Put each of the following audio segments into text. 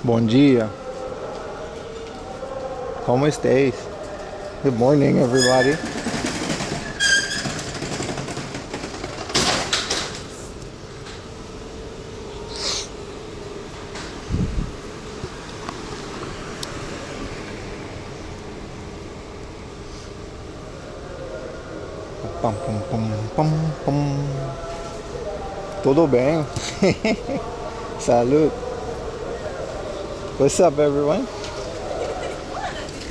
Bom dia. ¿Cómo estáis? Good morning, everybody. Pum, pum, pum, pum, pum. Tudo bem? Salud. What's up, everyone?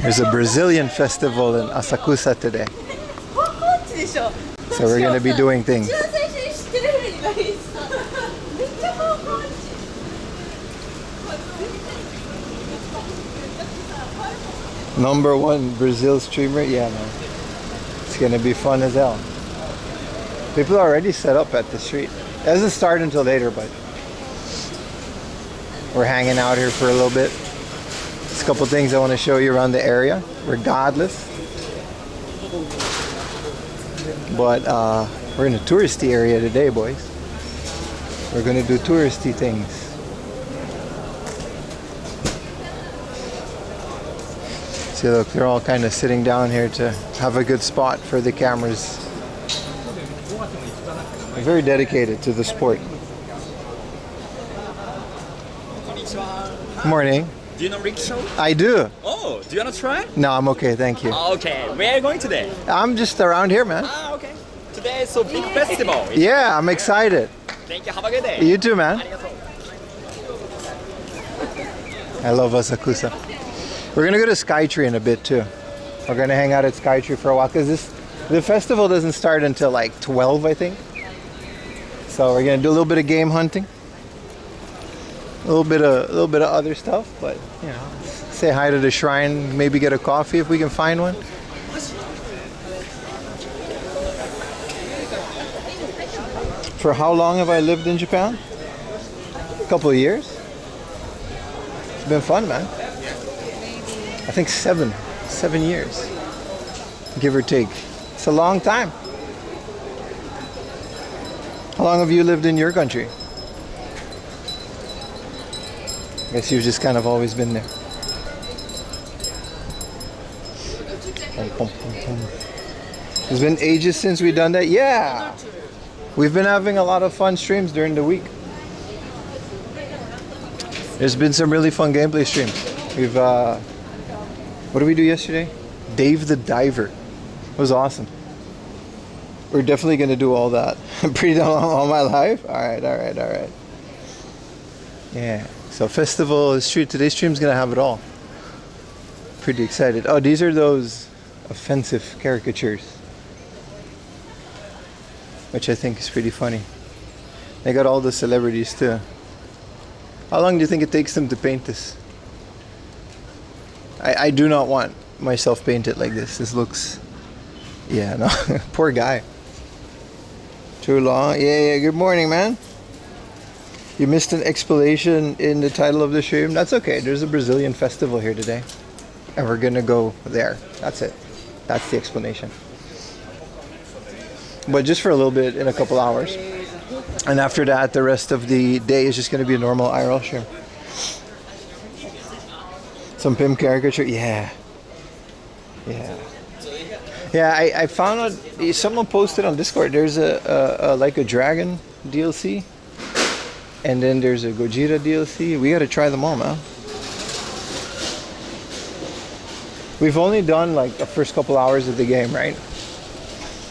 There's a Brazilian festival in Asakusa today. So we're going to be doing things. Number one Brazil streamer? Yeah, man. It's going to be fun as hell. People are already set up at the street. It doesn't start until later, but we're hanging out here for a little bit. There's a couple things I want to show you around the area, regardless. But we're in a touristy area today, boys. We're going to do touristy things. See, look, they're all kind of sitting down here to have a good spot for the cameras. They're very dedicated to the sport. Morning. Do you know rickshaw? I do. Oh, do you want to try? No, I'm okay, thank you. Okay, where are you going today? I'm just around here, man. Ah, okay. Today is so big festival. Yeah, I'm excited. Thank you, have a good day. You too, man. I love Asakusa. We're gonna go to Skytree in a bit too. We're gonna hang out at Skytree for a while because the festival doesn't start until like 12, I think. So we're gonna do a little bit of game hunting, a little bit of other stuff, but you know, say hi to the shrine, maybe get a coffee if we can find one. For how long have I lived in Japan? A couple of years. It's been fun, man. I think 7 years, give or take. It's a long time. How long have you lived in your country? I guess you've just kind of always been there. It's been ages since we've done that. Yeah, we've been having a lot of fun streams during the week. There's been some really fun gameplay streams. We've what did we do yesterday? Dave the Diver. It was awesome. We're definitely gonna do all that. I'm pretty done all my life. All right. Yeah. So festival street. Today's stream's gonna have it all. Pretty excited. Oh, these are those offensive caricatures, which I think is pretty funny. They got all the celebrities too. How long do you think it takes them to paint this? I do not want myself painted like this. This looks, yeah, no, poor guy. Too long. Yeah. Good morning, man. You missed an explanation in the title of the stream. That's okay. There's a Brazilian festival here today, and we're gonna go there. That's it. That's the explanation. But just for a little bit, in a couple hours, and after that, the rest of the day is just gonna be a normal IRL stream. Some Pim caricature, yeah. I found out someone posted on Discord. There's a like a dragon DLC, and then there's a Gojira DLC. We gotta try them all, man. We've only done like the first couple hours of the game, right?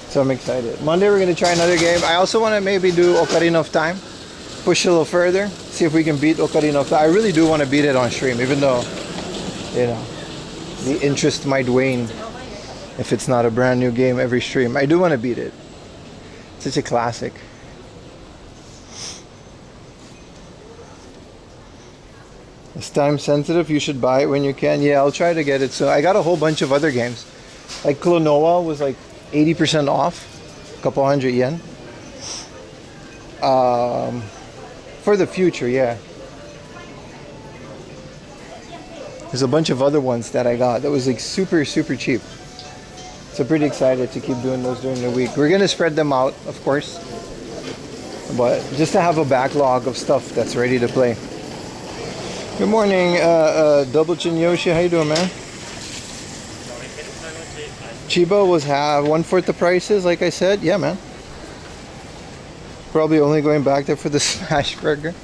So I'm excited. Monday we're gonna try another game. I also want to maybe do Ocarina of Time, push a little further, see if we can beat Ocarina of Time. I really do want to beat it on stream, even though, you know, the interest might wane if it's not a brand new game every stream. I do want to beat it. It's such a classic. It's time sensitive. You should buy it when you can. Yeah, I'll try to get it. So I got a whole bunch of other games. Like Klonoa was like 80% off, a couple hundred yen. For the future, yeah. There's a bunch of other ones that I got that was like super cheap. So pretty excited to keep doing those during the week. We're gonna spread them out, of course, but just to have a backlog of stuff that's ready to play. Good morning, Double Chin Yoshi. How you doing, man? Chiba was have 1/4 the prices, like I said. Yeah, man. Probably only going back there for the smash burger.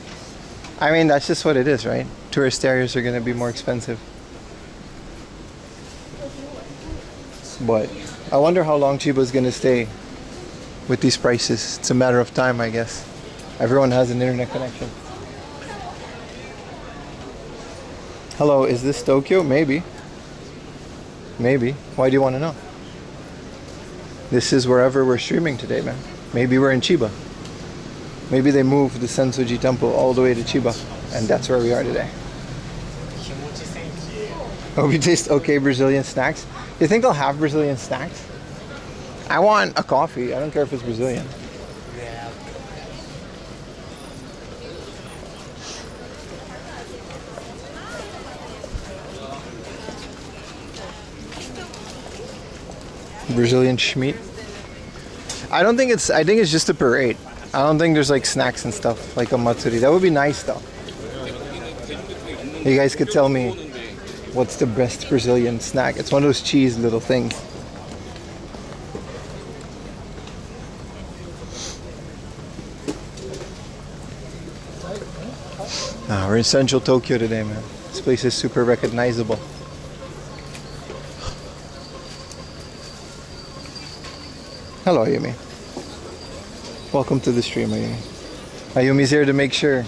I mean, that's just what it is, right? Tourist areas are gonna be more expensive. But I wonder how long Chiba's gonna stay with these prices. It's a matter of time, I guess. Everyone has an internet connection. Hello, is this Tokyo? Maybe. Maybe. Why do you want to know? This is wherever we're streaming today, man. Maybe we're in Chiba. Maybe they moved the Sensoji Temple all the way to Chiba, and that's where we are today. Oh, we taste okay Brazilian snacks. You think they'll have Brazilian snacks? I want a coffee. I don't care if it's Brazilian. Brazilian schmeat. I think it's just a parade. I don't think there's like snacks and stuff like a matsuri. That would be nice though. You guys could tell me what's the best Brazilian snack. It's one of those cheese little things. We're in central Tokyo today, man. This place is super recognizable. Hello, Ayumi. Welcome to the stream, Ayumi. Ayumi's here to make sure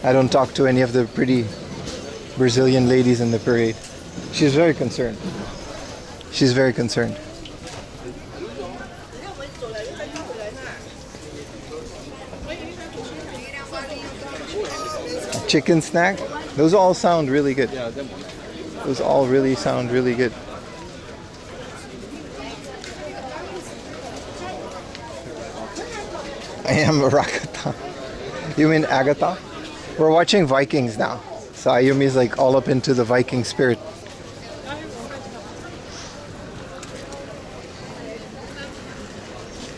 I don't talk to any of the pretty Brazilian ladies in the parade. She's very concerned. She's very concerned. Chicken snack? Those all sound really good. Those all really sound really good. I am a Rakata. You mean Agatha? We're watching Vikings now. So Ayumi's like all up into the Viking spirit.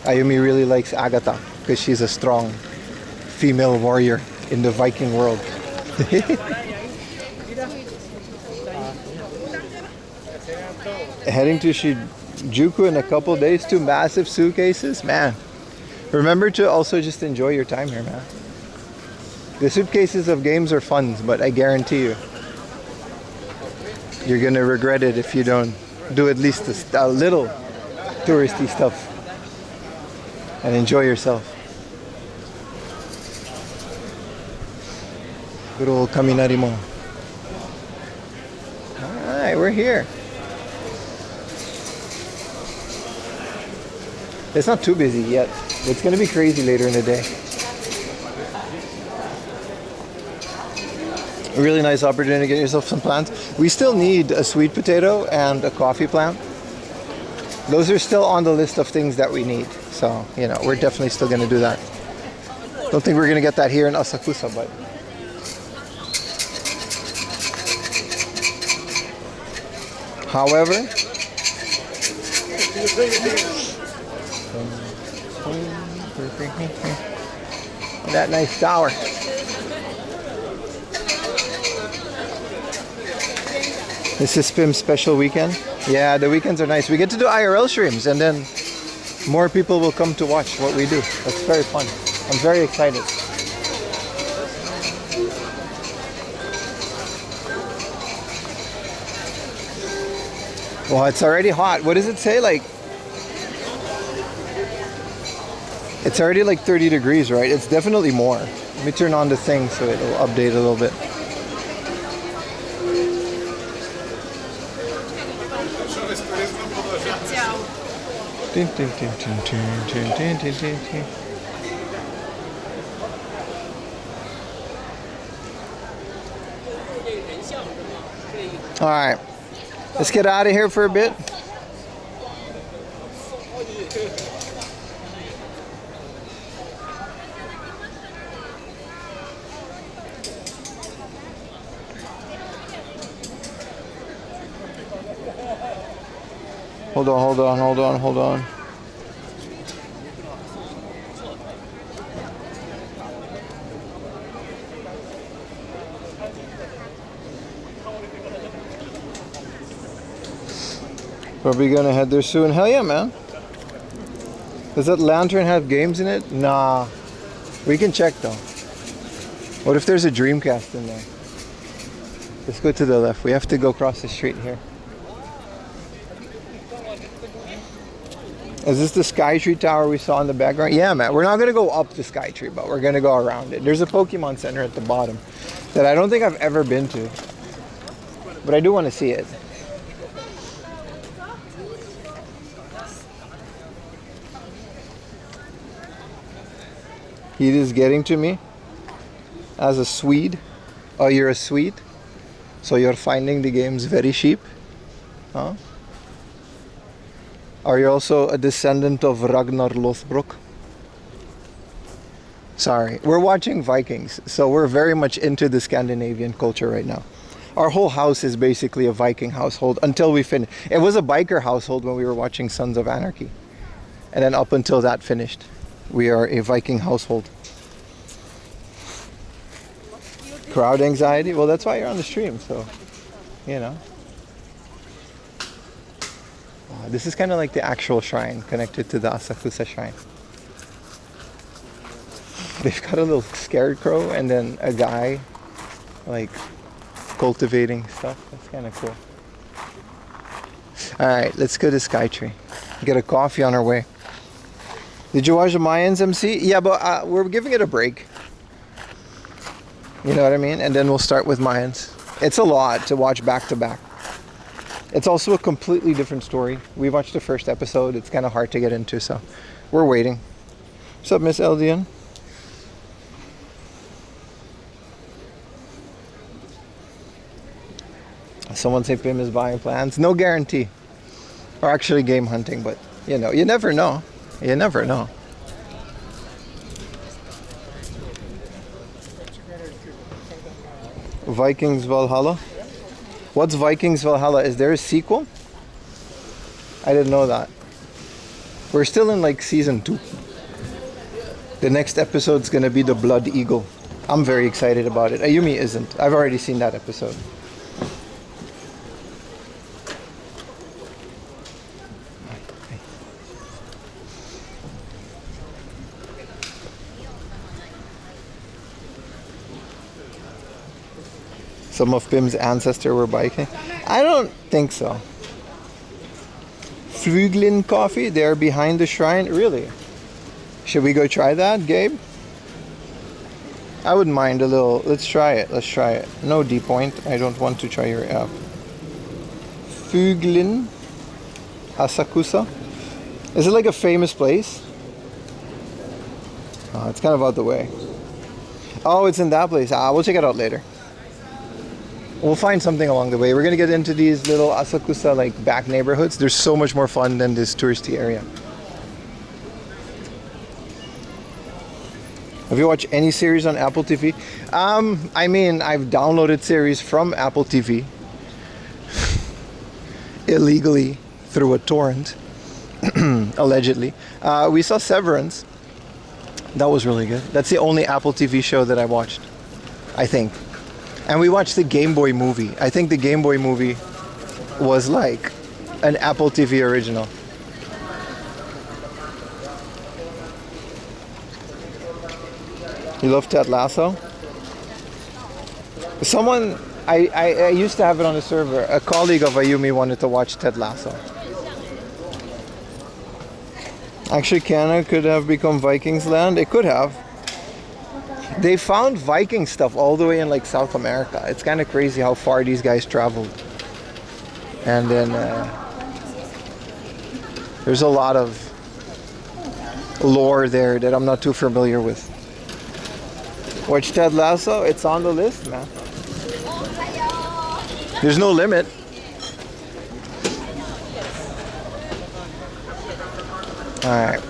Ayumi really likes Agatha because she's a strong female warrior in the Viking world. Heading to Shinjuku in a couple days, 2 massive suitcases? Man. Remember to also just enjoy your time here, man. The suitcases of games are fun, but I guarantee you, you're gonna regret it if you don't do at least a little touristy stuff and enjoy yourself. Good old Kaminari Mo. Alright, we're here. It's not too busy yet. It's going to be crazy later in the day. A really nice opportunity to get yourself some plants. We still need a sweet potato and a coffee plant. Those are still on the list of things that we need. So, you know, we're definitely still going to do that. Don't think we're going to get that here in Asakusa, but... However... that nice tower. This is Spim's special weekend. Yeah, the weekends are nice. We get to do IRL streams and then more people will come to watch what we do. That's very fun. I'm very excited. Well, it's already hot. What does it say? Like, it's already like 30 degrees, right? It's definitely more. Let me turn on the thing so it'll update a little bit. All right, let's get out of here for a bit. Hold on. Probably gonna head there soon. Hell yeah, man. Does that lantern have games in it? Nah. We can check though. What if there's a Dreamcast in there? Let's go to the left. We have to go across the street here. Is this the Skytree Tower we saw in the background? Yeah, man. We're not going to go up the Skytree, but we're going to go around it. There's a Pokemon Center at the bottom that I don't think I've ever been to. But I do want to see it. He is getting to me as a Swede. Oh, you're a Swede? So you're finding the games very cheap? Huh? Are you also a descendant of Ragnar Lothbrok? Sorry, we're watching Vikings, so we're very much into the Scandinavian culture right now. Our whole house is basically a Viking household until we finish. It was a biker household when we were watching Sons of Anarchy. And then up until that finished, we are a Viking household. Crowd anxiety? Well, that's why you're on the stream, so, you know. This is kind of like the actual shrine connected to the Asakusa shrine. They've got a little scarecrow and then a guy like cultivating stuff. That's kind of cool. Alright, let's go to Skytree. Get a coffee on our way. Did you watch the Mayans MC? Yeah, but we're giving it a break. You know what I mean? And then we'll start with Mayans. It's a lot to watch back to back. It's also a completely different story. We watched the first episode. It's kind of hard to get into, so we're waiting. What's up, Miss Eldian? Someone say Pim is buying plans. No guarantee. Or actually game hunting, but you know, you never know. You never know. Vikings Valhalla. What's Vikings Valhalla? Is there a sequel? I didn't know that. We're still in like season 2. The next episode's gonna be the Blood Eagle. I'm very excited about it. Ayumi isn't. I've already seen that episode. Some of Pim's ancestors were biking. I don't think so. Fruglin Coffee, they're behind the shrine. Really? Should we go try that, Gabe? I wouldn't mind a little. Let's try it. Let's try it. No D point. I don't want to try your app. Fuglin Asakusa. Is it like a famous place? Oh, it's kind of out the way. Oh, it's in that place. We'll check it out later. We'll find something along the way. We're gonna get into these little Asakusa like back neighborhoods. They're so much more fun than this touristy area. Have you watched any series on Apple TV? I mean, I've downloaded series from Apple TV illegally through a torrent, allegedly. We saw Severance. That was really good. That's the only Apple TV show that I watched, I think. And we watched the Game Boy movie. I think the Game Boy movie was like an Apple TV original. You love Ted Lasso? Someone, I used to have it on the server. A colleague of Ayumi wanted to watch Ted Lasso. Actually, Canada could have become Vikings land. It could have. They found Viking stuff all the way in like South America. It's kind of crazy how far these guys traveled. And then there's a lot of lore there that I'm not too familiar with. Watch Ted Lasso, it's on the list, man. There's no limit. Alright.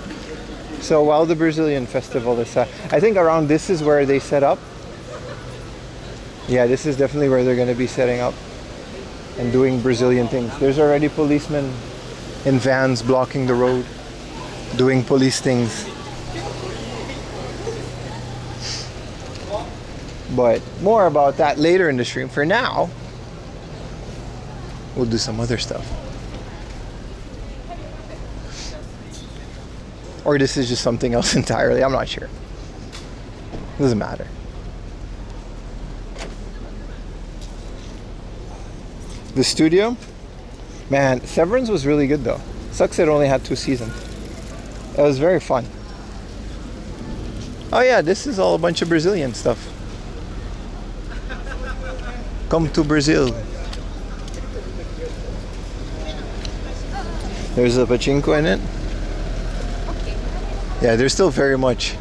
So while the Brazilian festival is I think around this is where they set up. Yeah, this is definitely where they're going to be setting up and doing Brazilian things. There's already policemen in vans blocking the road, doing police things. But more about that later in the stream. For now, we'll do some other stuff. Or this is just something else entirely. I'm not sure. Doesn't matter. The studio? Man, Severance was really good though. Sucks it only had 2 seasons. It was very fun. Oh yeah, this is all a bunch of Brazilian stuff. Come to Brazil. There's a pachinko in it. Yeah, they're still very much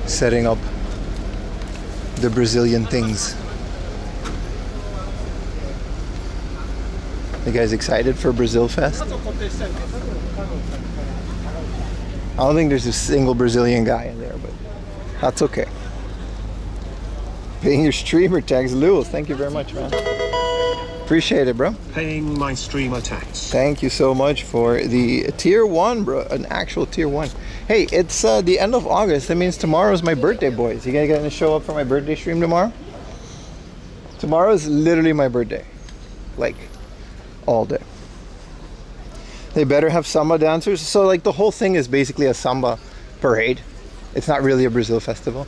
setting up the Brazilian things. You guys excited for Brazil Fest? I don't think there's a single Brazilian guy in there, but that's okay. Paying your streamer tax, Lewis. Thank you very much, man. Appreciate it, bro. Paying my streamer tax. Thank you so much for the tier 1, bro. An actual tier 1. Hey, it's the end of August. That means tomorrow's my birthday, boys. You guys gonna show up for my birthday stream tomorrow? Tomorrow is literally my birthday. Like, all day. They better have samba dancers. So like the whole thing is basically a samba parade. It's not really a Brazil festival.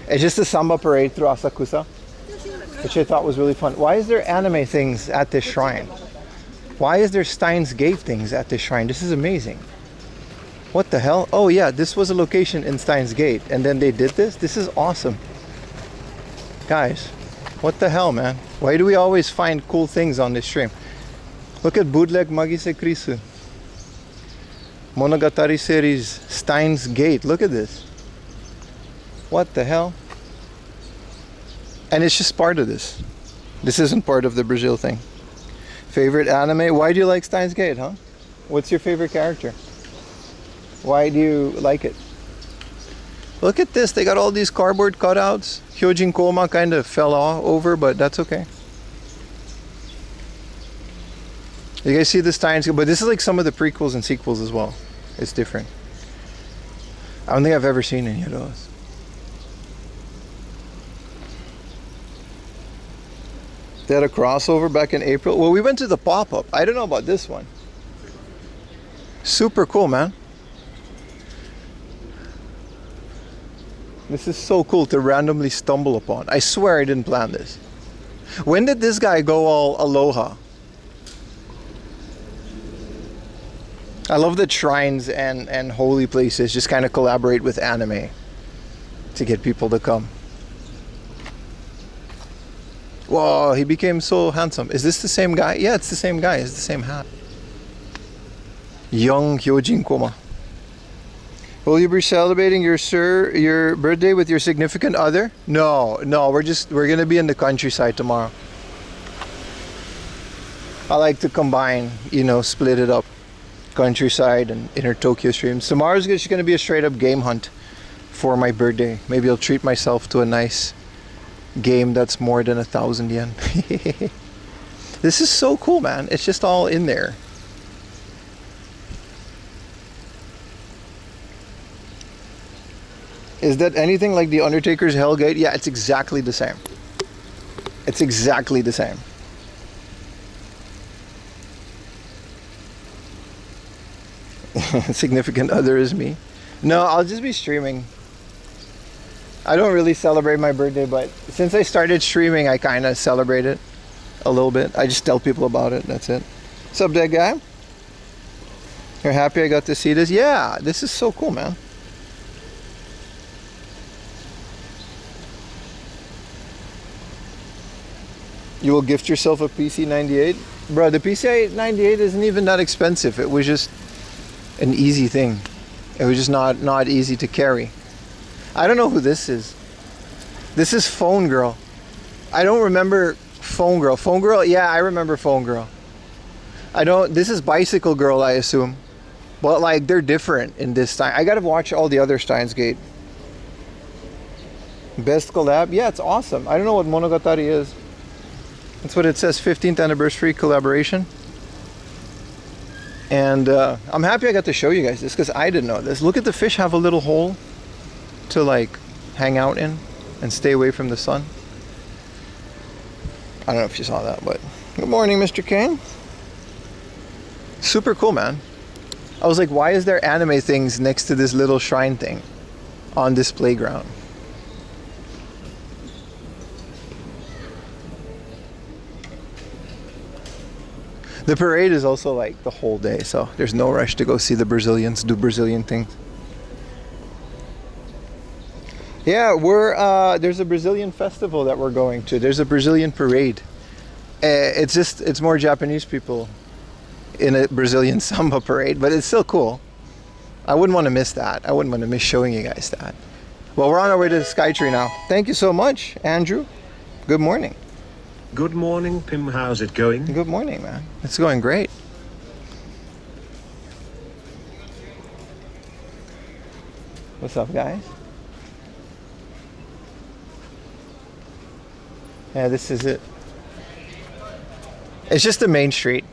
It's just a samba parade through Asakusa, which I thought was really fun. Why is there anime things at this shrine? Why is there Steins Gate things at this shrine? This is amazing. What the hell? Oh yeah, this was a location in Steins Gate and then they did this? This is awesome. Guys, what the hell, man? Why do we always find cool things on this stream? Look at Bootleg Magise Krisu. Monogatari series Steins Gate. Look at this. What the hell? And it's just part of this. This isn't part of the Brazil thing. Favorite anime? Why do you like Steins Gate, huh? What's your favorite character? Why do you like it? Look at this. They got all these cardboard cutouts. Hyojin Koma kind of fell over, but that's okay. You guys see the Steins Gate? But this is like some of the prequels and sequels as well. It's different. I don't think I've ever seen any of those. They had a crossover back in April. Well, we went to the pop-up. I don't know about this one. Super cool, man. This is so cool to randomly stumble upon. I swear I didn't plan this. When did this guy go all aloha? I love that shrines and holy places just kind of collaborate with anime to get people to come. Whoa, he became so handsome. Is this the same guy? Yeah, it's the same guy. It's the same hat. Young Hyojin Koma. Will you be celebrating your birthday with your significant other? No, we're gonna be in the countryside tomorrow. I like to combine, split it up. Countryside and inner Tokyo streams. Tomorrow's just gonna be a straight up game hunt for my birthday. Maybe I'll treat myself to a nice game that's more than 1,000 yen. This is so cool, man. It's just all in there. Is that anything like the Undertaker's Hellgate? Yeah, it's exactly the same. It's exactly the same. Significant other is me. No, I'll just be streaming. I don't really celebrate my birthday, but since I started streaming, I kind of celebrate it a little bit. I just tell people about it. That's it. What's up, dead guy? You're happy I got to see this? Yeah, this is so cool, man. You will gift yourself a PC98? Bro, the PC98 isn't even that expensive. It was just an easy thing. It was just not easy to carry. I don't know who this is. This is Phone Girl. I don't remember Phone Girl. Phone Girl? Yeah, I remember Phone Girl. This is Bicycle Girl, I assume. But like, they're different in this time. I gotta watch all the other Steins Gate. Best collab? Yeah, it's awesome. I don't know what Monogatari is. That's what it says, 15th anniversary collaboration. And I'm happy I got to show you guys this because I didn't know this. Look at the fish have a little hole to like hang out in and stay away from the sun. I don't know if you saw that, but good morning, Mr. Kane. Super cool, man. I was like, why is there anime things next to this little shrine thing on this playground? The parade is also like the whole day, so there's no rush to go see the Brazilians do Brazilian things. Yeah, there's a Brazilian festival that we're going to. There's a Brazilian parade. It's more Japanese people in a Brazilian samba parade, but it's still cool. I wouldn't want to miss that. I wouldn't want to miss showing you guys that. Well, we're on our way to the Skytree now. Thank you so much, Andrew. Good morning. Good morning, Pim. How's it going? Good morning, man. It's going great. What's up, guys? Yeah, this is it. It's just the main street.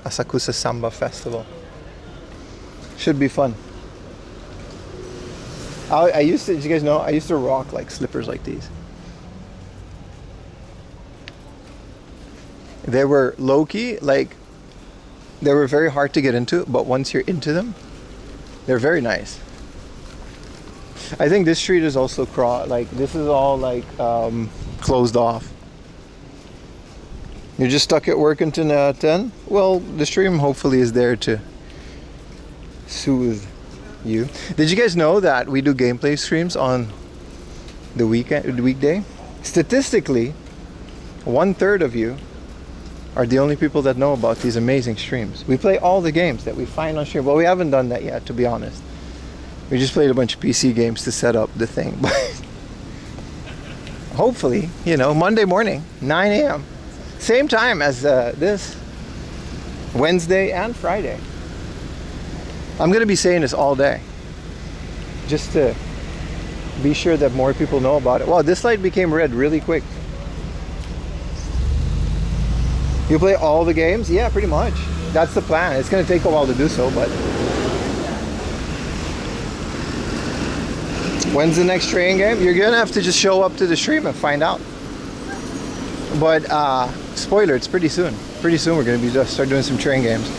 Asakusa Samba Festival. Should be fun. I used to, did you guys know, I used to rock like slippers like these. They were low-key, like, they were very hard to get into, but once you're into them, they're very nice. I think this street is also like, this is all like closed off. You're just stuck at work until 10? Well, the stream hopefully is there to soothe you. Did you guys know that we do gameplay streams on the weekday? Statistically, 1/3 of you are the only people that know about these amazing streams. We play all the games that we find on stream. Well, we haven't done that yet, to be honest. We just played a bunch of PC games to set up the thing. But hopefully, Monday morning, 9 a.m. Same time as this, Wednesday and Friday. I'm going to be saying this all day, just to be sure that more people know about it. Wow, this light became red really quick. You play all the games? Yeah, pretty much. That's the plan. It's going to take a while to do so, but... When's the next training game? You're going to have to just show up to the stream and find out. But, spoiler, it's pretty soon. Pretty soon we're going to start doing some training games.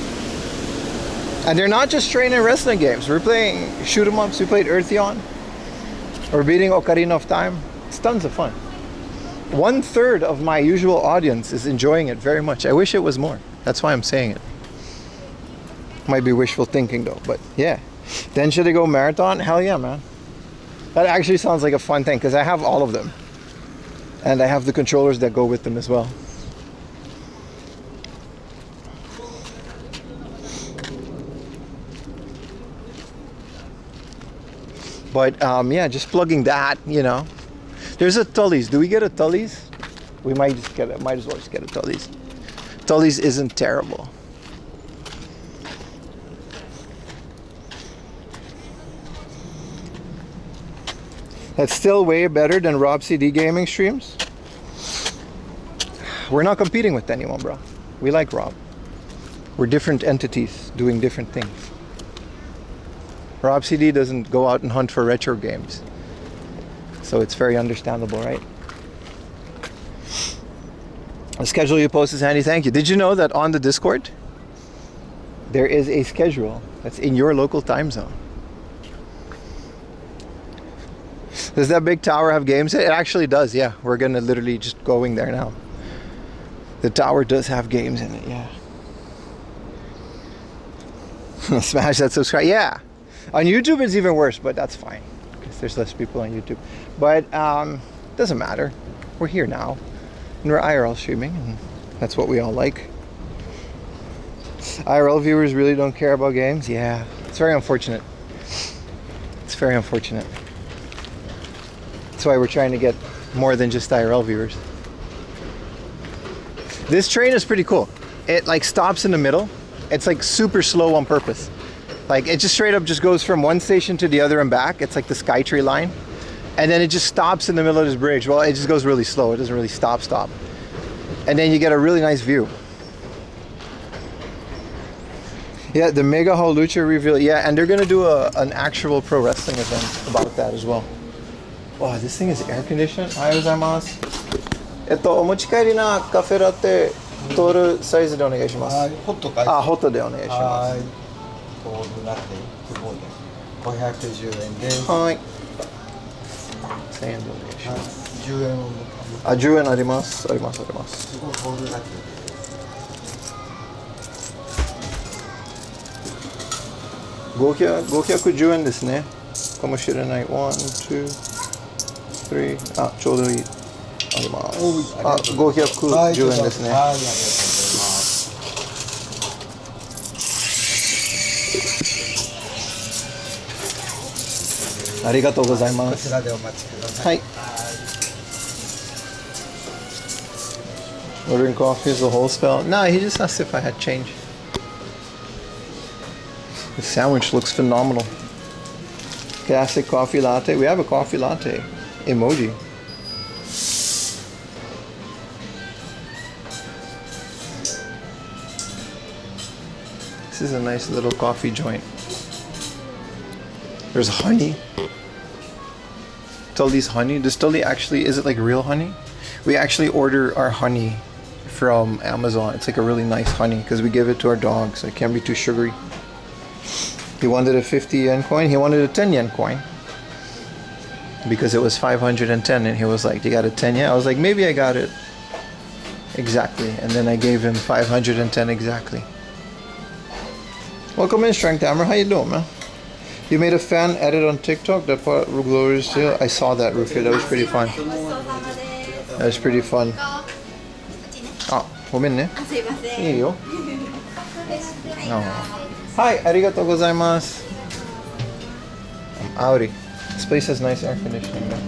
And they're not just training wrestling games. We're playing shoot 'em ups. We played Eartheon. We're beating Ocarina of Time. It's tons of fun. 1/3 of my usual audience is enjoying it very much. I wish it was more. That's why I'm saying it. Might be wishful thinking though, but yeah. Then should I go marathon? Hell yeah, man. That actually sounds like a fun thing because I have all of them. And I have the controllers that go with them as well. But yeah, just plugging that, There's a Tully's. Do we get a Tully's? We might as well just get a Tully's. Tully's isn't terrible. That's still way better than Rob CD gaming streams. We're not competing with anyone, bro. We like Rob. We're different entities doing different things. Rob CD doesn't go out and hunt for retro games. So it's very understandable, right? The schedule you post is handy, thank you. Did you know that on the Discord, there is a schedule that's in your local time zone? Does that big tower have games? It actually does, yeah. We're gonna literally just going there now. The tower does have games in it, yeah. Smash that subscribe, yeah. On YouTube it's even worse, but that's fine. Because there's less people on YouTube. But doesn't matter. We're here now. And we're IRL streaming, and that's what we all like. IRL viewers really don't care about games? Yeah. It's very unfortunate. It's very unfortunate. That's why we're trying to get more than just IRL viewers. This train is pretty cool. It like stops in the middle. It's like super slow on purpose. Like it just straight up just goes from one station to the other and back. It's like the Skytree line. And then it just stops in the middle of this bridge. Well, it just goes really slow. It doesn't really stop. And then you get a really nice view. Yeah, the Mega Hall Lucha reveal. Yeah, and they're gonna do an actual pro wrestling event about that as well. Oh, this thing is air conditioned. Ohayou gozaimasu. お持ち帰りなカフェラテトールサイズでお願いします。はい、ホットかい。あ、ホットでお願いします。はい。コールラテ久保で510円です。はい。1000円でお願いします。10円をあ、10円あります。あります、あります。すごいコールラテです。合計10円ですね。かもしれない。1、2、3。あ、ちょうどいい。あります。あ、510円ですね。はい、ありがとうございます。ありがとうございまこちす。らでお待ちください。はい。Ordering coffee is the whole spell. No, he just asked if I had change. The sandwich looks phenomenal. Classic coffee latte. We have a coffee latte emoji. This is a nice little coffee joint. There's honey. Tully's honey. Does Tully actually, is it like real honey? We actually order our honey from Amazon. It's like a really nice honey because we give it to our dog, so it can't be too sugary. He wanted a 50 yen coin. He wanted a 10 yen coin because it was 510, and he was like, "You got a 10 yen?" I was like, "Maybe I got it exactly," and then I gave him 510 exactly. Welcome in, Strength Hammer. How you doing, man? You made a fan edit on TikTok. That part glorious too. I saw that, Rufio. That was pretty fun. That was pretty fun. Ah, ごめんね。いいよ。はい、ありがとうございます。I'm outie. This place has nice air conditioning, man.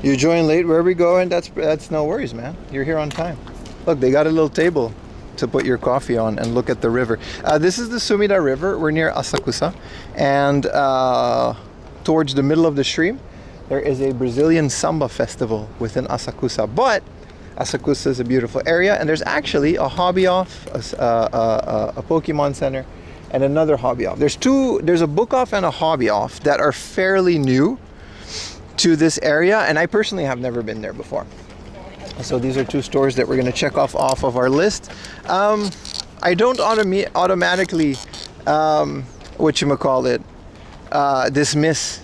You joined late. Where are we going? That's no worries, man. You're here on time. Look, they got a little table to put your coffee on and look at the river. This is the Sumida River. We're near Asakusa, and towards the middle of the stream, there is a Brazilian samba festival within Asakusa. But Asakusa is a beautiful area, and there's actually a hobby off, a Pokemon center, and another hobby off. There's a book off and a hobby off that are fairly new to this area, and I personally have never been there before. So these are two stores that we're going to check off of our list. I don't automatically, dismiss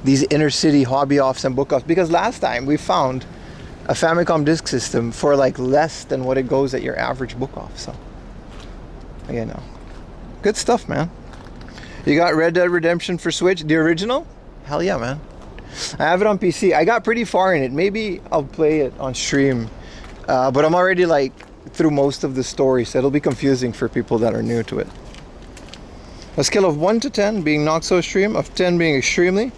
these inner city hobby offs and book offs, because last time we found a Famicom disk system for like less than what it goes at your average book off. So, you know, good stuff, man. You got Red Dead Redemption for Switch, the original? Hell yeah, man. I have it on PC. I got pretty far in it. Maybe I'll play it on stream, but I'm already like through most of the story, so it'll be confusing for people that are new to it. A scale of 1 to 10 being not so extreme, of 10 being extremely,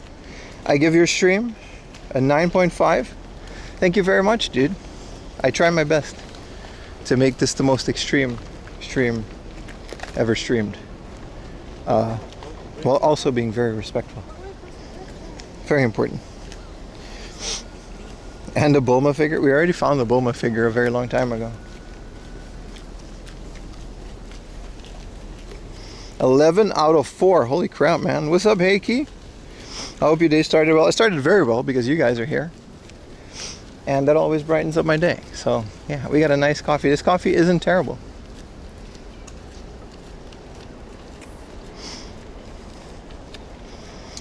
I give your stream a 9.5. Thank you very much, dude. I try my best to make this the most extreme stream ever streamed, while also being very respectful. Very important. And the Bulma figure. We already found the Bulma figure a very long time ago. 11 out of 4. Holy crap, man. What's up, Heiki? I hope your day started well. It started very well because you guys are here. And that always brightens up my day. So, yeah, we got a nice coffee. This coffee isn't terrible.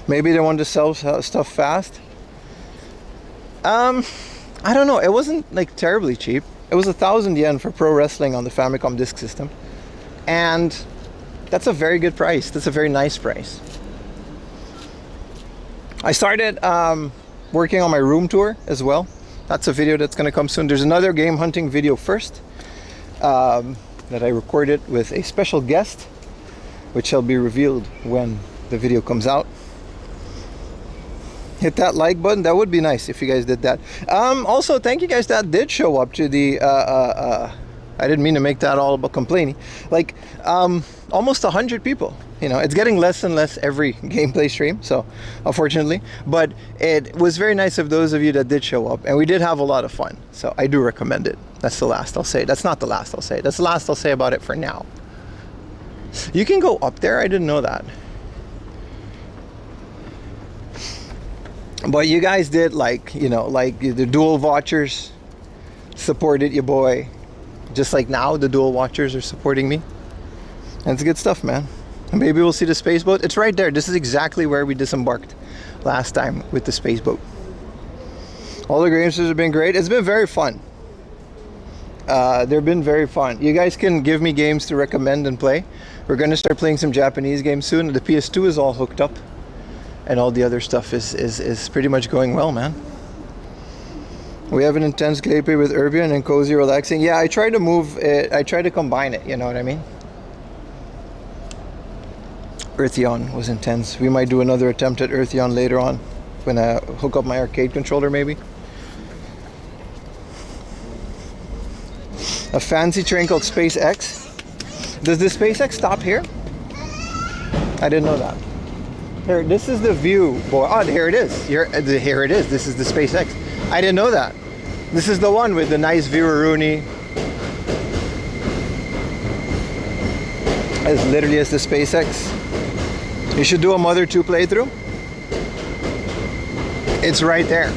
Maybe they wanted to sell stuff fast. I don't know. It wasn't like terribly cheap. It was 1,000 yen for pro wrestling on the Famicom disk system. And that's a very good price. That's a very nice price. I started working on my room tour as well. That's a video that's going to come soon. There's another game hunting video first that I recorded with a special guest, which shall be revealed when the video comes out. Hit that like button. That would be nice if you guys did that. Also, thank you guys that did show up to the I didn't mean to make that all about complaining. Like almost 100 people. You know, it's getting less and less every gameplay stream, so unfortunately, but it was very nice of those of you that did show up, and we did have a lot of fun, so I do recommend it. That's the last I'll say. That's not the last I'll say. That's the last I'll say about it for now. You can go up there. I didn't know that. But you guys did, like, you know, like the dual watchers supported your boy, just like now the dual watchers are supporting me. It's good stuff, man. Maybe we'll see the space boat. It's right there. This is exactly where we disembarked last time with the space boat. All the games have been great. It's been very fun. They've been very fun. You guys can give me games to recommend and play. We're going to start playing some Japanese games soon. The PS2 is all hooked up, and all the other stuff is pretty much going well, man. We have an intense gameplay with Urbian and cozy, relaxing. Yeah, I try to move it. I try to combine it. You know what I mean? Eartheon was intense. We might do another attempt at Eartheon later on when I hook up my arcade controller, maybe. A fancy train called SpaceX. Does the SpaceX stop here? I didn't know that. Here, this is the view, boy. Oh, here it is. Here it is. This is the SpaceX. I didn't know that. This is the one with the nice view of Rooney. As literally as the SpaceX. You should do a Mother 2 playthrough. It's right there.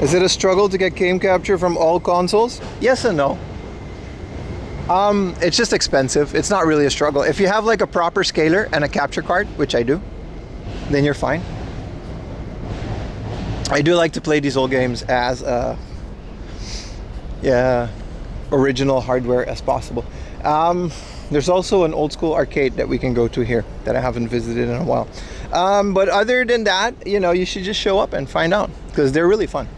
Is it a struggle to get game capture from all consoles? Yes and no. It's just expensive. It's not really a struggle. If you have like a proper scaler and a capture card, which I do, then you're fine. I do like to play these old games as original hardware as possible. There's also an old school arcade that we can go to here that I haven't visited in a while. But other than that, you know, you should just show up and find out because they're really fun.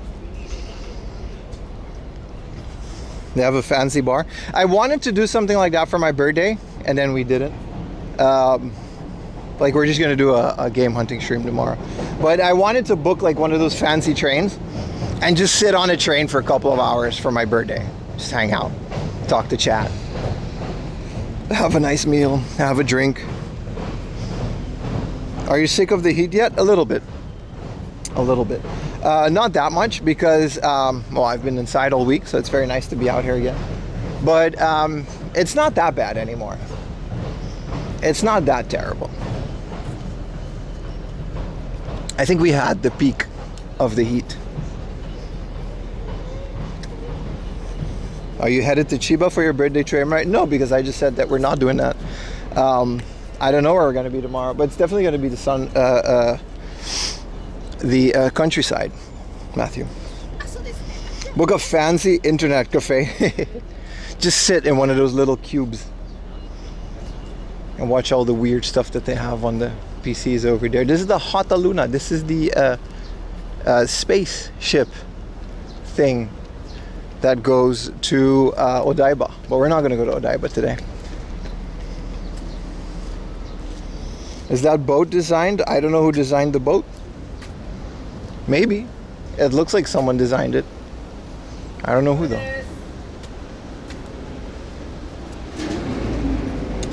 They have a fancy bar. I wanted to do something like that for my birthday, and then we didn't. Like we're just gonna do a game hunting stream tomorrow. But I wanted to book like one of those fancy trains and just sit on a train for a couple of hours for my birthday. Just hang out, talk to chat, have a nice meal, have a drink. Are you sick of the heat yet? A little bit. A little bit. Not that much because, well, I've been inside all week, so it's very nice to be out here again. But it's not that bad anymore. It's not that terrible. I think we had the peak of the heat. Are you headed to Chiba for your birthday train ride? No, because I just said that we're not doing that. I don't know where we're going to be tomorrow, but it's definitely going to be the countryside, Matthew. Book a fancy internet cafe. Just sit in one of those little cubes and watch all the weird stuff that they have on the PCs over there. This is the Hotaluna. This is the spaceship thing that goes to Odaiba. But we're not going to go to Odaiba today. Is that boat designed? I don't know who designed the boat. Maybe. It looks like someone designed it. I don't know who though.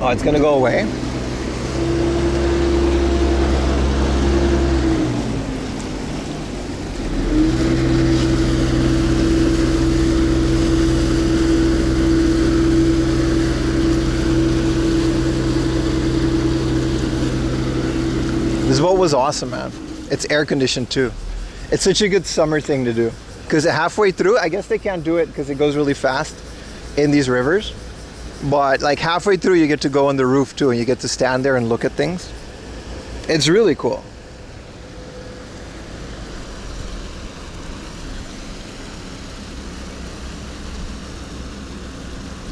Oh, it's gonna go away. This boat was awesome, man. It's air conditioned too. It's such a good summer thing to do. Because halfway through, I guess they can't do it because it goes really fast in these rivers. But like halfway through, you get to go on the roof too, and you get to stand there and look at things. It's really cool.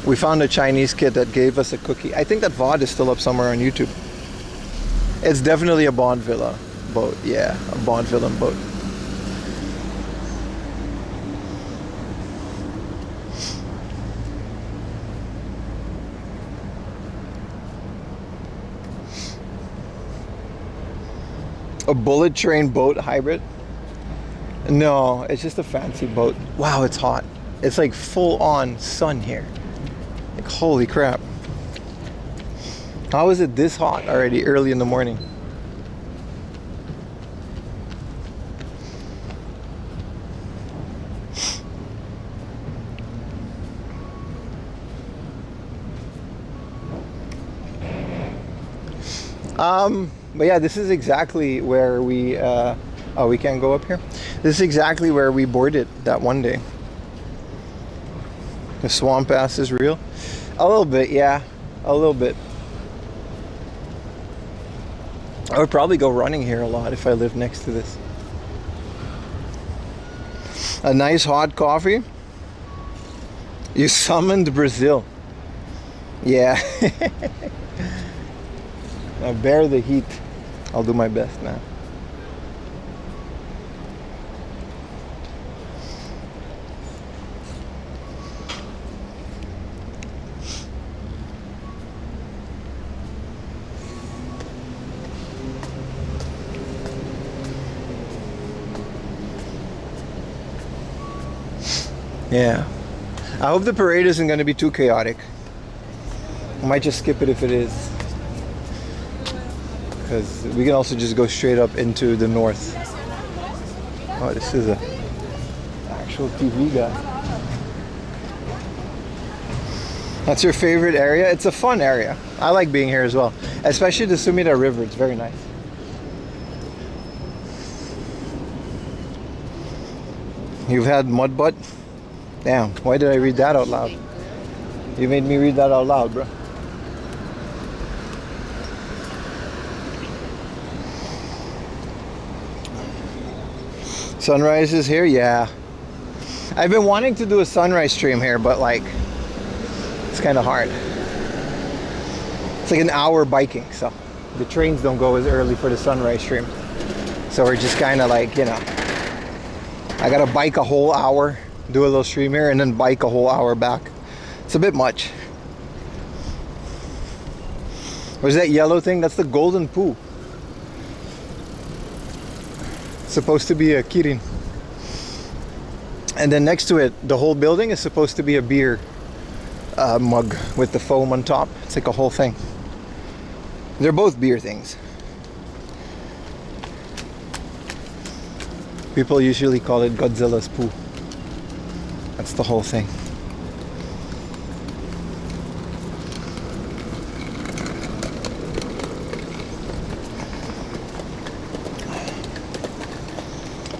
We found a Chinese kid that gave us a cookie. I think that VOD is still up somewhere on YouTube. It's definitely a Bond Villa boat. Yeah, a Bond villain boat. A bullet train boat hybrid? No, it's just a fancy boat. Wow, it's hot. It's like full on sun here. Like holy crap. How is it this hot already early in the morning? But yeah, this is exactly where we. Oh, we can't go up here. This is exactly where we boarded that one day. The swamp ass is real. A little bit, yeah, a little bit. I would probably go running here a lot if I lived next to this. A nice hot coffee. You summoned Brazil. Yeah. Now bear the heat. I'll do my best, man. Yeah. I hope the parade isn't going to be too chaotic. I might just skip it if it is. Because we can also just go straight up into the north. Oh, this is a actual TV guy. That's your favorite area? It's a fun area. I like being here as well. Especially the Sumida River. It's very nice. You've had mud butt? Damn, why did I read that out loud? You made me read that out loud, bro. Sunrise is here? Yeah. I've been wanting to do a sunrise stream here, but like, it's kind of hard. It's like an hour biking, so the trains don't go as early for the sunrise stream. So we're just kind of like, you know, I gotta bike a whole hour, do a little stream here, and then bike a whole hour back. It's a bit much. Where's that yellow thing? That's the golden poo. It's supposed to be a kirin. And then next to it, the whole building is supposed to be a beer mug with the foam on top. It's like a whole thing. They're both beer things. People usually call it Godzilla's poo. That's the whole thing.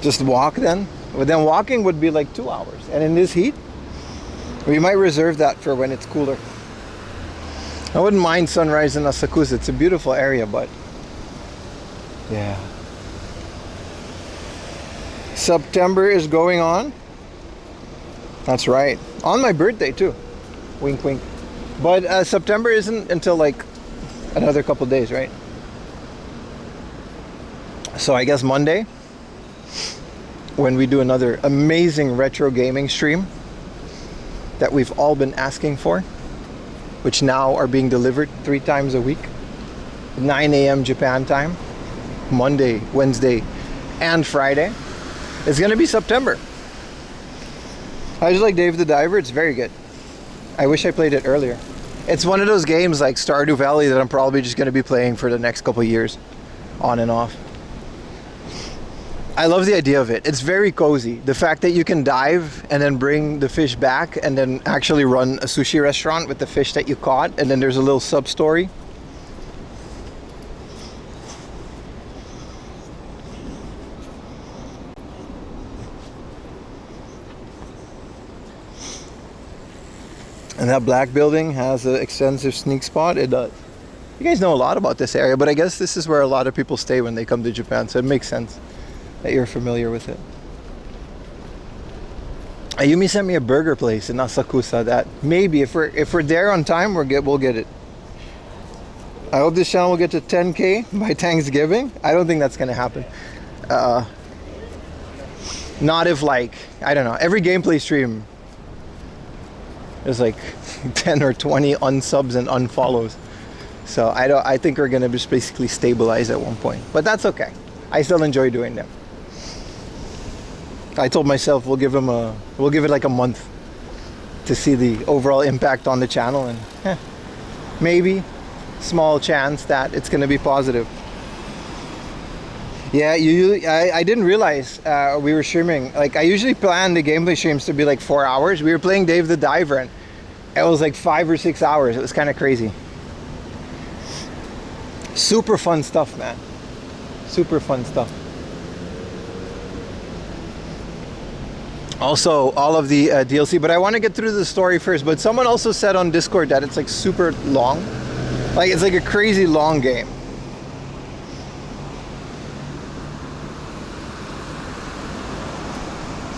Just walk then? But then walking would be like 2 hours. And in this heat, we might reserve that for when it's cooler. I wouldn't mind sunrise in Asakusa. It's a beautiful area, but yeah. September is going on. That's right. On my birthday too. Wink, wink. But September isn't until like another couple days, right? So I guess Monday, when we do another amazing retro gaming stream that we've all been asking for, which now are being delivered 3 times a week, 9 a.m. Japan time, Monday, Wednesday, and Friday. It's gonna be September. I just like Dave the Diver. It's very good. I wish I played it earlier. It's one of those games like Stardew Valley that I'm probably just gonna be playing for the next couple of years, on and off. I love the idea of it. It's very cozy. The fact that you can dive and then bring the fish back and then actually run a sushi restaurant with the fish that you caught, and then there's a little sub-story. And that black building has an extensive sneak spot. It does. You guys know a lot about this area, but I guess this is where a lot of people stay when they come to Japan, so it makes sense that you're familiar with it. Ayumi sent me a burger place in Asakusa that maybe if we're there on time, we'll get it. I hope this channel will get to 10K by Thanksgiving. I don't think that's gonna happen. Not if like, I don't know, every gameplay stream there's like 10 or 20 unsubs and unfollows. So I think we're gonna just basically stabilize at one point. But that's okay. I still enjoy doing them. I told myself we'll give it like a month to see the overall impact on the channel, and maybe small chance that it's gonna be positive. Yeah, I didn't realize we were streaming. Like I usually plan the gameplay streams to be like 4 hours. We were playing Dave the Diver and it was like 5 or 6 hours. It was kind of crazy. Super fun stuff, man. Super fun stuff. Also, all of the DLC, but I want to get through the story first. But someone also said on Discord that it's like super long. Like it's like a crazy long game.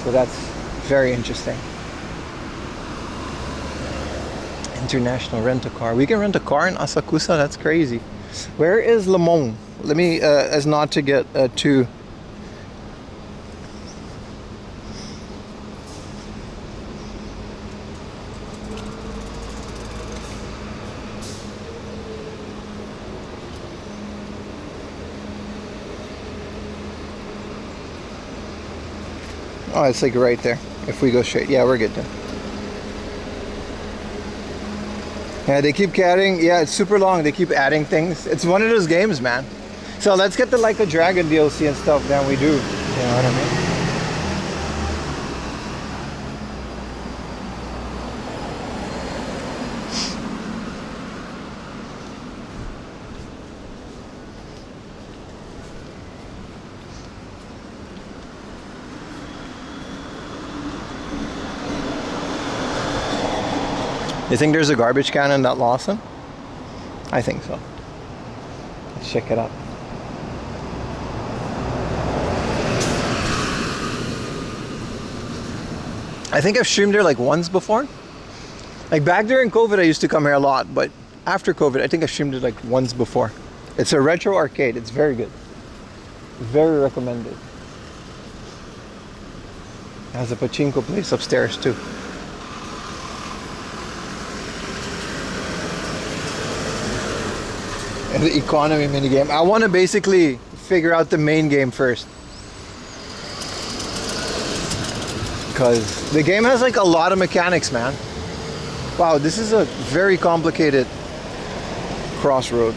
So that's very interesting. International rent-a-car. We can rent a car in Asakusa? That's crazy. Where is Lemon? Let me, as not to get too... Oh, it's like right there. If we go straight. Yeah, we're good then. Yeah, they keep adding. Yeah, it's super long. They keep adding things. It's one of those games, man. So let's get the Like a Dragon DLC and stuff, then we do. You know what I mean? You think there's a garbage can in that Lawson? I think so. Let's check it out. I think I've streamed there like once before. Like back during COVID, I used to come here a lot, but after COVID, I think I streamed it like once before. It's a retro arcade. It's very good. Very recommended. It has a pachinko place upstairs too. And the economy minigame. I want to basically figure out the main game first. Because the game has like a lot of mechanics, man. Wow, this is a very complicated crossroad.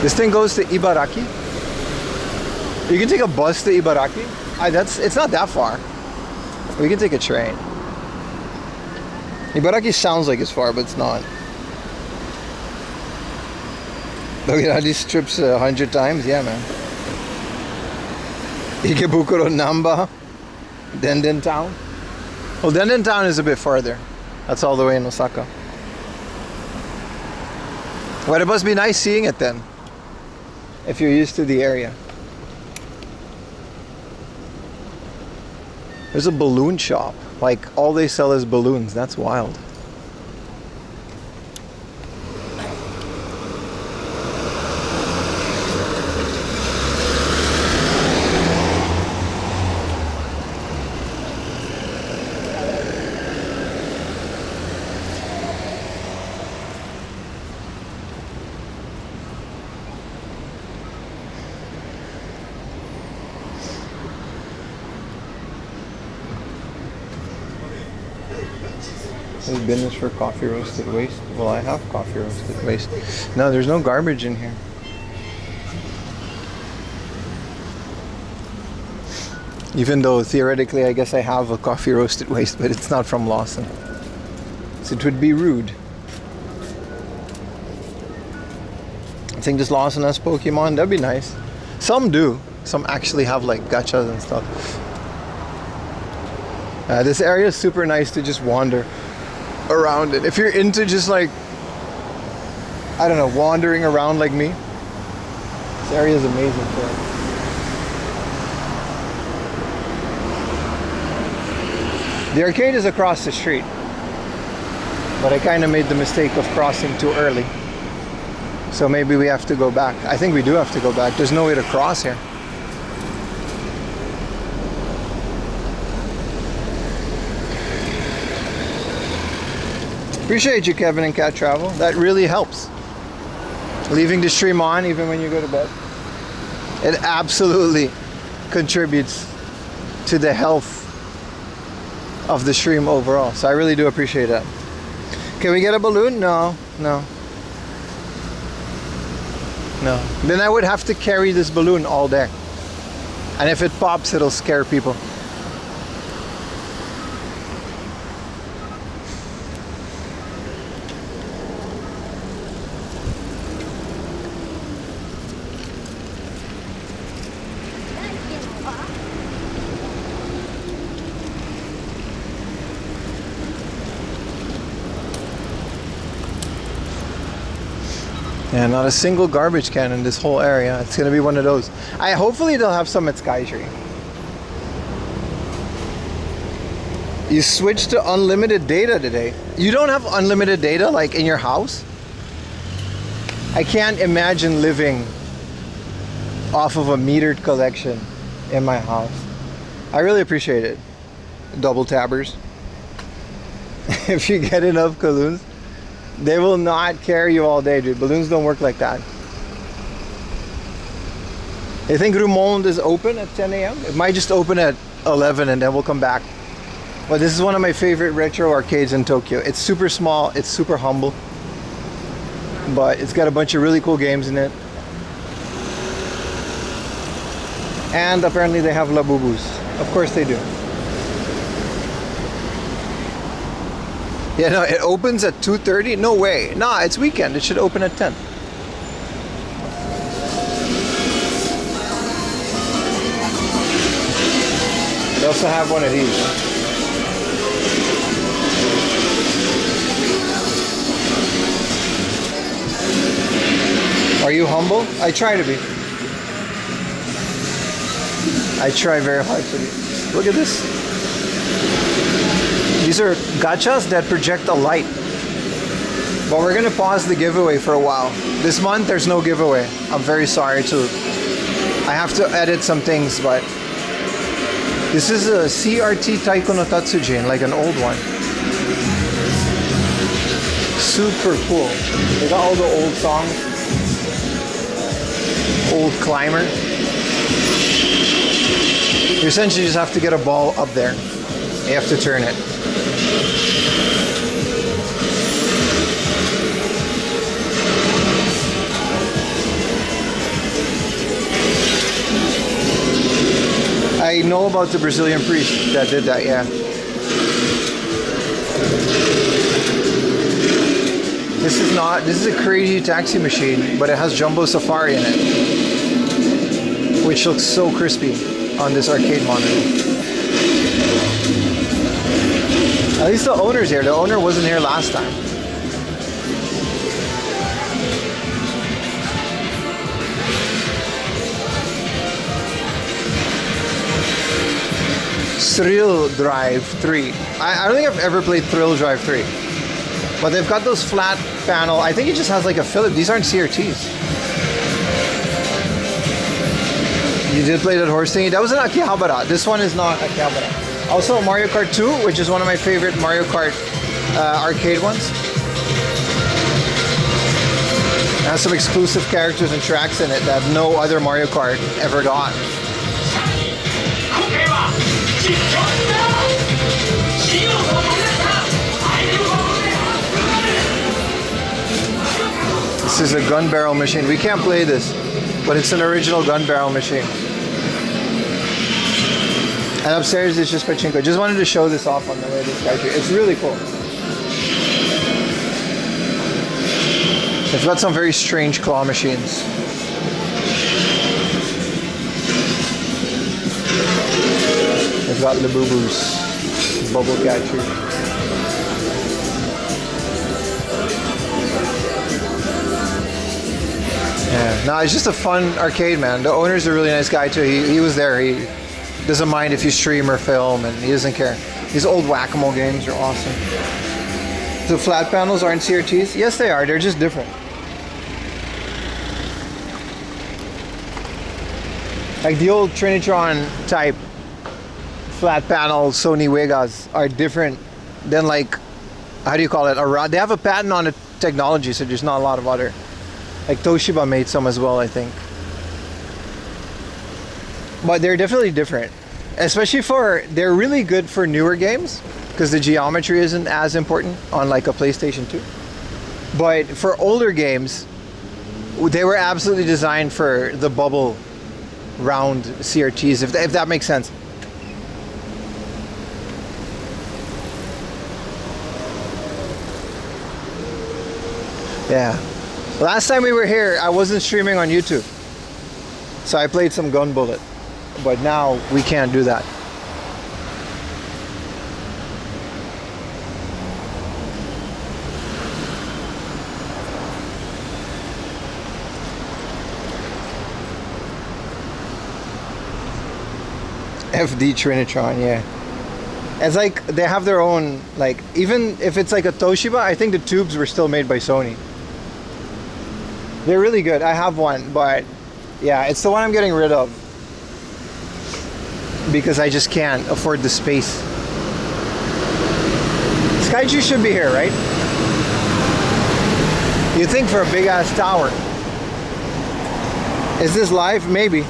This thing goes to Ibaraki. You can take a bus to Ibaraki. It's not that far. We can take a train. Ibaraki sounds like it's far, but it's not. Look at all these trips 100 times. Yeah, man. Ikebukuro, Namba, Denden Town. Well, Denden Town is a bit farther. That's all the way in Osaka. Well, it must be nice seeing it then, if you're used to the area. There's a balloon shop. Like, all they sell is balloons. That's wild. There's business for coffee roasted waste. Well, I have coffee roasted waste. No, there's no garbage in here. Even though theoretically I guess I have a coffee roasted waste, but it's not from Lawson. So it would be rude. I think this Lawson has Pokemon. That'd be nice. Some do. Some actually have like gachas and stuff. This area is super nice to just wander around it. If you're into just like, I don't know, wandering around like me, this area is amazing for it. The arcade is across the street. But I kind of made the mistake of crossing too early. So maybe we have to go back. I think we do have to go back. There's no way to cross here. Appreciate you, Kevin and Cat Travel. That really helps. Leaving the stream on even when you go to bed. It absolutely contributes to the health of the stream overall. So I really do appreciate that. Can we get a balloon? No. Then I would have to carry this balloon all day. And if it pops, it'll scare people. Yeah, not a single garbage can in this whole area. It's gonna be one of those. Hopefully they'll have some at Skytree. You switched to unlimited data today. You don't have unlimited data like in your house? I can't imagine living off of a metered collection in my house. I really appreciate it. Double tabbers. If you get enough balloons, they will not carry you all day, dude. Balloons don't work like that. I think Rumond is open at 10 a.m. It might just open at 11 and then we'll come back. But this is one of my favorite retro arcades in Tokyo. It's super small, it's super humble, but it's got a bunch of really cool games in it. And apparently they have Labubus. Of course they do. Yeah, no, it opens at 2:30? No way. Nah, it's weekend. It should open at 10. They also have one of these. Are you humble? I try to be. I try very hard to be. Look at this. These are gachas that project a light. But we're gonna pause the giveaway for a while. This month there's no giveaway. I'm very sorry too. I have to edit some things, but this is a CRT Taiko no Tatsujin, like an old one. Super cool. They got all the old songs. Old climber. You essentially just have to get a ball up there. You have to turn it. I know about the Brazilian priest that did that, yeah. This is a crazy taxi machine, but it has Jumbo Safari in it, which looks so crispy on this arcade monitor. At least the owner's here. The owner wasn't here last time. Thrill Drive 3. I don't think I've ever played Thrill Drive 3. But they've got those flat panel. I think it just has like a Philip. These aren't CRTs. You did play that horse thingy? That was an Akihabara. This one is not Akihabara. Also Mario Kart 2, which is one of my favorite Mario Kart arcade ones. It has some exclusive characters and tracks in it that no other Mario Kart ever got. This is a gun barrel machine. We can't play this, but it's an original gun barrel machine. And upstairs is just pachinko. Just wanted to show this off on the way to Skytree. It's really cool. It's got some very strange claw machines. It's got Labubus, bubble catcher. Yeah, no, it's just a fun arcade, man. The owner's a really nice guy too. He was there. He doesn't mind if you stream or film, and he doesn't care. These old whack-a-mole games are awesome. The flat panels aren't CRTs? Yes, they are. They're just different. Like the old Trinitron type flat panel Sony Vegas are different than like, how do you call it? They have a patent on the technology, so there's not a lot of other. Like Toshiba made some as well, I think. But they're definitely different. Especially they're really good for newer games because the geometry isn't as important on like a PlayStation 2. But for older games, they were absolutely designed for the bubble round CRTs, if that makes sense. Yeah. Last time we were here, I wasn't streaming on YouTube. So I played some Gun Bullet. But now we can't do that. FD Trinitron, yeah. It's like they have their own, like, even if it's like a Toshiba, I think the tubes were still made by Sony. They're really good. I have one, but yeah, it's the one I'm getting rid of because I just can't afford the space. Skyju should be here, right? You think for a big ass tower. Is this live? Maybe.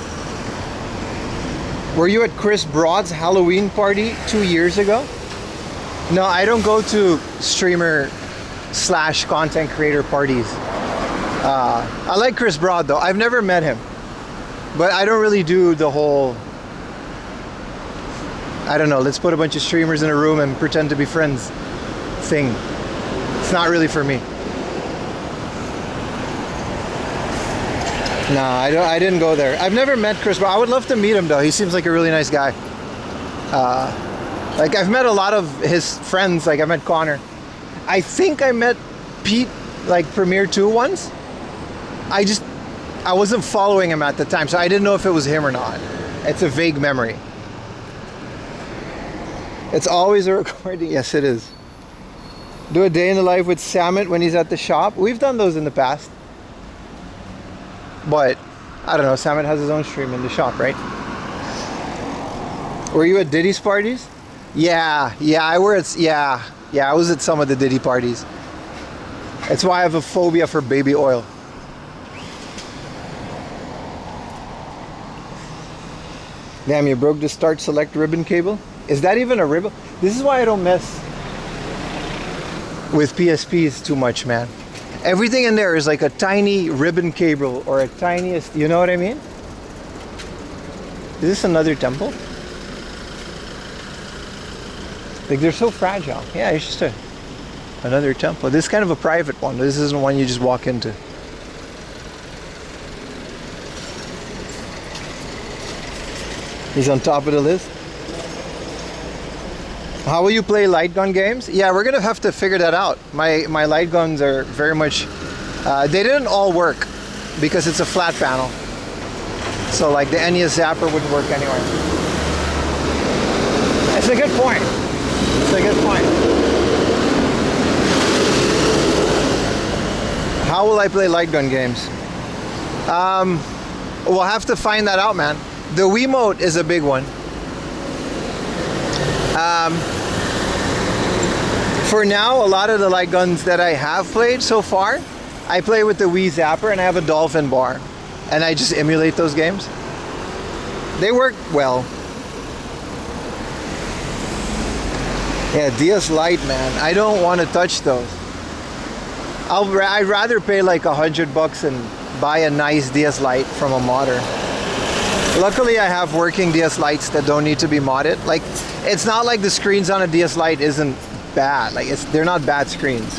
Were you at Chris Broad's Halloween party 2 years ago? No, I don't go to streamer / content creator parties. I like Chris Broad though. I've never met him. But I don't really do the whole, I don't know, let's put a bunch of streamers in a room and pretend to be friends thing. It's not really for me. No, I didn't go there. I've never met Chris Broad. I would love to meet him though. He seems like a really nice guy. Like I've met a lot of his friends. Like I met Connor. I think I met Pete like Premiere 2 once. I wasn't following him at the time, so I didn't know if it was him or not. It's a vague memory. It's always a recording. Yes, it is. Do a day in the life with Samit when he's at the shop. We've done those in the past. But, I don't know, Samit has his own stream in the shop, right? Were you at Diddy's parties? Yeah, I was at some of the Diddy parties. That's why I have a phobia for baby oil. Damn, you broke the start select ribbon cable? Is that even a ribbon? This is why I don't mess with PSPs too much, man. Everything in there is like a tiny ribbon cable or a tiniest, you know what I mean? Is this another temple? Like they're so fragile. Yeah, it's just another temple. This is kind of a private one. This isn't one you just walk into. He's on top of the list. How will you play light gun games? Yeah, we're gonna have to figure that out. My light guns are very much, they didn't all work because it's a flat panel. So like the NES Zapper wouldn't work anywhere. It's a good point. It's a good point. How will I play light gun games? We'll have to find that out, man. The Wiimote is a big one. For now, a lot of the light guns that I have played so far, I play with the Wii Zapper and I have a Dolphin bar. And I just emulate those games. They work well. Yeah, DS Lite, man. I don't want to touch those. I'd rather pay like $100 and buy a nice DS Lite from a modder. Luckily, I have working DS Lites that don't need to be modded. Like, it's not like the screens on a DS Lite isn't bad. Like, they're not bad screens.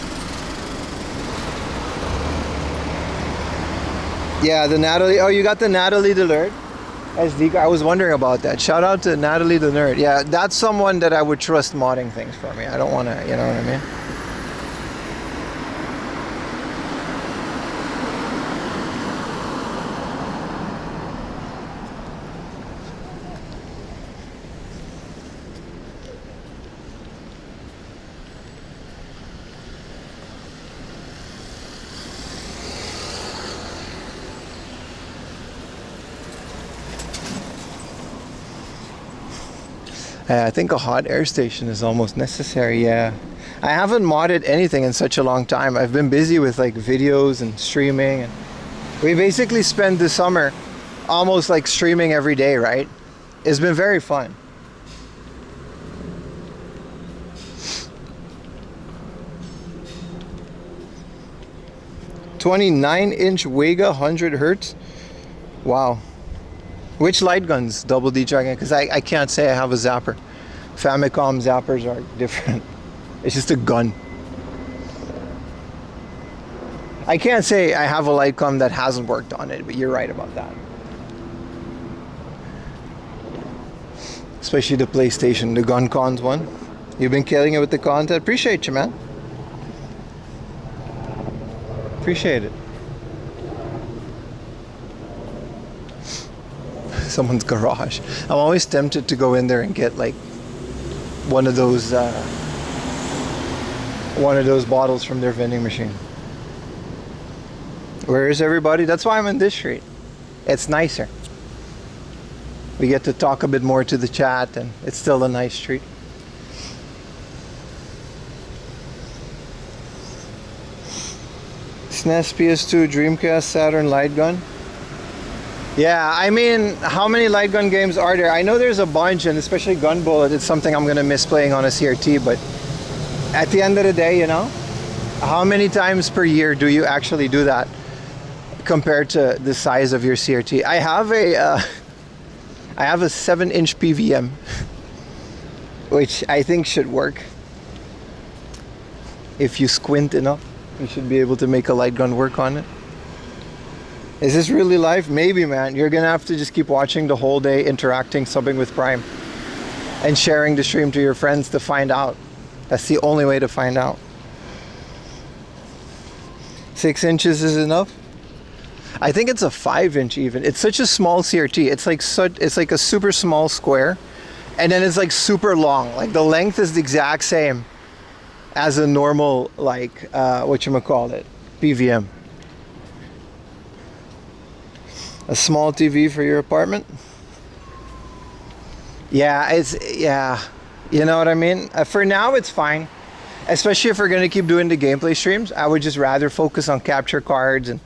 Yeah, the Natalie. Oh, you got the Natalie the Nerd SD. I was wondering about that. Shout out to Natalie the Nerd. Yeah, that's someone that I would trust modding things for me. I don't want to, you know what I mean? I think a hot air station is almost necessary, yeah. I haven't modded anything in such a long time. I've been busy with like videos and streaming, and we basically spend the summer almost like streaming every day, right? It's been very fun. "29-inch Wega 100 hertz. Wow. Which light guns, Double D Dragon? Because I can't say I have a zapper. Famicom zappers are different. It's just a gun. I can't say I have a Lightcom that hasn't worked on it, but you're right about that. Especially the PlayStation, the Gun Cons one. You've been killing it with the content. Appreciate you, man. Appreciate it. Someone's garage. I'm always tempted to go in there and get like one of those bottles from their vending machine. Where is everybody? That's why I'm in this street. It's nicer. We get to talk a bit more to the chat, and it's still a nice street. SNES, PS2, Dreamcast, Saturn, light gun. Yeah, I mean, how many light gun games are there? I know there's a bunch, and especially Gun Bullet, it's something I'm gonna miss playing on a CRT, but at the end of the day, you know, how many times per year do you actually do that compared to the size of your CRT? I have a 7-inch PVM, which I think should work. If you squint enough, you should be able to make a light gun work on it. Is this really live? Maybe, man. You're gonna have to just keep watching the whole day, interacting, subbing with Prime, and sharing the stream to your friends to find out. That's the only way to find out. 6 inches is enough? I think it's a 5-inch even. It's such a small CRT. It's like a super small square, and then it's like super long. Like the length is the exact same as a normal, like whatchamacallit, PVM. A small TV for your apartment? Yeah, you know what I mean? For now, it's fine. Especially if we're going to keep doing the gameplay streams, I would just rather focus on capture cards and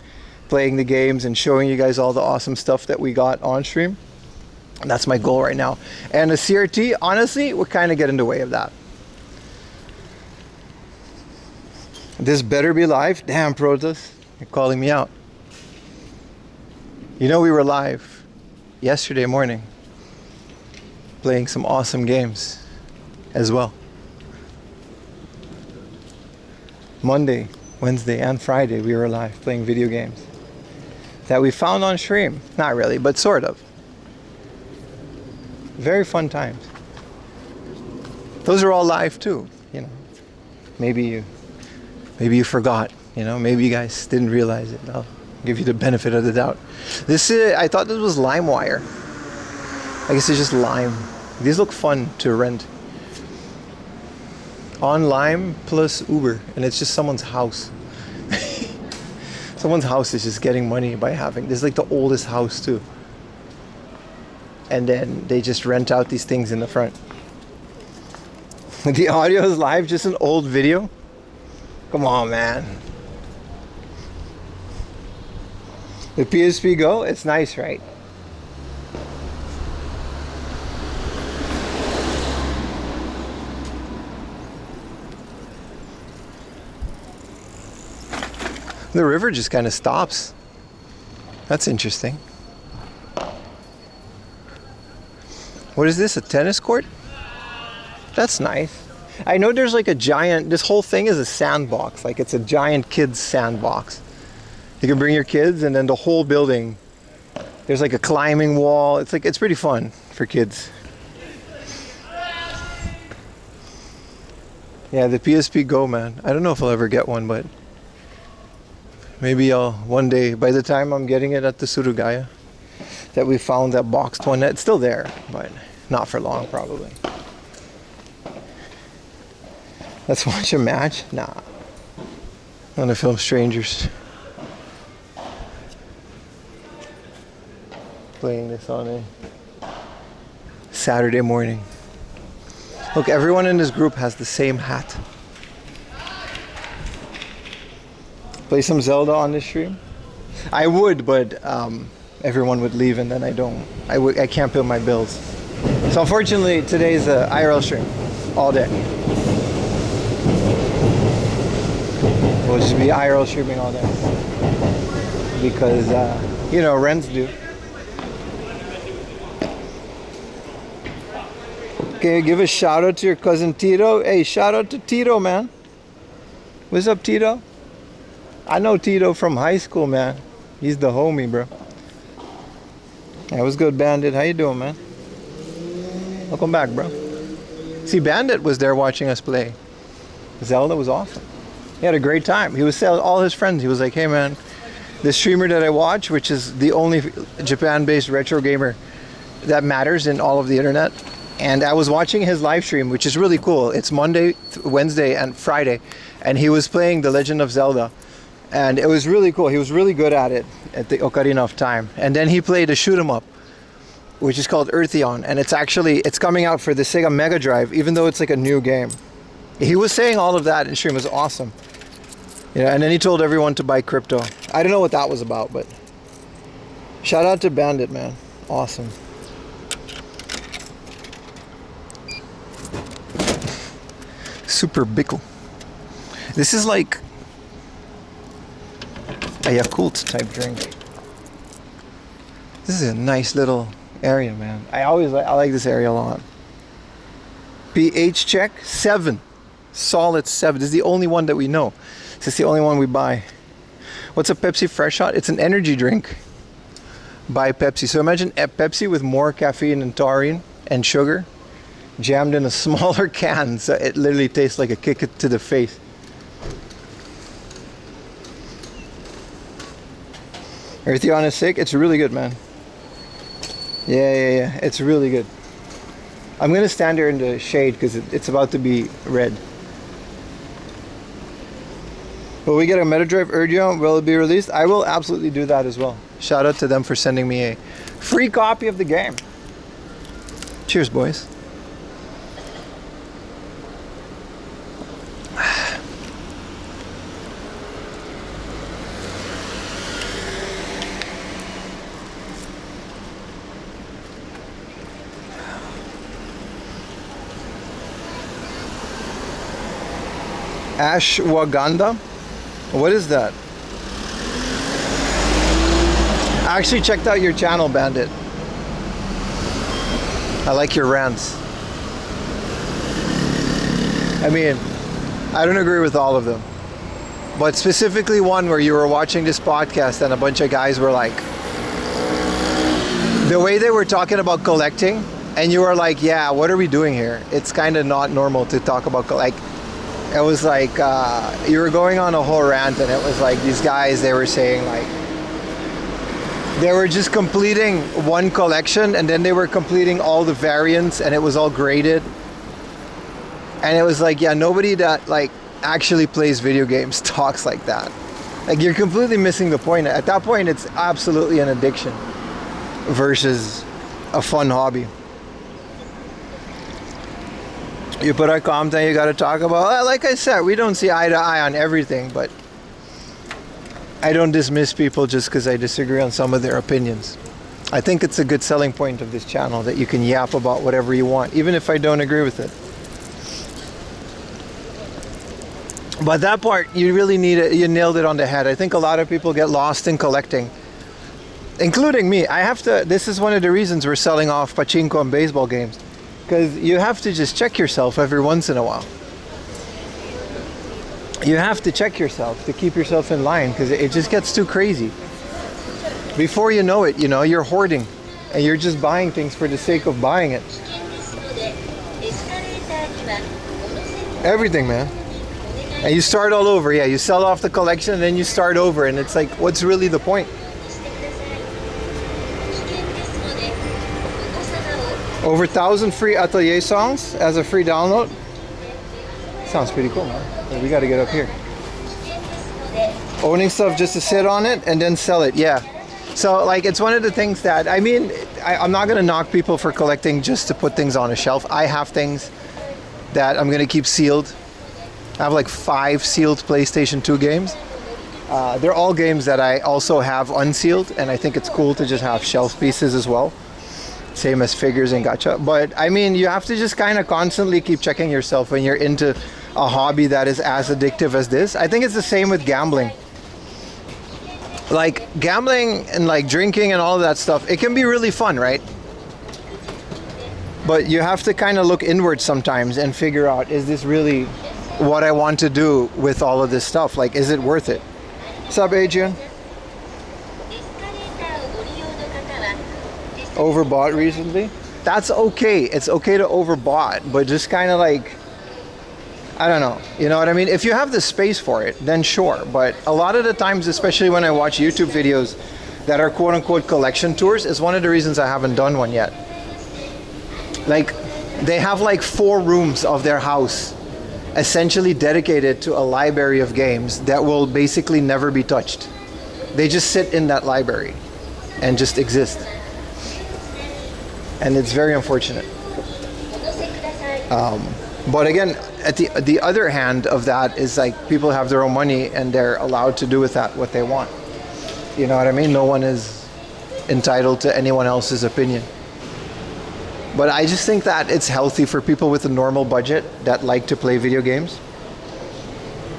playing the games and showing you guys all the awesome stuff that we got on stream. And that's my goal right now. And the CRT, honestly, would kind of get in the way of that. This better be live. Damn, Protus, you're calling me out. You know, we were live yesterday morning playing some awesome games as well. Monday, Wednesday, and Friday we were live playing video games that we found on stream. Not really, but sort of. Very fun times. Those are all live too, you know. Maybe you forgot, you know, maybe you guys didn't realize it. I'll give you the benefit of the doubt. I thought this was LimeWire. I guess it's just Lime. These look fun to rent. On Lime plus Uber, and it's just someone's house. Someone's house is just getting money by having this is like the oldest house too. And then they just rent out these things in the front. The audio is live, just an old video. Come on, man. The PSP Go, it's nice, right? The river just kind of stops. That's interesting. What is this, a tennis court? That's nice. I know there's like a giant, this whole thing is a sandbox. Like it's a giant kids sandbox. You can bring your kids, and then the whole building, there's like a climbing wall. It's pretty fun for kids. Yeah, the PSP Go, man. I don't know if I'll ever get one, but maybe I'll one day. By the time I'm getting it at the Surugaya, that we found that boxed one. It's still there, but not for long, probably. Let's watch a match? Nah. I want to film strangers. Playing this on a Saturday morning. Look, everyone in this group has the same hat. Play some Zelda on this stream? I would, but everyone would leave and then I can't pay my bills. So unfortunately, today's the IRL stream all day. We'll just be IRL streaming all day. Because, rents due. Okay, give a shout out to your cousin Tito. Hey, shout out to Tito, man. What's up, Tito? I know Tito from high school, man. He's the homie, bro. Yeah, what's good, Bandit? How you doing, man? Welcome back, bro. See, Bandit was there watching us play. Zelda was awesome. He had a great time. He was telling all his friends. He was like, hey, man, the streamer that I watch, which is the only Japan-based retro gamer that matters in all of the internet. And I was watching his live stream, which is really cool. It's Monday, Wednesday, and Friday. And he was playing The Legend of Zelda. And it was really cool. He was really good at it at the Ocarina of Time. And then he played a shoot 'em up, which is called Eartheon. And it's coming out for the Sega Mega Drive, even though it's like a new game. He was saying all of that in stream. It was awesome. And then he told everyone to buy crypto. I don't know what that was about, but shout out to Bandit, man. Awesome. Super Bickle. This is like a Yakult type drink. This is a nice little area, man. I like this area a lot. pH check 7. Solid 7. This is the only one that we know. This is the only one we buy. What's a Pepsi Fresh Shot? It's an energy drink by Pepsi. So imagine a Pepsi with more caffeine and taurine and sugar jammed in a smaller can, so it literally tastes like a kick it to the face. Eartheon is sick. It's really good, man. Yeah. It's really good. I'm gonna stand here in the shade because it's about to be red. Will we get a Meta Drive Eartheon? Will it be released? I will absolutely do that as well. Shout out to them for sending me a free copy of the game. Cheers, boys. Ashwagandha? What is that? I actually checked out your channel, Bandit. I like your rants. I mean, I don't agree with all of them. But specifically one where you were watching this podcast and a bunch of guys were like, the way they were talking about collecting, and you were like, yeah, what are we doing here? It's kind of not normal to talk about it was like you were going on a whole rant, and it was like these guys, they were saying like they were just completing one collection and then they were completing all the variants and it was all graded, and it was like, yeah, nobody that like actually plays video games talks like that. Like, you're completely missing the point. At that point, it's absolutely an addiction versus a fun hobby. You put our content, you got to talk about. Like I said, we don't see eye to eye on everything, but I don't dismiss people just because I disagree on some of their opinions. I think it's a good selling point of this channel that you can yap about whatever you want, even if I don't agree with it. But that part, you really need it. You nailed it on the head. I think a lot of people get lost in collecting, including me. This is one of the reasons we're selling off pachinko and baseball games. Because you have to just check yourself every once in a while. You have to check yourself to keep yourself in line, because it just gets too crazy. Before you know it, you're hoarding and you're just buying things for the sake of buying it. Everything, man. And you start all over. Yeah, you sell off the collection and then you start over, and it's like, what's really the point? Over 1,000 free Atelier songs as a free download. Sounds pretty cool, man. We got to get up here. Owning stuff just to sit on it and then sell it. Yeah. So, like, it's one of the things that, I mean, I'm not going to knock people for collecting just to put things on a shelf. I have things that I'm gonna keep sealed. I have like 5 sealed PlayStation 2 games. They're all games that I also have unsealed, and I think it's cool to just have shelf pieces as well. Same as figures and gacha. But I mean, you have to just kind of constantly keep checking yourself when you're into a hobby that is as addictive as this. I think it's the same with gambling. Like gambling and like drinking and all of that stuff, it can be really fun, right? But you have to kind of look inward sometimes and figure out, is this really what I want to do with all of this stuff? Like, is it worth it? What's up, Adrian? Overbought recently? That's okay. It's okay to overbought, but just kind of like, I don't know. You know what I mean? If you have the space for it, then sure. But a lot of the times, especially when I watch YouTube videos that are quote unquote collection tours, is one of the reasons I haven't done one yet. Like, they have like 4 rooms of their house essentially dedicated to a library of games that will basically never be touched. They just sit in that library and just exist. And it's very unfortunate. But again, at the other hand of that is like people have their own money and they're allowed to do with that what they want. You know what I mean? No one is entitled to anyone else's opinion. But I just think that it's healthy for people with a normal budget that like to play video games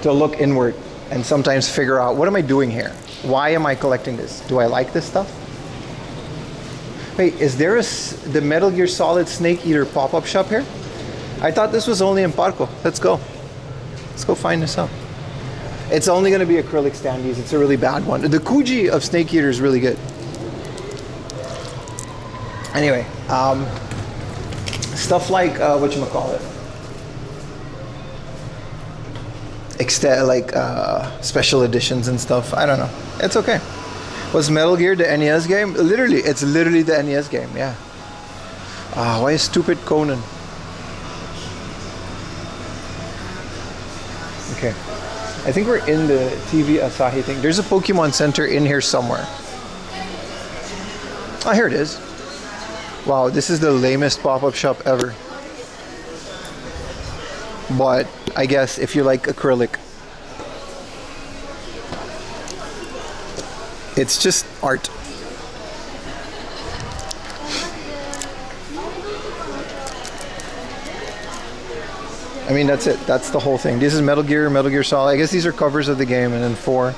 to look inward and sometimes figure out, what am I doing here? Why am I collecting this? Do I like this stuff? Wait, is there the Metal Gear Solid Snake Eater pop-up shop here? I thought this was only in Parco. Let's go. Let's go find this out. It's only going to be acrylic standees. It's a really bad one. The Kuji of Snake Eater is really good. Anyway, stuff like whatchamacallit? Special editions and stuff. I don't know. It's okay. Was Metal Gear the NES game? Literally, it's literally the NES game, yeah. Why is stupid Conan? Okay. I think we're in the TV Asahi thing. There's a Pokemon Center in here somewhere. Oh, here it is. Wow, this is the lamest pop-up shop ever. But I guess if you like acrylic, it's just art. I mean, that's it. That's the whole thing. This is Metal Gear Solid. I guess these are covers of the game, and then 4.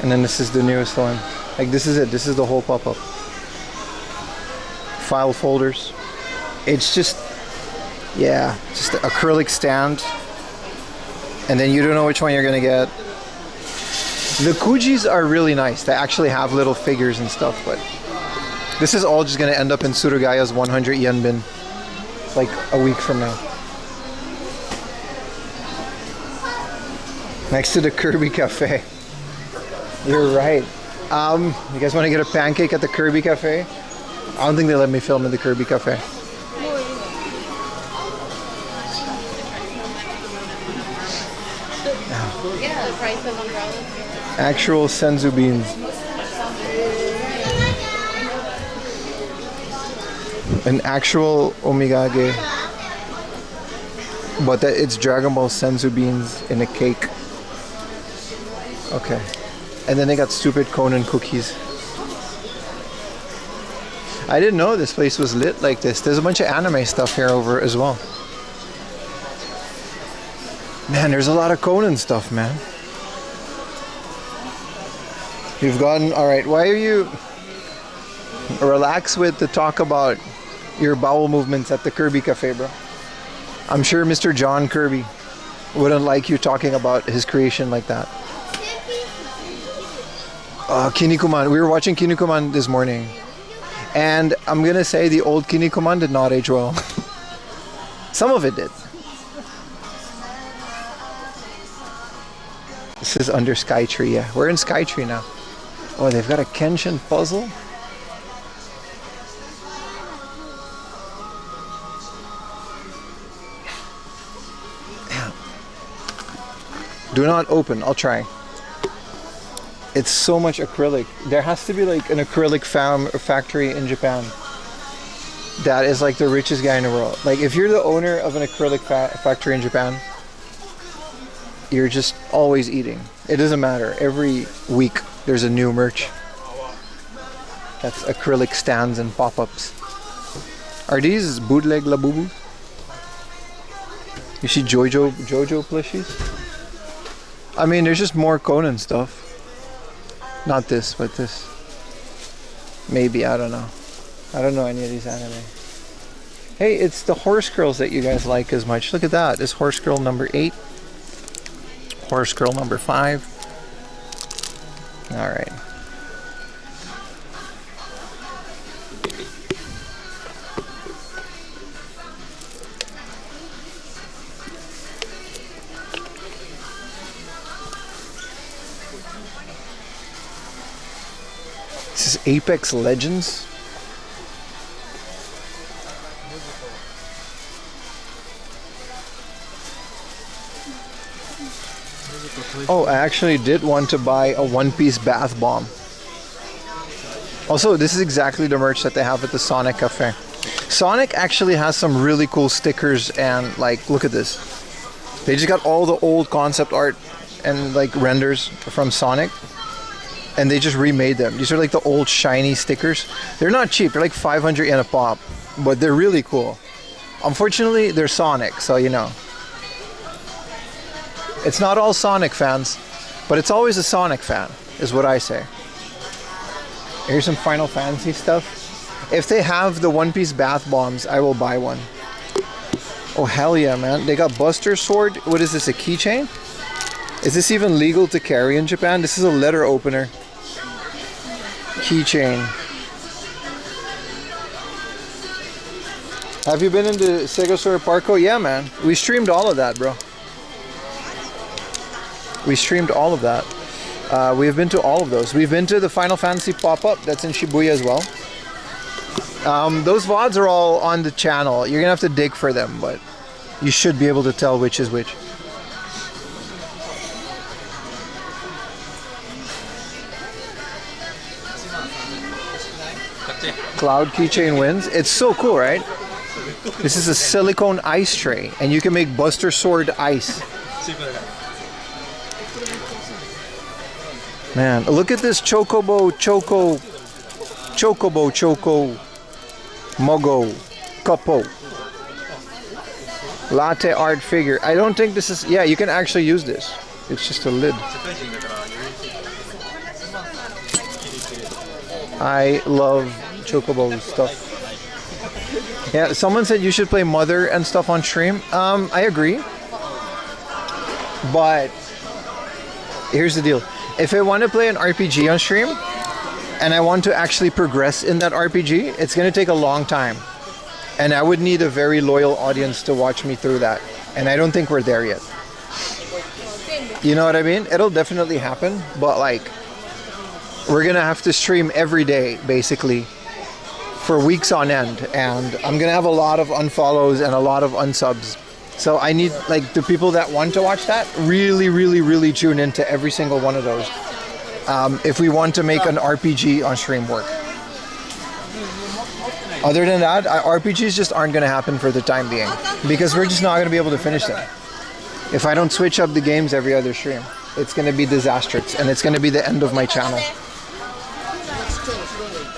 And then this is the newest one. Like, this is it. This is the whole pop-up. File folders. It's just, yeah, just an acrylic stand. And then you don't know which one you're going to get. The Kujis are really nice. They actually have little figures and stuff, but this is all just going to end up in Surugaya's 100 yen bin like a week from now. Next to the Kirby Cafe. You're right. You guys want to get a pancake at the Kirby Cafe? I don't think they let me film in the Kirby Cafe. Yeah, the price of umbrellas. Actual senzu beans. An actual omigage. But it's Dragon Ball senzu beans in a cake. Okay. And then they got stupid Conan cookies. I didn't know this place was lit like this. There's a bunch of anime stuff here over as well. Man, there's a lot of Conan stuff, man. You've gotten... Alright, why are you... Relax with the talk about your bowel movements at the Kirby Cafe, bro. I'm sure Mr. John Kirby wouldn't like you talking about his creation like that. Kinnikuman. We were watching Kinnikuman this morning. And I'm going to say the old Kinnikuman did not age well. Some of it did. This is under Skytree, yeah. We're in Skytree now. Oh, they've got a Kenshin puzzle? Yeah. Do not open. I'll try. It's so much acrylic. There has to be like an acrylic factory in Japan that is like the richest guy in the world. Like if you're the owner of an acrylic factory in Japan, you're just always eating. It doesn't matter. Every week there's a new merch. That's acrylic stands and pop-ups. Are these bootleg Labubu? You see Jojo plushies? I mean, there's just more Conan stuff. Not this, but this. Maybe, I don't know. I don't know any of these anime. Hey, it's the horse girls that you guys like as much. Look at that. This horse girl number 8. Horse girl number 5. Alright. This is Apex Legends. Oh, I actually did want to buy a one-piece bath bomb. Also, this is exactly the merch that they have at the Sonic Cafe. Sonic actually has some really cool stickers and like, look at this. They just got all the old concept art and like renders from Sonic. And they just remade them. These are like the old shiny stickers. They're not cheap. They're like 500 yen a pop. But they're really cool. Unfortunately, they're Sonic, so you know. It's not all Sonic fans, but it's always a Sonic fan, is what I say. Here's some Final Fantasy stuff. If they have the one-piece bath bombs, I will buy one. Oh, hell yeah, man. They got Buster Sword. What is this, a keychain? Is this even legal to carry in Japan? This is a letter opener. Keychain. Have you been into Segosora Parko? Yeah, man. We streamed all of that, bro. We streamed all of that. We have been to all of those. We've been to the Final Fantasy pop-up. That's in Shibuya as well. Those VODs are all on the channel. You're going to have to dig for them, but you should be able to tell which is which. Cloud keychain wins. It's so cool, right? This is a silicone ice tray, and you can make Buster Sword ice. Man, look at this Choco Mogo Capo latte art figure. I don't think this is, yeah, you can actually use this. It's just a lid. I love Chocobo stuff. Yeah, someone said you should play Mother and stuff on stream. I agree. But here's the deal. If I want to play an RPG on stream and I want to actually progress in that RPG, it's going to take a long time. And I would need a very loyal audience to watch me through that. And I don't think we're there yet. You know what I mean? It'll definitely happen, but like, we're gonna have to stream every day, basically, for weeks on end, and I'm gonna have a lot of unfollows and a lot of unsubs. So I need, like, the people that want to watch that really tune into every single one of those. If we want to make an RPG on stream work. Other than that, RPGs just aren't gonna happen for the time being, because we're just not gonna be able to finish them. If I don't switch up the games every other stream, it's gonna be disastrous, and it's gonna be the end of my channel.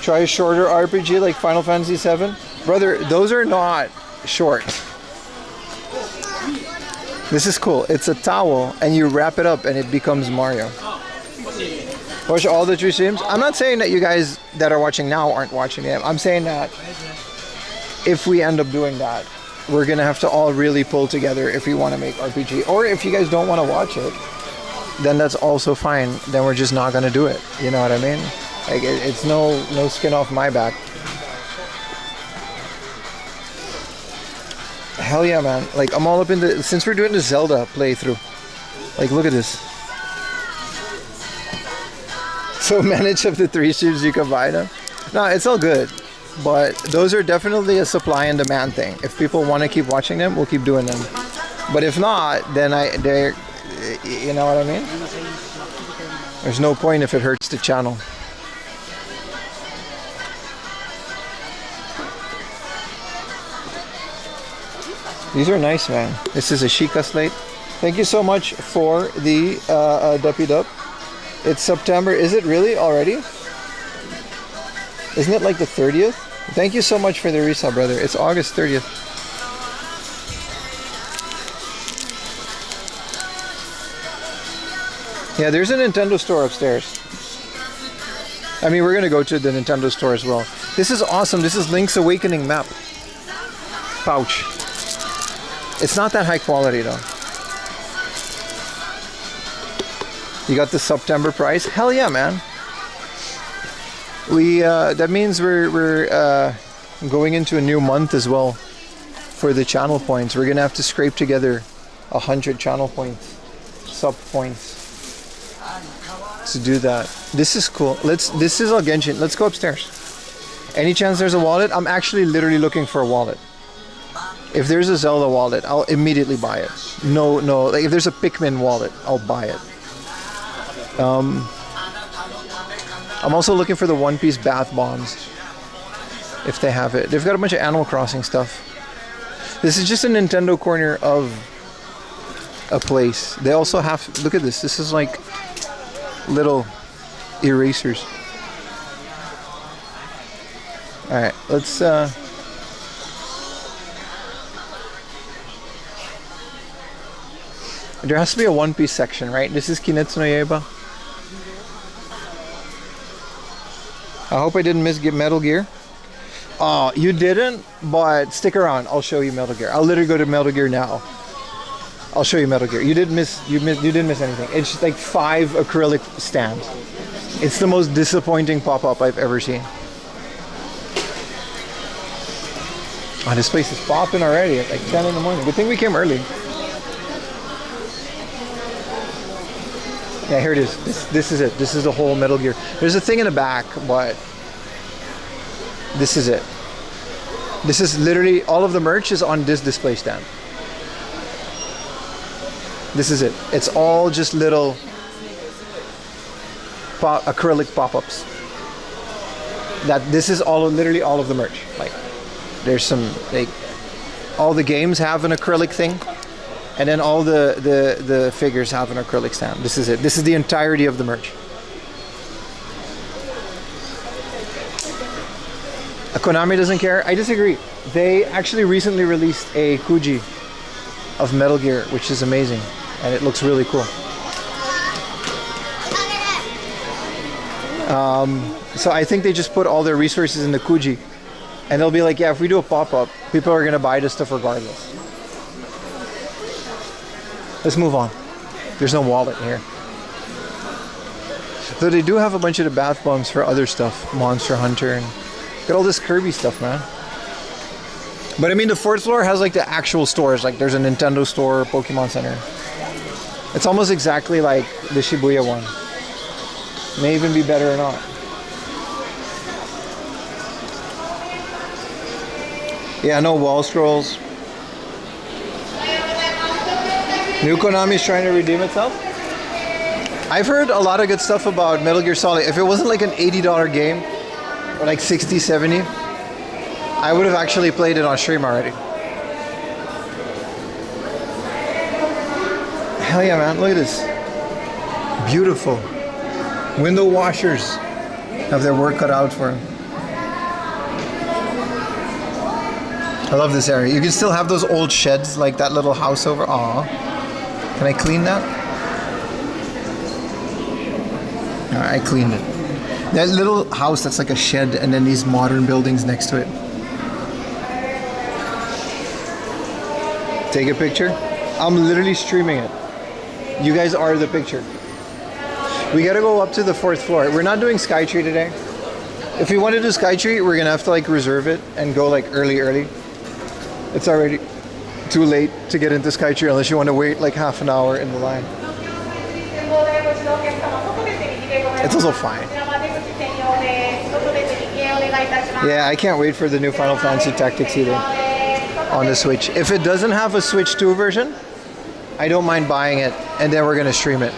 Try a shorter RPG like Final Fantasy VII. Brother, those are not short. This is cool. It's a towel and you wrap it up and it becomes Mario. Watch all the 3 streams. I'm not saying that you guys that are watching now aren't watching it. I'm saying that if we end up doing that, we're gonna have to all really pull together if we want to make RPG. Or if you guys don't want to watch it, then that's also fine. Then we're just not gonna do it. You know what I mean? Like, it's no skin off my back. Hell yeah, man. Like, I'm all up in the, since we're doing the Zelda playthrough, like, look at this. So manage of the 3 streams you can buy them. No, it's all good, but those are definitely a supply and demand thing. If people want to keep watching them, we'll keep doing them. But if not, then they're, you know what I mean? There's no point if it hurts the channel. These are nice, man. This is a Sheikah slate. Thank you so much for the Duppy Dup. It's September. Is it really already? Isn't it like the 30th? Thank you so much for the resub, brother. It's August 30th. Yeah, there's a Nintendo store upstairs. I mean, we're going to go to the Nintendo store as well. This is awesome. This is Link's Awakening map. Pouch. It's not that high quality though. You got the September price? Hell yeah, man. We that means we're going into a new month as well for the channel points. We're gonna have to scrape together 100 channel points, sub points to do that. This is cool. This is all Genshin. Let's go upstairs. Any chance there's a wallet? I'm actually literally looking for a wallet. If there's a Zelda wallet, I'll immediately buy it. No, like if there's a Pikmin wallet, I'll buy it. I'm also looking for the One Piece bath bombs. If they have it. They've got a bunch of Animal Crossing stuff. This is just a Nintendo corner of a place. They also have, look at this. This is like little erasers. Alright, let's there has to be a One Piece section, right? This is Kimetsu no Yaiba. I hope I didn't miss Metal Gear. Oh, you didn't? But stick around. I'll show you Metal Gear. I'll literally go to Metal Gear now. I'll show you Metal Gear. You didn't miss anything. It's just like 5 acrylic stands. It's the most disappointing pop-up I've ever seen. Oh, this place is popping already at like 10 in the morning. Good thing we came early. Yeah, here it is. This is it. This is the whole Metal Gear. There's a thing in the back, but this is it. This is literally, all of the merch is on this display stand. This is it. It's all just little acrylic pop-ups. This is literally all of the merch. Like, there's some, like, all the games have an acrylic thing. And then all the figures have an acrylic stand. This is it. This is the entirety of the merch. Konami doesn't care. I disagree. They actually recently released a Kuji of Metal Gear, which is amazing. And it looks really cool. So I think they just put all their resources in the Kuji. And they'll be like, yeah, if we do a pop-up, people are going to buy this stuff regardless. Let's move on. There's no wallet here. Though they do have a bunch of the bath bombs for other stuff. Monster Hunter and got all this Kirby stuff, man. But I mean, the 4th floor has like the actual stores. Like there's a Nintendo store, Pokemon Center. It's almost exactly like the Shibuya one. May even be better or not. Yeah, no wall scrolls. New Konami's trying to redeem itself. I've heard a lot of good stuff about Metal Gear Solid. If it wasn't like an $80 game, or like 60, 70, I would have actually played it on stream already. Hell yeah, man, look at this. Beautiful. Window washers have their work cut out for them. I love this area. You can still have those old sheds, like that little house over. Aw. Can I clean that? Alright, I cleaned it. That little house that's like a shed and then these modern buildings next to it. Take a picture. I'm literally streaming it. You guys are the picture. We gotta go up to the 4th floor. We're not doing Skytree today. If we want to do Skytree, we're gonna have to like reserve it and go like early. It's already too late to get into Skytree unless you want to wait like half an hour in the line. It's also fine. Yeah, I can't wait for the new Final Fantasy Tactics either on the Switch. If it doesn't have a Switch 2 version, I don't mind buying it and then we're gonna stream it.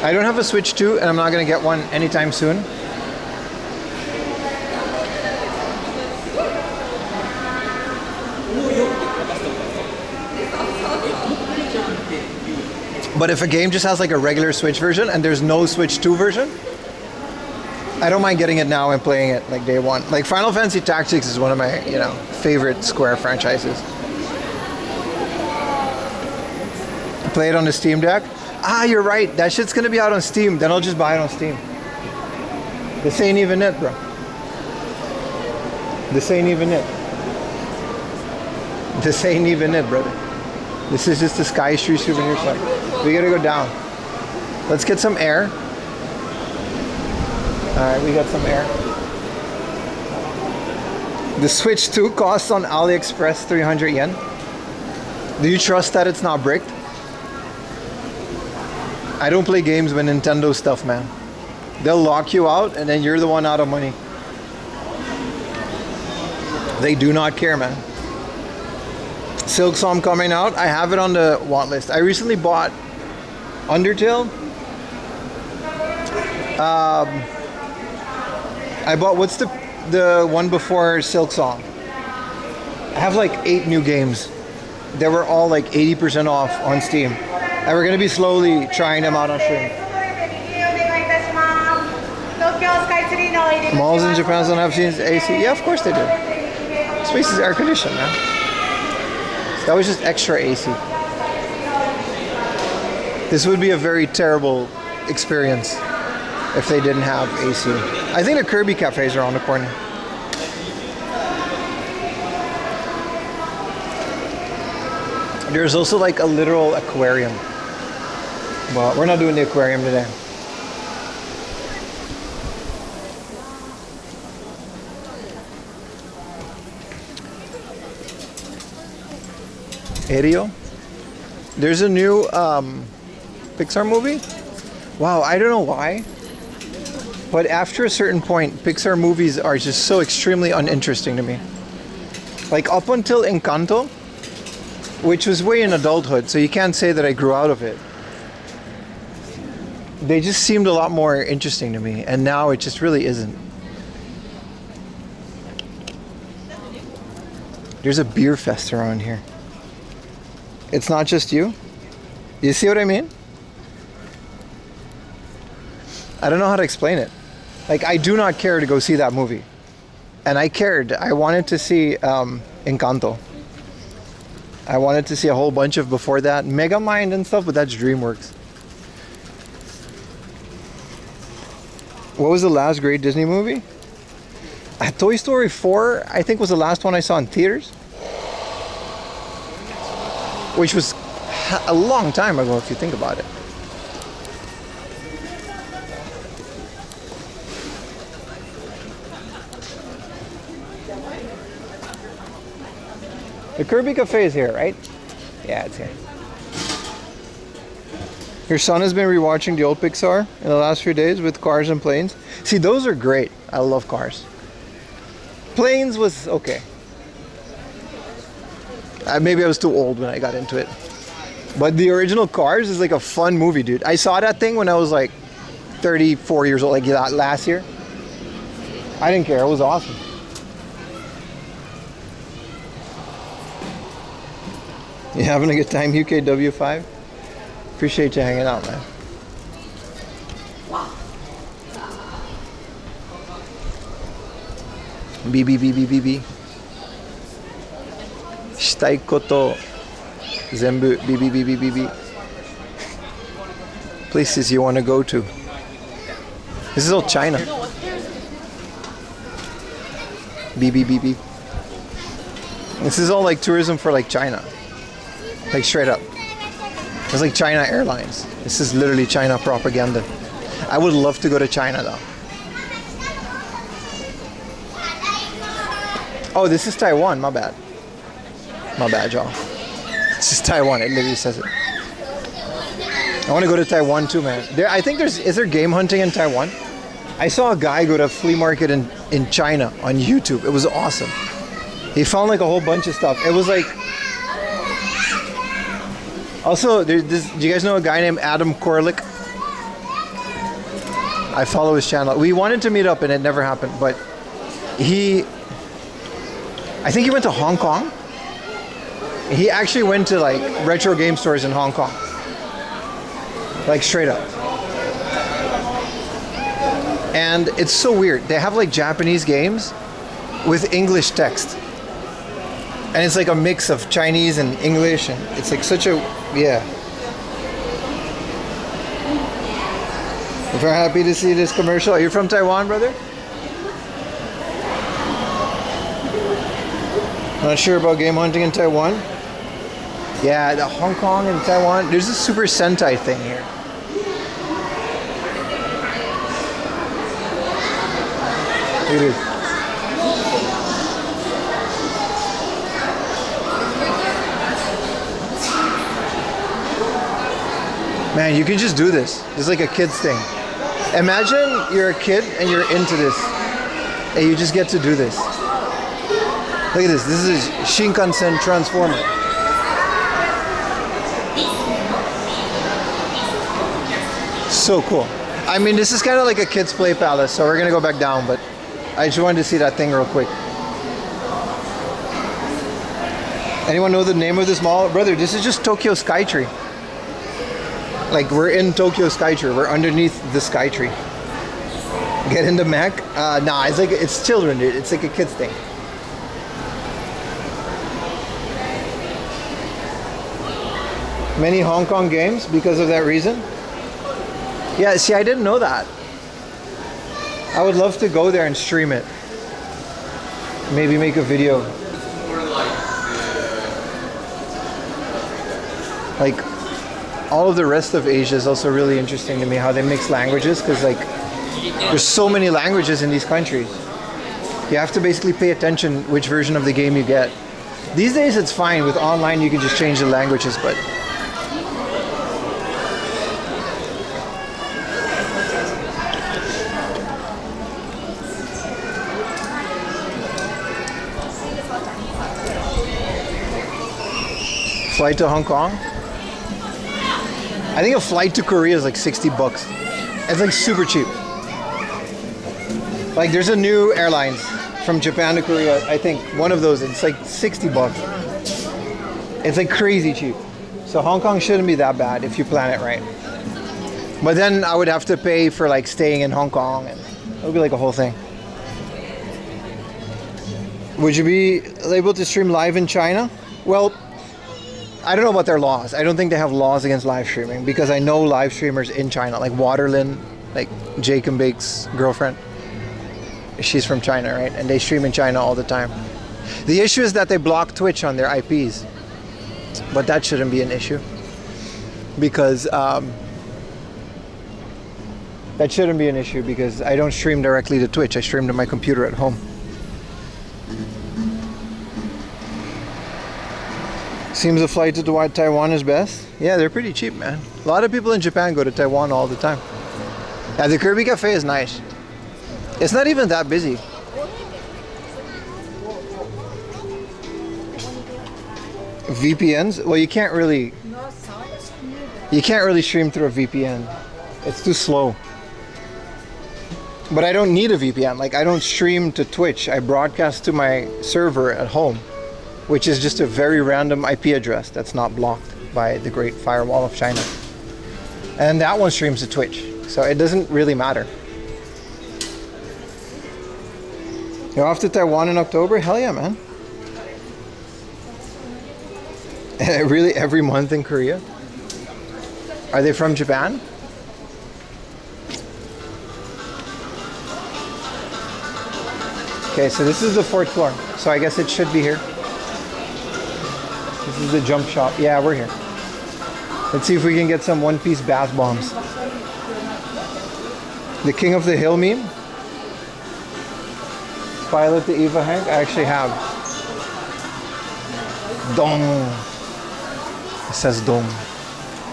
I don't have a Switch 2 and I'm not gonna get one anytime soon. But if a game just has like a regular Switch version and there's no Switch 2 version, I don't mind getting it now and playing it like day one. Like Final Fantasy Tactics is one of my, favorite Square franchises. Play it on the Steam Deck. Ah, you're right. That shit's gonna be out on Steam. Then I'll just buy it on Steam. This ain't even it, bro. This ain't even it. This ain't even it, brother. This is just the Sky Street souvenir shop. We gotta go down. Let's get some air. Alright, we got some air. The Switch 2 costs on AliExpress 300 yen. Do you trust that it's not bricked? I don't play games with Nintendo stuff, man. They'll lock you out and then you're the one out of money. They do not care, man. Silksong coming out. I have it on the want list. I recently bought Undertale. I bought, what's the one before Silksong? I have like 8 new games. They were all like 80% off on Steam. And we're gonna be slowly trying them out on stream. Malls in Japan don't have AC. Yeah, of course they do. Space is air conditioned, man. That was just extra AC. This would be a very terrible experience if they didn't have AC. I think the Kirby cafes are on the corner. There's also like a literal aquarium. But we're not doing the aquarium today. Aereo. There's a new Pixar movie. Wow, I don't know why. But after a certain point, Pixar movies are just so extremely uninteresting to me. Like up until Encanto, which was way in adulthood, so you can't say that I grew out of it. They just seemed a lot more interesting to me, and now it just really isn't. There's a beer fest around here. It's not just you. You see what I mean? I don't know how to explain it. Like, I do not care to go see that movie. And I cared. I wanted to see Encanto. I wanted to see a whole bunch of before that. Megamind and stuff, but that's DreamWorks. What was the last great Disney movie? Toy Story 4, I think, was the last one I saw in theaters. Which was a long time ago if you think about it. The Kirby Cafe is here, right? Yeah, it's here. Your son has been rewatching the old Pixar in the last few days with Cars and Planes. See, those are great. I love Cars. Planes was okay. Maybe I was too old when I got into it. But the original Cars is like a fun movie, dude. I saw that thing when I was like 34 years old, like last year. I didn't care. It was awesome. You having a good time, UKW5? Appreciate you hanging out, man. BBBBBB. Shitai koto zenbu BBBBBB. Places you want to go to. This is all China. BBBB. This is all like tourism for like China. Like straight up. It's like China Airlines. This is literally China propaganda. I would love to go to China though. Oh, this is Taiwan. My bad. My bad, y'all. This is Taiwan. It literally says it. I want to go to Taiwan too, man. I think is there game hunting in Taiwan? I saw a guy go to a flea market in China on YouTube. It was awesome. He found like a whole bunch of stuff. It was like... Also, do you guys know a guy named Adam Korlick? I follow his channel. We wanted to meet up and it never happened, but I think he went to Hong Kong. He actually went to like retro game stores in Hong Kong. Like straight up. And it's so weird. They have like Japanese games with English text. And it's like a mix of Chinese and English, and it's like such a, yeah. I'm very happy to see this commercial. Are you from Taiwan, brother? Not sure about game hunting in Taiwan. Yeah, the Hong Kong and Taiwan. There's a Super Sentai thing here. Look at this. Man, you can just do this. It's like a kid's thing. Imagine you're a kid and you're into this, and you just get to do this. Look at this. This is Shinkansen Transformer. So cool. I mean, this is kind of like a kid's play palace, so we're gonna go back down, but I just wanted to see that thing real quick. Anyone know the name of this mall? Brother, this is just Tokyo Skytree. Like, we're in Tokyo Skytree. We're underneath the Skytree. Get into Mac? Nah, it's like, it's children, dude. It's like a kid's thing. Many Hong Kong games because of that reason? Yeah, see, I didn't know that. I would love to go there and stream it. Maybe make a video. Like, all of the rest of Asia is also really interesting to me, how they mix languages, because like there's so many languages in these countries. You have to basically pay attention which version of the game you get. These days it's fine, with online you can just change the languages, but flight to Hong Kong? I think a flight to Korea is like 60 bucks. It's like super cheap. Like there's a new airlines from Japan to Korea. I think one of those, it's like 60 bucks. It's like crazy cheap. So Hong Kong shouldn't be that bad if you plan it right. But then I would have to pay for like staying in Hong Kong, and it would be like a whole thing. Would you be able to stream live in China? Well, I don't know about their laws. I don't think they have laws against live streaming, because I know live streamers in China, like Waterlin, like Jake and Bake's girlfriend. She's from China, right? And they stream in China all the time. The issue is that they block Twitch on their IPs, but that shouldn't be an issue, because that shouldn't be an issue because I don't stream directly to Twitch. I stream to my computer at home. Seems the flight to Taiwan is best. Yeah, they're pretty cheap, man. A lot of people in Japan go to Taiwan all the time. Yeah, the Kirby Cafe is nice. It's not even that busy. VPNs? Well, you can't really stream through a VPN. It's too slow. But I don't need a VPN. Like, I don't stream to Twitch. I broadcast to my server at home, which is just a very random IP address that's not blocked by the Great Firewall of China. And that one streams to Twitch, so it doesn't really matter. You're off to Taiwan in October? Hell yeah, man. Really, every month in Korea? Are they from Japan? Okay, so this is the 4th floor, so I guess it should be here. This is the jump shop. Yeah, we're here. Let's see if we can get some one-piece bath bombs. The King of the Hill meme. Pilot the Eva Hank. I actually have. Dong. It says dong.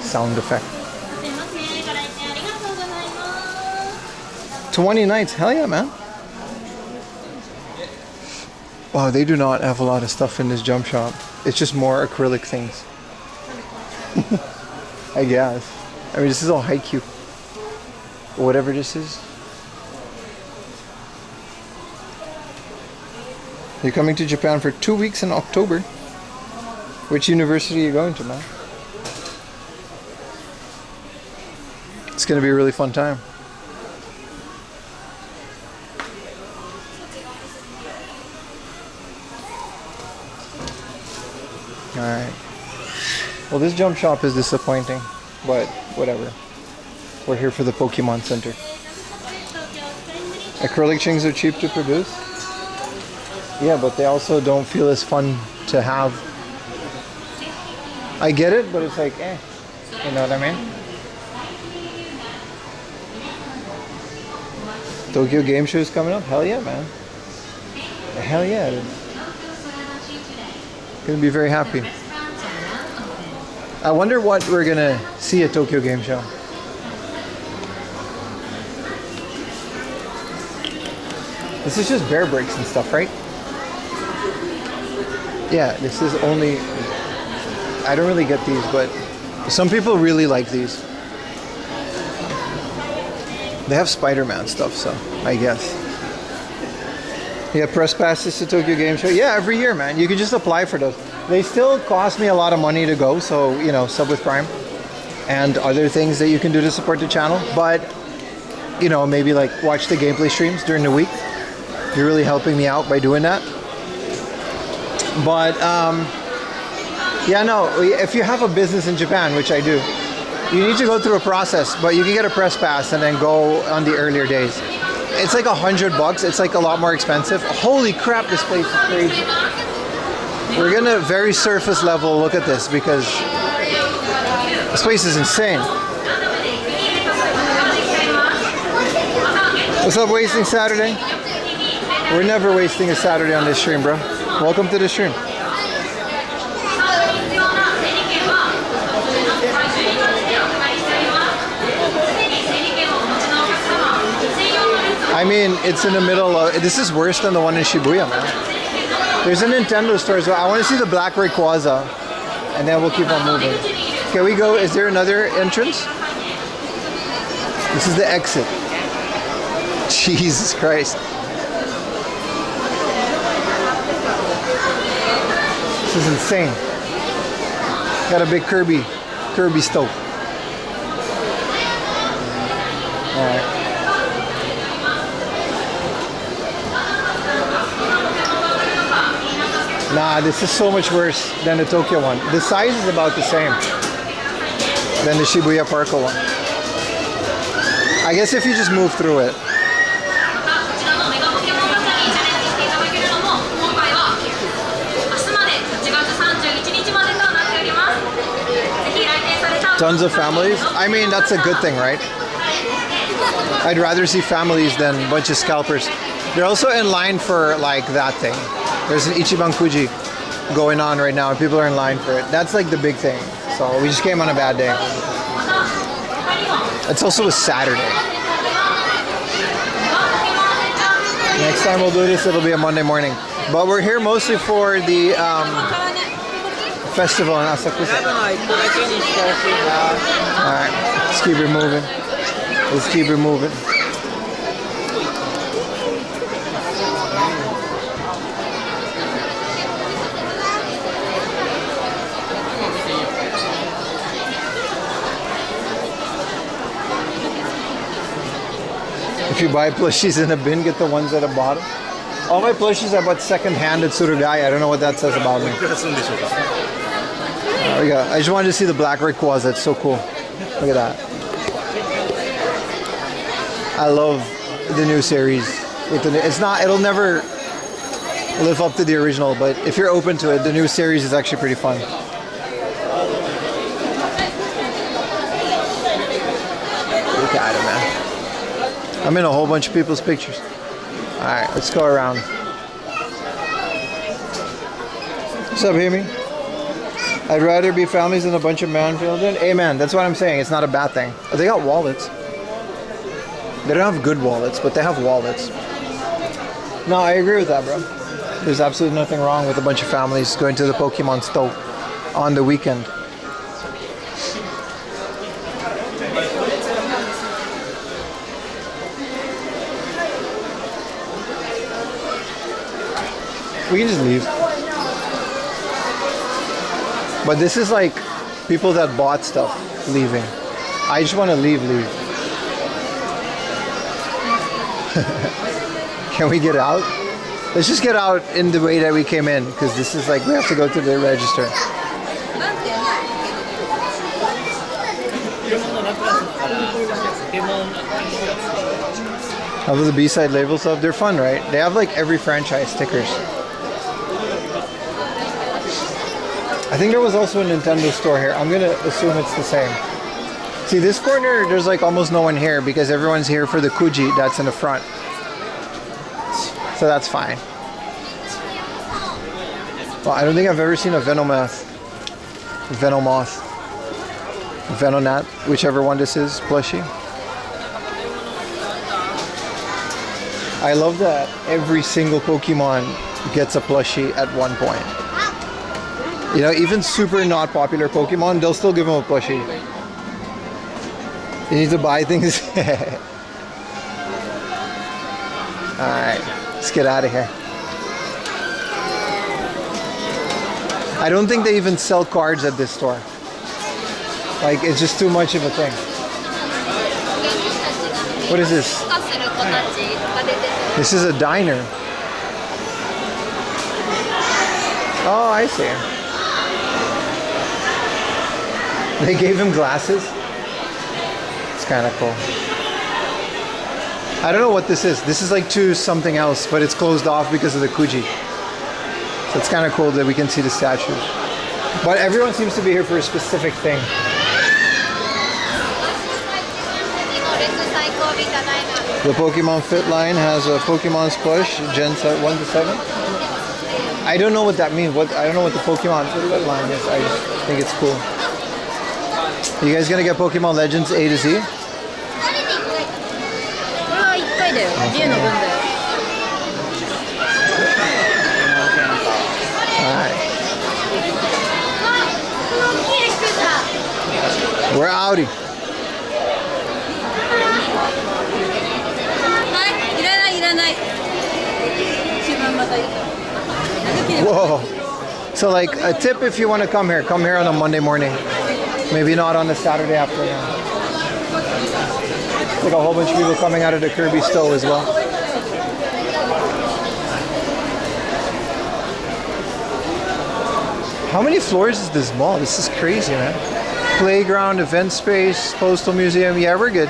Sound effect. 20 nights. Hell yeah, man. Wow, they do not have a lot of stuff in this jump shop. It's just more acrylic things. I guess. I mean, this is all Haikyuu. Whatever this is. You're coming to Japan for 2 weeks in October. Which university are you going to, man? It's gonna be a really fun time. Alright. Well, this jump shop is disappointing, but whatever. We're here for the Pokemon Center. Acrylic chings are cheap to produce. Yeah, but they also don't feel as fun to have. I get it, but it's like, eh. You know what I mean? Tokyo Game Show is coming up? Hell yeah, man. Hell yeah. Dude. Gonna be very happy. I wonder what we're gonna see at Tokyo Game Show. This is just bear bricks and stuff, right? Yeah, this is only... I don't really get these, but some people really like these. They have Spider-Man stuff, so I guess. Yeah, press passes to Tokyo Game Show. Yeah, every year, man. You can just apply for those. They still cost me a lot of money to go, so, you know, sub with Prime and other things that you can do to support the channel. But, you know, maybe like watch the gameplay streams during the week. You're really helping me out by doing that. But, yeah, no, if you have a business in Japan, which I do, you need to go through a process, but you can get a press pass and then go on the earlier days. It's like $100. It's like a lot more expensive. Holy crap, this place is crazy. We're gonna very surface level look at this because this place is insane. What's up, Wasting Saturday? We're never wasting a Saturday on this stream, bro. Welcome to the stream. I mean, it's in the middle of... This is worse than the one in Shibuya, man. There's a Nintendo store as well. I want to see the Black Rayquaza, and then we'll keep on moving. Can we go? Is there another entrance? This is the exit. Jesus Christ. This is insane. Got a big Kirby stove. Alright. Nah, this is so much worse than the Tokyo one. The size is about the same than the Shibuya Parko one. I guess if you just move through it. Tons of families. I mean, that's a good thing, right? I'd rather see families than a bunch of scalpers. They're also in line for like that thing. There's an Ichiban Kuji going on right now and people are in line for it. That's like the big thing. So we just came on a bad day. It's also a Saturday. Next time we'll do this, it'll be a Monday morning. But we're here mostly for the festival in Asakusa. Alright, let's keep it moving. Let's keep it moving. If you buy plushies in a bin, get the ones at the bottom. All my plushies I bought second-hand at Surugai. I don't know what that says about me. There we go. I just wanted to see the Black Rayquaza. It's so cool. Look at that. I love the new series. It'll never live up to the original, but if you're open to it, the new series is actually pretty fun. Look at it, man. I'm in a whole bunch of people's pictures. Alright, let's go around. What's up, Amy? I'd rather be families than a bunch of man children. Amen. That's what I'm saying. It's not a bad thing. They got wallets. They don't have good wallets, but they have wallets. No, I agree with that, bro. There's absolutely nothing wrong with a bunch of families going to the Pokemon store on the weekend. We can just leave. But this is like people that bought stuff leaving. I just want to leave. Can we get out? Let's just get out in the way that we came in, because this is like we have to go to the register. How about the B-side labels up? They're fun, right? They have like every franchise stickers. I think there was also a Nintendo store here. I'm gonna assume it's the same. See, this corner, there's like almost no one here because everyone's here for the Kuji that's in the front. So that's fine. Well, I don't think I've ever seen a Venomoth, Venonat, whichever one this is, plushie. I love that every single Pokemon gets a plushie at one point. You know, even super not popular Pokemon, they'll still give them a plushie. You need to buy things. Alright, let's get out of here. I don't think they even sell cards at this store. Like, it's just too much of a thing. What is this? This is a diner. Oh, I see. They gave him glasses. It's kind of cool. I don't know what this is. This is like to something else, but it's closed off because of the Kuji. So it's kind of cool that we can see the statues. But everyone seems to be here for a specific thing. The Pokemon Fit line has a Pokemon plush, Gen 1 to 7. I don't know what that means. I don't know what the Pokemon Fit line is. I just think it's cool. You guys gonna get Pokemon Legends A to Z? Alright. We're outie. Whoa. So like a tip if you want to come here on a Monday morning. Maybe not on a Saturday afternoon. Like a whole bunch of people coming out of the Kirby Stowe as well. How many floors is this mall? This is crazy, man. Playground, event space, postal museum. Yeah, we're good.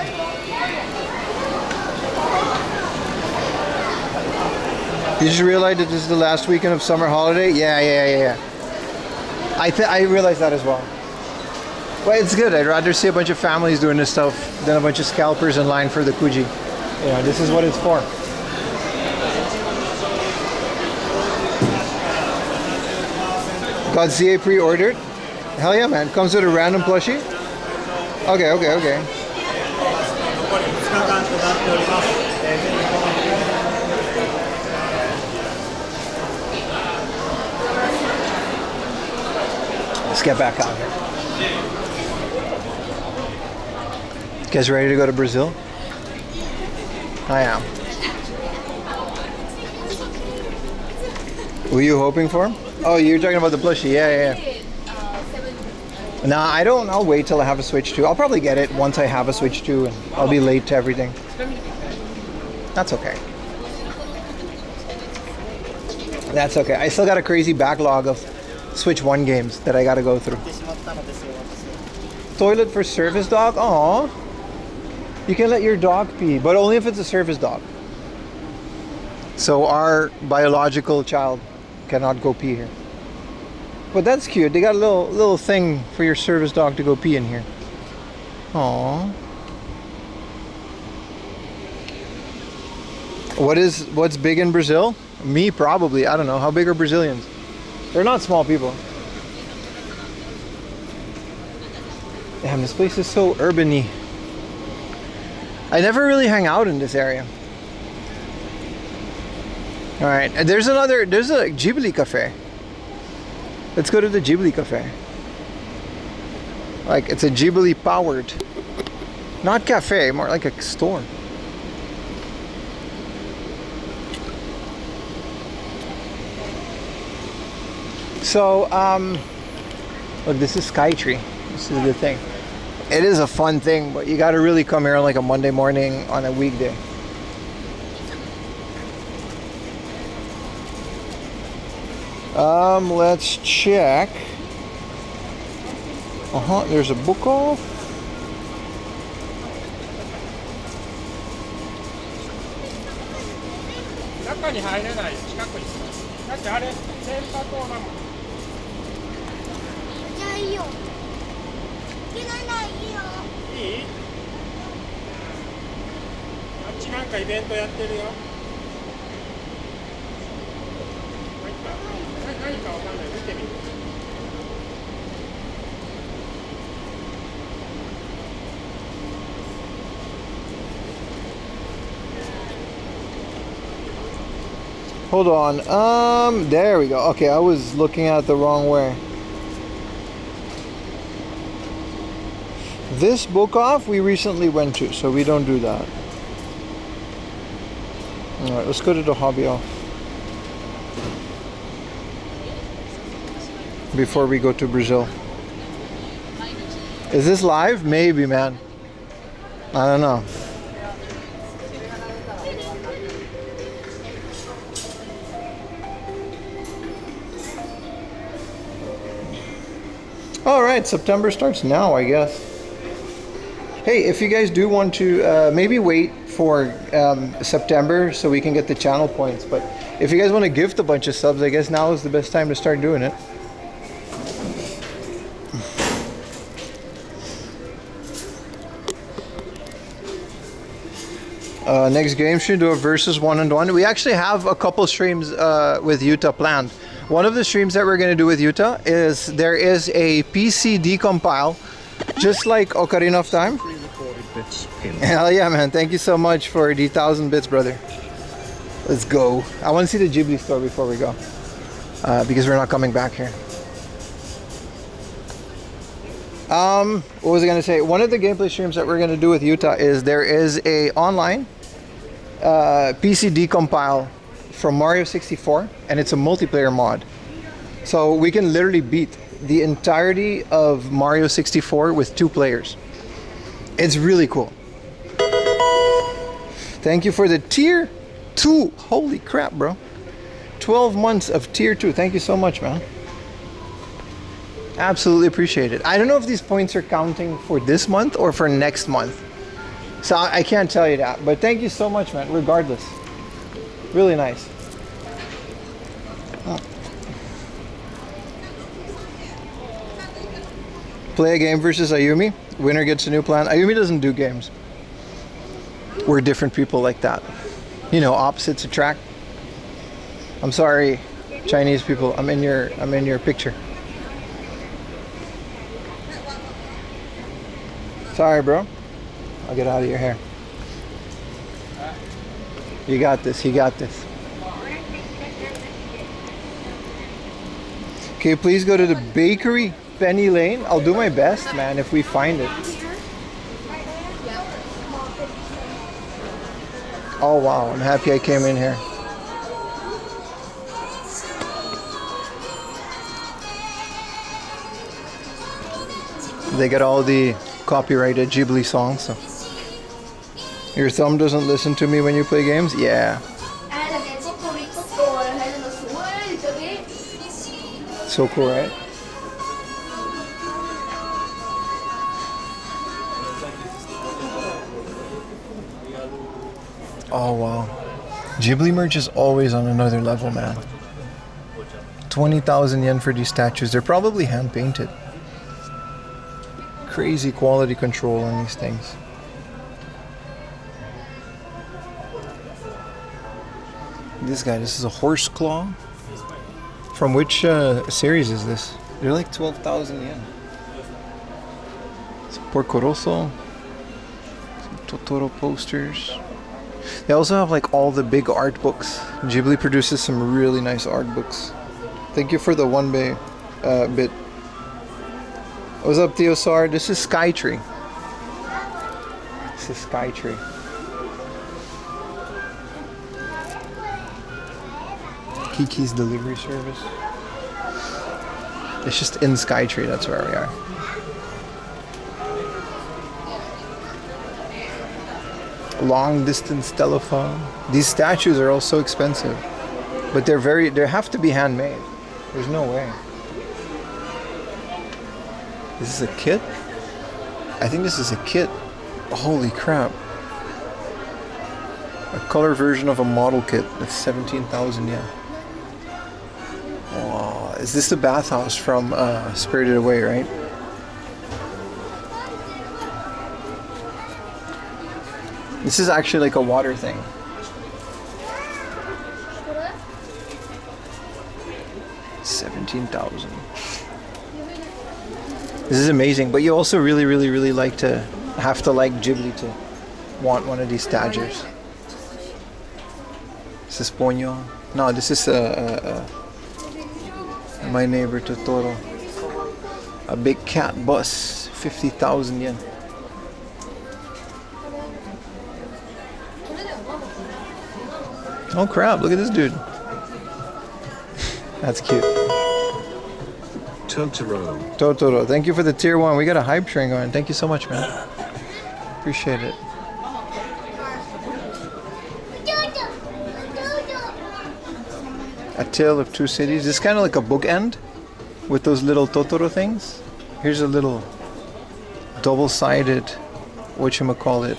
Did you realize that this is the last weekend of summer holiday? Yeah. I realized that as well. Well, it's good. I'd rather see a bunch of families doing this stuff than a bunch of scalpers in line for the Kuji. You know, this is what it's for. Got ZA pre-ordered? Hell yeah, man. Comes with a random plushie? Okay. Let's get back out here. You guys ready to go to Brazil? I am. Were you hoping for him? Oh, you're talking about the plushie. Yeah. Nah, I don't. I'll wait till I have a Switch 2. I'll probably get it once I have a Switch 2 and I'll be late to everything. That's okay. That's okay. I still got a crazy backlog of Switch 1 games that I gotta go through. Toilet for service dog? Aww. You can let your dog pee, but only if it's a service dog. So our biological child cannot go pee here. But that's cute. They got a little thing for your service dog to go pee in here. Aww. What's big in Brazil? Me, probably. I don't know. How big are Brazilians? They're not small people. Damn, this place is so urban-y. I never really hang out in this area. Alright, there's a Ghibli cafe. Let's go to the Ghibli cafe. Like, it's a Ghibli powered. Not cafe, more like a store. So, look, this is Skytree. This is a good thing. It is a fun thing, but you gotta really come here on like a Monday morning on a weekday. Let's check. There's a book off. Hold on. There we go. Okay, I was looking at it the wrong way. This book off we recently went to, so we don't do that. Alright, let's go to the hobby off before we go to Brazil. Is this live? Maybe, man. I don't know. All right, September starts now, I guess. Hey, if you guys do want to maybe wait for September so we can get the channel points, but if you guys want to gift a bunch of subs, I guess now is the best time to start doing it. Next game should do a versus 1-on-1. We actually have a couple streams with Utah planned. One of the streams that we're going to do with Utah is there is a PC decompile, just like Ocarina of Time. Hell yeah, man. Thank you so much for the 1,000 bits, brother. Let's go. I want to see the Ghibli store before we go, because we're not coming back here. What was I going to say? One of the gameplay streams that we're going to do with Utah is there is a online PC decompile from Mario 64, and it's a multiplayer mod. So we can literally beat the entirety of Mario 64 with 2 players. It's really cool. Thank you for the tier 2. Holy crap, bro. 12 months of tier 2. Thank you so much, man. Absolutely appreciate it. I don't know if these points are counting for this month or for next month, so I can't tell you that, but thank you so much, man, regardless. Really nice. Play a game versus Ayumi. Winner gets a new plan. Ayumi doesn't do games. We're different people like that. You know, opposites attract. I'm sorry, Chinese people. I'm in your picture. Sorry, bro. I'll get out of your hair. You got this. You got this. Okay, please go to the bakery, Penny Lane. I'll do my best, man, if we find it. Oh, wow. I'm happy I came in here. They got all the copyrighted Ghibli songs, so. Your thumb doesn't listen to me when you play games? Yeah. So cool, right? Oh wow. Ghibli merch is always on another level, man. 20,000 yen for these statues. They're probably hand painted. Crazy quality control on these things. This guy, this is a horse claw. From which series is this? They're like 12,000 yen. It's Porco Rosso. Some Totoro posters. They also have like all the big art books. Ghibli produces some really nice art books. Thank you for the 1 bit. What's up, Theosar? This is Skytree. This is Skytree. Kiki's delivery service. It's just in Skytree, that's where we are. Long distance telephone. These statues are all so expensive, but they have to be handmade. There's no way. Is this a kit? I think this is a kit. Holy crap. A color version of a model kit. That's 17,000 yen. Wow. Is this the bathhouse from Spirited Away, right? This is actually like a water thing. $17,000. This is amazing, but you also really like to have to like Ghibli to want one of these stagers. This is Ponyo. No, this is My Neighbor Totoro. A big cat bus, 50,000 yen. Oh crap, look at this dude. That's cute. Totoro, thank you for the tier 1. We got a hype train going. Thank you so much, man. Appreciate it. A Tale of Two Cities. This is kind of like a bookend with those little Totoro things. Here's a little double-sided, whatchamacallit.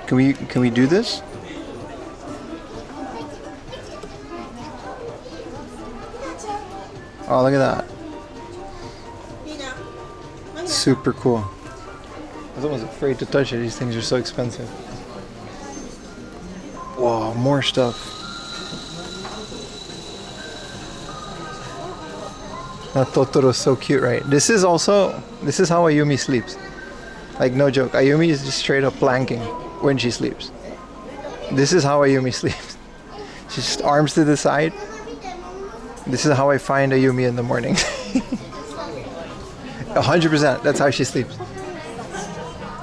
Can we do this? Oh, look at that. Super cool. I was almost afraid to touch it. These things are so expensive. Whoa, more stuff. That Totoro is so cute, right? This is how Ayumi sleeps. Like, no joke. Ayumi is just straight up planking when she sleeps. This is how Ayumi sleeps. She's just arms to the side. This is how I find Ayumi in the morning. 100%. That's how she sleeps.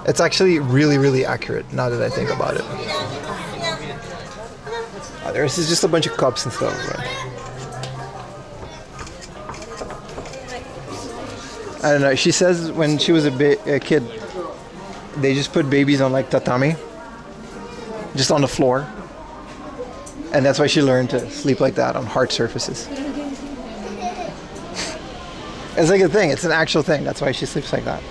It's actually really accurate now that I think about it. This is just a bunch of cups and stuff. But I don't know. She says when she was a kid, they just put babies on like tatami, just on the floor. And that's why she learned to sleep like that on hard surfaces. It's like a thing. It's an actual thing. That's why she sleeps like that.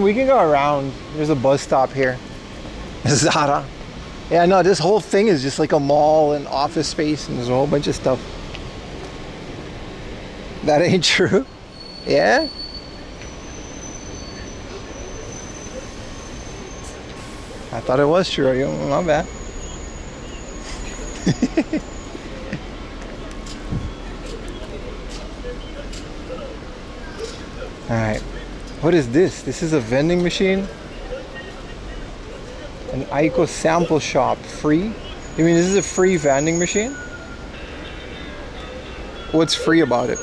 We can go around. There's a bus stop here. Zara. Yeah, no, this whole thing is just like a mall and office space, and there's a whole bunch of stuff. That ain't true. Yeah? I thought it was true. My bad. Alright. What is this? This is a vending machine? An Aiko sample shop. Free? You mean this is a free vending machine? What's free about it?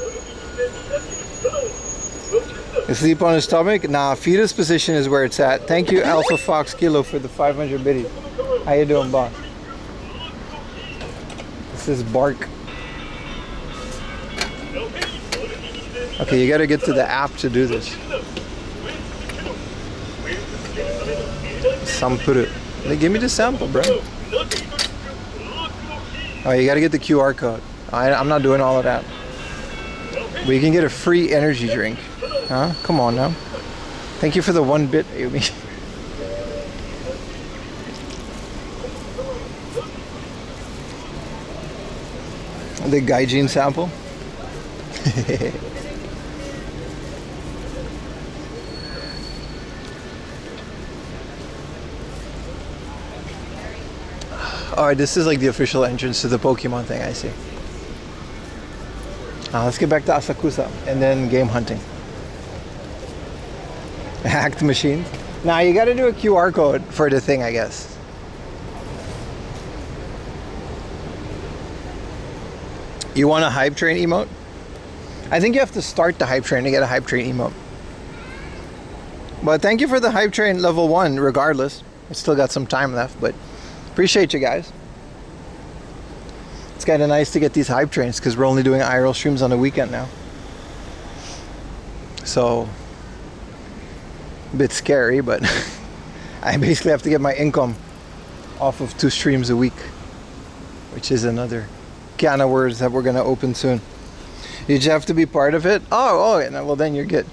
You sleep on his stomach? Nah, fetus position is where it's at. Thank you, Alpha Fox Kilo, for the 500 biddies. How you doing, boss? This is bark. Okay, you gotta get to the app to do this. Sampuru. Give me the sample, bro. Oh, you gotta get the QR code. I'm not doing all of that. But you can get a free energy drink. Huh? Come on now. Thank you for the 1 bit, Ayumi. The Gaijin sample. Alright, this is like the official entrance to the Pokemon thing, I see. Let's get back to Asakusa and then game hunting. Hacked machines. Now you gotta do a QR code for the thing, I guess. You want a hype train emote? I think you have to start the hype train to get a hype train emote. But thank you for the hype train level 1 regardless. I still got some time left, but appreciate you guys. It's kind of nice to get these hype trains because we're only doing IRL streams on the weekend now. So, a bit scary, but I basically have to get my income off of 2 streams a week. which is another can of words that we're gonna open soon. You just have to be part of it. Oh, well then you're good.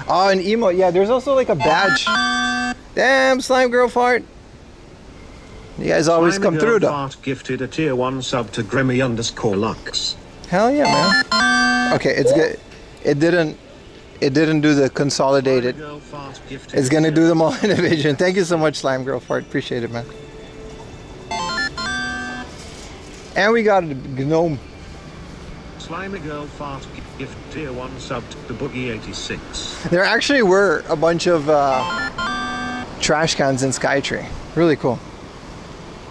Oh, an emote. Yeah, there's also like a badge. Damn, slime girl fart. You guys always come through though. Fart gifted a tier 1 sub to Grimmy_Lux. Hell yeah, man. Okay, it's good. It didn't do the consolidated. It's gonna do them all in a vision. Thank you so much, slime girl fart. Appreciate it, man. And we got a gnome. Slimy girl fart gift tier 1 sub to Boogie86. There actually were a bunch of trash cans in Skytree. Really cool.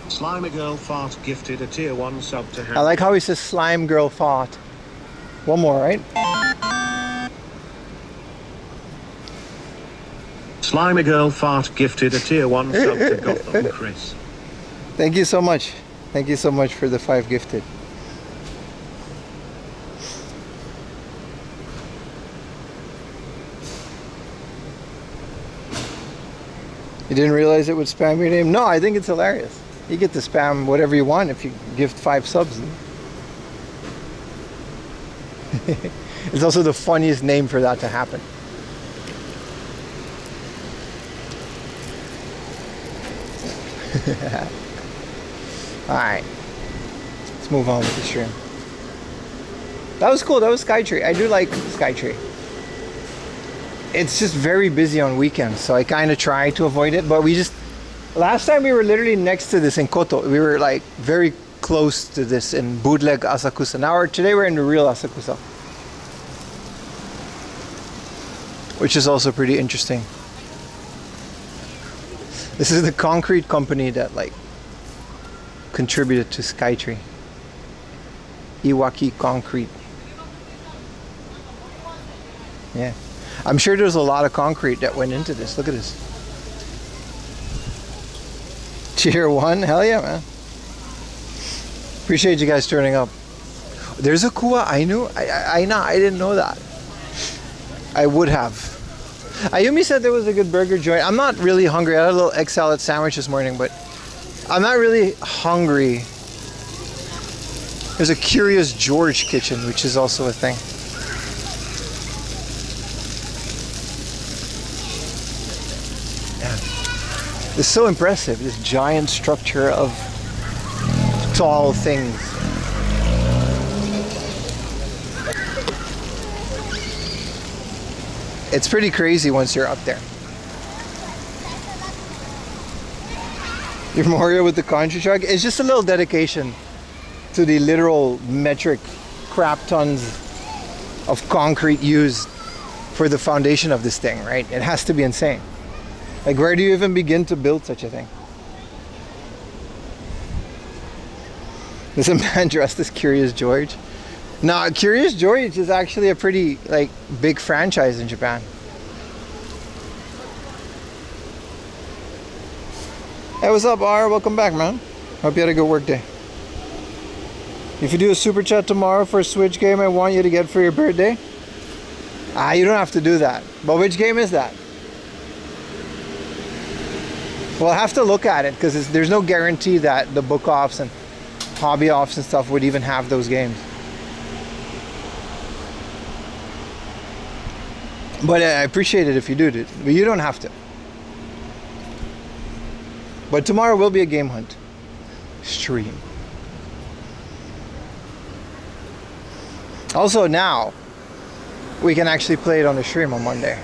Slimy girl fart gifted a tier 1 sub to I like how he says slime girl fart. One more, right? Slimy girl fart gifted a tier 1 sub to Gotham Chris. Thank you so much. Thank you so much for the 5 gifted. You didn't realize it would spam your name? No, I think it's hilarious. You get to spam whatever you want if you gift 5 subs. It's also the funniest name for that to happen. Alright. Let's move on with the stream. That was cool. That was Skytree. I do like Skytree. It's just very busy on weekends, so I kind of try to avoid it. But we just... Last time we were literally next to this in Koto. We were like very close to this in bootleg Asakusa. Today we're in the real Asakusa. Which is also pretty interesting. This is the concrete company that like contributed to Skytree. Iwaki Concrete. Yeah. I'm sure there's a lot of concrete that went into this. Look at this. Tier 1? Hell yeah, man. Appreciate you guys turning up. There's a Kua Ainu? I didn't know that. I would have. Ayumi said there was a good burger joint. I'm not really hungry. I had a little egg salad sandwich this morning, but I'm not really hungry. There's a Curious George kitchen, which is also a thing. Yeah. It's so impressive, this giant structure of tall things. It's pretty crazy once you're up there. You're Mario with the country truck. It's just a little dedication to the literal metric crap tons of concrete used for the foundation of this thing, right? It has to be insane. Like, where do you even begin to build such a thing? There's a man dressed as Curious George. No, Curious George is actually a pretty like big franchise in Japan. Hey, what's up, R? Welcome back, man. Hope you had a good work day. If you do a super chat tomorrow for a Switch game I want you to get for your birthday, you don't have to do that. But which game is that? We'll have to look at it because there's no guarantee that the book offs and hobby offs and stuff would even have those games. But I appreciate it if you do it. But you don't have to. But tomorrow will be a game hunt stream. Also now, we can actually play it on the stream on Monday.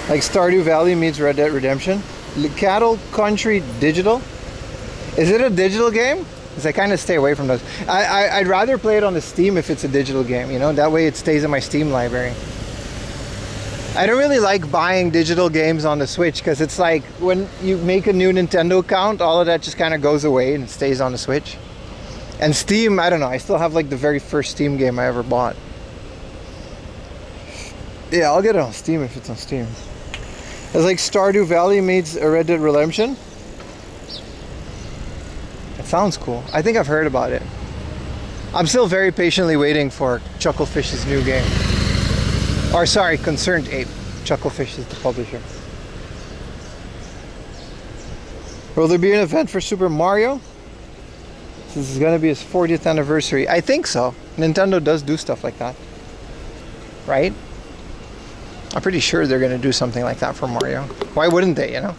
Like Stardew Valley meets Red Dead Redemption. Cattle Country Digital. Is it a digital game? Because I kind of stay away from those. I'd rather play it on the Steam if it's a digital game, you know? That way it stays in my Steam library. I don't really like buying digital games on the Switch because it's like when you make a new Nintendo account, all of that just kind of goes away and stays on the Switch. And Steam, I don't know. I still have like the very first Steam game I ever bought. Yeah, I'll get it on Steam if it's on Steam. It's like Stardew Valley meets a Red Dead Redemption. It sounds cool. I think I've heard about it. I'm still very patiently waiting for Chucklefish's new game. Or sorry, Concerned Ape. Chucklefish is the publisher. Will there be an event for Super Mario? This is going to be his 40th anniversary. I think so. Nintendo does do stuff like that. Right? I'm pretty sure they're going to do something like that for Mario. Why wouldn't they, you know?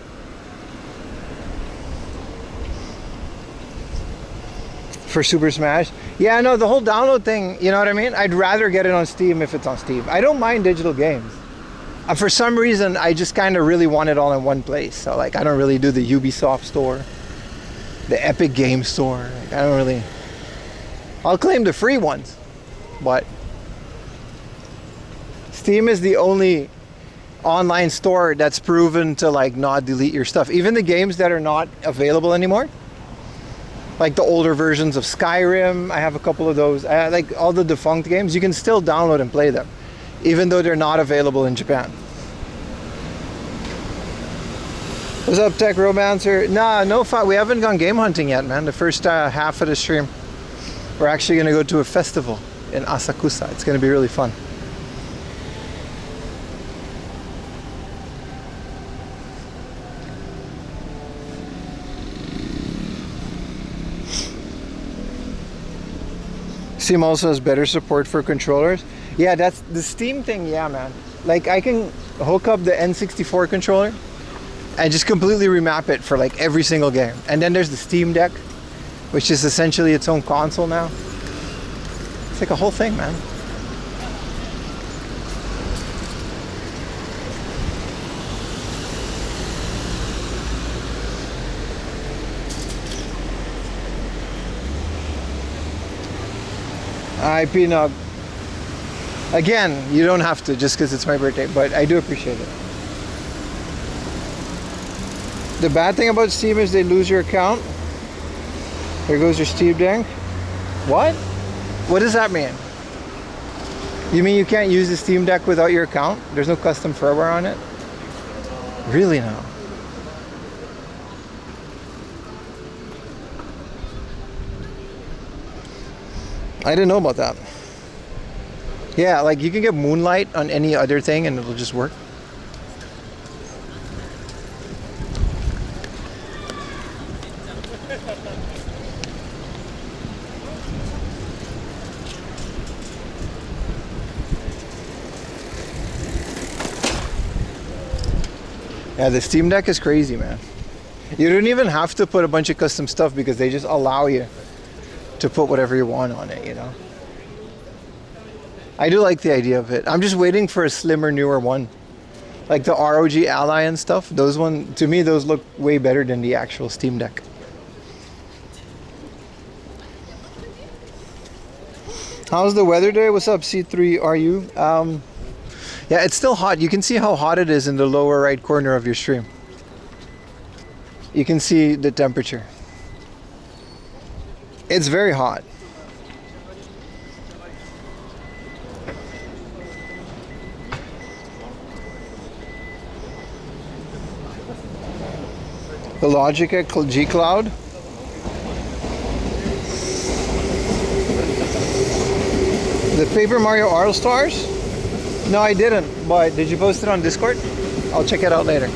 For Super Smash? Yeah, no, the whole download thing, you know what I mean? I'd rather get it on Steam if it's on Steam. I don't mind digital games. For some reason, I just kind of really want it all in one place. So, like, I don't really do the Ubisoft store, the Epic Game Store. Like, I don't really... I'll claim the free ones, but Steam is the only online store that's proven to, like, not delete your stuff. Even the games that are not available anymore, like the older versions of Skyrim, I have a couple of those. Like all the defunct games, you can still download and play them, even though they're not available in Japan. What's up, Tech Romancer? Nah, no fun. We haven't gone game hunting yet, man. The first half of the stream, we're actually going to go to a festival in Asakusa. It's going to be really fun. Steam also has better support for controllers. Yeah, that's the Steam thing. Yeah, man. Like I can hook up the N64 controller and just completely remap it for like every single game. And then there's the Steam Deck, which is essentially its own console now. It's like a whole thing, man. Hi, Peanut. Again, you don't have to just because it's my birthday, but I do appreciate it. The bad thing about Steam is they lose your account. Here goes your Steam Deck. What? What does that mean? You mean you can't use the Steam Deck without your account? There's no custom firmware on it? Really now? I didn't know about that. Yeah, like you can get Moonlight on any other thing and it'll just work. Yeah, the Steam Deck is crazy, man. You don't even have to put a bunch of custom stuff because they just allow you to put whatever you want on it, you know. I do like the idea of it. I'm just waiting for a slimmer, newer one. Like the ROG Ally and stuff. Those one, to me, those look way better than the actual Steam Deck. How's the weather today? What's up, C3RU? Yeah, it's still hot. You can see how hot it is in the lower right corner of your stream. You can see the temperature. It's very hot. The Logic G Cloud. The Paper Mario All Stars? No, I didn't. But did you post it on Discord? I'll check it out later.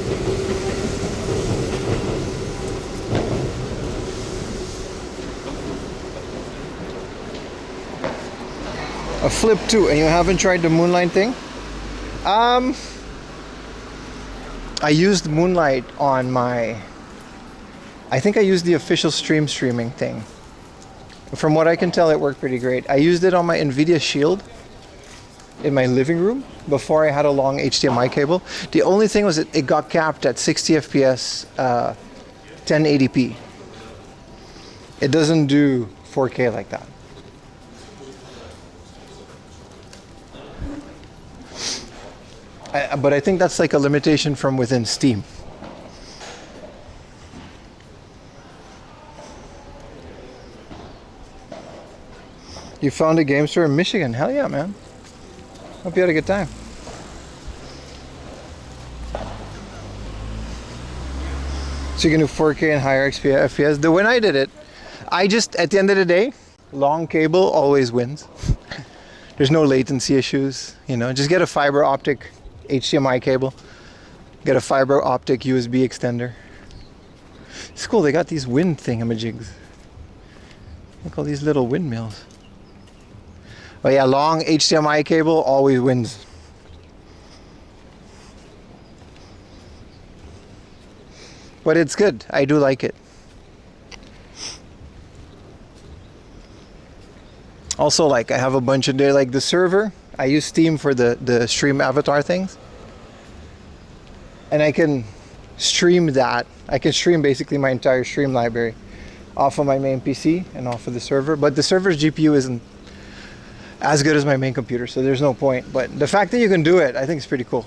A Flip 2, and you haven't tried the Moonlight thing? I used Moonlight on my... I think I used the official streaming thing. From what I can tell, it worked pretty great. I used it on my NVIDIA Shield in my living room before I had a long HDMI cable. The only thing was it got capped at 60 FPS, 1080p. It doesn't do 4K like that. But I think that's like a limitation from within Steam. You found a game store in Michigan? Hell yeah, man. Hope you had a good time. So you can do 4K and higher FPS. When I did it, I just, at the end of the day, long cable always wins. There's no latency issues, you know. Just get a fiber optic HDMI cable. Get a fiber optic USB extender. It's cool, they got these wind thingamajigs. Look at all these little windmills. But yeah, long HDMI cable always wins. But it's good, I do like it. Also, like, I have a bunch of there, like the server, I use Steam for the stream avatar things. And I can stream that. I can stream basically my entire stream library off of my main PC and off of the server. But the server's GPU isn't as good as my main computer, so there's no point. But the fact that you can do it, I think is pretty cool.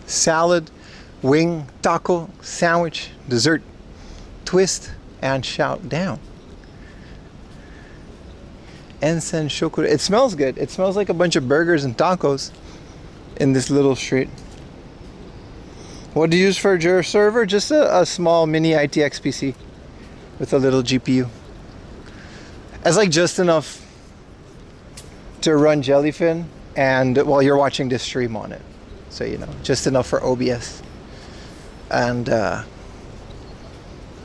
Salad, wing, taco, sandwich, dessert, twist, and shout down. Ensen chocolate. It smells good. It smells like a bunch of burgers and tacos in this little street. What do you use for your server? Just a small mini ITX PC with a little GPU. It's like just enough to run Jellyfin and while you're watching this stream on it. So, you know, just enough for OBS. And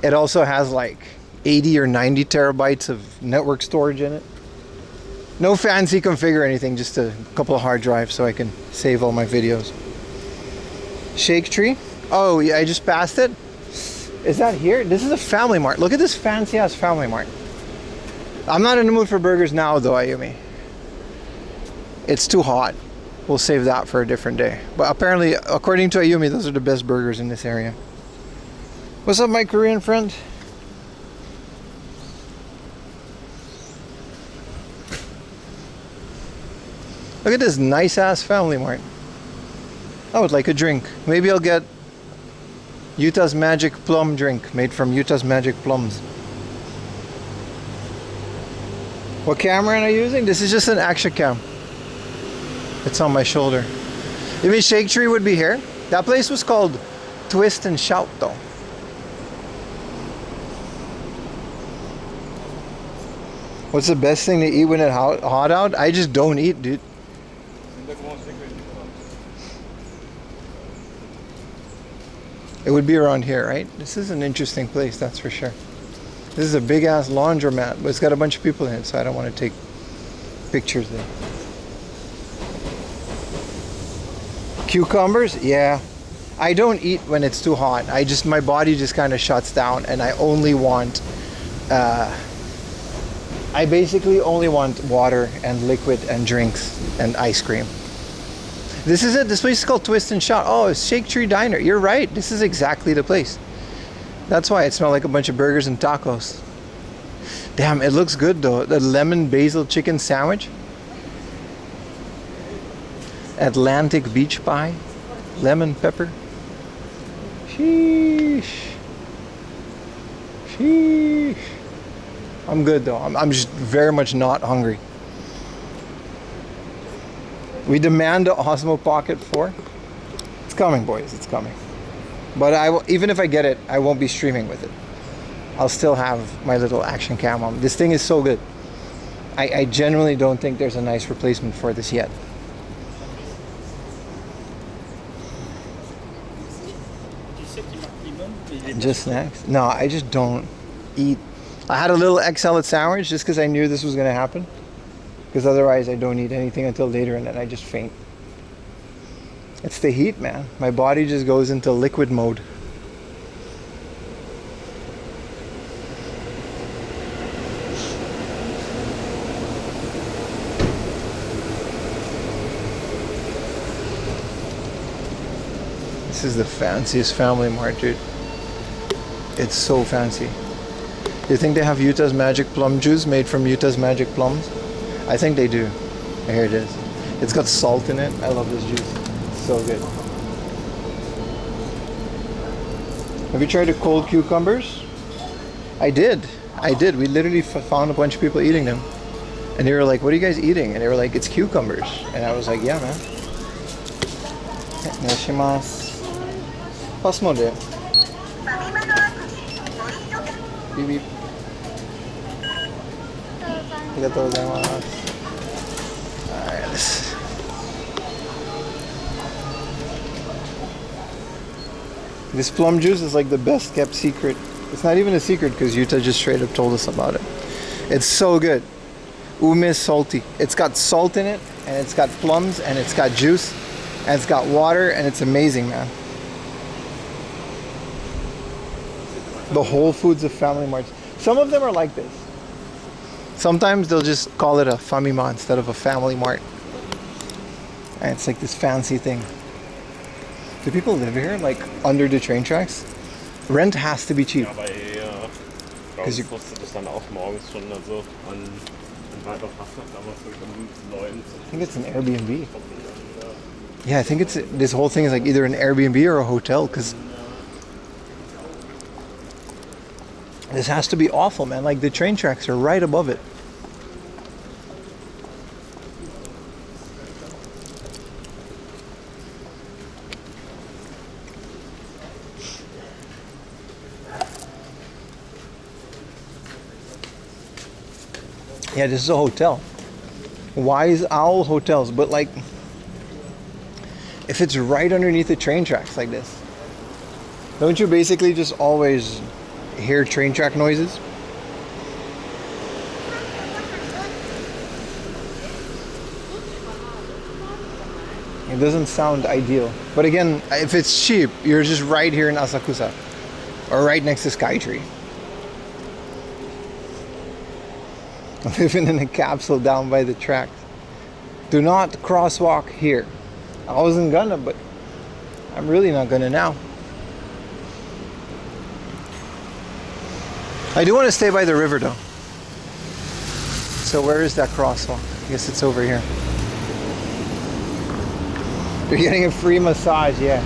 it also has like 80 or 90 terabytes of network storage in it. No fancy config or anything, just a couple of hard drives so I can save all my videos. Shake Tree. Oh, yeah, I just passed it. Is that here? This is a Family Mart. Look at this fancy ass Family Mart. I'm not in the mood for burgers now though, Ayumi. It's too hot. We'll save that for a different day. But apparently, according to Ayumi, those are the best burgers in this area. What's up, my Korean friend? Look at this nice ass Family Mart. I would like a drink. Maybe I'll get Utah's Magic Plum drink made from Utah's Magic Plums. What camera am I using? This is just an action cam. It's on my shoulder. You mean Shake Tree would be here? That place was called Twist and Shout though. What's the best thing to eat when it's hot out? I just don't eat, dude. It would be around here, right? This is an interesting place, that's for sure. This is a big ass laundromat, but it's got a bunch of people in it, so I don't want to take pictures there. Cucumbers? Yeah. I don't eat when it's too hot. My body just kind of shuts down and I only want, I basically only want water and liquid and drinks and ice cream. This is it. This place is called Twist and Shout. Oh, it's Shake Tree Diner. You're right. This is exactly the place. That's why it smelled like a bunch of burgers and tacos. Damn, it looks good though. The lemon basil chicken sandwich. Atlantic beach pie. Lemon pepper. Sheesh. Sheesh. I'm good though. I'm just very much not hungry. We demand the Osmo Pocket 4. It's coming, boys. It's coming. But even if I get it, I won't be streaming with it. I'll still have my little action cam on. This thing is so good. I genuinely don't think there's a nice replacement for this yet. And just snacks? No, I just don't eat. I had a little egg salad sandwich just because I knew this was going to happen. Because otherwise I don't eat anything until later and then I just faint. It's the heat, man. My body just goes into liquid mode. This is the fanciest Family Mart, dude. It's so fancy. You think they have Utah's Magic Plum juice made from Utah's Magic Plums? I think they do. Here it is. It's got salt in it. I love this juice. It's so good. Have you tried the cold cucumbers? I did. We literally found a bunch of people eating them. And they were like, what are you guys eating? And they were like, it's cucumbers. And I was like, yeah, man. Neshimasu. Pass mo de. Beep beep. Arigatou gozaimasu. Alright, this plum juice is like the best kept secret. It's not even a secret because Yuta just straight up told us about it. It's so good. Ume is salty. It's got salt in it, and it's got plums, and it's got juice, and it's got water, and it's amazing, man. The Whole Foods of Family Marts. Some of them are like this. Sometimes they'll just call it a Famima instead of a Family Mart. And it's like this fancy thing. Do people live here, like under the train tracks? Rent has to be cheap. Ja, bei uns kostet es dann auch morgens schon also an weiter Wasser, damals um 9. I think it's an Airbnb. Yeah, I think it's this whole thing is like either an Airbnb or a hotel because this has to be awful, man. Like the train tracks are right above it. Yeah, this is a hotel. Wise Owl Hotels, but like if it's right underneath the train tracks like this, don't you basically just always hear train track noises? It doesn't sound ideal. But again, if it's cheap, you're just right here in Asakusa or right next to Skytree. I'm living in a capsule down by the tracks. Do not crosswalk here. I wasn't gonna, but I'm really not gonna now. I do want to stay by the river though. So where is that crosswalk? I guess it's over here. You're getting a free massage, yeah.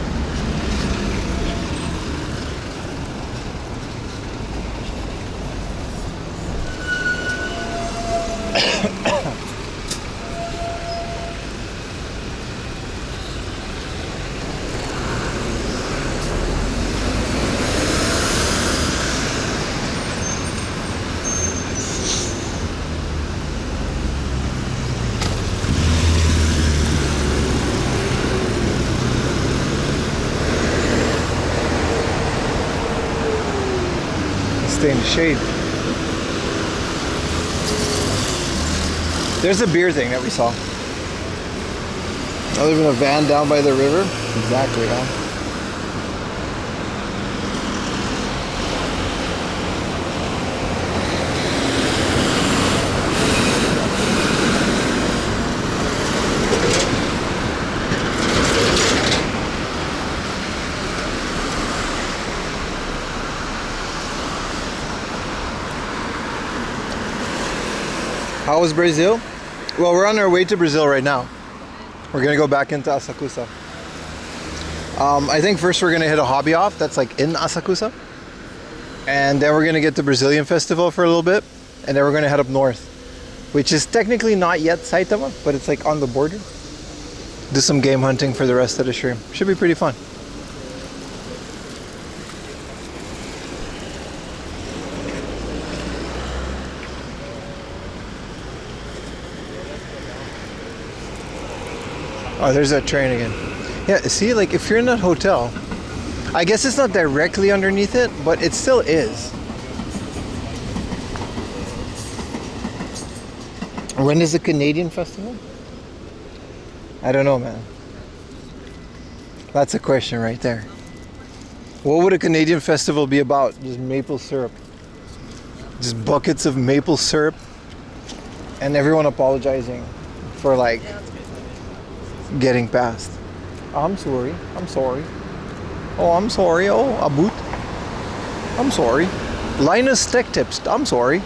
Stay in the shade. There's a beer thing that we saw. I live in a van down by the river. Exactly, huh? How was Brazil? Well, we're on our way to Brazil right now. We're gonna go back into Asakusa. I think first we're gonna hit a hobby off that's like in Asakusa. And then we're gonna get the Brazilian festival for a little bit. And then we're gonna head up north, which is technically not yet Saitama, but it's like on the border. Do some game hunting for the rest of the stream. Should be pretty fun. Oh, there's that train again. Yeah, see, like if you're in that hotel, I guess it's not directly underneath it, but it still is. When is the Canadian festival? I don't know, man. That's a question right there. What would a Canadian festival be about? Just maple syrup. Just buckets of maple syrup. And everyone apologizing for like getting past. I'm sorry. I'm sorry. Oh, I'm sorry. Oh, a boot. I'm sorry. Linus Tech Tips. I'm sorry.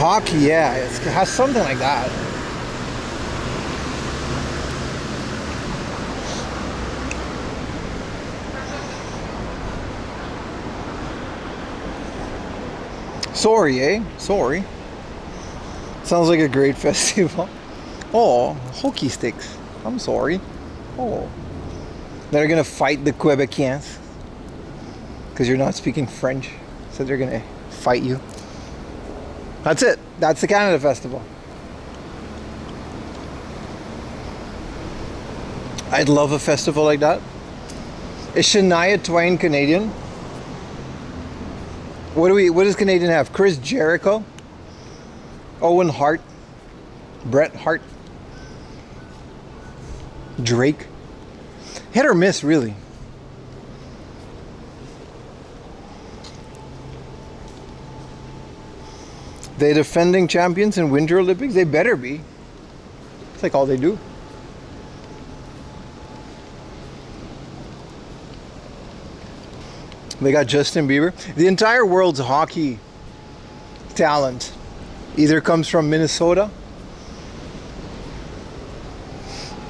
Hockey, yeah. It has something like that. Sorry, eh? Sorry. Sounds like a great festival. Oh, hockey sticks. I'm sorry. Oh. They're gonna fight the Quebecians. because you're not speaking French, so they're gonna fight you. That's it. That's the Canada Festival. I'd love a festival like that. Is Shania Twain Canadian? What does Canadian have? Chris Jericho? Owen Hart? Bret Hart? Drake? Hit or miss, really. They defending champions in Winter Olympics? They better be. It's like all they do. They got Justin Bieber. The entire world's hockey talent either comes from Minnesota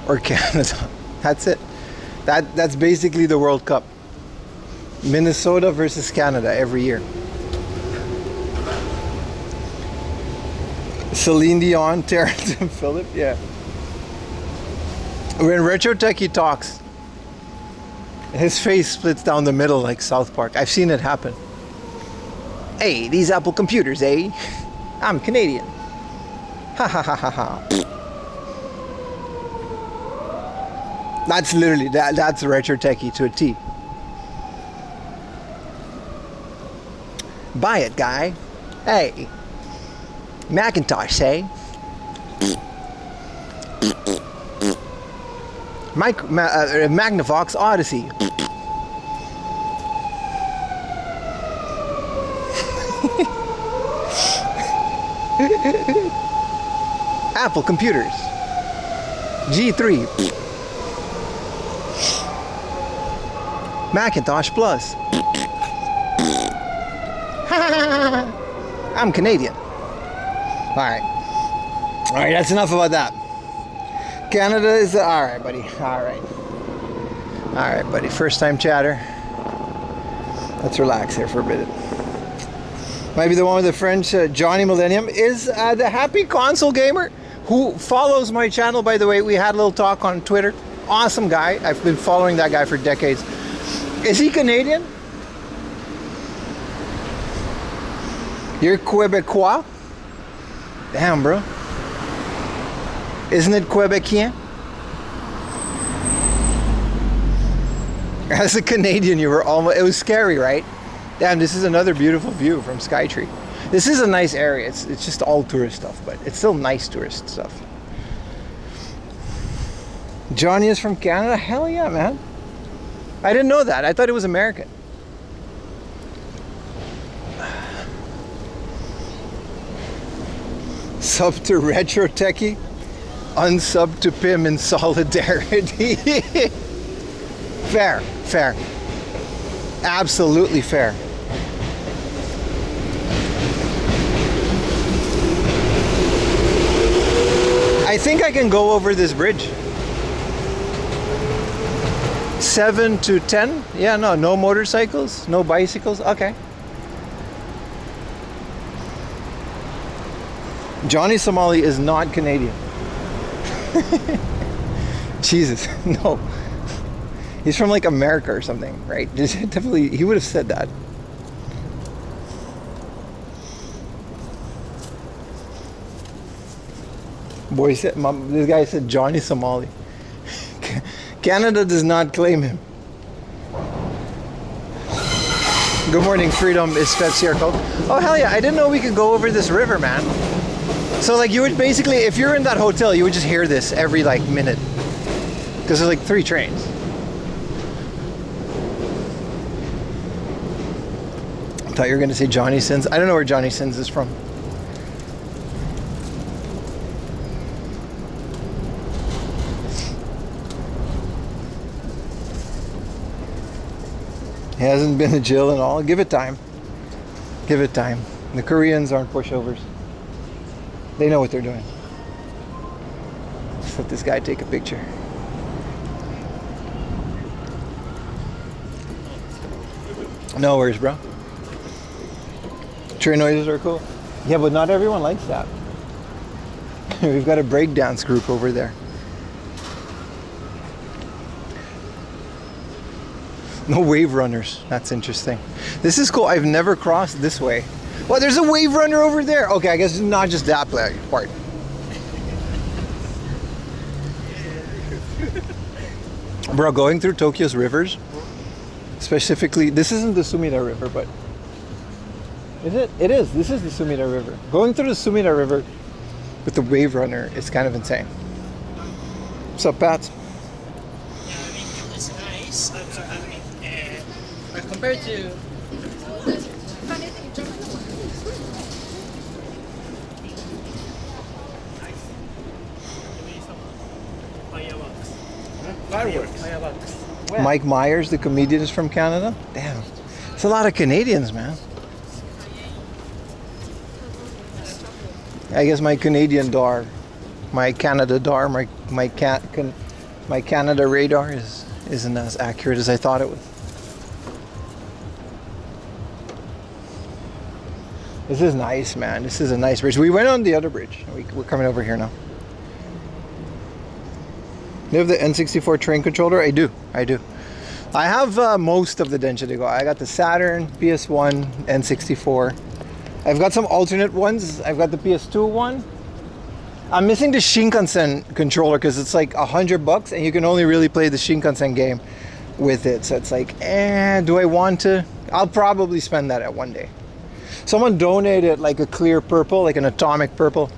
or Canada. That's it. That's basically the World Cup. Minnesota versus Canada every year. Celine Dion, Terrence and Phillip, yeah. When Retro Techie talks, his face splits down the middle like South Park. I've seen it happen. Hey, these Apple computers, eh? I'm Canadian. Ha ha ha ha ha. That's literally, that's Retro Techie to a T. Buy it, guy. Hey. Macintosh, say. Magnavox Odyssey. Apple computers. G3. Macintosh Plus. I'm Canadian. Alright, that's enough about that. Canada is alright, buddy. Alright, buddy. First time chatter. Let's relax here for a bit. Might be the one with the French. Johnny Millennium is the happy console gamer who follows my channel, by the way. We had a little talk on Twitter. Awesome guy. I've been following that guy for decades. Is he Canadian? You're Quebecois? Damn, bro. Isn't it Quebecien? As a Canadian, you were almost... It was scary, right? Damn, this is another beautiful view from Skytree. This is a nice area. It's just all tourist stuff, but it's still nice tourist stuff. Johnny is from Canada? Hell yeah, man. I didn't know that. I thought it was American. Sub to Retro Techie, unsub to Pim in solidarity. Fair. Absolutely fair. I think I can go over this bridge. 7 to 10? Yeah, no motorcycles, no bicycles. Okay. Johnny Somali is not Canadian. Jesus, no. He's from like America or something, right? Definitely, he would have said that. Boy, this guy said Johnny Somali. Canada does not claim him. Good morning, freedom is Fed Circle. Oh, hell yeah, I didn't know we could go over this river, man. So like you would basically, if you're in that hotel, you would just hear this every like minute. Because there's like 3 trains. I thought you were going to say Johnny Sins. I don't know where Johnny Sins is from. He hasn't been to jail and all. Give it time. Give it time. The Koreans aren't pushovers. They know what they're doing. Let's let this guy take a picture. No worries, bro. Train noises are cool. Yeah, but not everyone likes that. We've got a breakdance group over there. No wave runners. That's interesting. This is cool. I've never crossed this way. Well, there's a wave runner over there. Okay, I guess it's not just that part. Bro, going through Tokyo's rivers, specifically, this isn't the Sumida River, but is it? It is. This is the Sumida River. Going through the Sumida River with the wave runner is kind of insane. What's up, Pat? It's nice. But compared to fireworks. Mike Myers, the comedian, is from Canada. Damn, it's a lot of Canadians, man. I guess my Canadian DAR, my Canada DAR, my Canada radar isn't as accurate as I thought it was. This is nice, man. This is a nice bridge. We went on the other bridge. We're coming over here now. You have the N64 train controller? I do. I have most of the Density Go. I got the Saturn, PS1, N64. I've got some alternate ones. I've got the PS2 one. I'm missing the Shinkansen controller because it's like $100 and you can only really play the Shinkansen game with it. So it's like, do I want to? I'll probably spend that at one day. Someone donated like a clear purple, like an atomic purple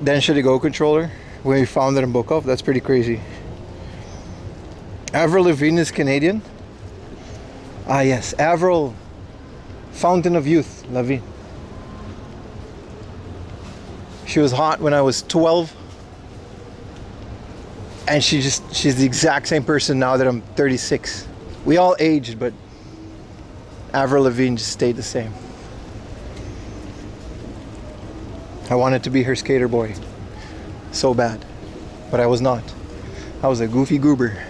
Density Go controller when we found it in Bukov. That's pretty crazy. Avril Lavigne is Canadian. Ah yes, Avril, Fountain of Youth, Lavigne. She was hot when I was 12. And she's the exact same person now that I'm 36. We all aged, but Avril Lavigne just stayed the same. I wanted to be her skater boy so bad, but I was not. I was a goofy goober.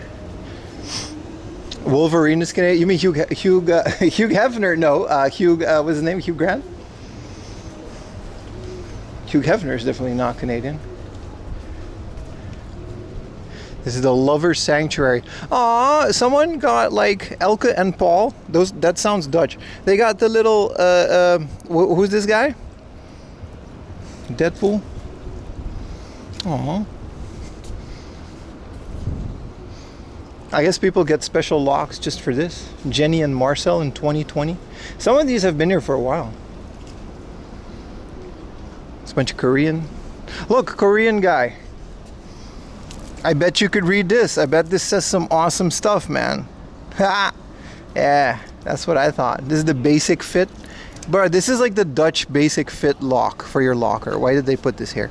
Wolverine is Canadian. You mean Hugh Hefner? No, what's his name? Hugh Grant? Hugh Hefner is definitely not Canadian. This is the Lover's Sanctuary. Aw, someone got like Elke and Paul. That sounds Dutch. They got the little who's this guy? Deadpool. Aw. I guess people get special locks just for this. Jenny and Marcel in 2020. Some of these have been here for a while. It's a bunch of Korean. Look, Korean guy. I bet you could read this. I bet this says some awesome stuff, man. Ha! Yeah, that's what I thought. This is the basic fit. Bro, this is like the Dutch basic fit lock for your locker. Why did they put this here?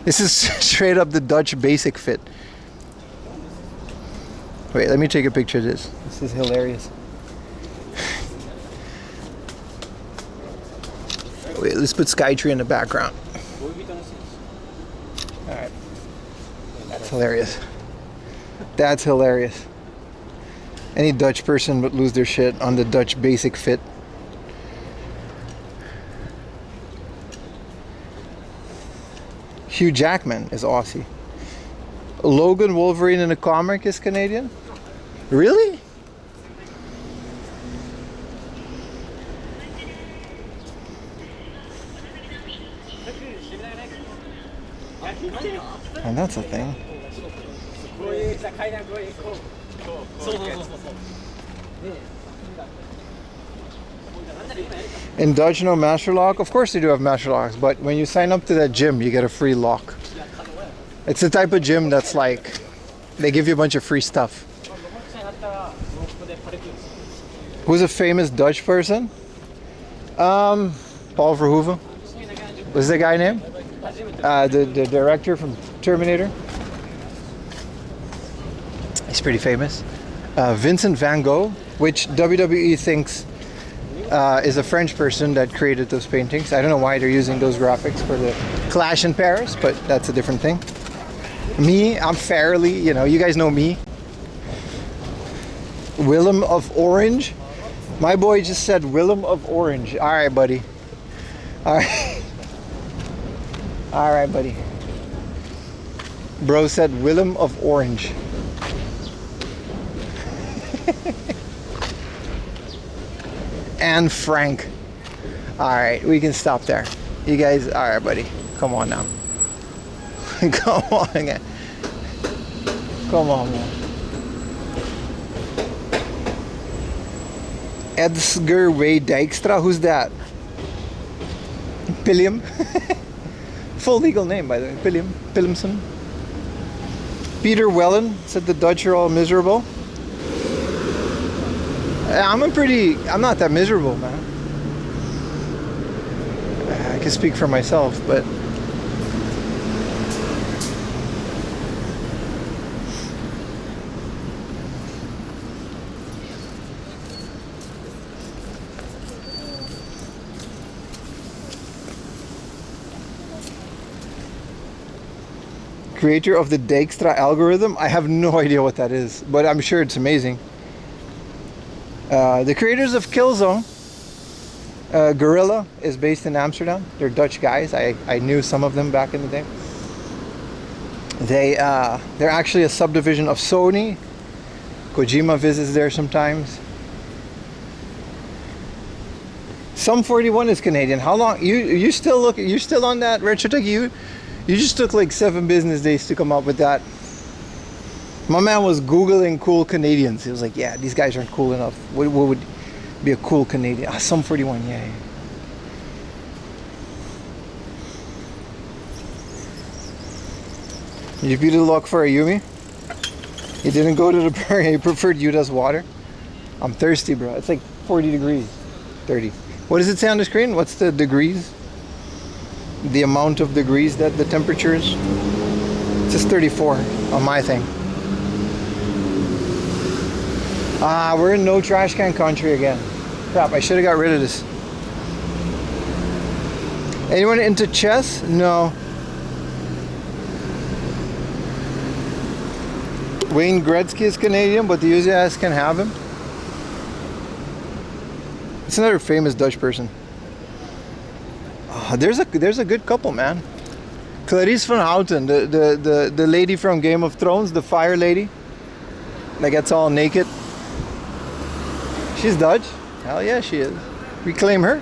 This is straight up the Dutch basic fit. Wait, let me take a picture of this. This is hilarious. Wait, let's put Skytree in the background. Alright. That's hilarious. That's hilarious. Any Dutch person would lose their shit on the Dutch basic fit. Hugh Jackman is Aussie. Logan Wolverine in the comic is Canadian? Really? And that's a thing. In Dutch, no master lock? Of course they do have master locks, but when you sign up to that gym, you get a free lock. It's the type of gym that's like, they give you a bunch of free stuff. Who's a famous Dutch person? Paul Verhoeven. What's the guy name? The director from Terminator. He's pretty famous. Vincent van Gogh, which WWE thinks is a French person that created those paintings. I don't know why they're using those graphics for the Clash in Paris, but that's a different thing. Me, I'm fairly, you guys know me. Willem of Orange. My boy just said Willem of Orange. All right, buddy. All right. All right, buddy. Bro said Willem of Orange. And Frank. Alright, we can stop there. You guys, alright, buddy. Come on now. Come on again. Come on, man. Edgar Ray Dykstra, who's that? Pilliam? Full legal name, by the way. Pillimson. Peter Wellen said the Dutch are all miserable. I'm not that miserable, man. I can speak for myself, but creator of the Dijkstra algorithm, I have no idea what that is, but I'm sure it's amazing. The creators of Killzone, Gorilla is based in Amsterdam. They're Dutch guys. I knew some of them back in the day. They're actually a subdivision of Sony. Kojima visits there sometimes. Sum 41 is Canadian. How long you still look? You still on that retro tech? You just took like 7 business days to come up with that. My man was Googling cool Canadians. He was like, yeah, these guys aren't cool enough. What would be a cool Canadian? Sum 41, yeah. You beat the luck for a Yumi? He didn't go to the bar. He preferred Utah's water. I'm thirsty, bro. It's like 40 degrees. 30. What does it say on the screen? What's the degrees? The amount of degrees that the temperature is? It says 34 on my thing. We're in no trash can country again. Crap, I should have got rid of this. Anyone into chess? No. Wayne Gretzky is Canadian, but the UZS can have him. It's another famous Dutch person. There's a good couple, man. Clarice van Houten, the lady from Game of Thrones, the fire lady that gets all naked. She's Dutch. Hell yeah, she is. We claim her.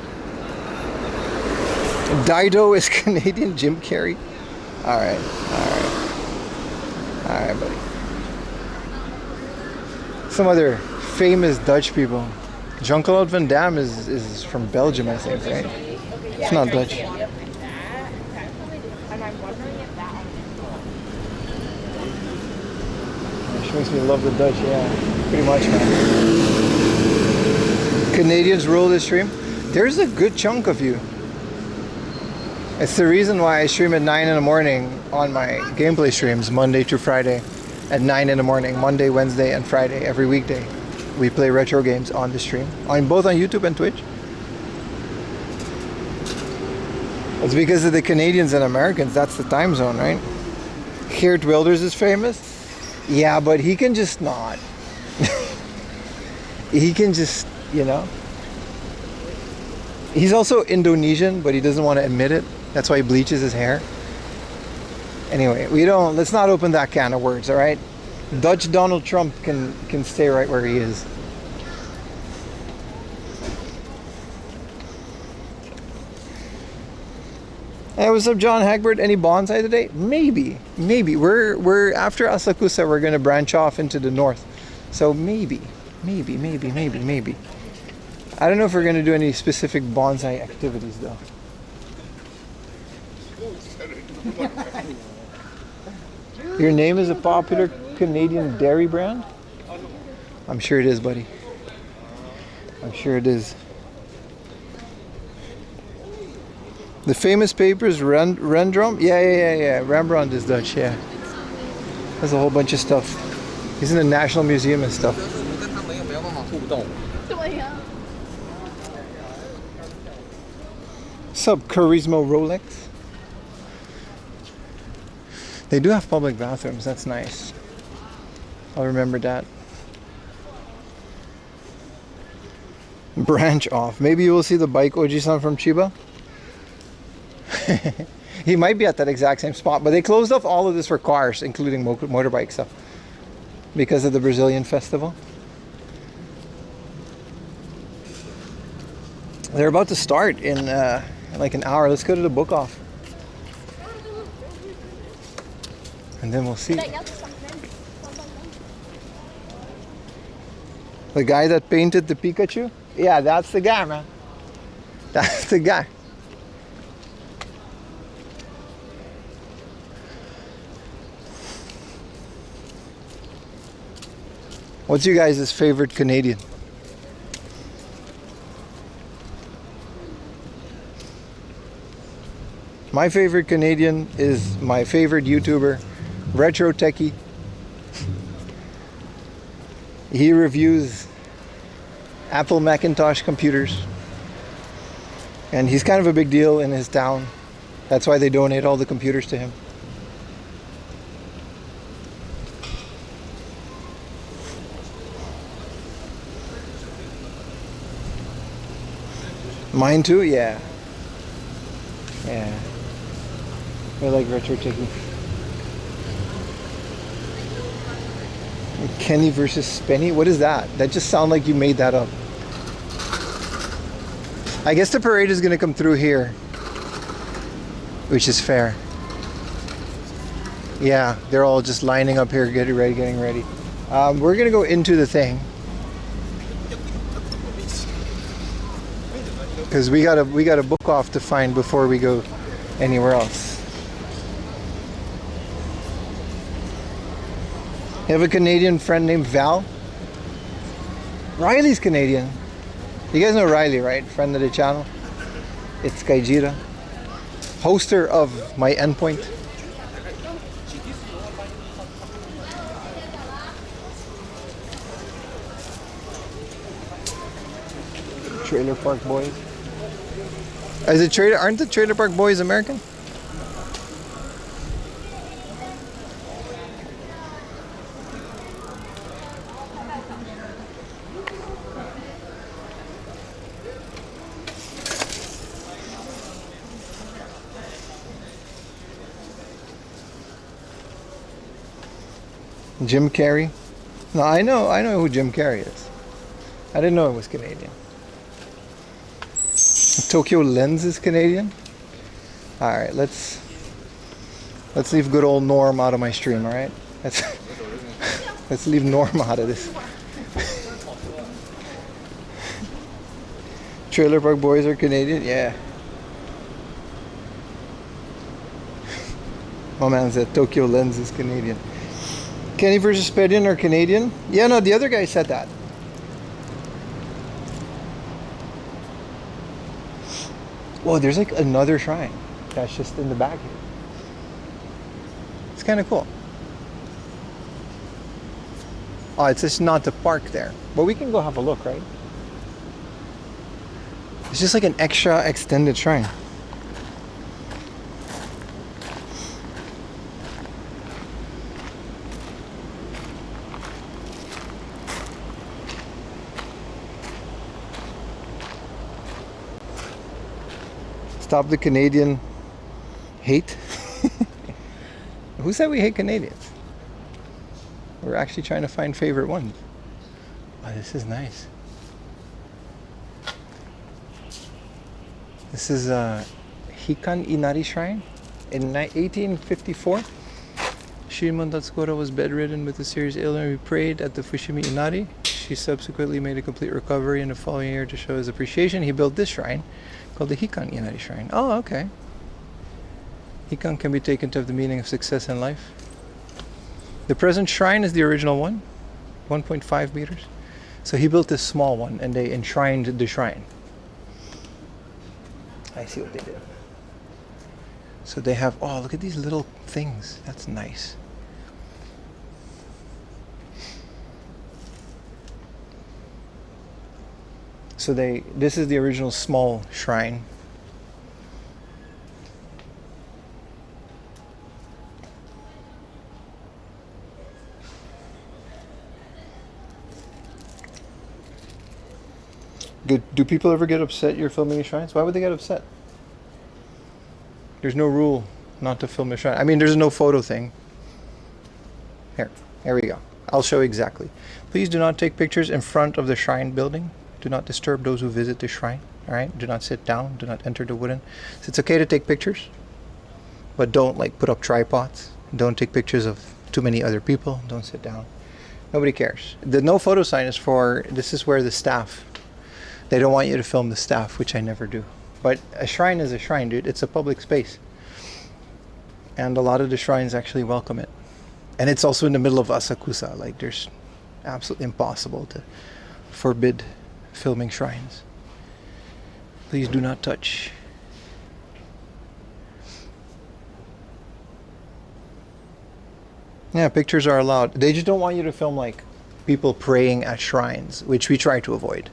Dido is Canadian. Jim Carrey. All right, buddy. Some other famous Dutch people. Jean-Claude Van Damme is from Belgium, I think, right? It's not Dutch. Which makes me love the Dutch, yeah. Pretty much, man. Canadians rule this stream. There's a good chunk of you. It's the reason why I stream at 9 in the morning on my gameplay streams, Monday to Friday. At 9 in the morning, Monday, Wednesday, and Friday, every weekday. We play retro games on the stream, both on YouTube and Twitch. It's because of the Canadians and Americans. That's the time zone, right? Geert Wilders is famous. Yeah, but he can just not. He can just, you know. He's also Indonesian, but he doesn't want to admit it. That's why he bleaches his hair. Anyway, let's not open that can of words, all right? Dutch Donald Trump can stay right where he is. Hey, what's up, John Hagbert? Any bonsai today? Maybe. We're after Asakusa. We're gonna branch off into the north, so maybe. I don't know if we're gonna do any specific bonsai activities though. Your name is a popular Canadian dairy brand? I'm sure it is, buddy. I'm sure it is. The famous papers, Rembrandt? Yeah. Rembrandt is Dutch, yeah. Has a whole bunch of stuff. He's in the National Museum and stuff. Sub Charisma Rolex. They do have public bathrooms, that's nice. I'll remember that. Branch off. Maybe you will see the bike Oji-san from Chiba. He might be at that exact same spot, but they closed off all of this for cars, including motorbikes, so because of the Brazilian festival. They're about to start in like an hour. Let's go to the book off. And then we'll see. The guy that painted the Pikachu? Yeah, that's the guy, man. That's the guy. What's you guys' favorite Canadian? My favorite Canadian is my favorite YouTuber, Retro Techie. He reviews Apple Macintosh computers. And he's kind of a big deal in his town. That's why they donate all the computers to him. Mine too? Yeah. Yeah. I like Retro Techie. Kenny versus Spenny? What is that? That just sounds like you made that up. I guess the parade is going to come through here, which is fair. Yeah, they're all just lining up here, getting ready. We're going to go into the thing. Because we got a book off to find before we go anywhere else. You have a Canadian friend named Val? Riley's Canadian. You guys know Riley, right? Friend of the channel. It's Kaijira. Hoster of my endpoint. Trailer Park Boys. Aren't the Trailer Park Boys American? Jim Carrey? No, I know who Jim Carrey is. I didn't know it was Canadian. Tokyo Lens is Canadian? Alright, let's leave good old Norm out of my stream, alright? Let's leave Norm out of this. Trailer Park Boys are Canadian? Yeah. My man said Tokyo Lens is Canadian. Kenny versus Spedian are Canadian? Yeah, no, the other guy said that. Whoa, there's like another shrine that's just in the back here. It's kind of cool. Oh, it's just not the park there. But we can go have a look, right? It's just like an extra extended shrine. Stop the Canadian hate. Who said we hate Canadians? We're actually trying to find favorite ones. Oh, this is nice. This is a Hikan Inari Shrine. In 1854, Shirman Tatsukura was bedridden with a serious illness. We prayed at the Fushimi Inari. She subsequently made a complete recovery in the following year to show his appreciation. He built this shrine called the Hikan Inari Shrine. Oh, okay. Hikan can be taken to have the meaning of success in life. The present shrine is the original one, 1.5 meters. So he built this small one and they enshrined the shrine. I see what they did. So they have, oh, look at these little things. That's nice. So this is the original small shrine. Good. Do people ever get upset you're filming these shrines? Why would they get upset? There's no rule not to film a shrine. I mean, there's no photo thing. Here we go. I'll show exactly. Please do not take pictures in front of the shrine building. Do not disturb those who visit the shrine. All right, do not sit down, do not enter the wooden. So it's okay to take pictures, but don't like put up tripods. Don't take pictures of too many other people. Don't sit down. Nobody cares. The no photo sign is for, this is where the staff, they don't want you to film the staff, which I never do. But a shrine is a shrine, dude. It's a public space. And a lot of the shrines actually welcome it. And it's also in the middle of Asakusa. Like, there's absolutely impossible to forbid filming shrines. Please do not touch. Yeah, pictures are allowed. They just don't want you to film like people praying at shrines, which we try to avoid.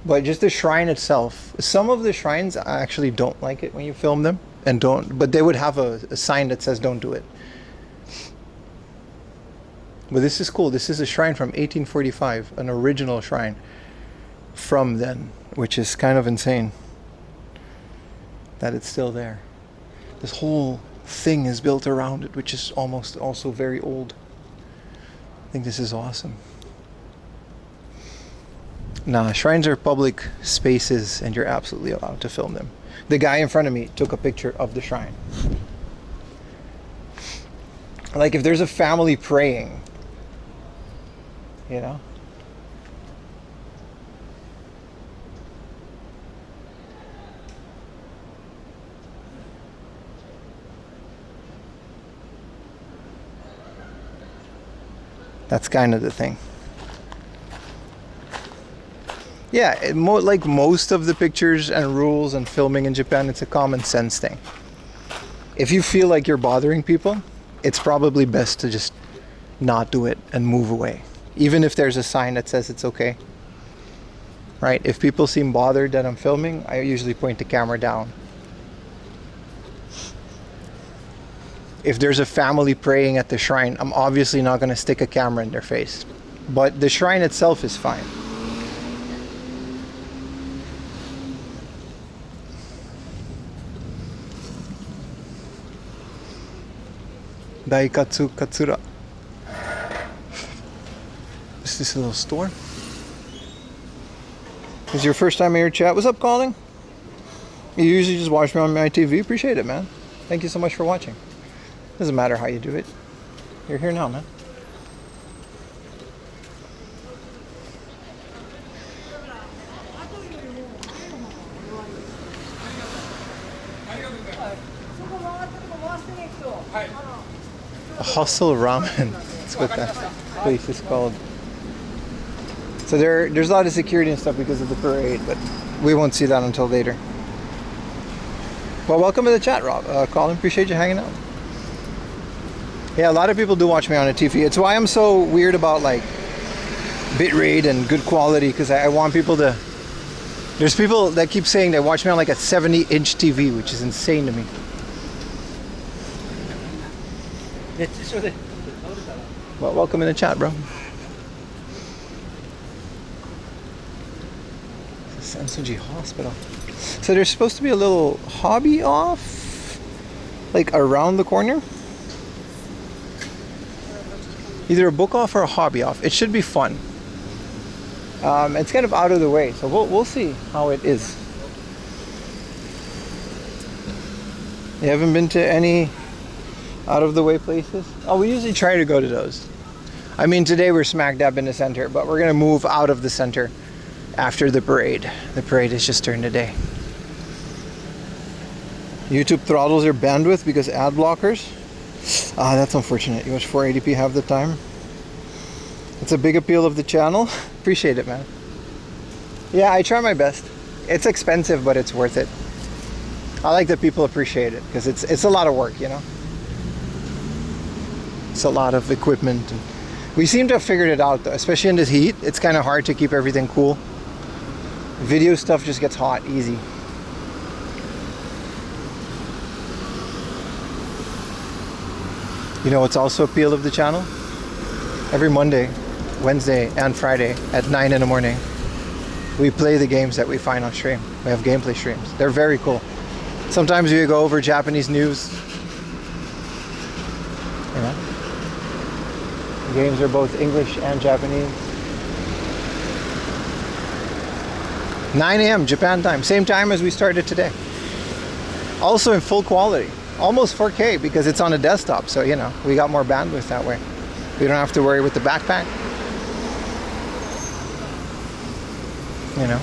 But just the shrine itself, some of the shrines I actually don't like it when you film them, and don't, but they would have a sign that says don't do it. But this is cool. This is a shrine from 1845, an original shrine from then, which is kind of insane that it's still there. This whole thing is built around it, which is almost also very old. I think this is awesome. Nah, shrines are public spaces and you're absolutely allowed to film them. The guy in front of me took a picture of the shrine. Like if there's a family praying, you know? That's kind of the thing. Yeah, like most of the pictures and rules and filming in Japan, it's a common sense thing. If you feel like you're bothering people, it's probably best to just not do it and move away. Even if there's a sign that says it's okay. Right? If people seem bothered that I'm filming, I usually point the camera down. If there's a family praying at the shrine, I'm obviously not going to stick a camera in their face. But the shrine itself is fine. Daikatsu Katsura. Is this a little store? Is your first time in your chat? What's up, Calling? You usually just watch me on my TV. Appreciate it, man. Thank you so much for watching. Doesn't matter how you do it. You're here now, man. Hustle Ramen. That's what that place is called. So there's a lot of security and stuff because of the parade, but we won't see that until later. Well, welcome to the chat, Rob. Colin, appreciate you hanging out. Yeah, a lot of people do watch me on a TV. It's why I'm so weird about like bitrate and good quality, because I want people to... There's people that keep saying they watch me on like a 70-inch TV, which is insane to me. Well, welcome in the chat, bro. Sensoji Hospital. So there's supposed to be a little hobby off, like around the corner. Either a book off or a hobby off. It should be fun. It's kind of out of the way, so we'll see how it is. You haven't been to any out of the way places? Oh, we usually try to go to those. I mean, today we're smack dab in the center, but we're gonna move out of the center after the parade. The parade is just during the day. YouTube throttles your bandwidth because ad blockers. Ah, that's unfortunate. You watch 480p half the time. It's a big appeal of the channel. Appreciate it, man. Yeah, I try my best. It's expensive, but it's worth it. I like that people appreciate it because it's a lot of work, you know. It's a lot of equipment. We seem to have figured it out though, especially in this heat. It's kind of hard to keep everything cool. Video stuff just gets hot easy. You know what's also appeal of the channel? Every Monday, Wednesday, and Friday at 9 in the morning, we play the games that we find on stream. We have gameplay streams. They're very cool. Sometimes we go over Japanese news. You know? The games are both English and Japanese. 9 a.m. Japan time. Same time as we started today. Also in full quality. Almost 4K because it's on a desktop. So, you know, we got more bandwidth that way. We don't have to worry with the backpack. You know.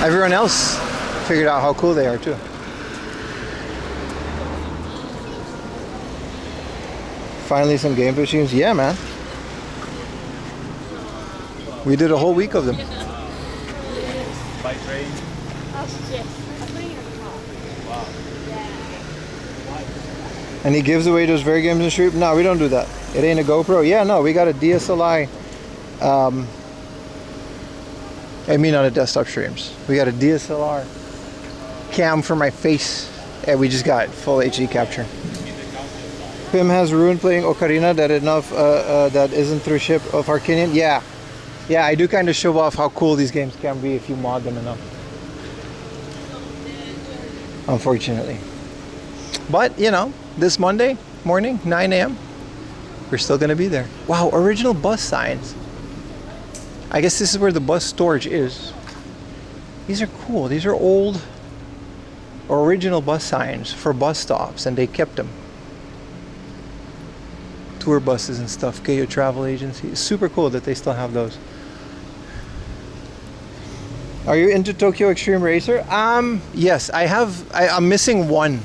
Everyone else figured out how cool they are too. Finally some gameplay streams. Yeah, man. We did a whole week of them. By train. And he gives away those very games in the stream? No, we don't do that. It ain't a GoPro. Yeah, no, we got a DSLI. I mean on a desktop streams. We got a DSLR cam for my face. And we just got full HD capture. Pim has ruined playing Ocarina that enough that isn't through ship of Arcanian. Yeah. Yeah, I do kind of show off how cool these games can be if you mod them enough. Unfortunately. But, you know, this Monday morning, 9 a.m., we're still going to be there. Wow, original bus signs. I guess this is where the bus storage is. These are cool. These are old original bus signs for bus stops, and they kept them. Tour buses and stuff, Keio Travel Agency. It's super cool that they still have those. Are you into Tokyo Extreme Racer? Yes, I'm missing one.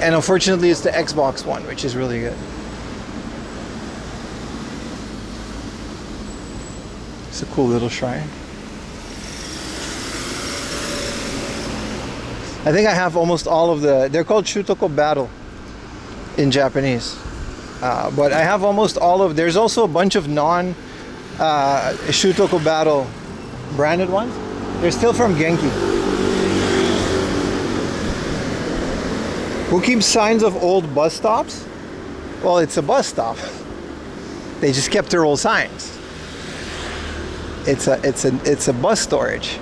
And unfortunately it's the Xbox one, which is really good. It's a cool little shrine. I think I have almost all of they're called Shutoko Battle in Japanese. But I have almost all of, there's also a bunch of Shutoko Battle branded ones. They're still from Genki. Who keeps signs of old bus stops? Well, it's a bus stop. They just kept their old signs. It's a bus storage.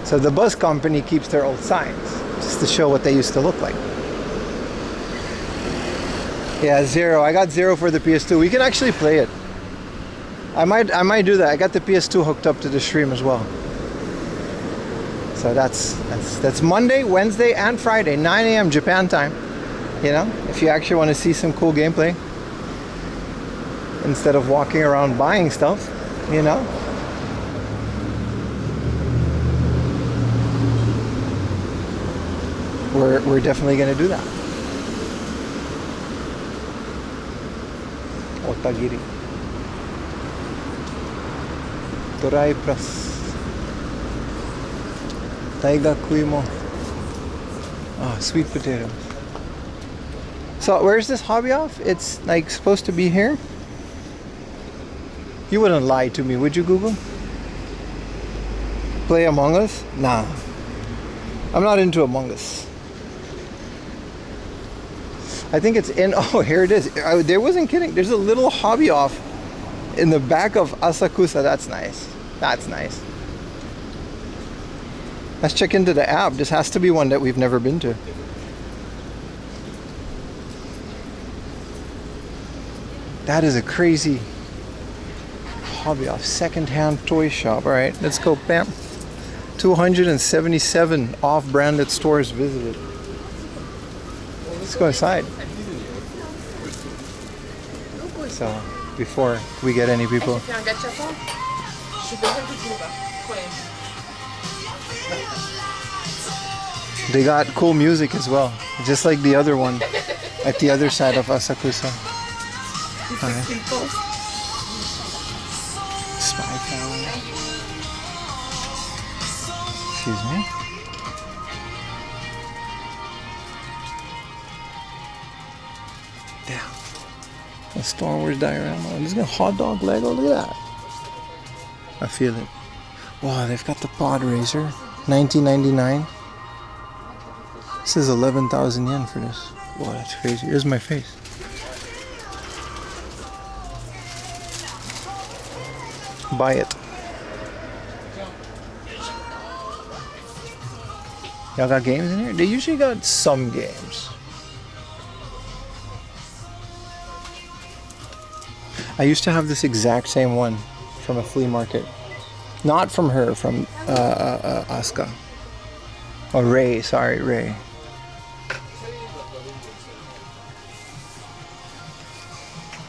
So the bus company keeps their old signs just to show what they used to look like. Yeah, 0. I got 0 for the PS2. We can actually play it. I might do that. I got the PS2 hooked up to the stream as well. So that's Monday, Wednesday, and Friday, 9 a.m. Japan time. You know, if you actually want to see some cool gameplay instead of walking around buying stuff, you know. We're definitely going to do that. Otagiri. Dorai plus. Taiga kuimo. Oh, sweet potatoes. So where's this hobby off? It's like supposed to be here. You wouldn't lie to me, would you, Google? Play Among Us? Nah. I'm not into Among Us. I think it's in, oh, here it is. There wasn't kidding. There's a little hobby off in the back of Asakusa. That's nice. That's nice. Let's check into the app. This has to be one that we've never been to. That is a crazy hobby off. Second-hand toy shop. All right, let's go, bam. 277 off-branded stores visited. Let's go inside. So, before we get any people. They got cool music as well, just like the other one at the other side of Asakusa. Spy Family. Excuse me. Damn. A Star Wars diorama. This is a hot dog Lego. Look at that. I feel it. Wow, they've got the Pod Racer. 1999. This is 11,000 yen for this. Wow, that's crazy. Here's my face. Buy it. Y'all got games in here? They usually got some games. I used to have this exact same one from a flea market. Not from her, from Asuka. Oh, Ray, sorry, Ray.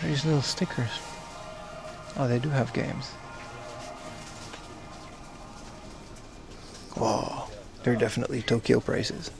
These little stickers. Oh, they do have games. Whoa, they're definitely Tokyo prices.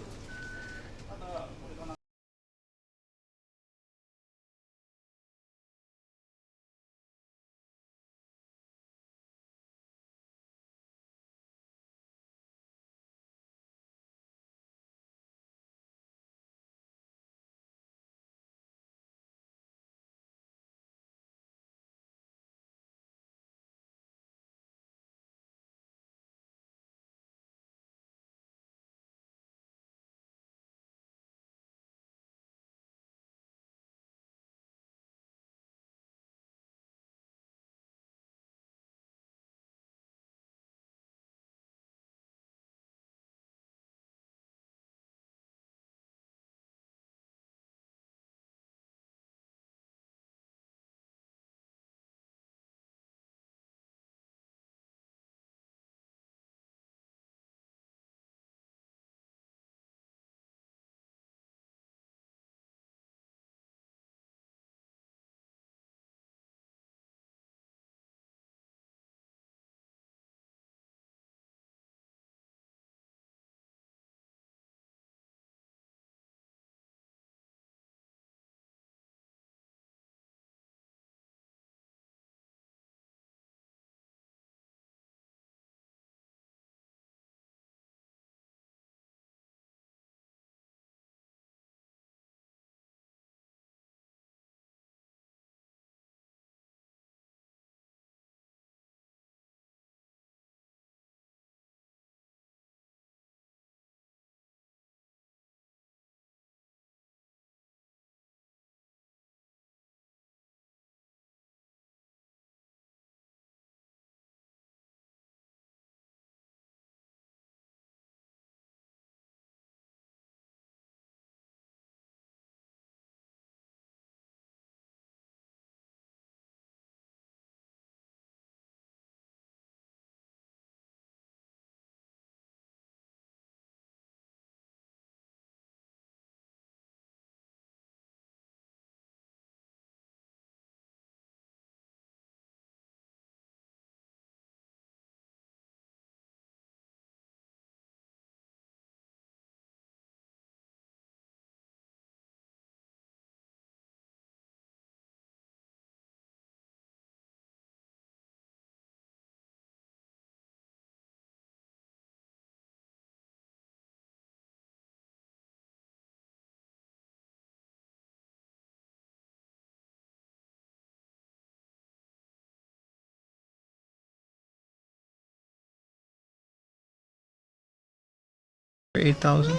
For 8,000.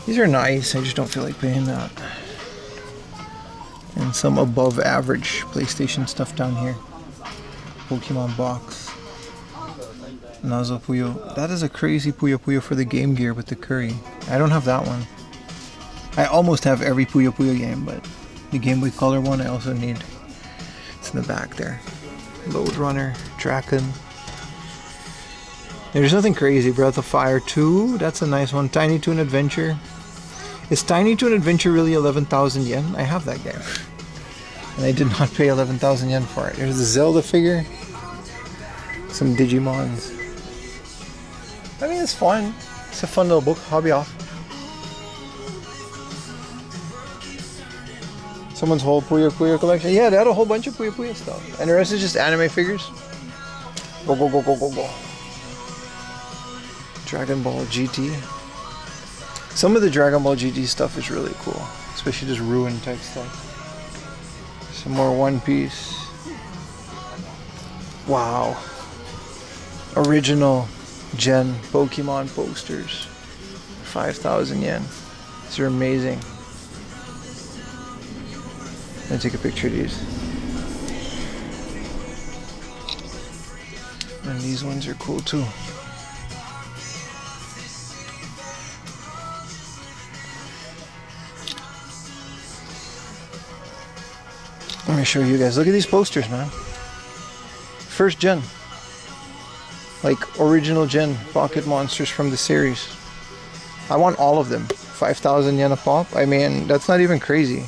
These are nice, I just don't feel like paying that. And some above average PlayStation stuff down here. Pokemon box. Nazo Puyo. That is a crazy Puyo Puyo for the Game Gear with the curry. I don't have that one. I almost have every Puyo Puyo game, but the Game Boy Color one I also need. It's in the back there. Load Runner, Draken. There's nothing crazy. Breath of Fire 2, that's a nice one. Tiny Toon Adventure. Is Tiny Toon Adventure really 11,000 yen? I have that game. And I did not pay 11,000 yen for it. There's the Zelda figure. Some Digimons. I mean, it's fun. It's a fun little book. Hobby off. Someone's whole Puyo Puyo collection. Yeah, they had a whole bunch of Puyo Puyo stuff. And the rest is just anime figures. Go, go, go, go, go, go. Dragon Ball GT. Some of the Dragon Ball GT stuff is really cool. Especially just Ruin type stuff. Some more One Piece. Wow. Original Gen Pokemon posters. 5,000 yen. These are amazing. I'm gonna take a picture of these. And these ones are cool too. Let me show you guys. Look at these posters, man. first gen. Like original gen pocket monsters from the series. I want all of them. 5,000 yen a pop. I mean, that's not even crazy.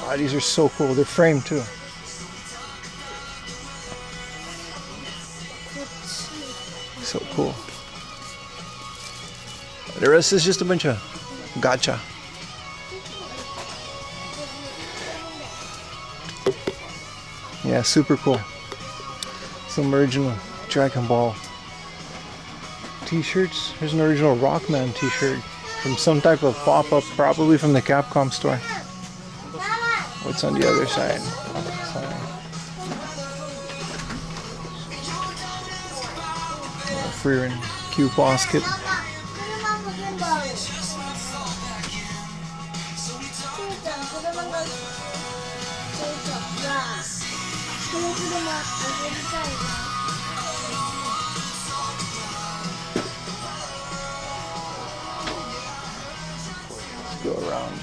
Ah, these are so cool. They're framed too. So cool. The rest is just a bunch of gacha. Yeah, super cool. Some original Dragon Ball t-shirts. Here's an original Rockman t-shirt from some type of pop-up, probably from the Capcom store. What's on the other side? Freerin Q basket. Let's go around.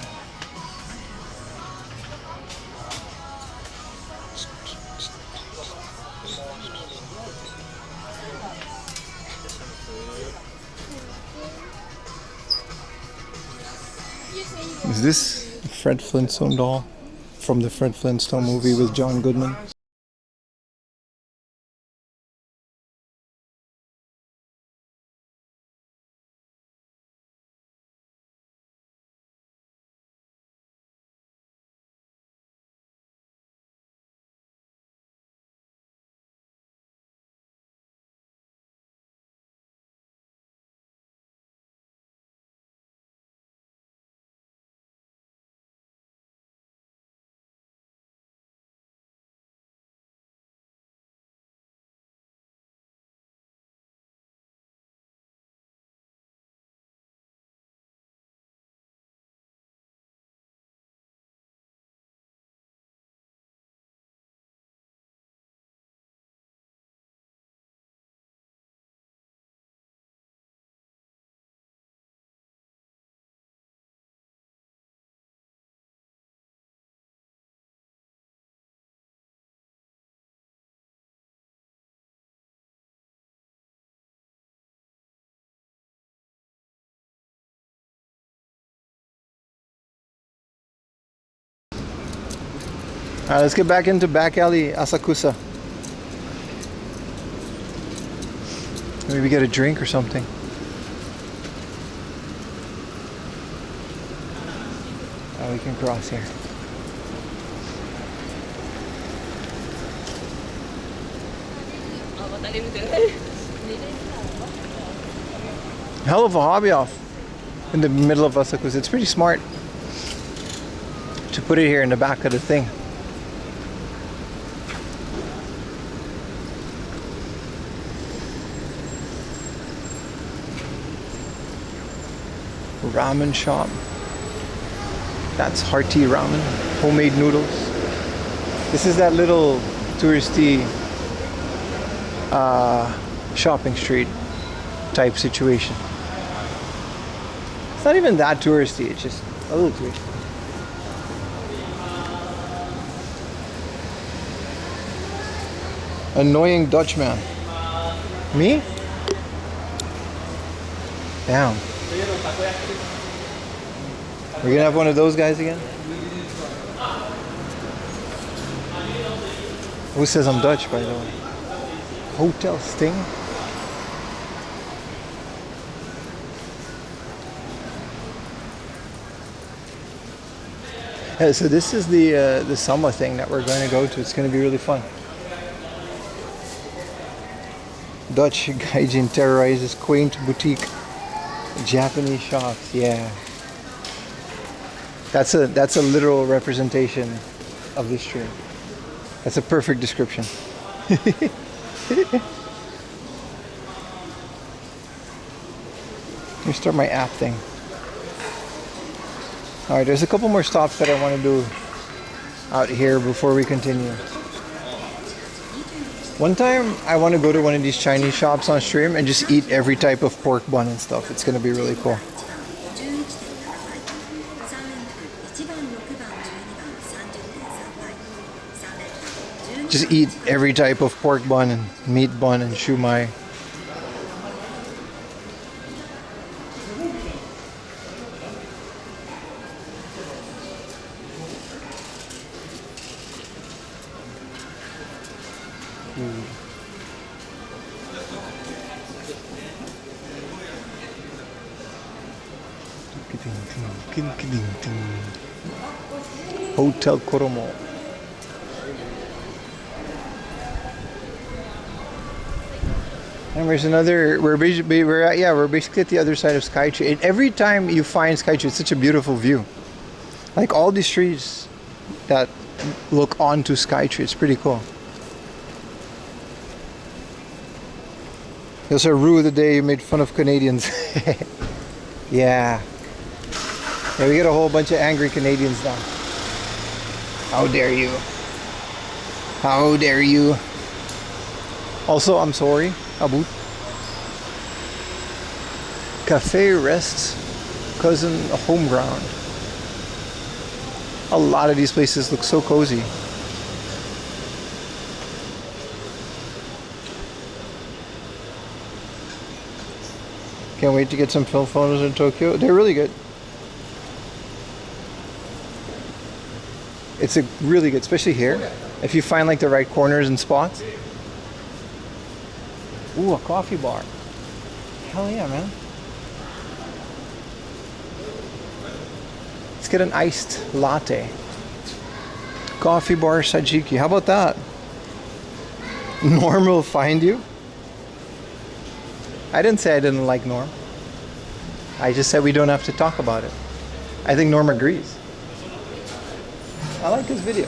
Is this a Fred Flintstone doll from the Fred Flintstone movie with John Goodman? Alright, let's get back into back alley Asakusa. Maybe get a drink or something. Oh, we can cross here. Hell of a hobby off in the middle of Asakusa. It's pretty smart to put it here in the back of the thing. Ramen shop. That's hearty ramen, homemade noodles. This is that little touristy shopping street type situation. It's not even that touristy, it's just a little touristy. Annoying Dutchman. Me? Damn. We're gonna have one of those guys again? Who says I'm Dutch, by the way? Hotel Sting? Yeah, so this is the summer thing that we're going to go to. It's going to be really fun. Dutch gaijin terrorizes quaint boutique Japanese shops. Yeah. That's a literal representation of this stream. That's a perfect description. Let me start my app thing. Alright, there's a couple more stops that I want to do out here before we continue. One time I want to go to one of these Chinese shops on stream and just eat every type of pork bun and stuff. It's going to be really cool. just eat every type of pork bun and meat bun and shumai. Hotel Koromo. And there's another. We're basically at the other side of Skytree. And every time you find Skytree, it's such a beautiful view. Like all these streets that look onto Skytree, it's pretty cool. You also rue the day you made fun of Canadians. Yeah. Yeah, we get a whole bunch of angry Canadians now. How dare you? How dare you? Also, I'm sorry, Abu. Cafe Rest's cousin home ground. A lot of these places look so cozy. Can't wait to get some film photos in Tokyo. They're really good. It's a really good, especially here. If you find like the right corners and spots. Ooh, a coffee bar. Hell yeah, man. Let's get an iced latte. Coffee bar Sajiki. How about that? Norm will find you. I didn't say I didn't like Norm. I just said we don't have to talk about it. I think Norm agrees. I like his video.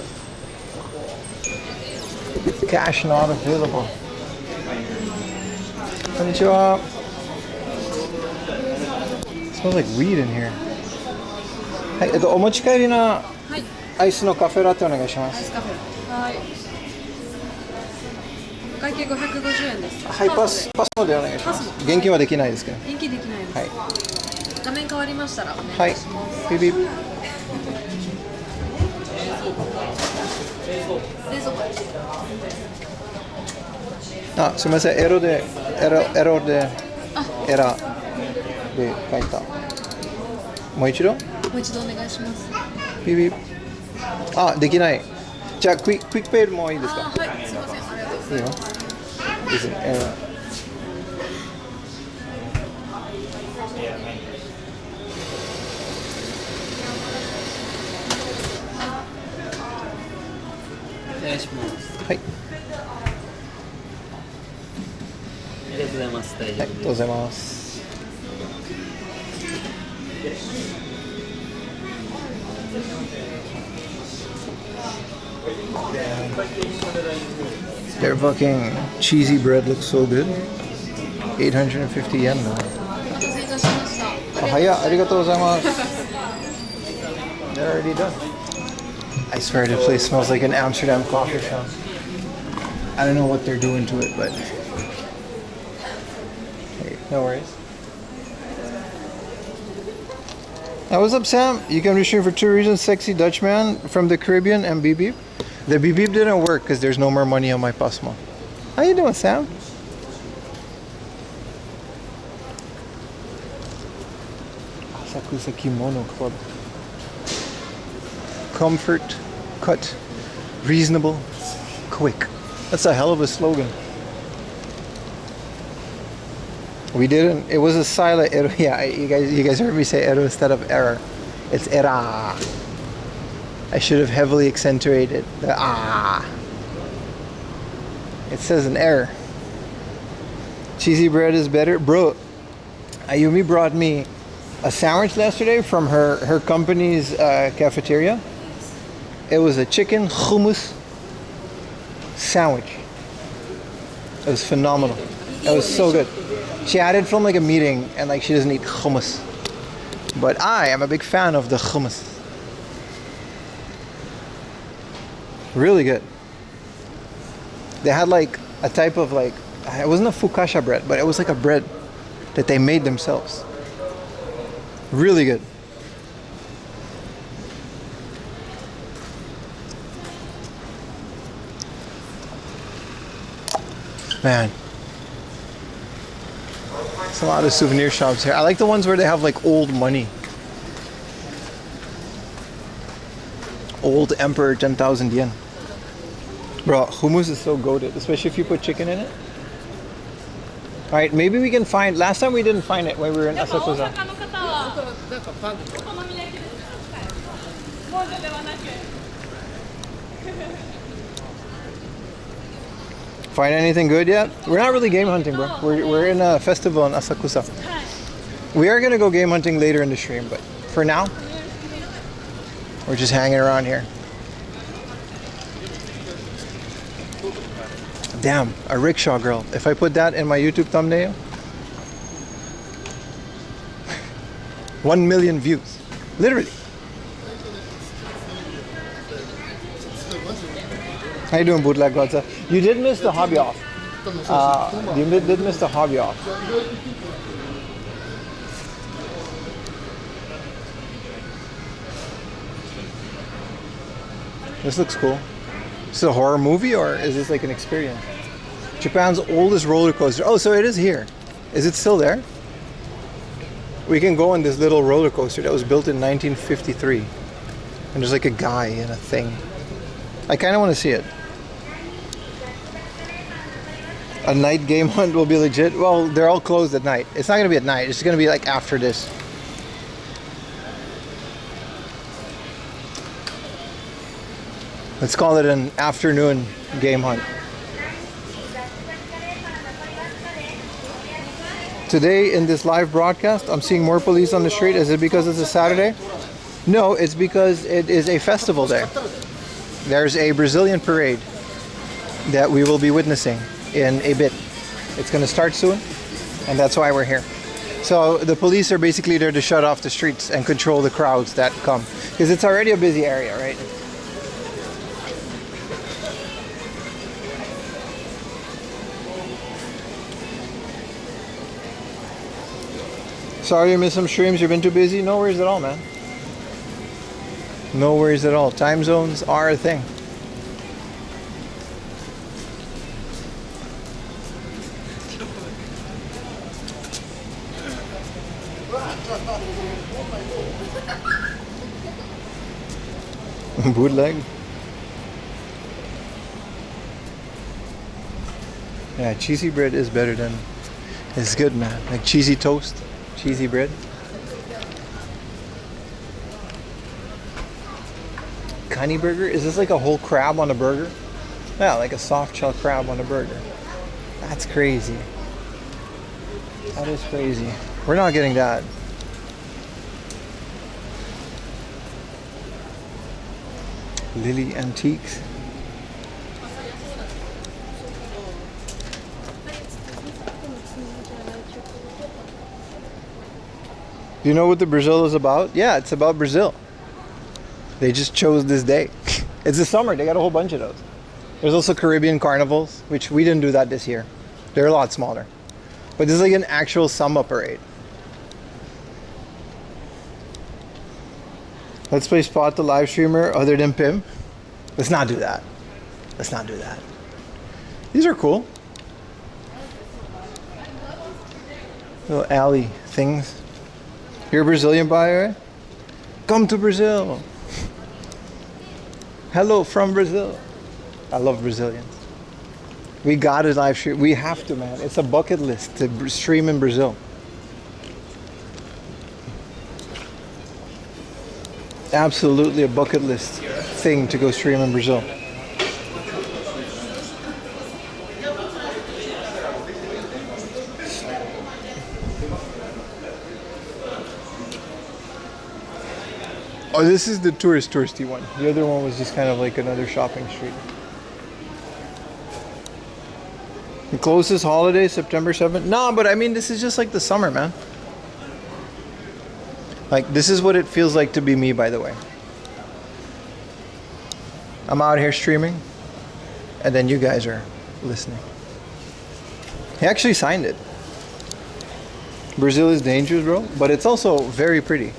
Cash not available. Konnichiwa. Smells like weed in here. はい、お持ち帰りのアイスのカフェラテお願いします。はい。お会計550円です。はい、パスモでお願いします。現金はできないですけど。現金できないです。はい。画面変わりましたらお願いします。はい。ビビ。冷蔵庫。あ、すみません。エロで書いた。もう一度？もう一度お願いします。ビビ。あ、できない。じゃあクイックペイもいいですか？はい、すみません。ありがとうございます。いいですね。お願いします。はい。ありがとうございます。大丈夫です。ありがとうございます。Their fucking cheesy bread looks so good. 850 yen though. お待たせいたしました。早っ、ありがとうございます。They're already done. I swear this place smells like an Amsterdam coffee shop. I don't know what they're doing to it, but hey, no worries. Hey, what's up, Sam? You came to stream for 2 reasons: sexy Dutchman from the Caribbean and beep beep. The beep beep didn't work because there's no more money on my Pasmo. How you doing, Sam? Asakusa Kimono Club. Comfort, cut, reasonable, quick. That's a hell of a slogan. We didn't. It was a silent error. Yeah, you guys heard me say error instead of error. It's era. I should have heavily accentuated the ah. It says an error. Cheesy bread is better, bro. Ayumi brought me a sandwich yesterday from her company's cafeteria. It was a chicken hummus sandwich. It was phenomenal. It was so good. She had it from like a meeting and like she doesn't eat hummus. But I am a big fan of the hummus. Really good. They had like a type of like, it wasn't a focaccia bread, but it was like a bread that they made themselves. Really good. Man. There's a lot of souvenir shops here. I like the ones where they have like old money. Old Emperor 10,000 yen. Bro, hummus is so goated, especially if you put chicken in it. Alright, maybe we can find. Last time we didn't find it when we were in Asakusa. Find anything good yet? We're not really game hunting, bro. We're in a festival in Asakusa. We are gonna go game hunting later in the stream, but for now, we're just hanging around here. Damn, a rickshaw girl. If I put that in my YouTube thumbnail, 1 million views. Literally. How you doing, Bootleg Godza? You did miss the hobby off. You did miss the hobby off. This looks cool. Is this a horror movie or is this like an experience? Japan's oldest roller coaster. Oh, so it is here. Is it still there? We can go on this little roller coaster that was built in 1953. And there's like a guy in a thing. I kind of want to see it. A night game hunt will be legit. Well, they're all closed at night. It's not going to be at night. It's going to be like after this. Let's call it an afternoon game hunt. Today in this live broadcast, I'm seeing more police on the street. Is it because it's a Saturday? No, it's because it is a festival day. There's a Brazilian parade that we will be witnessing in a bit. It's going to start soon, and that's why we're here. So the police are basically there to shut off the streets and control the crowds that come, because it's already a busy area, right? Sorry you missed some streams, you've been too busy. No worries at all, man. No worries at all. Time zones are a thing. Bootleg. Yeah, cheesy bread is better than. It's good, man. Like cheesy toast, cheesy bread. Kani burger? Is this like a whole crab on a burger? Yeah, like a soft shell crab on a burger. That's crazy. That is crazy. We're not getting that. Lily Antiques. Do you know what the Brazil is about? Yeah, it's about Brazil. They just chose this day. It's the summer. They got a whole bunch of those. There's also Caribbean carnivals, which we didn't do that this year. They're a lot smaller. But this is like an actual samba parade. Let's play Spot the live streamer other than Pim. Let's not do that. Let's not do that. These are cool. Little alley things. You're a Brazilian buyer, right? Come to Brazil. Hello from Brazil. I love Brazilians. We gotta live stream. We have to, man. It's a bucket list to stream in Brazil. Absolutely a bucket list thing to go stream in Brazil. Oh, this is the touristy one. The other one was just kind of like another shopping street. The closest holiday, September 7th. No, but I mean, this is just like the summer, man. Like, this is what it feels like to be me, by the way. I'm out here streaming, and then you guys are listening. He actually signed it. Brazil is dangerous, bro, but it's also very pretty.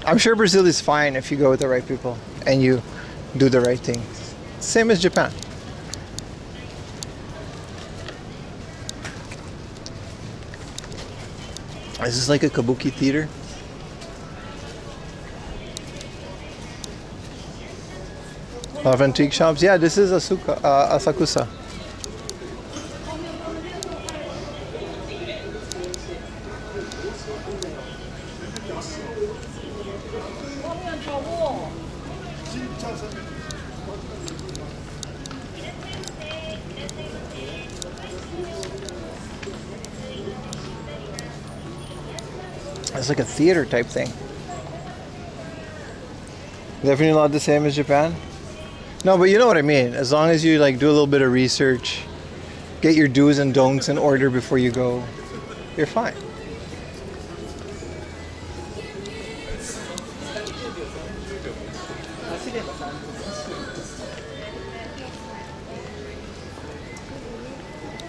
I'm sure Brazil is fine if you go with the right people and you do the right things. Same as Japan. Is this like a kabuki theater? A lot of antique shops. Yeah, this is Asakusa. It's like a theater type thing. Definitely not the same as Japan. No, but you know what I mean. As long as you like do a little bit of research, get your do's and don'ts in order before you go, you're fine.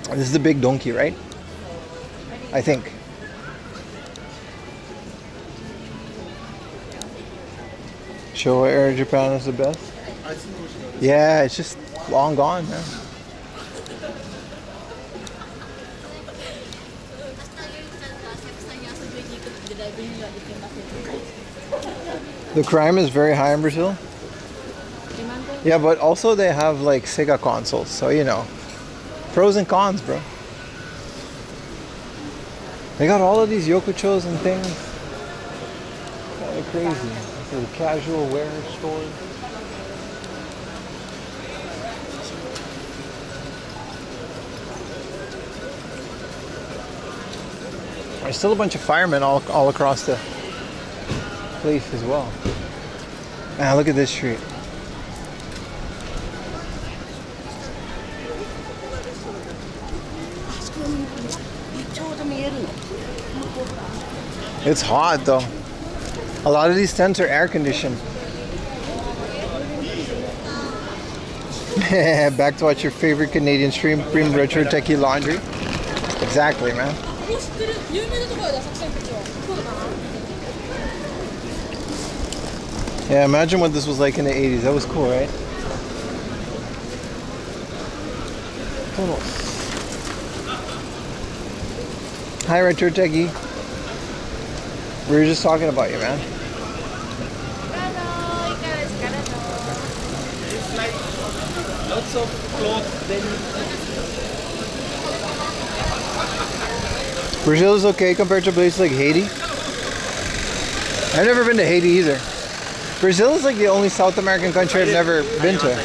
This is the big donkey, right? I think. Showa Air Japan is the best. Yeah, it's just long gone, man. The crime is very high in Brazil. Yeah, but also they have like Sega consoles, so you know, pros and cons, bro. They got all of these yokochos and things. Kind of crazy. This is a casual wear store. There's still a bunch of firemen all across the place as well. Man, look at this street. It's hot though. A lot of these tents are air conditioned. Back to watch your favorite Canadian stream Retro Techie Laundry. Exactly, man. Yeah, imagine what this was like in the 80s. That was cool, right? Hi, Retro Techie. We were just talking about you, man. Lots of clothes. Brazil is okay compared to places like Haiti. I've never been to Haiti either. Brazil is like the only South American country I've never been to.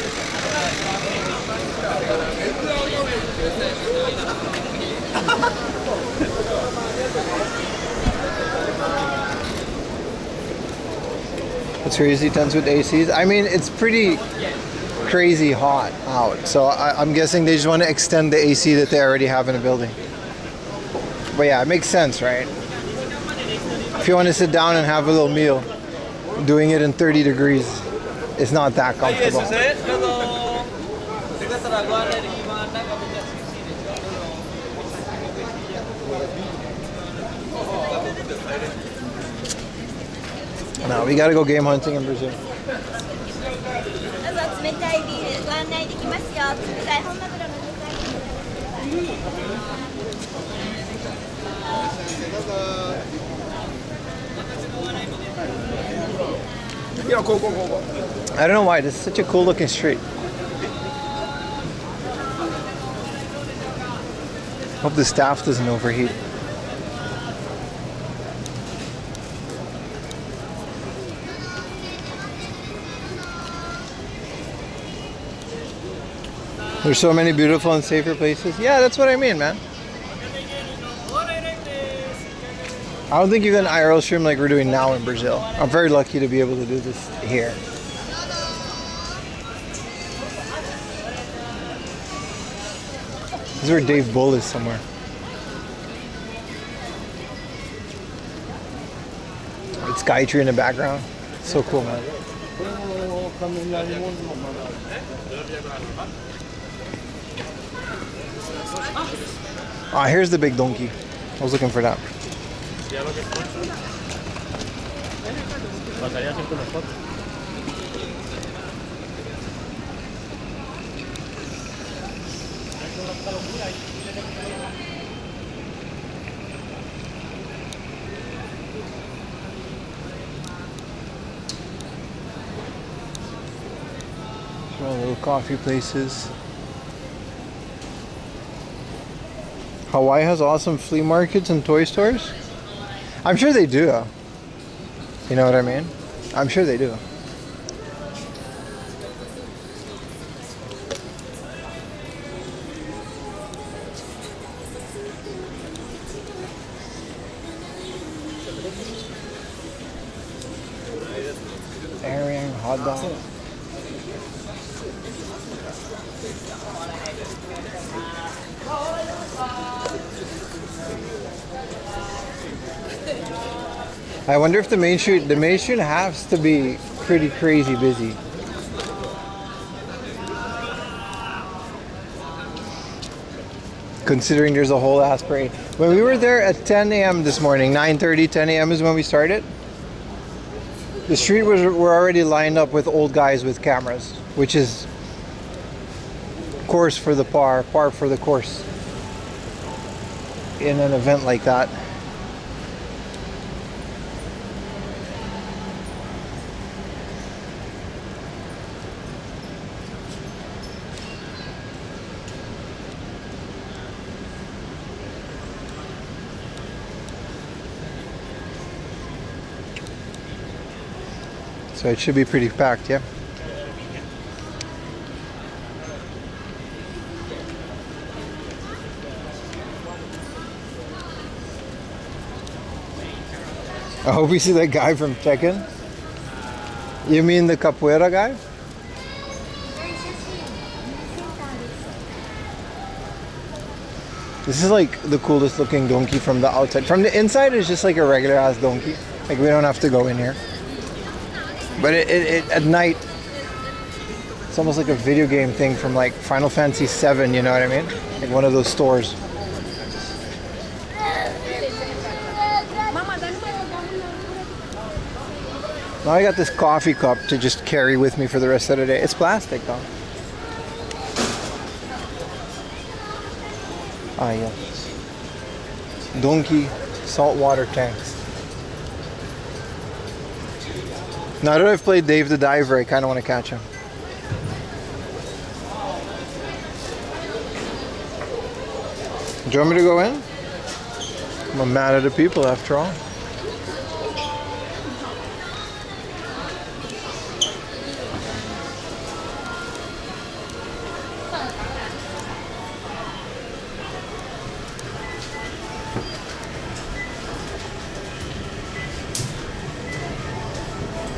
It's crazy tents with ACs. I mean, it's pretty crazy hot out. So I'm guessing they just want to extend the AC that they already have in a building. But yeah, it makes sense, right? If you want to sit down and have a little meal, doing it in 30 degrees is not that comfortable. No, we gotta go game hunting in Brazil. I don't know why, this is such a cool looking street. Hope the staff doesn't overheat. There's so many beautiful and safer places. Yeah, that's what I mean, man. I don't think you can IRL stream like we're doing now in Brazil. I'm very lucky to be able to do this here. This is where Dave Bull is somewhere. It's Skytree in the background. So cool, man. Ah, here's the big donkey. I was looking for that. all little coffee places. Hawaii has awesome flea markets and toy stores. I'm sure they do. You know what I mean? I'm sure they do. Airing hot dog. I wonder if the main street has to be pretty crazy busy. Considering there's a whole ass parade. When we were there at 10 a.m. this morning, 9:30, 10 a.m. is when we started. The street were already lined up with old guys with cameras, which is course for the par for the course in an event like that. So it should be pretty packed, yeah. I hope we see that guy from Tekken. You mean the capoeira guy? This is like the coolest looking donkey from the outside. From the inside, it's just like a regular ass donkey. Like we don't have to go in here. But it at night, it's almost like a video game thing from like Final Fantasy VII, you know what I mean? Like one of those stores. Now I got this coffee cup to just carry with me for the rest of the day. It's plastic though. Ah yes. Donkey saltwater tanks. Now that I've played Dave the Diver, I kind of want to catch him. Do you want me to go in? I'm a man of the people after all.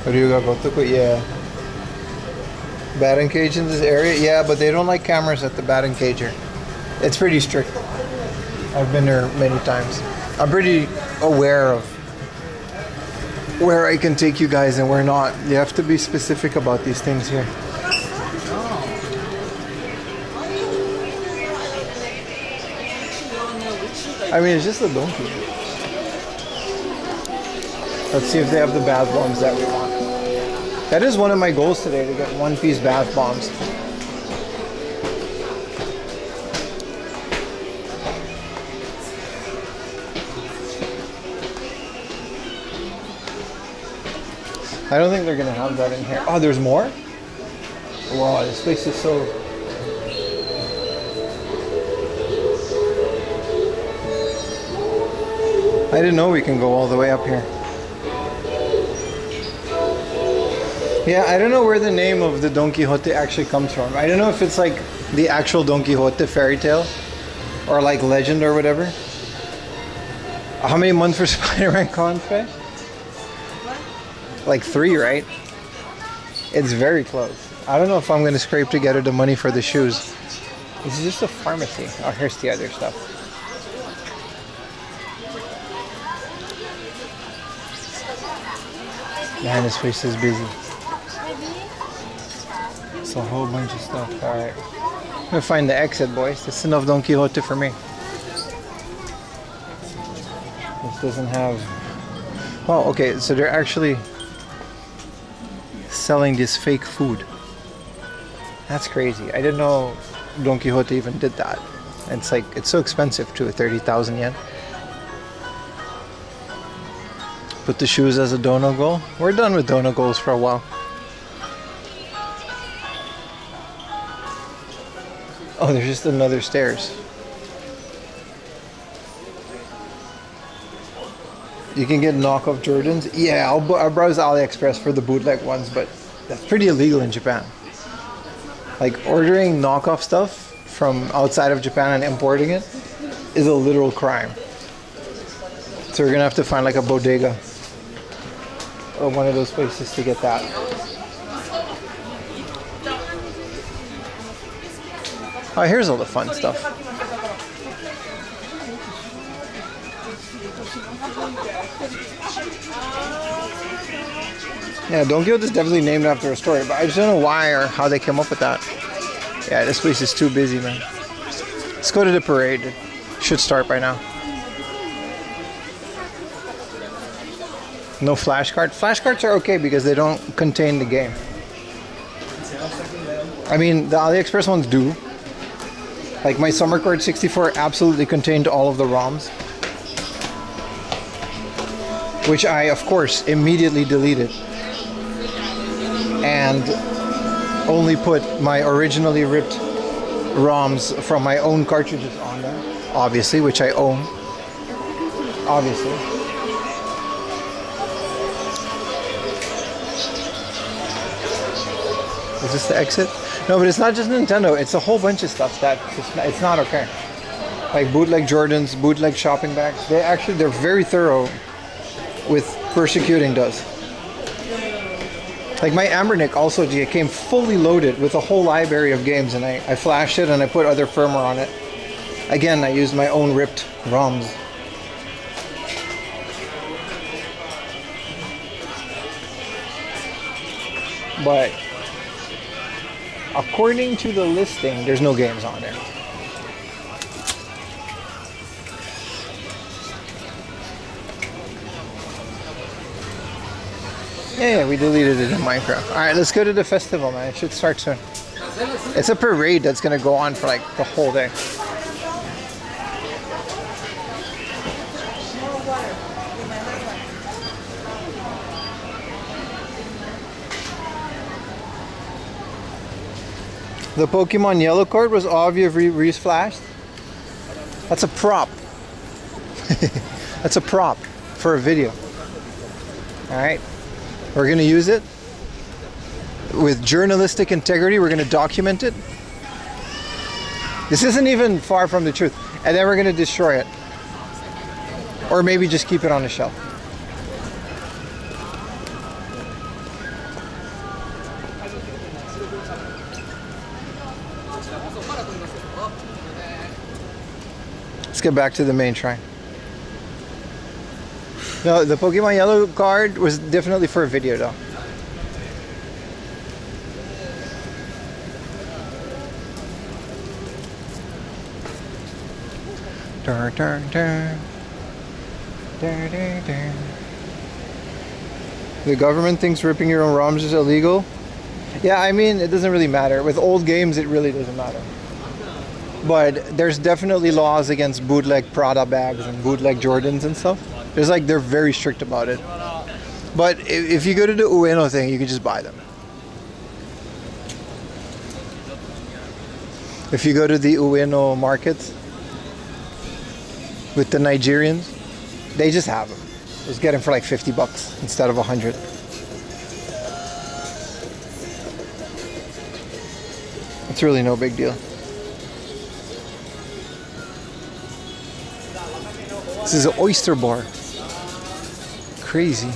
What do you got? Yeah. Batting cage in this area? Yeah, but they don't like cameras at the batting cage here. It's pretty strict. I've been there many times. I'm pretty aware of where I can take you guys and where not. You have to be specific about these things here. I mean, it's just a donkey. Let's see if they have the bath bombs that we want. That is one of my goals today, to get one-piece bath bombs. I don't think they're gonna have that in here. Oh, there's more? Wow, this place is so... I didn't know we can go all the way up here. Yeah, I don't know where the name of the Don Quixote actually comes from. I don't know if it's like the actual Don Quixote fairy tale or like legend or whatever. How many months for Spider-Man cosplay? Like 3, right? It's very close. I don't know if I'm gonna scrape together the money for the shoes. This is just a pharmacy. Oh, here's the other stuff. Man, this place is busy. It's a whole bunch of stuff. Alright. I'm gonna find the exit, boys. This is enough Don Quixote for me. This doesn't have... Oh, okay, so they're actually selling this fake food. That's crazy. I didn't know Don Quixote even did that. And it's like, it's so expensive too, 30,000 yen. Put the shoes as a dono goal. We're done with dono goals for a while. Oh, there's just another stairs. You can get knockoff Jordans. Yeah, I'll browse AliExpress for the bootleg ones, but that's pretty illegal in Japan. Like ordering knockoff stuff from outside of Japan and importing it is a literal crime. So we're gonna have to find like a bodega or one of those places to get that. Oh, here's all the fun stuff. Yeah, Don Quixote is definitely named after a story, but I just don't know why or how they came up with that. Yeah, this place is too busy, man. Let's go to the parade. It should start by now. No flashcard. Flashcards are okay because they don't contain the game. I mean, the AliExpress ones do. Like my Summer Court 64 absolutely contained all of the ROMs, which I, of course, immediately deleted and only put my originally ripped ROMs from my own cartridges on there, obviously, which I own, obviously. Is this the exit? No, but it's not just Nintendo. It's a whole bunch of stuff that it's not okay. Like bootleg Jordans, bootleg shopping bags. They're very thorough with persecuting does. Like my Ambernick also came fully loaded with a whole library of games, and I flashed it and I put other firmware on it. Again, I used my own ripped ROMs. But according to the listing, there's no games on there. Yeah, we deleted it in Minecraft. Alright, let's go to the festival, man. It should start soon. It's a parade that's gonna go on for like the whole day. The Pokemon Yellow card was obviously re-flashed. That's a prop. That's a prop for a video. Alright. We're going to use it with journalistic integrity. We're going to document it. This isn't even far from the truth. And then we're going to destroy it. Or maybe just keep it on the shelf. Let's get back to the main shrine. No, the Pokemon Yellow card was definitely for a video though. Dun, dun, dun. Dun, dun, dun. The government thinks ripping your own ROMs is illegal. Yeah, I mean, it doesn't really matter. With old games, it really doesn't matter. But there's definitely laws against bootleg Prada bags and bootleg Jordans and stuff. There's like, they're very strict about it. But if you go to the Ueno thing, you can just buy them. If you go to the Ueno market with the Nigerians, they just have them. Just get them for like $50 instead of 100. It's really no big deal. This is an oyster bar. Crazy.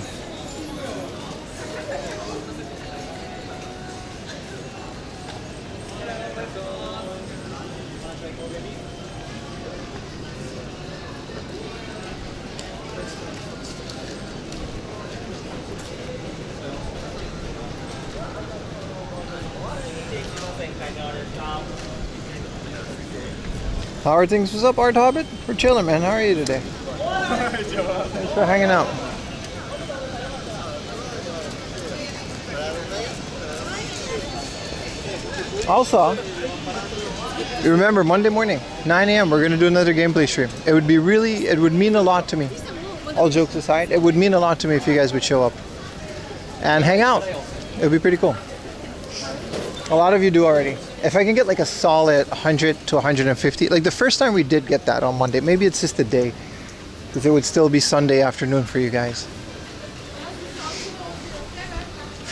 How are things? What's up, Art Hobbit? We're chilling, man. How are you today? Thanks for hanging out. Also, you remember Monday morning, 9 a.m. we're gonna do another gameplay stream. It would mean a lot to me. All jokes aside, it would mean a lot to me if you guys would show up and hang out. It would be pretty cool. A lot of you do already. If I can get like a solid 100 to 150, like the first time we did get that on Monday, maybe it's just a day, because it would still be Sunday afternoon for you guys.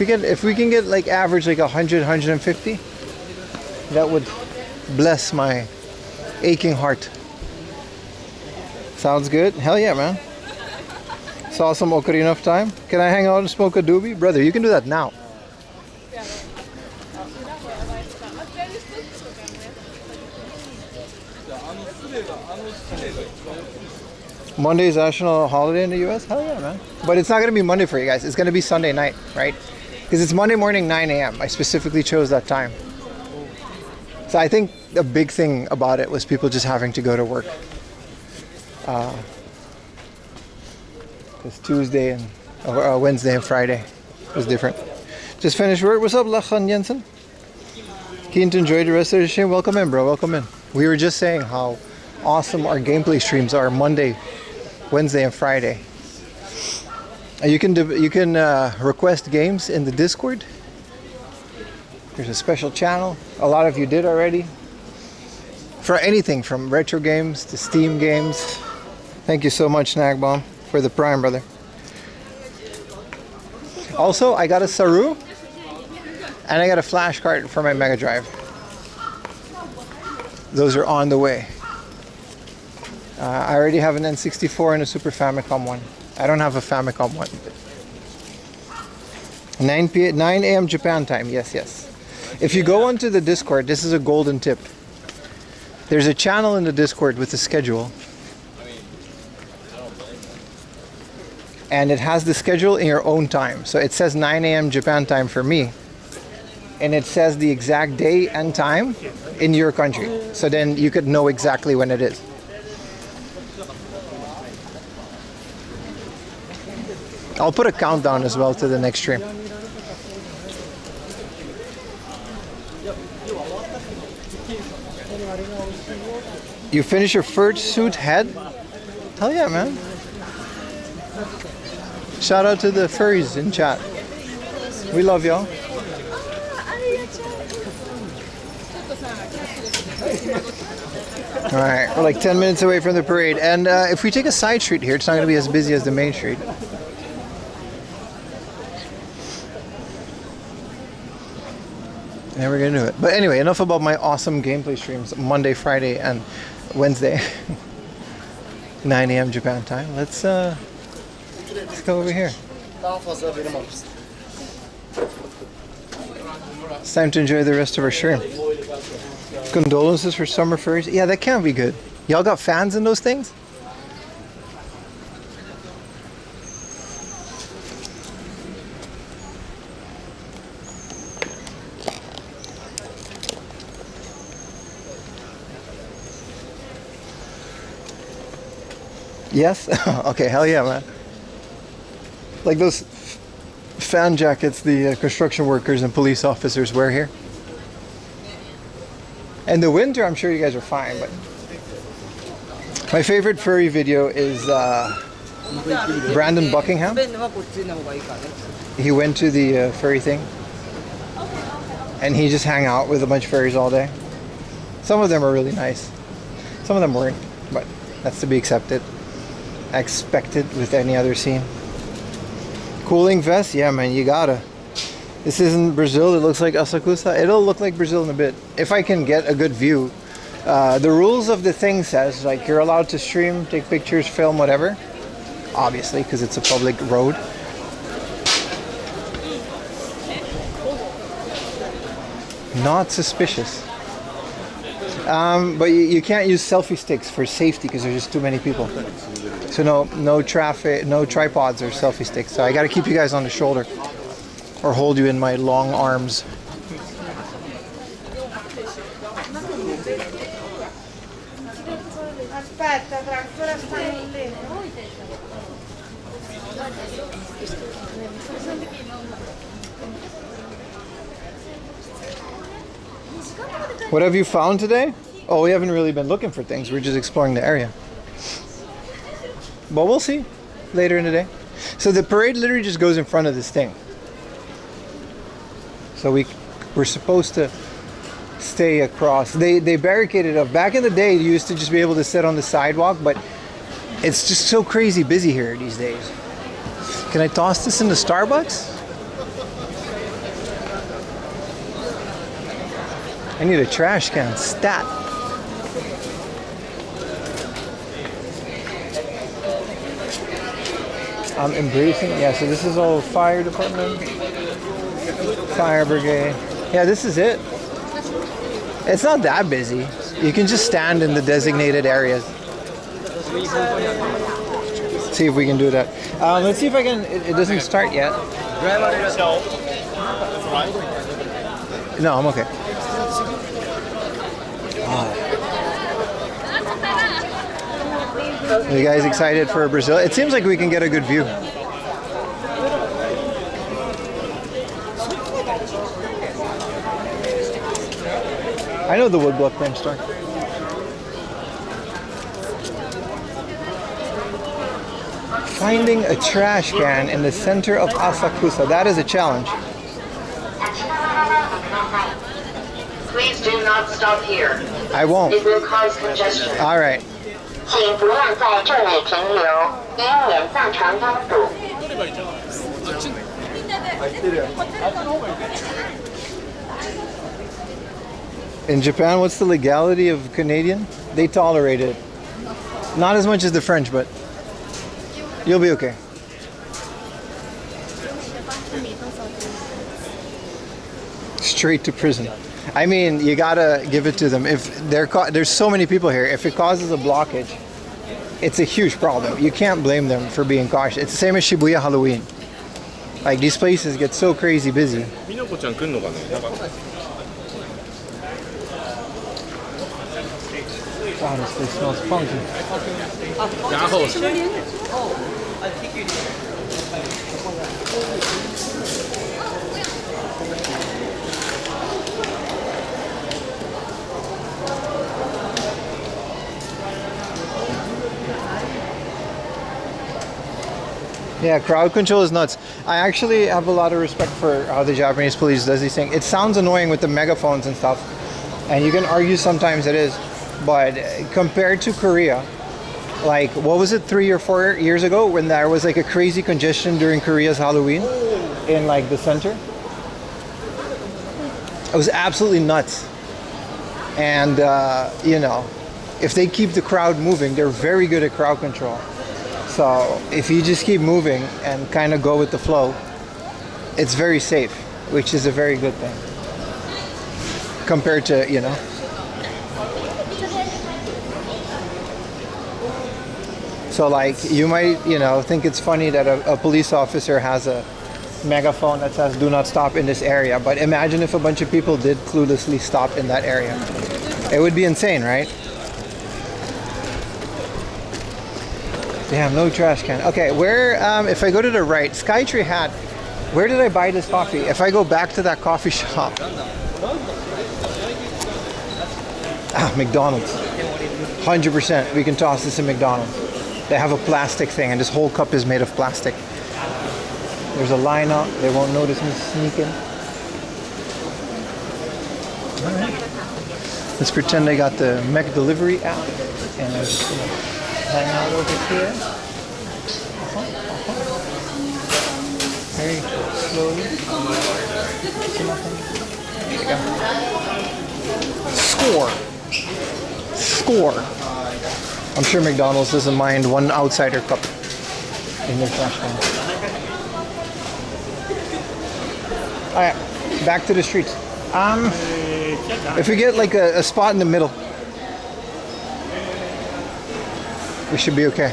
If we can get like average like 100, 150, that would bless my aching heart. Sounds good? Hell yeah, man. Saw some Ocarina of Time. Can I hang out and smoke a doobie? Brother, you can do that now. Monday is national holiday in the US? Hell yeah, man. But it's not going to be Monday for you guys. It's going to be Sunday night, right? Because it's Monday morning, 9 a.m. I specifically chose that time. So I think a big thing about it was people just having to go to work. Because Tuesday and Wednesday and Friday was different. Just finished work. What's up, Lachan Jensen? Keen to enjoy the rest of the stream? Welcome in, bro. Welcome in. We were just saying how awesome our gameplay streams are Monday, Wednesday, and Friday. You can request games in the Discord. There's a special channel. A lot of you did already. For anything from retro games to Steam games. Thank you so much, Snagbomb, for the Prime, brother. Also, I got a Saru and I got a flash card for my Mega Drive. Those are on the way. I already have an N64 and a Super Famicom one. I don't have a Famicom one. 9 a.m. Japan time. Yes, yes. If you go onto the Discord, this is a golden tip. There's a channel in the Discord with a schedule. And it has the schedule in your own time. So it says 9 a.m. Japan time for me. And it says the exact day and time in your country. So then you could know exactly when it is. I'll put a countdown as well to the next stream. You finish your fursuit head? Hell yeah, man. Shout out to the furries in chat. We love y'all. Alright, we're like 10 minutes away from the parade. And if we take a side street here, it's not going to be as busy as the main street. And we're going to do it. But anyway, enough about my awesome gameplay streams Monday, Friday, and Wednesday. 9 a.m. Japan time. Let's go over here. It's time to enjoy the rest of our stream. Condolences for summer furries. Yeah, that can be good. Y'all got fans in those things? Yes? Okay, hell yeah, man. Like those fan jackets the construction workers and police officers wear here. In the winter, I'm sure you guys are fine, but my favorite furry video is Brandon Buckingham. He went to the furry thing and he just hung out with a bunch of furries all day. Some of them are really nice. Some of them weren't, but that's to be expected with any other scene. Cooling vest? Yeah, man, you gotta. This isn't Brazil. It looks like Asakusa. It'll look like Brazil in a bit. If I can get a good view. The rules of the thing says, like, you're allowed to stream, take pictures, film, whatever. Obviously, because it's a public road. Not suspicious. But you can't use selfie sticks for safety because there's just too many people. So no traffic, no tripods or selfie sticks. So I got to keep you guys on the shoulder or hold you in my long arms. What have you found today? Oh, we haven't really been looking for things. We're just exploring the area. But we'll see later in the day. So the parade literally just goes in front of this thing. So we're supposed to stay across. They barricaded up. Back in the day, you used to just be able to sit on the sidewalk, but it's just so crazy busy here these days. Can I toss this into Starbucks? I need a trash can. Stat. I'm embracing. Yeah, so this is all fire department, fire brigade. Yeah, this is it. It's not that busy. You can just stand in the designated areas. See if we can do that. Let's see if I can. It doesn't start yet. No, I'm okay. Are you guys excited for Brazil? It seems like we can get a good view. I know the woodblock frame store. Finding a trash can in the center of Asakusa. That is a challenge. Please do not stop here. I won't. It will cause congestion. All right. 请不要在这里停留，以免造成拥堵。 In Japan, what's the legality of Canadian? They tolerate it. Not as much as the French, but you'll be okay. Straight to prison. I mean, you gotta give it to them. If there's so many people here, if it causes a blockage, it's a huge problem. You can't blame them for being cautious. It's the same as Shibuya Halloween. Like, these places get so crazy busy. God, this place smells funky. Yeah, crowd control is nuts. I actually have a lot of respect for how the Japanese police does these things. It sounds annoying with the megaphones and stuff, and you can argue sometimes it is, but compared to Korea, like, what was it, 3 or 4 years ago when there was like a crazy congestion during Korea's Halloween in like the center? It was absolutely nuts. And you know, if they keep the crowd moving, they're very good at crowd control. So if you just keep moving and kind of go with the flow, it's very safe, which is a very good thing compared to, you know. So like, you might, you know, think it's funny that a police officer has a megaphone that says do not stop in this area, but imagine if a bunch of people did cluelessly stop in that area. It would be insane, right? Damn, no trash can. Okay, where, if I go to the right, Skytree had, where did I buy this coffee? If I go back to that coffee shop. Ah, McDonald's. 100%, we can toss this in McDonald's. They have a plastic thing, and this whole cup is made of plastic. There's a line up, they won't notice me sneaking. All right. Let's pretend I got the Mac delivery app, and I'm just gonna hang out over here. Very slowly. There you go. Score. Score. I'm sure McDonald's doesn't mind one outsider cup in their trash can. Alright, back to the streets. If we get like a spot in the middle, we should be okay.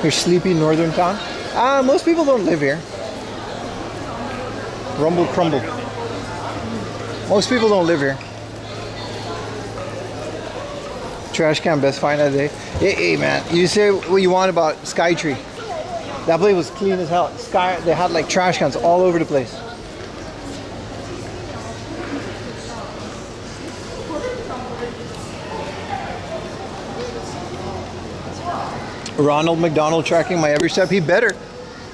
Here's sleepy northern town. Most people don't live here. Rumble crumble. Most people don't live here. Trash can best find of the day. Hey man, you say what you want about Skytree. That place was clean as hell. They had like trash cans all over the place. Ronald McDonald tracking my every step. He better.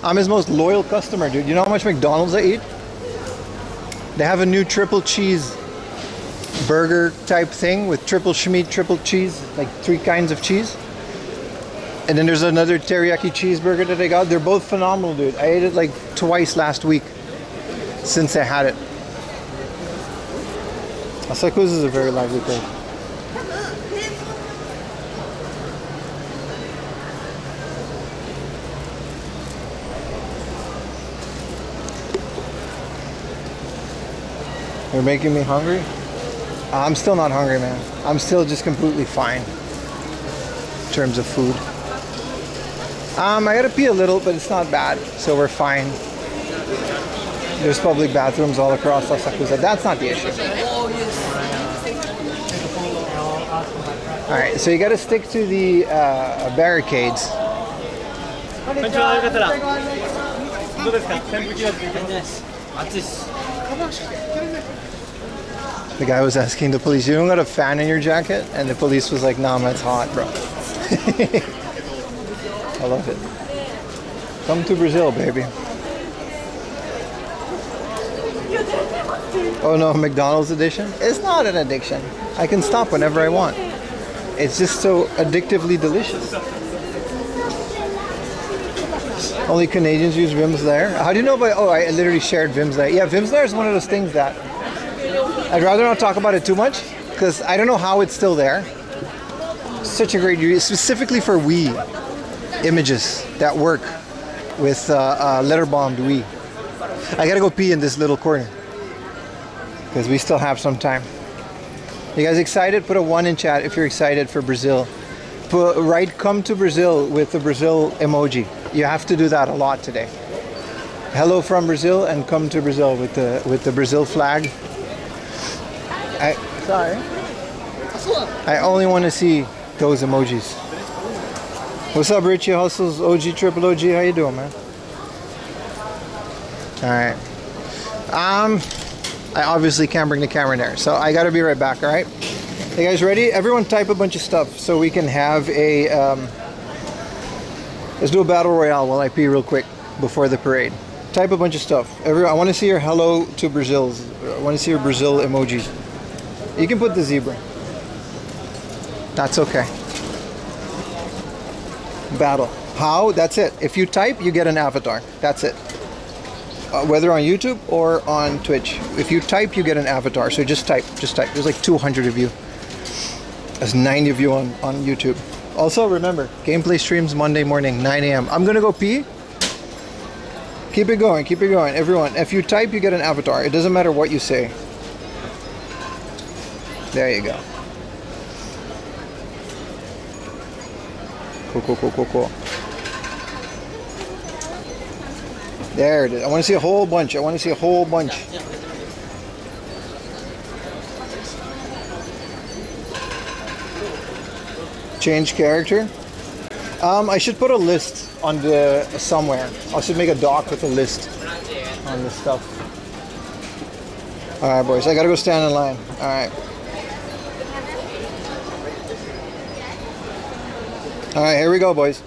I'm his most loyal customer, dude. You know how much McDonald's I eat? They have a new triple cheese burger type thing with triple schmeat, triple cheese, like 3 kinds of cheese. And then there's another teriyaki cheeseburger that I got. They're both phenomenal, dude. I ate it like twice last week since I had it. Asakusa is a very lively place. You're making me hungry? I'm still not hungry, man. I'm still just completely fine in terms of food. I gotta pee a little, but it's not bad, so we're fine. There's public bathrooms all across Asakusa. That's not the issue. Alright, so you gotta stick to the barricades. The guy was asking the police, you don't got a fan in your jacket? And the police was like, nah, man, it's hot, bro. I love it. Come to Brazil, baby. Oh no, McDonald's addiction? It's not an addiction. I can stop whenever I want. It's just so addictively delicious. Only Canadians use Vim's Lair. How do you know about... Oh, I literally shared Vim's Lair. Yeah, Vim's Lair is one of those things that... I'd rather not talk about it too much, because I don't know how it's still there. Such a great use, specifically for Wii images that work with letterbombed Wii. I gotta go pee in this little corner, because we still have some time. You guys excited? Put a 1 in chat if you're excited for Brazil. Write come to Brazil with the Brazil emoji. You have to do that a lot today. Hello from Brazil and come to Brazil with the Brazil flag. I only want to see those emojis. What's up, Richie Hustles, OG, Triple OG? How you doing, man? Alright. I obviously can't bring the camera in there, so I gotta be right back, alright? Hey guys, ready? Everyone type a bunch of stuff so we can have a... let's do a battle royale while I pee real quick before the parade. Type a bunch of stuff. Everyone, I want to see your hello to Brazils. I want to see your Brazil emojis. You can put the zebra. That's okay. Battle. How? That's it. If you type, you get an avatar. That's it. Whether on YouTube or on Twitch. If you type, you get an avatar. So just type. Just type. There's like 200 of you. There's 90 of you on YouTube. Also, remember, gameplay streams Monday morning, 9 a.m. I'm going to go pee. Keep it going. Keep it going. Everyone, if you type, you get an avatar. It doesn't matter what you say. There you go. Cool. There it is. I want to see a whole bunch. Change character. I should put a list on the somewhere. I should make a doc with a list on this stuff. All right, boys. I gotta go stand in line. All right. All right, here we go, boys.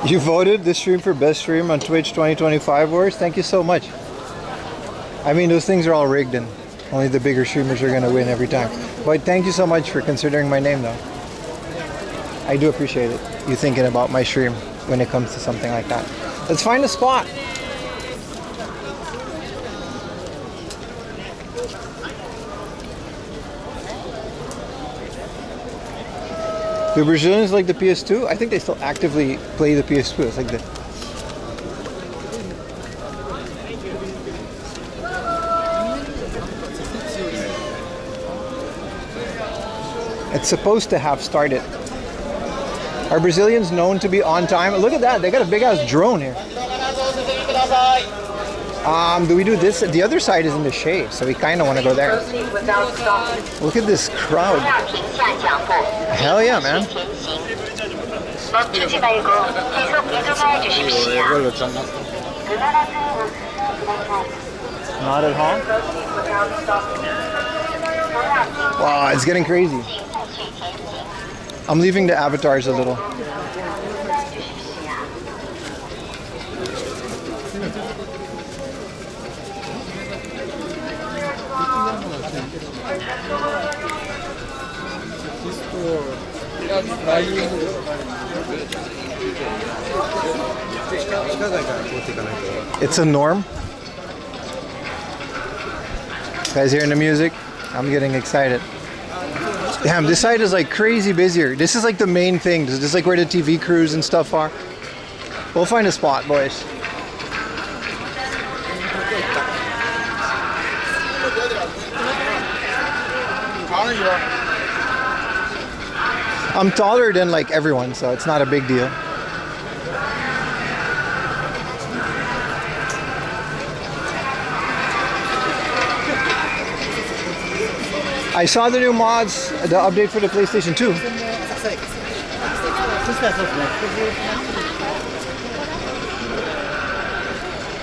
You voted this stream for best stream on Twitch 2025 Wars. Thank you so much. I mean, those things are all rigged and only the bigger streamers are going to win every time. But thank you so much for considering my name though. I do appreciate it. You thinking about my stream when it comes to something like that. Let's find a spot. Do Brazilians like the PS2? I think they still actively play the PS2. It's like the... It's supposed to have started. Are Brazilians known to be on time? Look at that, they got a big ass drone here. Do we do this? The other side is in the shade, so we kind of want to go there. Look at this crowd. Hell yeah, man. Not at home? Wow, it's getting crazy. I'm leaving the avatars a little. It's a norm. Guys hearing the music? I'm getting excited. Damn, this side is like crazy busier. This is like the main thing. This is like where the TV crews and stuff are. We'll find a spot, boys. I'm taller than like everyone, so it's not a big deal. I saw the new mods, the update for the PlayStation 2.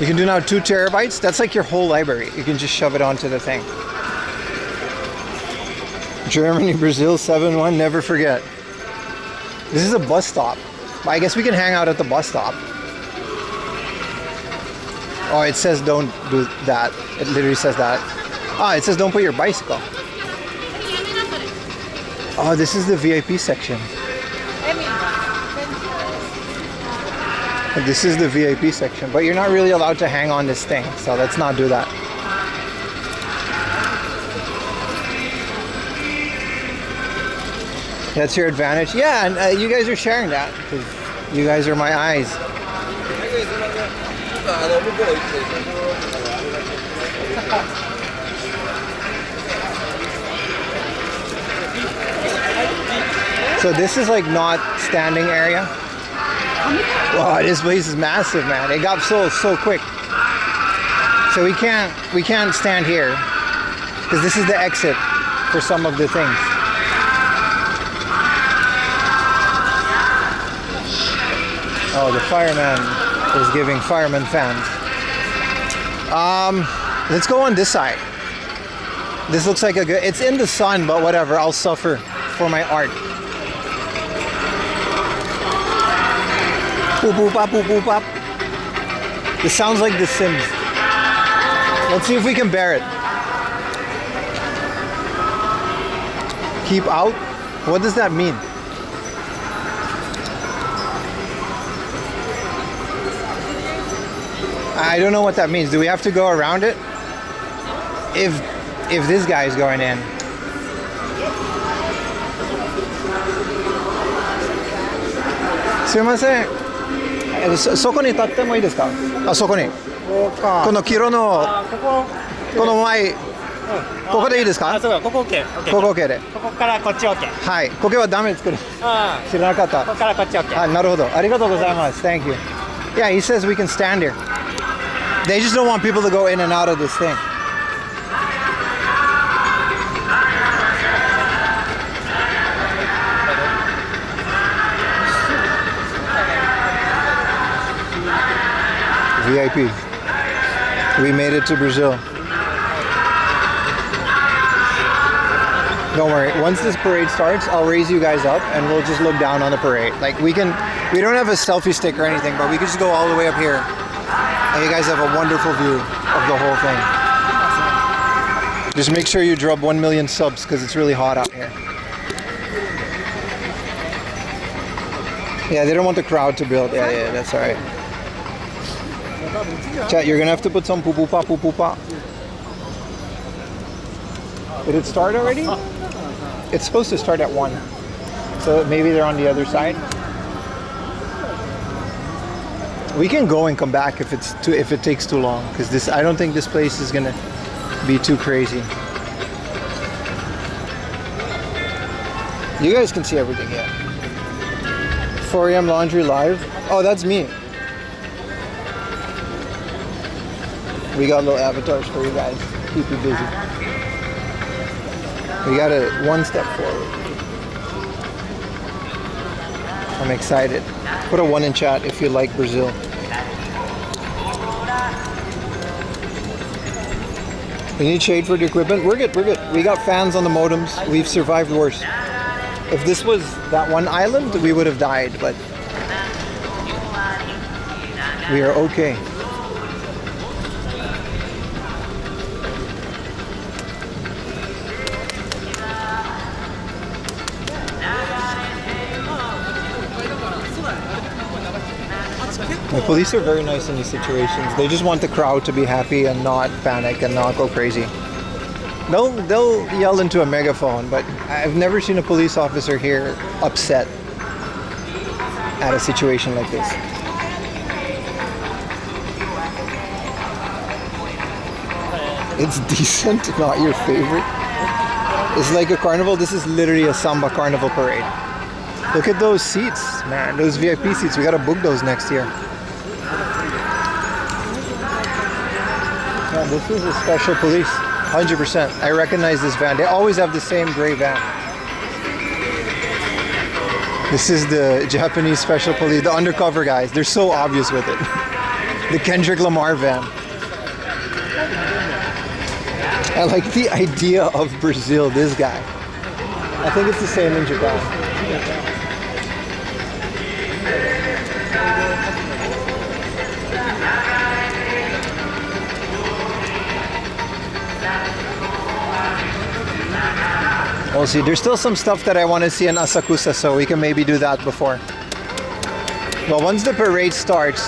You can do now 2 terabytes. That's like your whole library. You can just shove it onto the thing. Germany, Brazil, 7-1, never forget. This is a bus stop. I guess we can hang out at the bus stop. Oh, it says don't do that. It literally says that. Ah, it says don't put your bicycle. Oh, this is the VIP section. This is the VIP section, but you're not really allowed to hang on this thing, so let's not do that. That's your advantage. Yeah, and you guys are sharing that because you guys are my eyes. So this is like not standing area. Wow, this place is massive, man. It got so quick. So we can't stand here because this is the exit for some of the things. Oh, the fireman is giving fireman fans. Let's go on this side. This looks like a good, it's in the sun, but whatever, I'll suffer for my art. Boop, boop, bop, boop, boop, bop. This sounds like The Sims. Let's see if we can bear it. Keep out? What does that mean? I don't know what that means. Do we have to go around it? If this guy is going in. Sumimasen. そこに立ってもいいですか？あ、そこに。この黄色のこの前ここでいいですか？あ、そうだ、ここ OK。ここ OK で。ここからこっち OK。はい。ここはダメ作る。知らなかった。ここからこっち OK。あ、なるほど。ありがとうございます。Thank you. Yeah, he says we can stand here. They just don't want people to go in and out of this thing. VIP. We made it to Brazil. Don't worry. Once this parade starts, I'll raise you guys up and we'll just look down on the parade. Like we don't have a selfie stick or anything, but we can just go all the way up here and you guys have a wonderful view of the whole thing. Just make sure you drop 1 million subs because it's really hot out here. Yeah, they don't want the crowd to build. Yeah, that's all right. Chat, you're gonna have to put some pupupa. Did it start already? It's supposed to start at 1. So maybe they're on the other side. We can go and come back if it takes too long, because I don't think this place is gonna be too crazy. You guys can see everything, yeah. 4 a.m. laundry live. Oh, that's me. We got little avatars for you guys. Keep you busy. We got it one step forward. I'm excited. Put a 1 in chat if you like Brazil. We need shade for the equipment. We're good. We got fans on the modems. We've survived worse. If this was that one island, we would have died, but we are okay. The police are very nice in these situations. They just want the crowd to be happy and not panic and not go crazy. They'll yell into a megaphone, but I've never seen a police officer here upset at a situation like this. It's decent, not your favorite. It's like a carnival. This is literally a samba carnival parade. Look at those seats, man. Those VIP seats. We gotta book those next year. Man, this is a special police. 100%. I recognize this van. They always have the same gray van. This is the Japanese special police, the undercover guys. They're so obvious with it. The Kendrick Lamar van. I like the idea of Brazil, this guy. I think it's the same in Japan. We'll see. There's still some stuff that I want to see in Asakusa, so we can maybe do that before. But once the parade starts,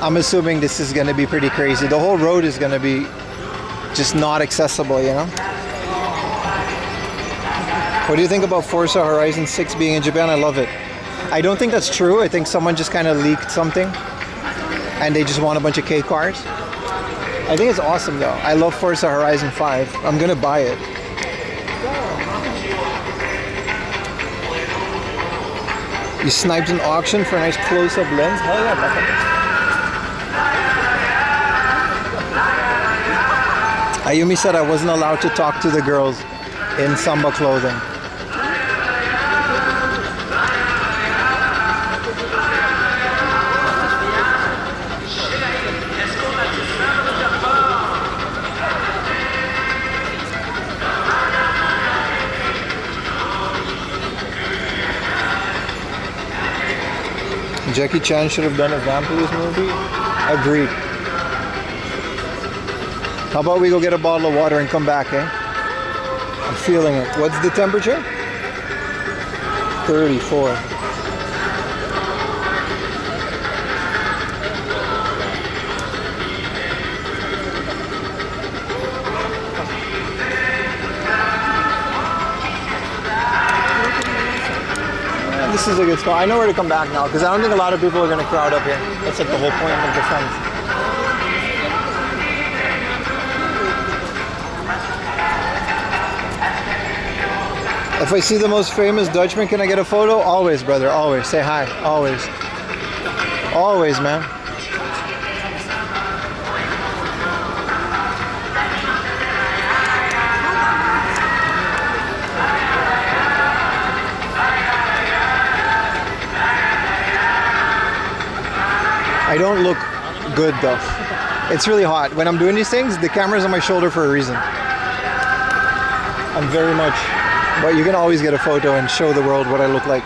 I'm assuming this is going to be pretty crazy. The whole road is going to be just not accessible, you know? What do you think about Forza Horizon 6 being in Japan? I love it. I don't think that's true. I think someone just kind of leaked something and they just want a bunch of K cars. I think it's awesome though. I love Forza Horizon 5. I'm going to buy it. You sniped an auction for a nice close-up lens? Hell yeah, brother. Ayumi said I wasn't allowed to talk to the girls in samba clothing. Jackie Chan should have done a Vampires movie. Agreed. How about we go get a bottle of water and come back, eh? I'm feeling it. What's the temperature? 34. This is a good spot. I know where to come back now because I don't think a lot of people are going to crowd up here. That's like the whole point of the fence. If I see the most famous Dutchman, can I get a photo? Always, brother. Always. Say hi. Always. Always, man. I don't look good though. It's really hot. When I'm doing these things, the camera's on my shoulder for a reason. I'm very much But you can always get a photo and show the world what I look like.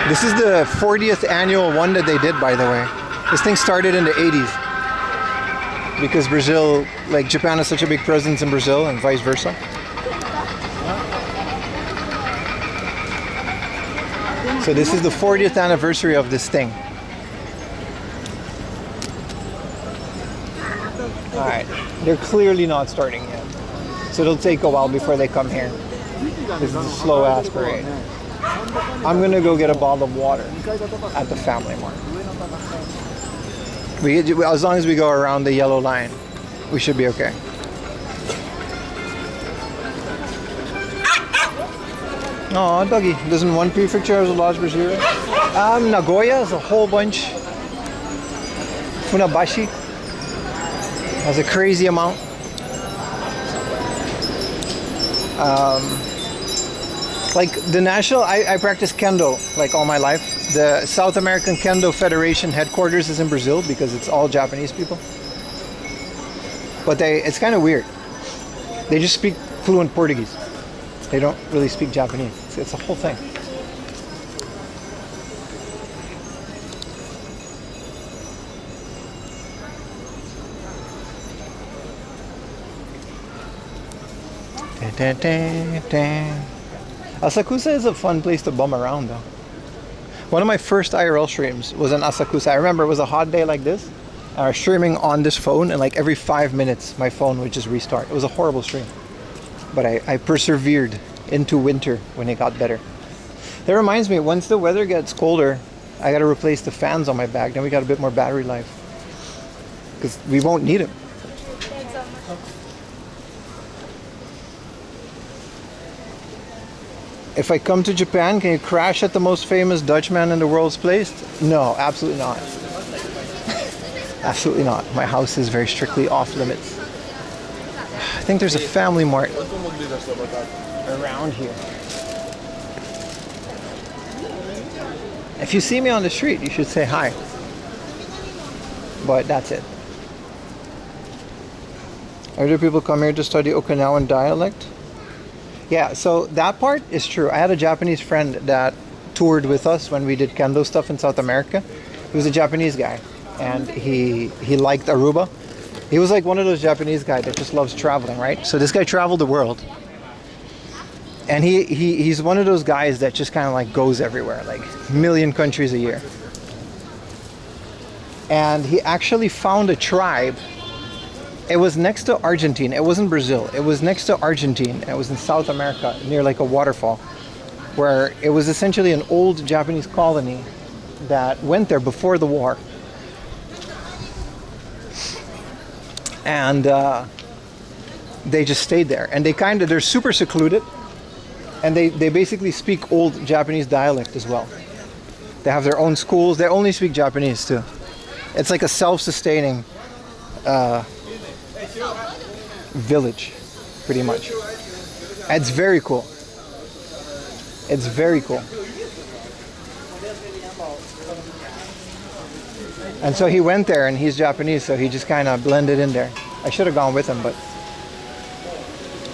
This is the 40th annual one that they did, by the way. This thing started in the 80s. Because Brazil, like Japan has such a big presence in Brazil and vice versa. So this is the 40th anniversary of this thing. Alright, they're clearly not starting yet. So it'll take a while before they come here. This is a slow ass parade. I'm gonna go get a bottle of water at the family mart. As long as we go around the yellow line, we should be okay. Oh, doggy. Doesn't one prefecture has a large Brazil? Nagoya has a whole bunch. Funabashi has a crazy amount. Like the national, I practice kendo like all my life. The South American Kendo Federation headquarters is in Brazil because it's all Japanese people. But it's kind of weird. They just speak fluent Portuguese. They don't really speak Japanese. It's a whole thing. Asakusa is a fun place to bum around though. One of my first IRL streams was in Asakusa. I remember it was a hot day like this. I was streaming on this phone and like every 5 minutes my phone would just restart. It was a horrible stream. But I persevered into winter when it got better. That reminds me, once the weather gets colder, I gotta replace the fans on my bag. Then we got a bit more battery life. Because we won't need them. If I come to Japan, can you crash at the most famous Dutchman in the world's place? No, absolutely not. Absolutely not. My house is very strictly off limits. I think there's a family mart around here. If you see me on the street, you should say hi. But that's it. Other people come here to study Okinawan dialect. Yeah, so that part is true. I had a Japanese friend that toured with us when we did kendo stuff in South America. He was a Japanese guy, and he liked Aruba. He was like one of those Japanese guys that just loves traveling, right? So this guy traveled the world. And he's one of those guys that just kind of like goes everywhere, like a million countries a year. And he actually found a tribe. It was next to Argentina. It wasn't Brazil. It was next to Argentina. It was in South America near like a waterfall where it was essentially an old Japanese colony that went there before the war. And they just stayed there. And they're super secluded. And they basically speak old Japanese dialect as well. They have their own schools. They only speak Japanese too. It's like a self-sustaining village, pretty much. It's very cool. It's very cool. And so he went there, and he's Japanese, so he just kind of blended in there. I should have gone with him, but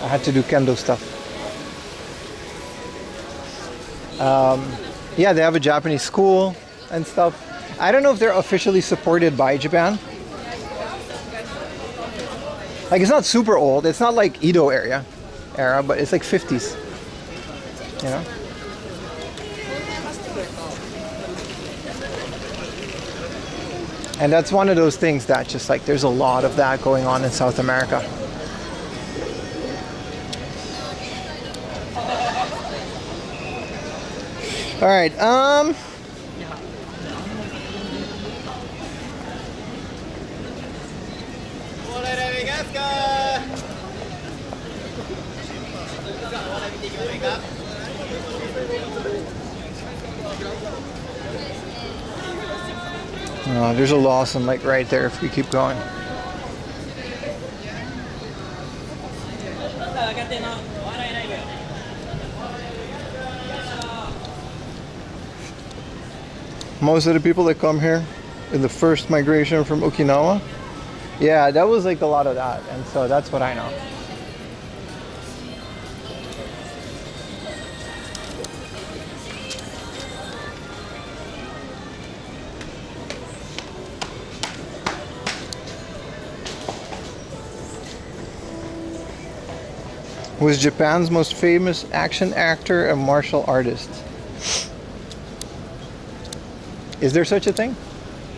I had to do kendo stuff. Yeah, they have a Japanese school and stuff. I don't know if they're officially supported by Japan. Like, it's not super old. It's not like Edo era, but it's like 50s. You know? And that's one of those things that just like, there's a lot of that going on in South America. All right, there's a Lawson like right there if we keep going. Most of the people that come here in the first migration from Okinawa Yeah, that was like a lot of that, and so that's what I know. Was Japan's most famous action actor and martial artist? Is there such a thing?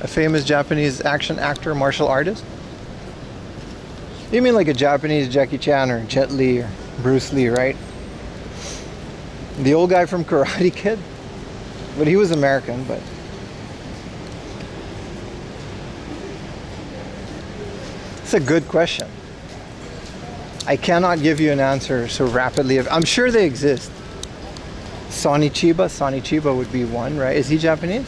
A famous Japanese action actor, martial artist? You mean like a Japanese Jackie Chan or Jet Li or Bruce Lee, right? The old guy from Karate Kid? But he was American, but... It's a good question. I cannot give you an answer so rapidly. I'm sure they exist. Sonny Chiba would be one, right? Is he Japanese?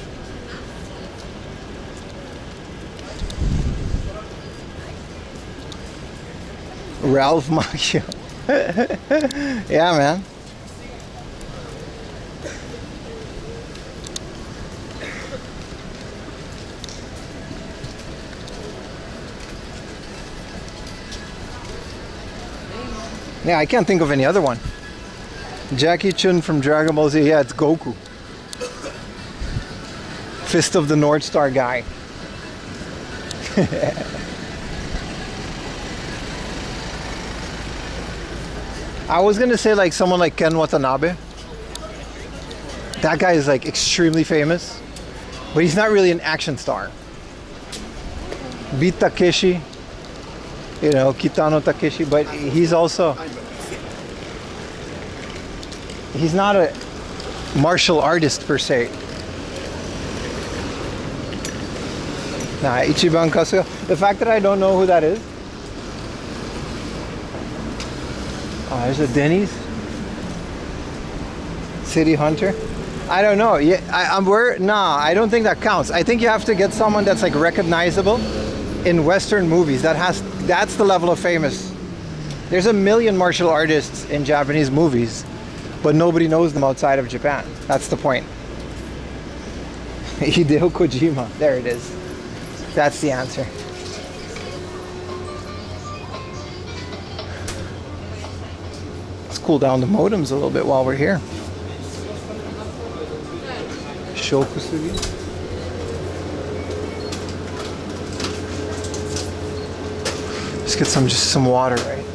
Ralph Macchio. Yeah, man. Yeah, I can't think of any other one. Jackie Chun from Dragon Ball Z. Yeah, it's Goku. Fist of the North Star guy. I was gonna say like someone like Ken Watanabe. That guy is like extremely famous, but he's not really an action star. Beat Takeshi, you know, Kitano Takeshi, but he's also, he's not a martial artist per se. Nah, Ichiban Kasuga. The fact that I don't know who that is. Oh, there's a Denny's. City Hunter. I don't know. Yeah, I don't think that counts. I think you have to get someone that's like recognizable in Western movies. That's the level of famous. There's a million martial artists in Japanese movies, but nobody knows them outside of Japan. That's the point. Hideo Kojima. There it is. That's the answer. Let's cool down the modems a little bit while we're here. Shokusugi. Let's get just some water, right?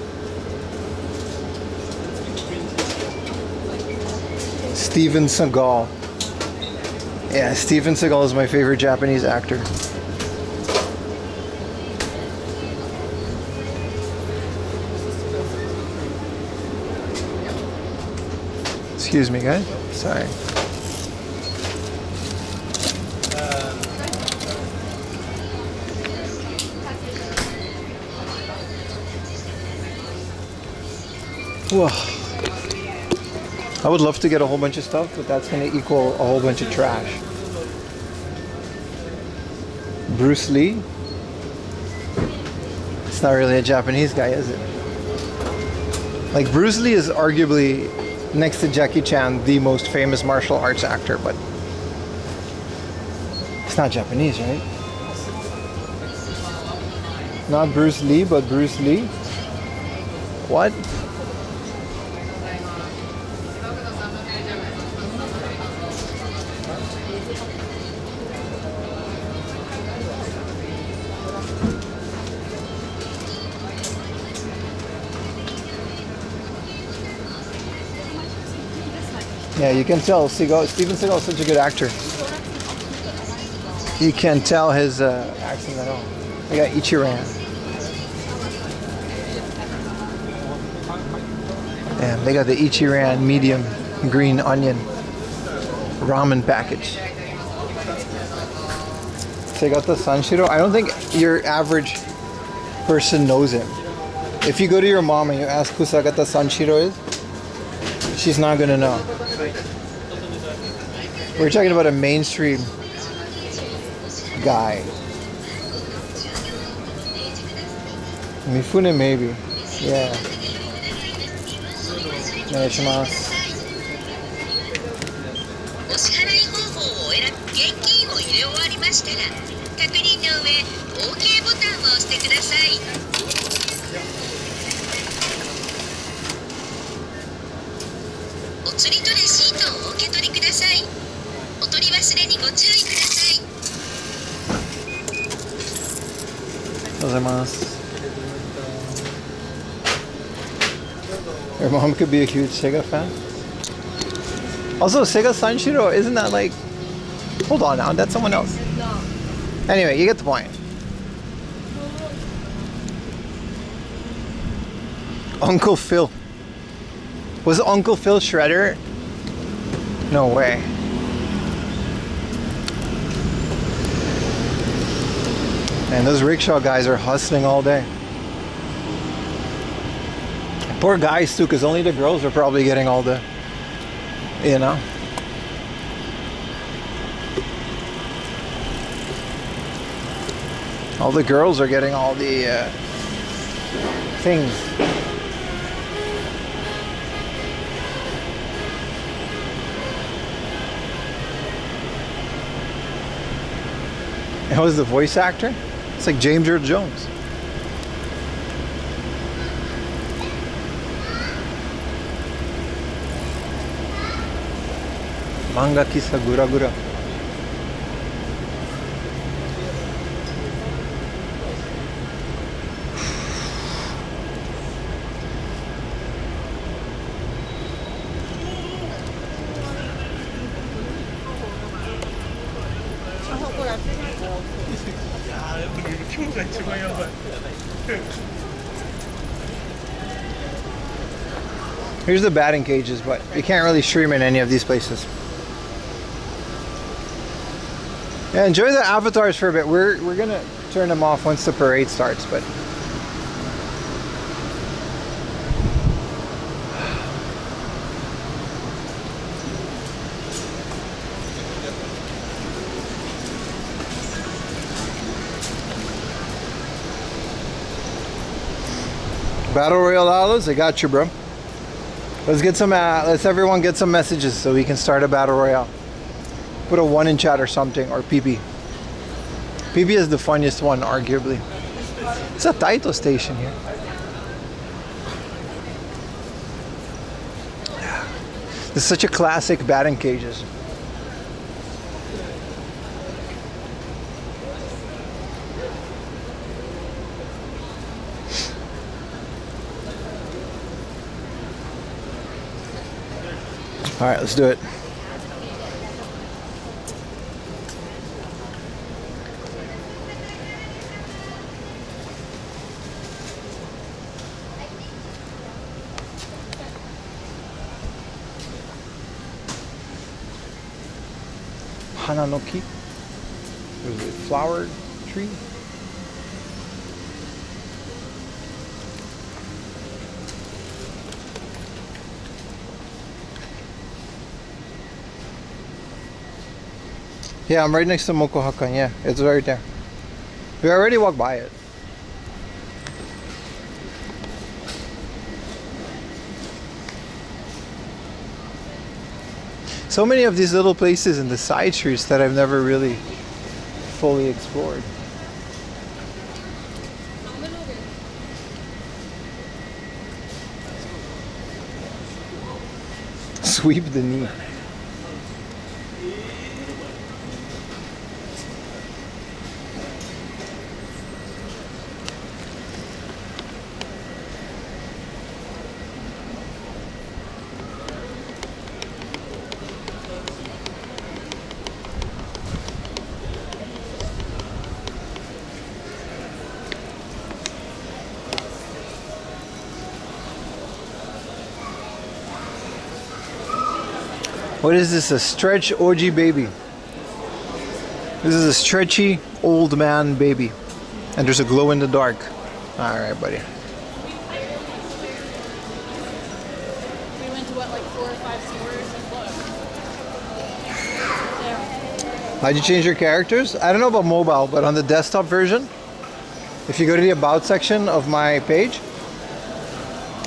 Steven Seagal. Yeah, Steven Seagal is my favorite Japanese actor. Excuse me, guys. Sorry. Whoa. I would love to get a whole bunch of stuff, but that's going to equal a whole bunch of trash. Bruce Lee? It's not really a Japanese guy, is it? Like, Bruce Lee is arguably, next to Jackie Chan, the most famous martial arts actor, but it's not Japanese, right? Not Bruce Lee, but Bruce Lee? What? Yeah, you can tell Steven Seagal is such a good actor. You can't tell his accent at all. We got Ichiran. Yeah, they got the Ichiran medium green onion ramen package. They got the Sanshiro. I don't think your average person knows him. If you go to your mom and you ask who Sagata Sanshiro is, she's not gonna know. We're talking about a mainstream guy. Mifune maybe. Yeah. お願いします。お支払い方法を選び、現金を入れ終わりましたら、確認の上、OK ボタンを押してください。お釣りとレシートをお受け取りください。お取り忘れにご注意ください。Gozaimasu. Your mom could be a huge Sega fan. Also, Sega Sanshiro, isn't that like... Hold on now, that's someone else. Anyway, you get the point. Uncle Phil. Was Uncle Phil Shredder? No way. And those rickshaw guys are hustling all day. Poor guys too, because only the girls are probably getting all the, you know. All the girls are getting all the things. And who's the voice actor? It's like James Earl Jones. Manga Kisa Gura Gura. Here's the batting cages, but you can't really stream in any of these places. Yeah, enjoy the avatars for a bit. We're gonna turn them off once the parade starts, but Battle Royale Alas, I got you, bro. Let's get some. Let's everyone get some messages so we can start a battle royale. Put a 1 in chat or something, or PP. PP is the funniest one, arguably. It's a Taito station here. This is such a classic batting cages. All right, let's do it. Hananoki. What is it? Flower tree? Yeah, I'm right next to Mokohakan. Yeah, it's right there. We already walked by it. So many of these little places in the side streets that I've never really fully explored. Sweep the knee. What is this? A stretch OG baby. This is a stretchy old man baby. And there's a glow in the dark. Alright, buddy. We went to what, like 4 or 5 stores and look. How'd you change your characters? I don't know about mobile, but on the desktop version, if you go to the About section of my page,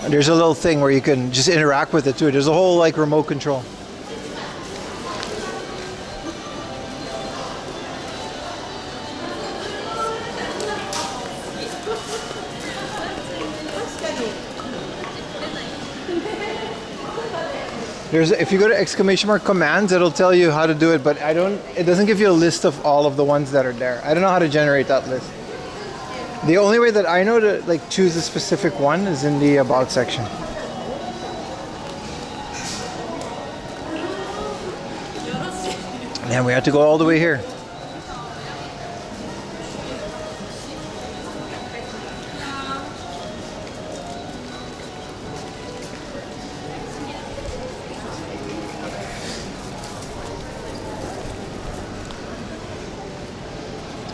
there's a little thing where you can just interact with it too. There's a whole like remote control. There's if you go to !commands, it'll tell you how to do it, but it doesn't give you a list of all of the ones that are there. I don't know how to generate that list. The only way that I know to like choose a specific one is in the about section. And we have to go all the way here.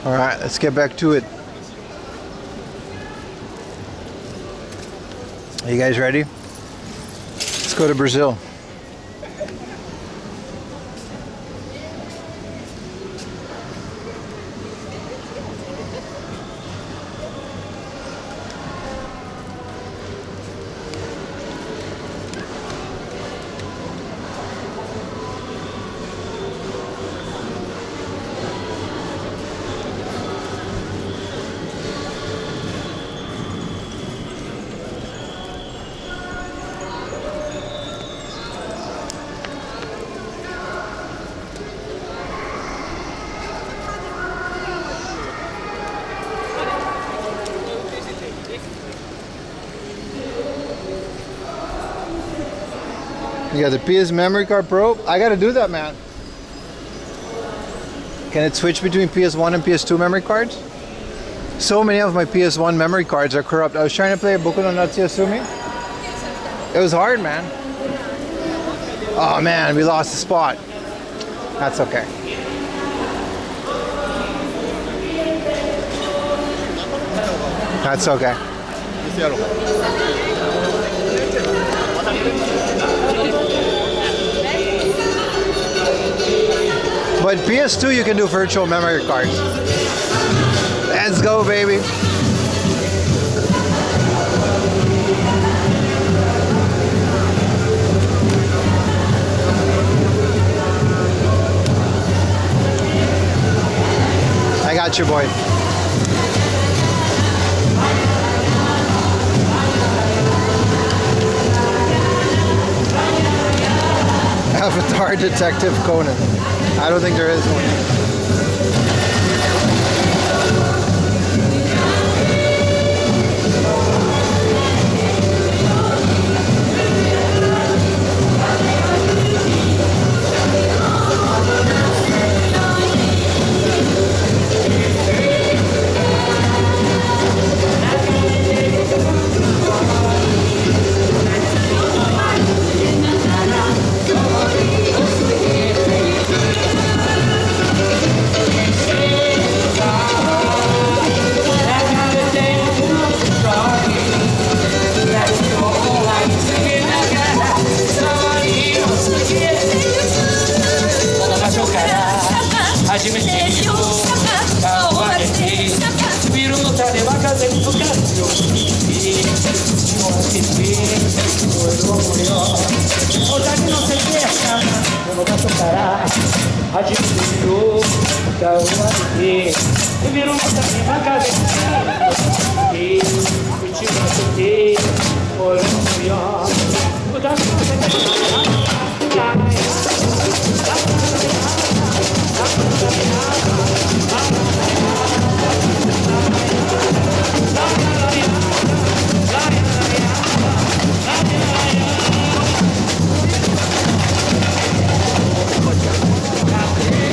All right, let's get back to it. Are you guys ready? Let's go to Brazil. You got the PS memory card Pro. I gotta do that, man. Can it switch between PS1 and PS2 memory cards? So many of my PS1 memory cards are corrupt. I was trying to play Boku no Natsuyasumi. It was hard, man. Oh man, we lost the spot. That's okay. That's okay. But PS2 you can do virtual memory cards. Let's go, baby. I got you, boy. Avatar Detective Conan. I don't think there is one.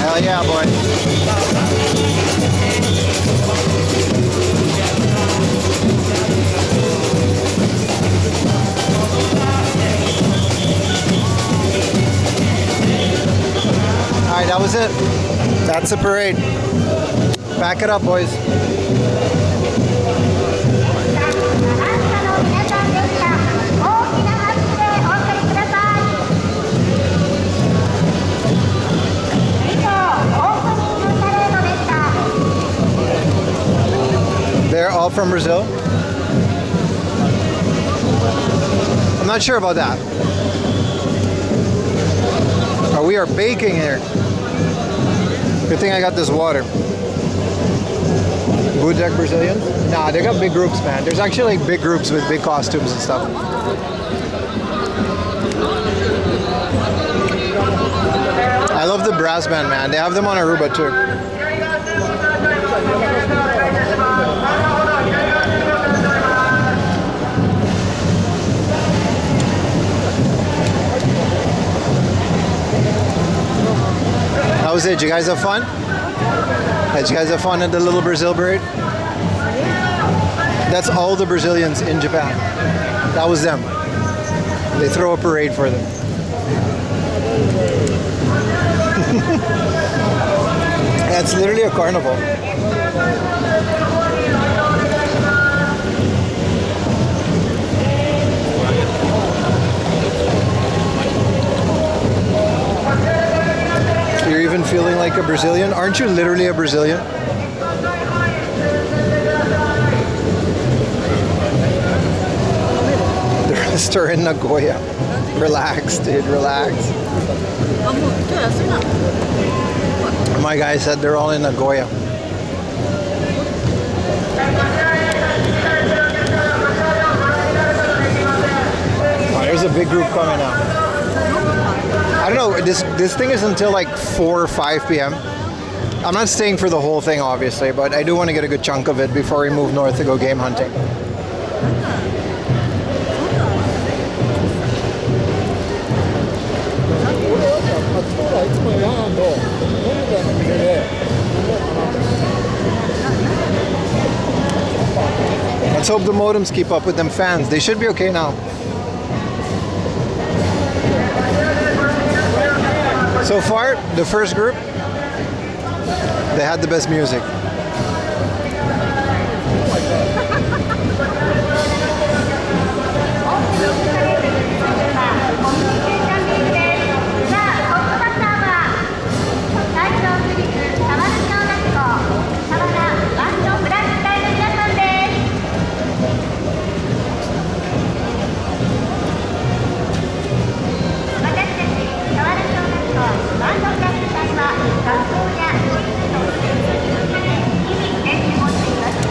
Hell yeah, boy. All right, that was it. That's the parade. Back it up, boys. They're all from Brazil? I'm not sure about that. Oh, we are baking here. Good thing I got this water. Bootleg Brazilians? Nah, they got big groups, man. There's actually like big groups with big costumes and stuff. I love the brass band, man. They have them on Aruba too. How was it? Did you guys have fun? Did you guys have fun at the Little Brazil Parade? That's all the Brazilians in Japan. That was them. They throw a parade for them. Yeah, it's literally a carnival. You're even feeling like a Brazilian? Aren't you literally a Brazilian? The restaurant in Nagoya. Relax, dude, relax. My guy said they're all in Nagoya. Oh, there's a big group coming now. I don't know, this thing is until like 4 or 5 p.m. I'm not staying for the whole thing, obviously, but I do want to get a good chunk of it before we move north to go game hunting. Let's hope the modems keep up with them fans. They should be okay now. So far, the first group, they had the best music.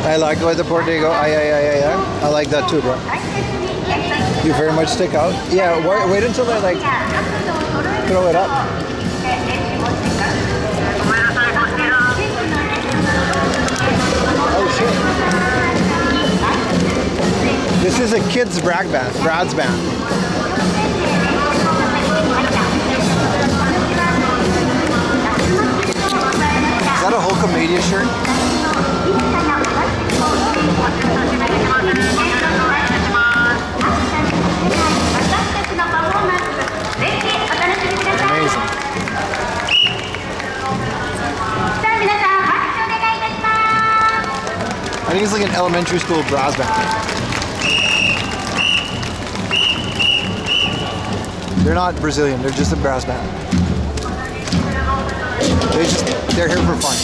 I like with the Portigo. I like that too, bro. You very much stick out. Yeah, wait until they like throw it up. Oh shit! This is a kids brag band, Brad's band. Is that a Hulkamania shirt? Amazing. I think it's like an elementary school brass band. They're not Brazilian, they're just a brass band. They're here for fun.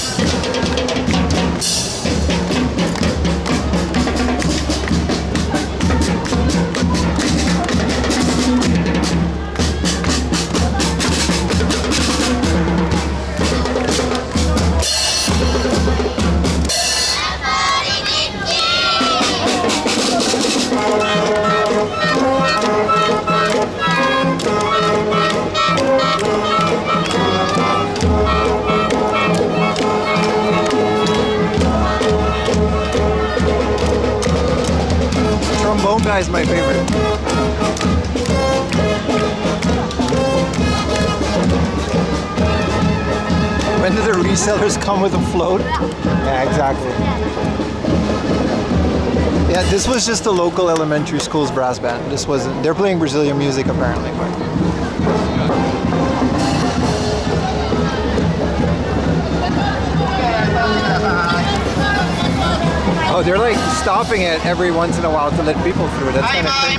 Trombone guy is my favorite. When do the resellers come with a float? Yeah, exactly. Yeah, this was just a local elementary school's brass band. This wasn't. They're playing Brazilian music apparently. But. Oh, they're like stopping it every once in a while to let people through. That's kind of thing.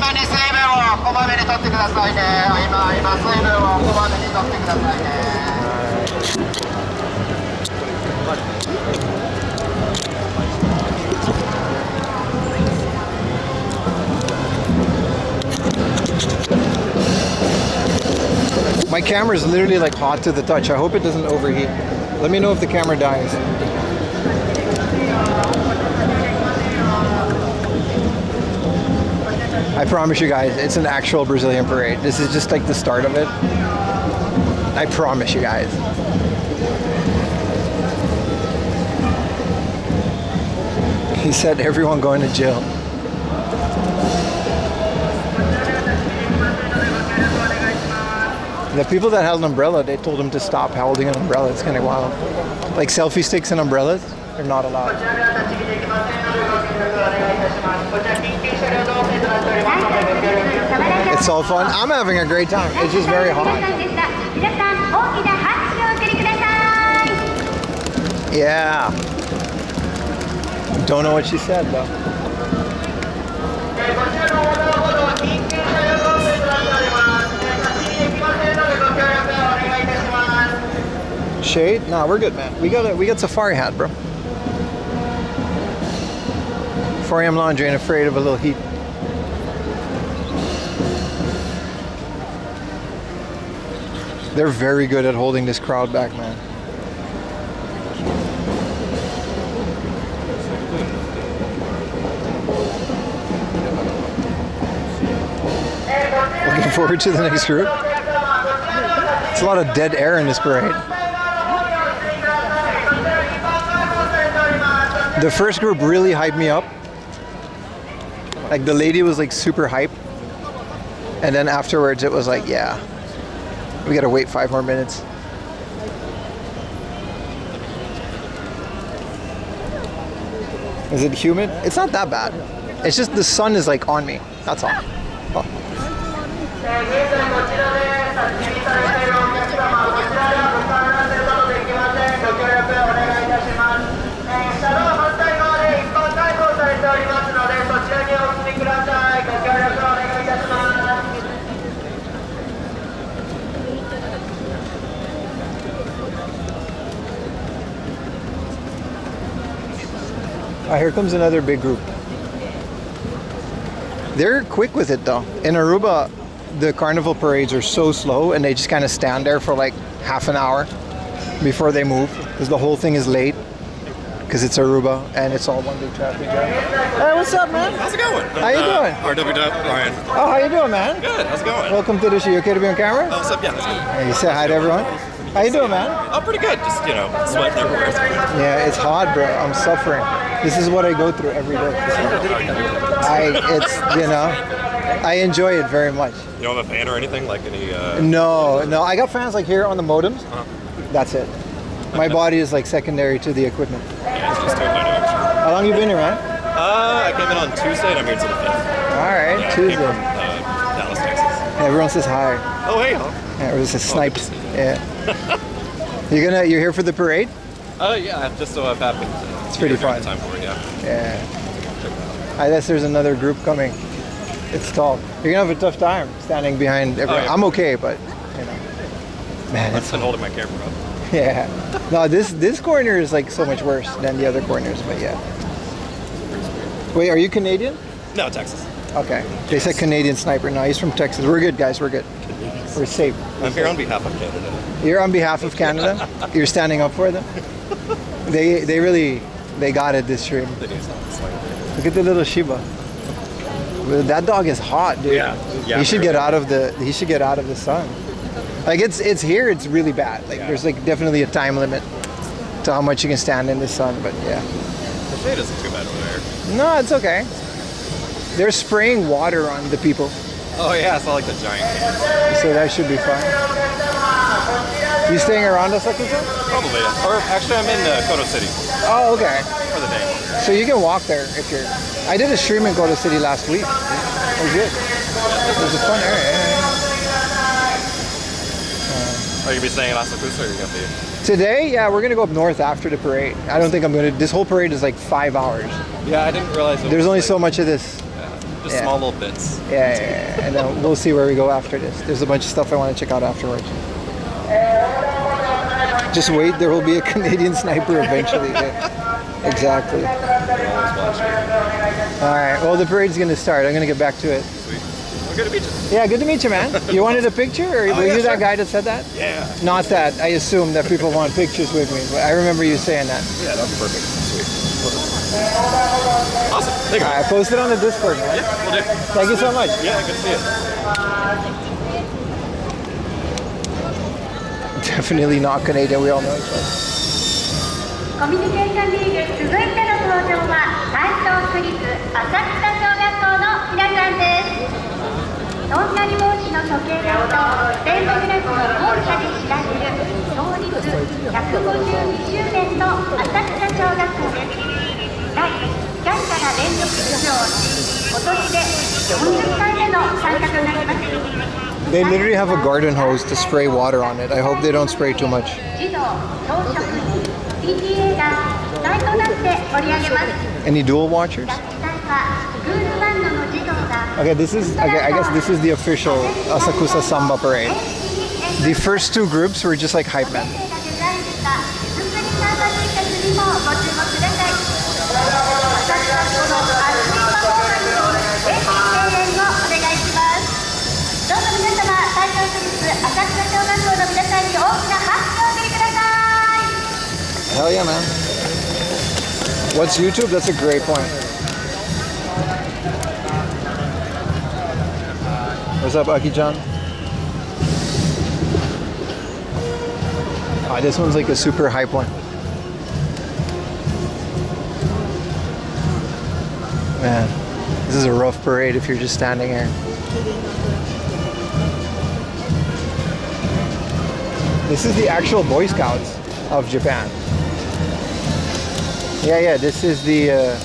My camera is literally like hot to the touch. I hope it doesn't overheat. Let me know if the camera dies. I promise you guys, it's an actual Brazilian parade. This is just like the start of it. I promise you guys. He said everyone going to jail. The people that held an umbrella, they told him to stop holding an umbrella. It's kind of wild. Like selfie sticks and umbrellas, they're not allowed. It's all fun. I'm having a great time. It's just very hot. Yeah. Don't know what she said though. Shade? Nah, we're good, man. We got safari hat, bro. 4 a.m. laundry and afraid of a little heat. They're very good at holding this crowd back, man. Looking forward to the next group. It's a lot of dead air in this parade. The first group really hyped me up. Like the lady was like super hype. And then afterwards it was like, yeah, we gotta wait 5 more minutes. Is it humid? It's not that bad. It's just the sun is like on me. That's all. Oh. Here comes another big group. They're quick with it though. In Aruba, the carnival parades are so slow and they just kind of stand there for like half an hour before they move because the whole thing is late because it's Aruba and it's all one big traffic jam. Hey, what's up, man? How's it going? How you doing? RW Ryan. Oh, how you doing, man? Good. How's it going? Welcome to the show. You okay to be on camera? Oh, what's up? Yeah, that's good. Hey, you say hi to everyone. How you doing, man? Oh, pretty good. Just, sweating everywhere. Yeah, it's hot, bro. I'm suffering. This is what I go through every day. I enjoy it very much. You don't have a fan or anything? Like any... No. I got fans like here on the modems. That's it. My body is like secondary to the equipment. Yeah, it's just totally new. How long you been here, man? I came in on Tuesday and I'm here until the 5th. All right, Yeah, Tuesday. I came from Dallas, Texas. Everyone says hi. Oh, hey, huh? Yeah, everyone says snipes. Yeah. You're here for the parade? Yeah, just so I've happened. It's pretty fun. Time for it, yeah. Yeah. I guess there's another group coming. It's tall. You're gonna have a tough time standing behind everyone. yeah. I'm okay, but man, I've been holding my camera up. yeah. No, this corner is like so much worse than the other corners, but yeah. Wait, are you Canadian? No, Texas. Okay. They said Canadian sniper. No, he's from Texas. We're good, guys. We're good. We're safe. I'm here on behalf of Canada. You're on behalf of Canada? You're standing up for them? They got it this stream. They do something. Look at the little Shiba. That dog is hot, dude. Yeah. He should get out of the sun. Like it's here, it's really bad. Like there's like definitely a time limit to how much you can stand in the sun, but yeah. The shade isn't too bad over there. No, it's okay. They're spraying water on the people, Oh yeah, I saw like the giant cans. so that should be fine. You staying around us like this one? Probably. Or actually, I'm in Koto City Oh, okay. for the day. So you can walk there if you're. I did a stream in Koto City last week. It was good. It was a fun area. Are you gonna be staying in Asakusa or are you gonna be? Today, yeah, we're gonna go up north after the parade. I don't think I'm gonna. This whole parade is like 5 hours. Yeah, I didn't realize. There's only so much of this. Just Yeah. small little bits. Yeah. And then we'll see where we go after this. There's a bunch of stuff I want to check out afterwards. Just wait, there will be a Canadian sniper eventually. Yeah. Exactly. All right. Well, the parade's gonna start. I'm gonna get back to it. Sweet. Well, good to meet you. Yeah, good to meet you, man. You wanted a picture, or were yeah, you that sure. guy that said that? Yeah. Not that. I assume that people want pictures with me, but I remember you saying that. Yeah, that'd be perfect. Sweet. Awesome. Thank you. All right, post it on the Discord, man. Yeah, we'll do. Thank you so much. Yeah, good to see you. definitely not Canadian. We all know each other. コミュニケーションリーグ続いての登場は台東区立浅草小学校の皆さんです。トンガリ帽子の時計台とステンドグラスの校舎で知られる創立152周年の浅草小学校です。第1回から連続出場し、今年で40回目の参加となります。 They literally have a garden hose to spray water on it. I hope they don't spray too much. 児童、教職員、PTA が一体となって盛り上げます。 Any dual watchers? 楽器隊はスクールバンドの児童が Okay, I guess this is the official Asakusa Samba parade. The first two groups were just like hype men. 先生がデザインした手作りサンバ T シャツにもご注目ください。浅草この熱いパフォーマンスをぜひ声援をお願いします。どうぞ皆様、台東区立浅草小学校の皆さんに大きな拍手をお送りください。 Hell yeah, man. What's YouTube? That's a great point. What's up, Aki-chan? Ah, this one's like a super hype one. Man, this is a rough parade if you're just standing here. This is the actual Boy Scouts of Japan. Yeah, this is the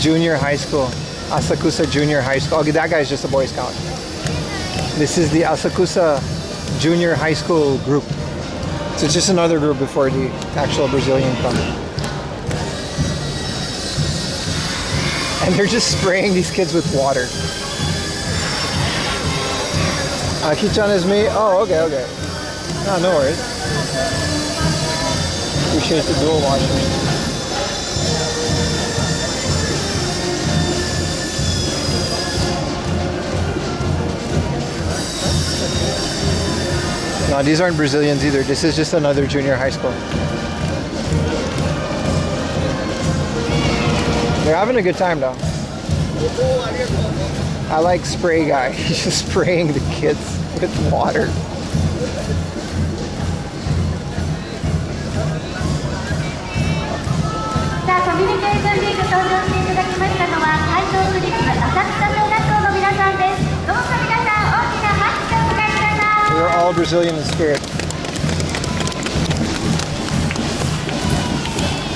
junior high school, Asakusa Junior High School. Okay, that guy's just a Boy Scout. This is the Asakusa Junior High School group. So it's just another group before the actual Brazilian comes. And they're just spraying these kids with water. Aki-chan is me? Oh, okay. No worries. Appreciate the dual watchers. No, these aren't Brazilians either. This is just another junior high school. They're having a good time though. I like spray guy. He's just spraying the kids with water. We're all Brazilian in spirit.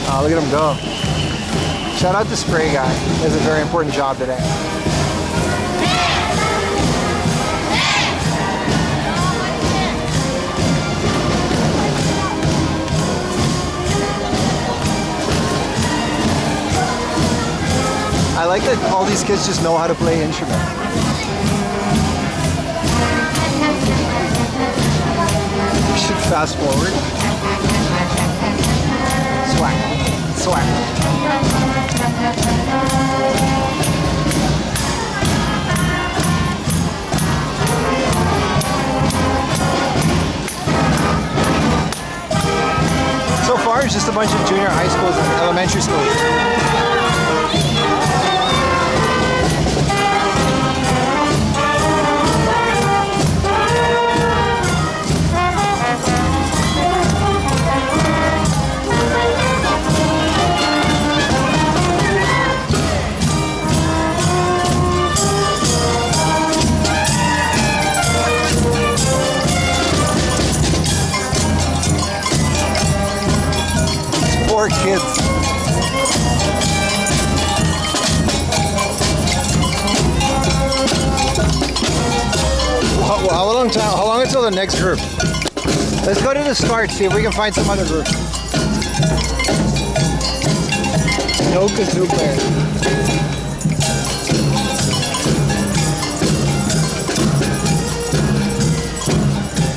Oh, look at him go. Shout out to Spray Guy. He has a very important job today. I like that all these kids just know how to play instruments. We should fast forward. Swag. So far, it's just a bunch of junior high schools and elementary schools. Poor kids. How long until the next group? Let's go to the start, see if we can find some other group. No kazoo player.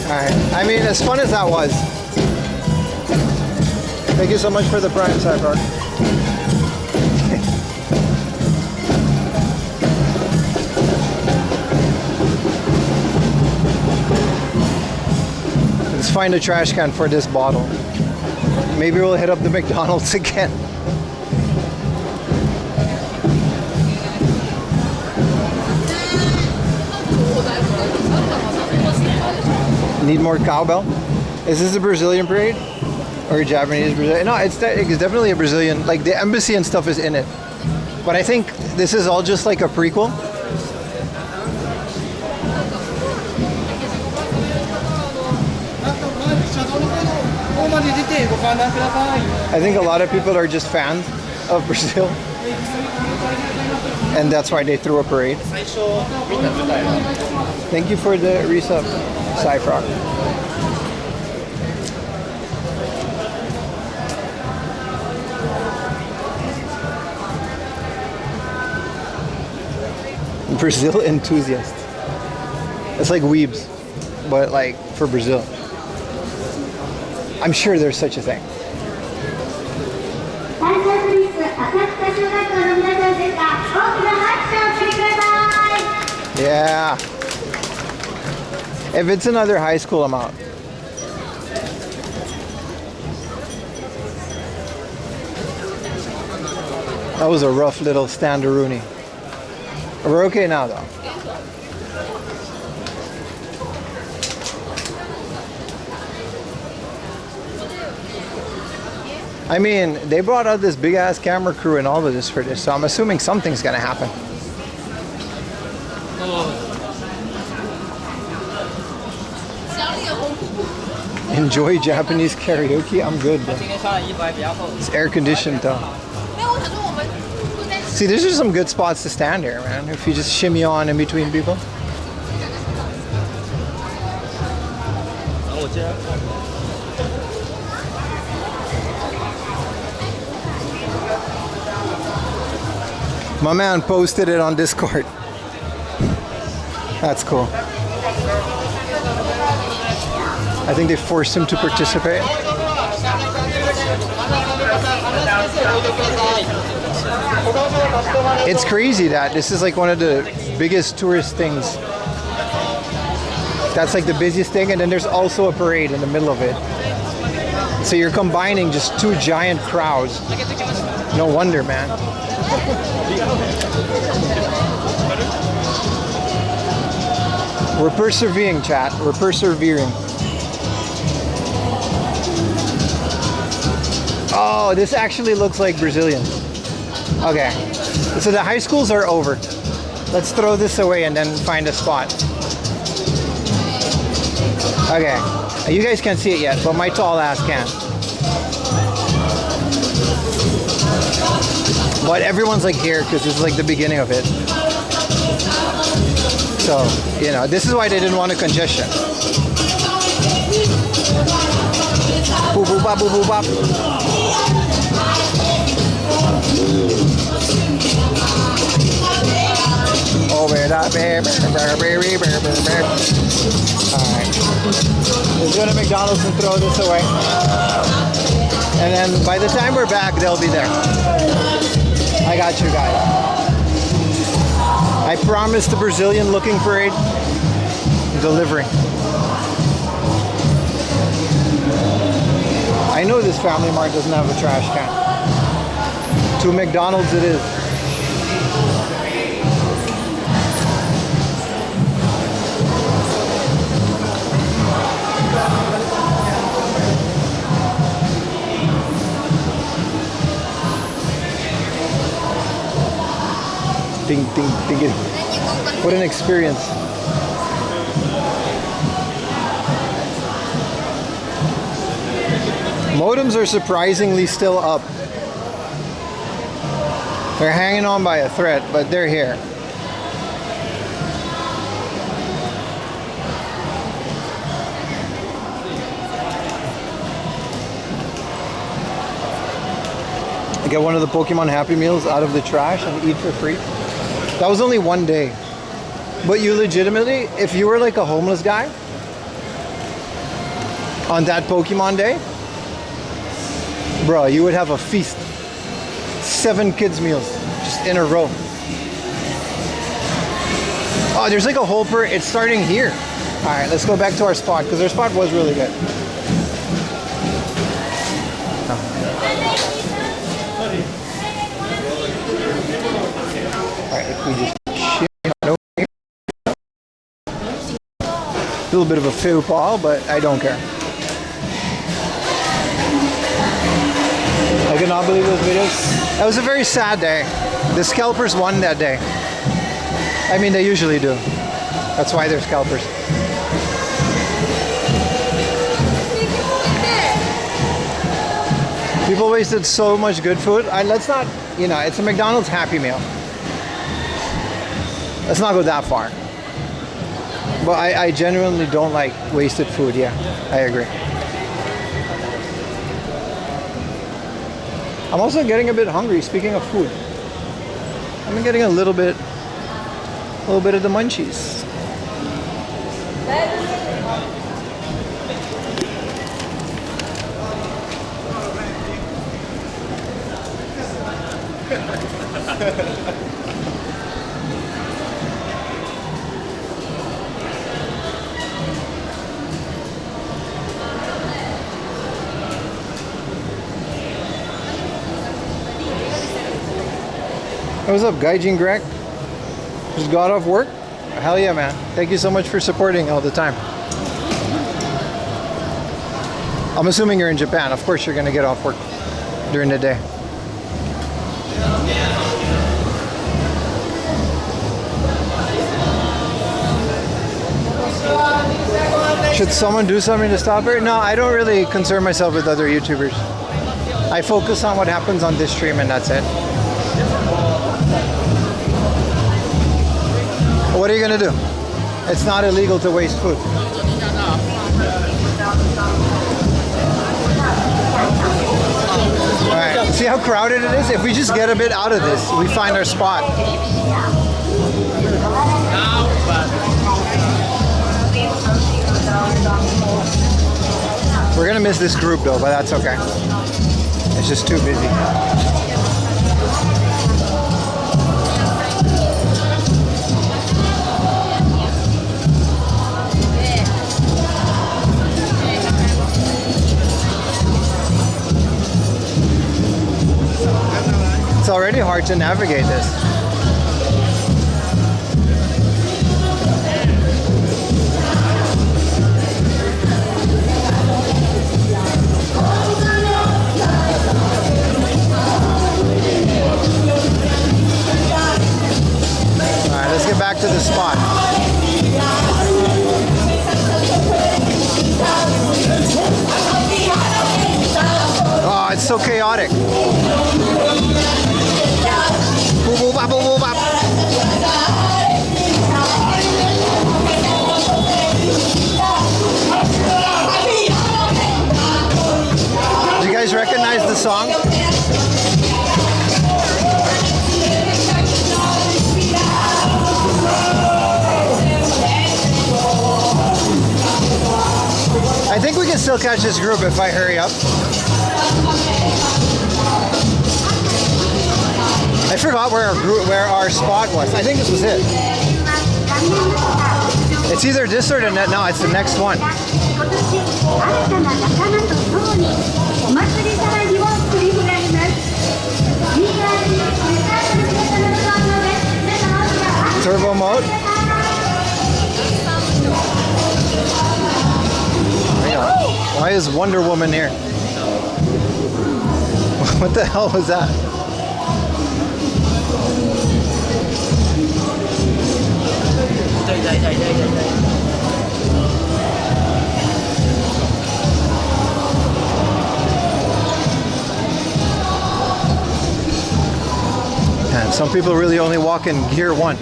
Alright, I mean, as fun as that was, thank you so much for the prime side, Mark. Let's find a trash can for this bottle. Maybe we'll hit up the McDonald's again. Need more cowbell? Is this a Brazilian parade? Or a Japanese Brazilian? No, it's definitely a Brazilian. Like the embassy and stuff is in it. But I think this is all just like a prequel. I think a lot of people are just fans of Brazil. And that's why they threw a parade. Thank you for the resub, Cyfrock. Brazil enthusiast. It's like weebs, but like for Brazil. I'm sure there's such a thing. Yeah. If it's another high school, I'm out. That was a rough little standaroonie. We're okay now though. I mean, they brought out this big ass camera crew and all of this for this, so I'm assuming something's gonna happen. Enjoy Japanese karaoke? I'm good, bro. It's air conditioned though. See, there's just some good spots to stand here, man. If you just shimmy on in between people. My man posted it on Discord. That's cool. I think they forced him to participate. It's crazy that this is like one of the biggest tourist things. That's like the busiest thing, and then there's also a parade in the middle of it. So you're combining just two giant crowds. No wonder, man. We're persevering, chat. We're persevering. Oh, this actually looks like Brazilian. Okay, so the high schools are over. Let's throw this away and then find a spot. Okay, you guys can't see it yet, but my tall ass can. But everyone's like here because this is like the beginning of it. So, you know, this is why they didn't want a congestion. Boop, boop, bop, boop, boop, bop. Over that, baby. Alright. Let's go to McDonald's and throw this away. And then by the time we're back, they'll be there. I got you guys. I promised the Brazilian looking parade. Delivering. I know this Family Mart doesn't have a trash can. To McDonald's it is. Ding, ding, ding, ding. What an experience. Modems are surprisingly still up. They're hanging on by a thread, but they're here. I get one of the Pokemon Happy Meals out of the trash and eat for free. That was only one day. But you legitimately, if you were like a homeless guy on that Pokemon day, bro, you would have a feast. 7 kids meals just in a row. Oh, there's like a whole it's starting here. All right, let's go back to our spot because our spot was really good. All right, if we just shimmy on over here. A little bit of a faux pas, but I don't care. cannot believe those videos. That was a very sad day. The scalpers won that day. I mean, they usually do. That's why they're scalpers. People wasted so much good food. Let's not, you know, it's a McDonald's Happy Meal. Let's not go that far. But I genuinely don't like wasted food. Yeah, I agree. I'm also getting a bit hungry. Speaking of food, I'm getting a little bit of the munchies. What's up, Gaijin Greg? Just got off work? Hell yeah, man. Thank you so much for supporting all the time. I'm assuming you're in Japan. Of course you're gonna get off work during the day. Should someone do something to stop her? No, I don't really concern myself with other YouTubers. I focus on what happens on this stream and that's it. What are you gonna do? It's not illegal to waste food. Alright, see how crowded it is? If we just get a bit out of this, we find our spot. We're gonna miss this group though, but that's okay. It's just too busy. It's already hard to navigate this. Alright, let's get back to the spot. Oh, it's so chaotic. Boop, boop, bop, boop, boop, bop. Do you guys recognize the song? I think we can still catch this group if I hurry up. I forgot where our spot was. I think this was it. It's either this or the no, it's the next one. Turbo mode. Why is Wonder Woman here? What the hell was that? And some people really only walk in gear 1.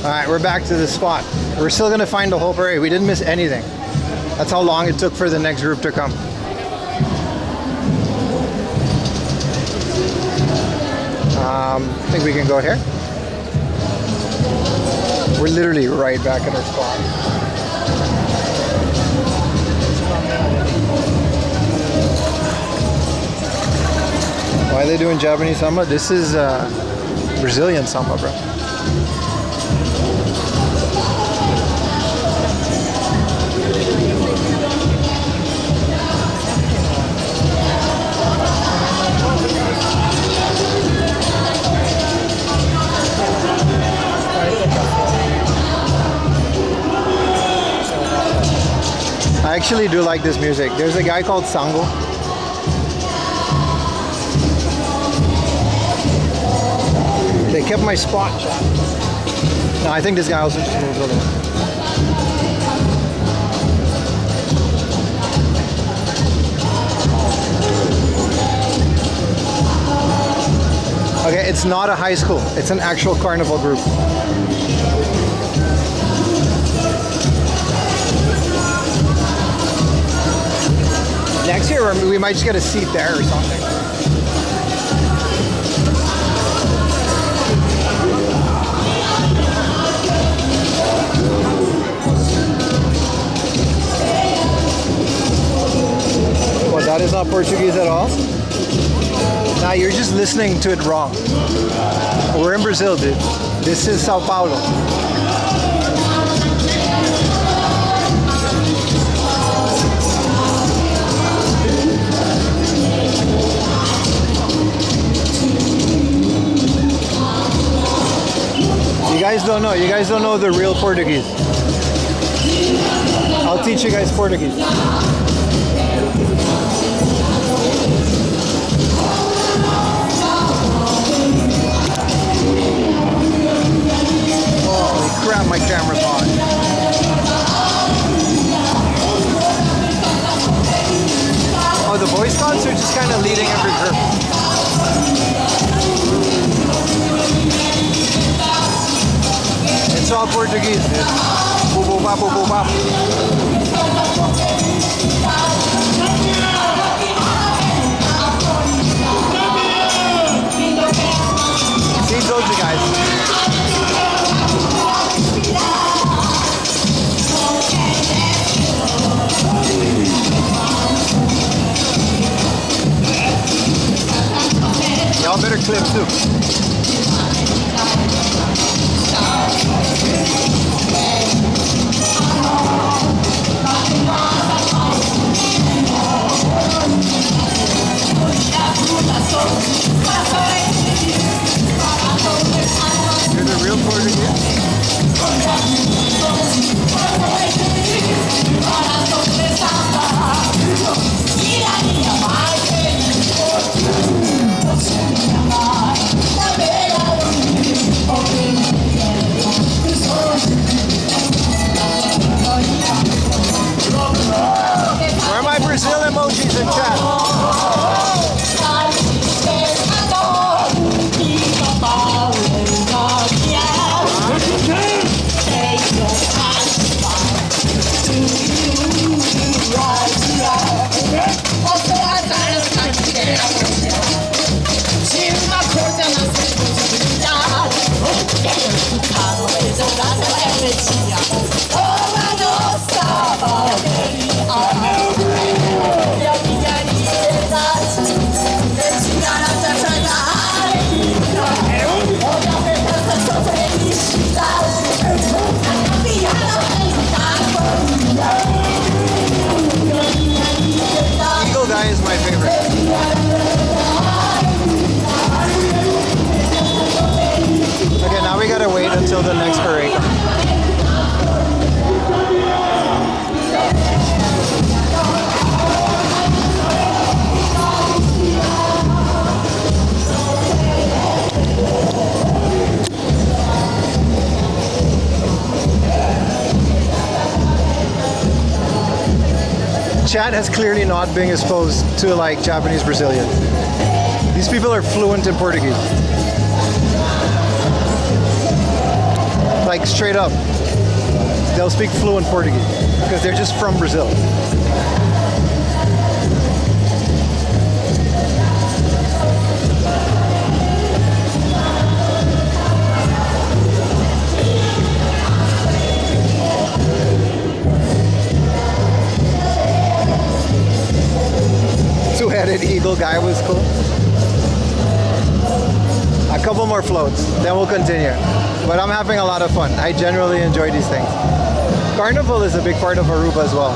Alright, we're back to the spot. We're still gonna find the whole parade. We didn't miss anything. That's how long it took for the next group to come. I think we can go here. We're literally right back at our spot. Why are they doing Japanese samba? This is Brazilian samba, bro. I actually do like this music. There's a guy called Sango. They kept my spot, chat. No, I think this guy also just moved over. Okay, it's not a high school. It's an actual carnival group. Next year, we might just get a seat there or something. Well, that is not Portuguese at all? Nah, you're just listening to it wrong. We're in Brazil, dude. This is Sao Paulo. You guys don't know. You guys don't know the real Portuguese. I'll teach you guys Portuguese. Holy crap, my camera's on. Oh, the Boy Scouts are just kind of leading every group. It's all Portuguese, dude. Boop, boop, bop, boop, boop, bop. See, told you guys. Y'all better clip too. You're the real Portuguese? Where are my Brazil emojis in chat? Eagle guy is my favorite. Okay, now we gotta wait until the next parade comes. Chat has clearly not been exposed to like Japanese Brazilians. These people are fluent in Portuguese. Like straight up. They'll speak fluent Portuguese because they're just from Brazil. Two-headed eagle guy was cool. A couple more floats, then we'll continue. But I'm having a lot of fun. I generally enjoy these things. Carnival is a big part of Aruba as well.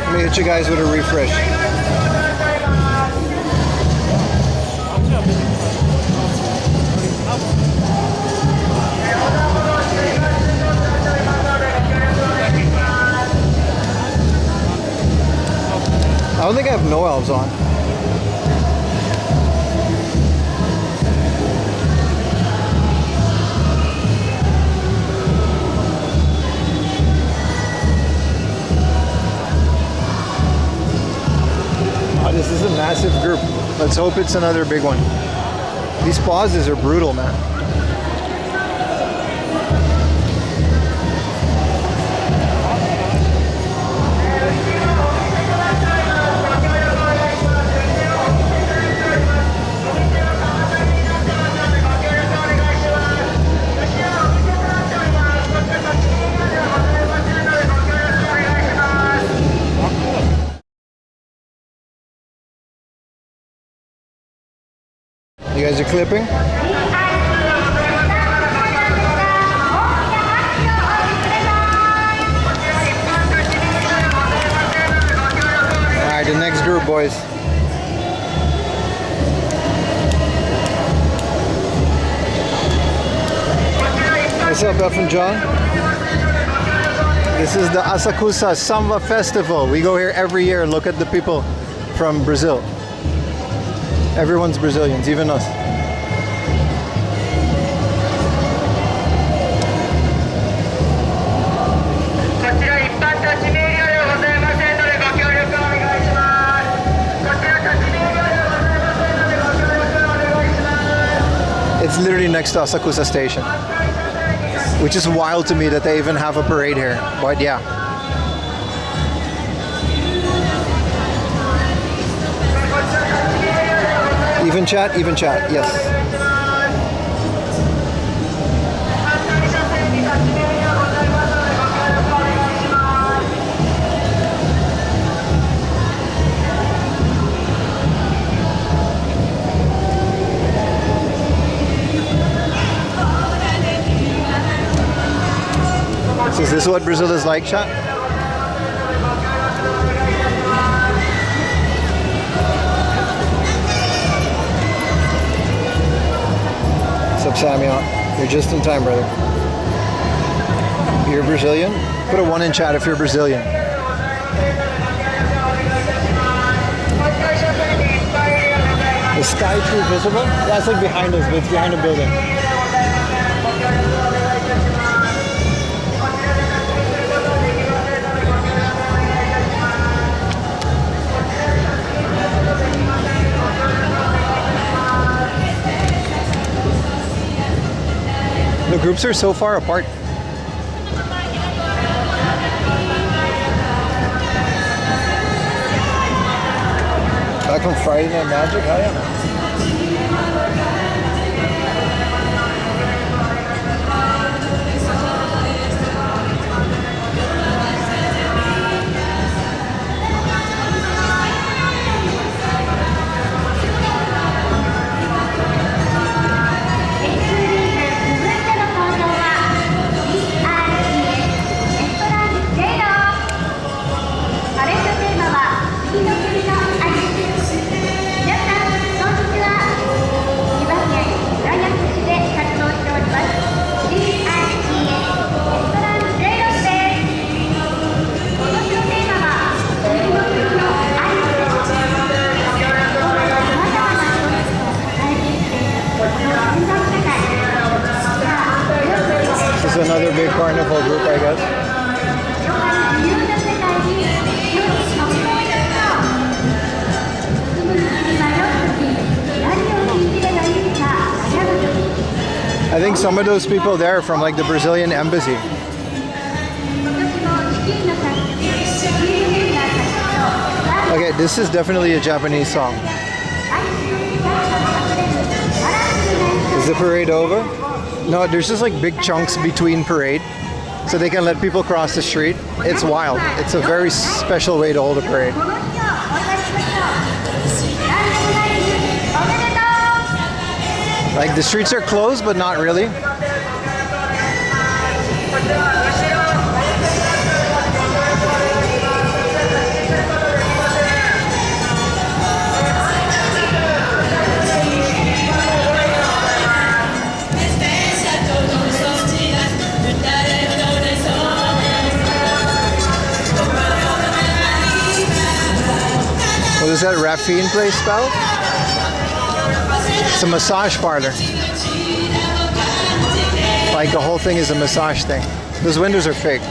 Let me hit you guys with a refresh. don't think I have no elves on. Oh, this is a massive group. Let's hope it's another big one. These pauses are brutal, man. You guys are clipping? Alright, the next group, boys. What's up, F and John? This is the Asakusa Samba Festival. We go here every year and look at the people from Brazil. Everyone's Brazilians, even us. It's literally next to Asakusa Station, which is wild to me that they even have a parade here. But yeah. Even chat, yes. So is this what Brazil is like, chat? What's up, Samuel? You're just in time, brother. You're Brazilian? Put a 1 in chat if you're Brazilian. Is Sky Tree visible? That's like behind us, but it's behind a building. The groups are so far apart. Back from Friday Night Magic? Hell yeah. This is another big carnival group, I guess. I think some of those people there are from like the Brazilian embassy. Okay, this is definitely a Japanese song. Is the parade over? No, there's just like big chunks between parade, so they can let people cross the street. It's wild. It's a very special way to hold a parade. Like the streets are closed, but not really. What is that Raffine place spelled? It's a massage parlor. Like the whole thing is a massage thing. Those windows are fake.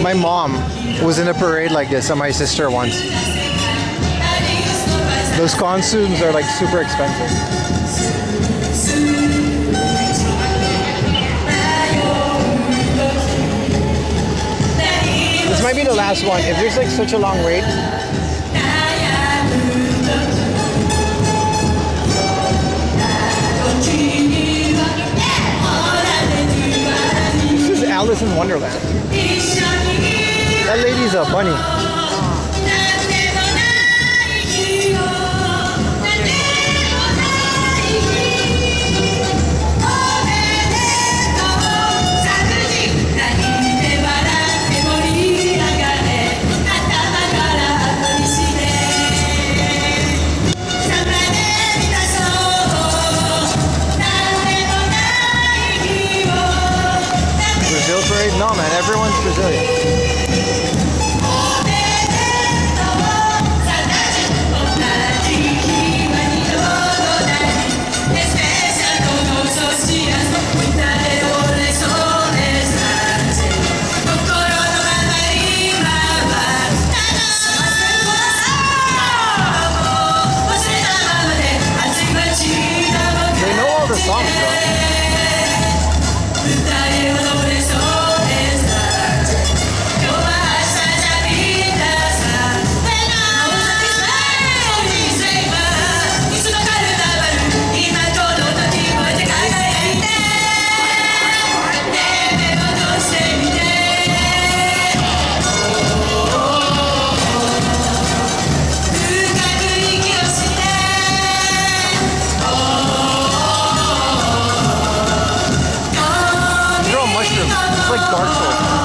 My mom was in a parade like this and my sister once. Those costumes are like super expensive. This might be the last one. If there's like such a long wait. This is Alice in Wonderland. That lady's a bunny. Brazil parade? No, man. Everyone's Brazilian. They know all the songs, though. It's like Dark Souls.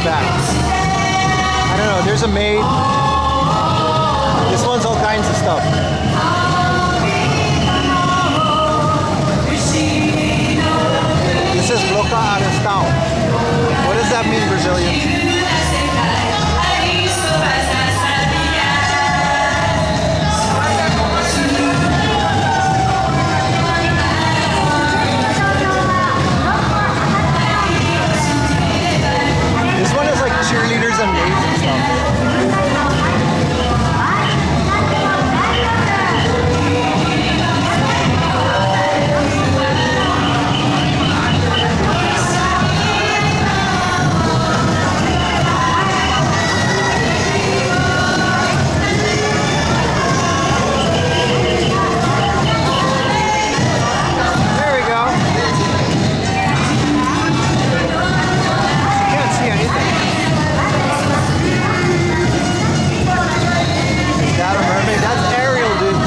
back. I don't know, there's a maid. This one's all kinds of stuff. This is Bloca Arestao. What does that mean, Brazilian? This one is like cheerleaders and maids and stuff. There we go. You can't see anything. Is that a mermaid? That's Ariel, dude.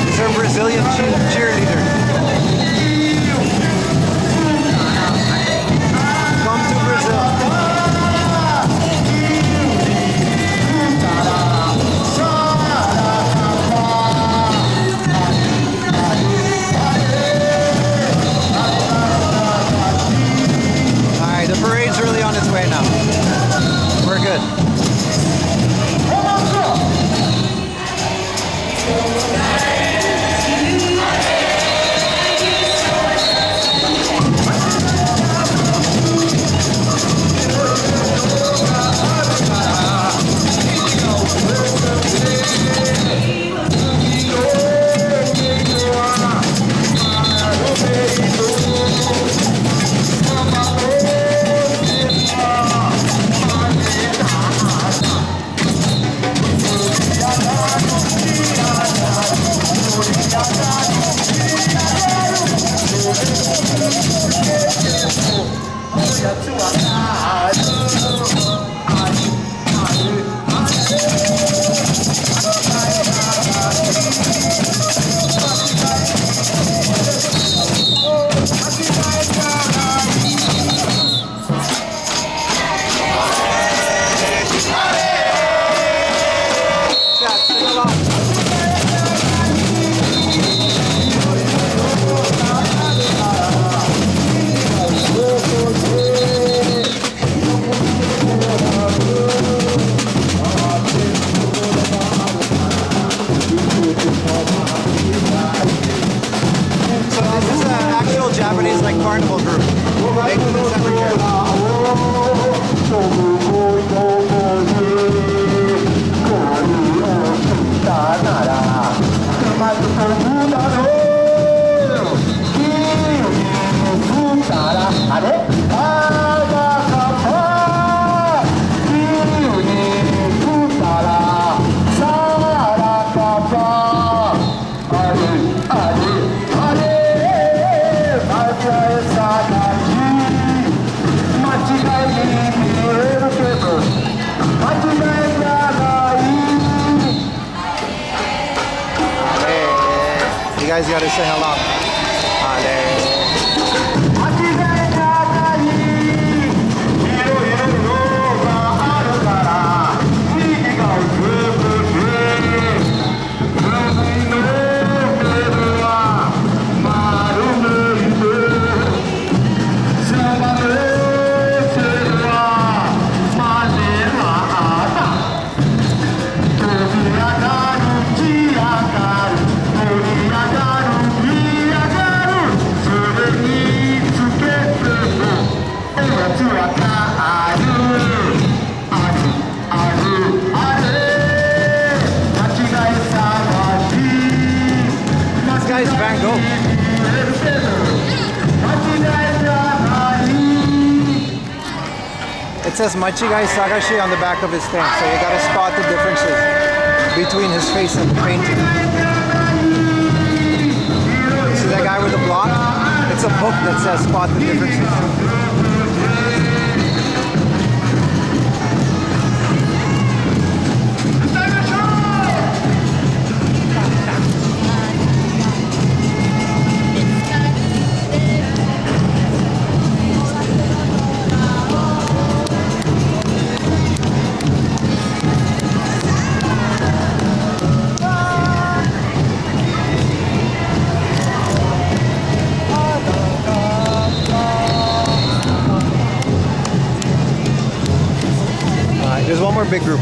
These are Brazilian cheerleaders. Come to Brazil. Alright, the parade's really on its way now. We're good. Chat, sing along. So this is an actual Japanese like carnival group. Making this every year. You guys gotta sing along. It says Machigai Sagashi on the back of his thing, so you gotta spot the differences between his face and the painting. See that guy with the block? It's a book that says spot the differences. There's one more big group.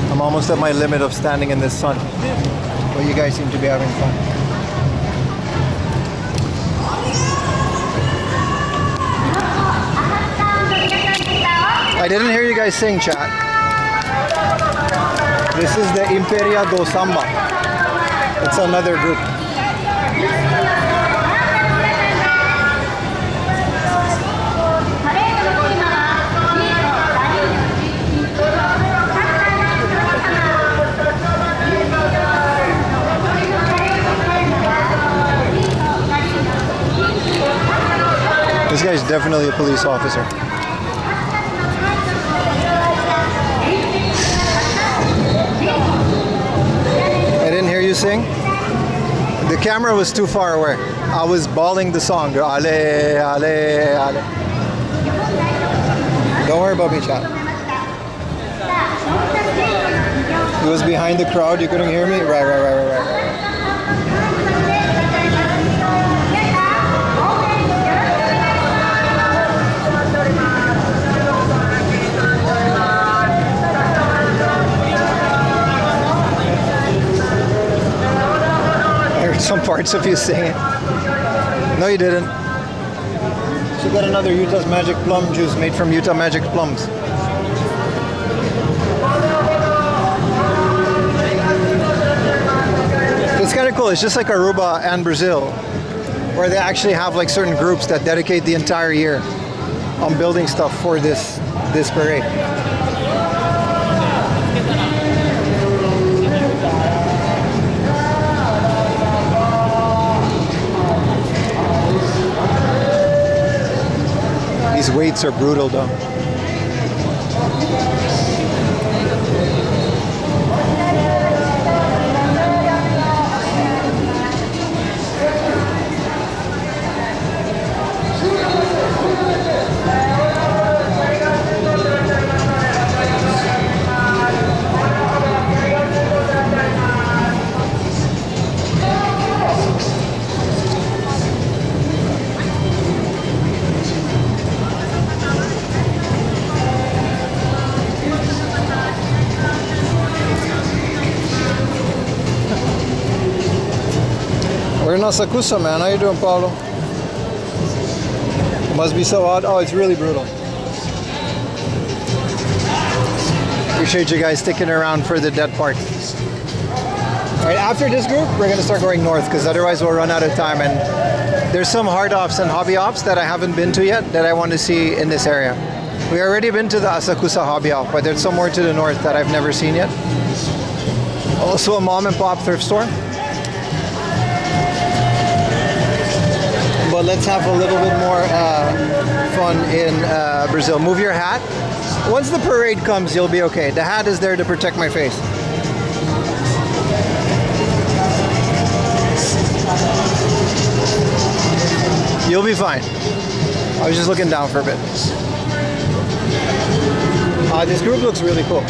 I'm almost at my limit of standing in this sun, but you guys seem to be having fun. I didn't hear you guys sing, chat. This is the Imperia do Samba. It's another group. This guy's definitely a police officer. I didn't hear you sing. The camera was too far away. I was bawling the song. Ale, ale, ale. Don't worry about me, chat. He was behind the crowd. You couldn't hear me? Right. Some parts of you singing. No, you didn't. She got another Utah's Magic Plum juice made from Utah Magic Plums. It's kind of cool. It's just like Aruba and Brazil, where they actually have like certain groups that dedicate the entire year on building stuff for this parade. These weights are brutal though. We're in Asakusa, man. How you doing, Paulo? Must be so hot. Oh, it's really brutal. Appreciate you guys sticking around for the dead part. All right, after this group, we're gonna start going north because otherwise we'll run out of time. And there's some hard offs and hobby offs that I haven't been to yet that I want to see in this area. We already been to the Asakusa hobby off, but there's somewhere to the north that I've never seen yet. Also a mom and pop thrift store. But let's have a little bit more fun in Brazil. Move your hat. Once the parade comes, you'll be okay. The hat is there to protect my face. You'll be fine. I was just looking down for a bit. This group looks really cool.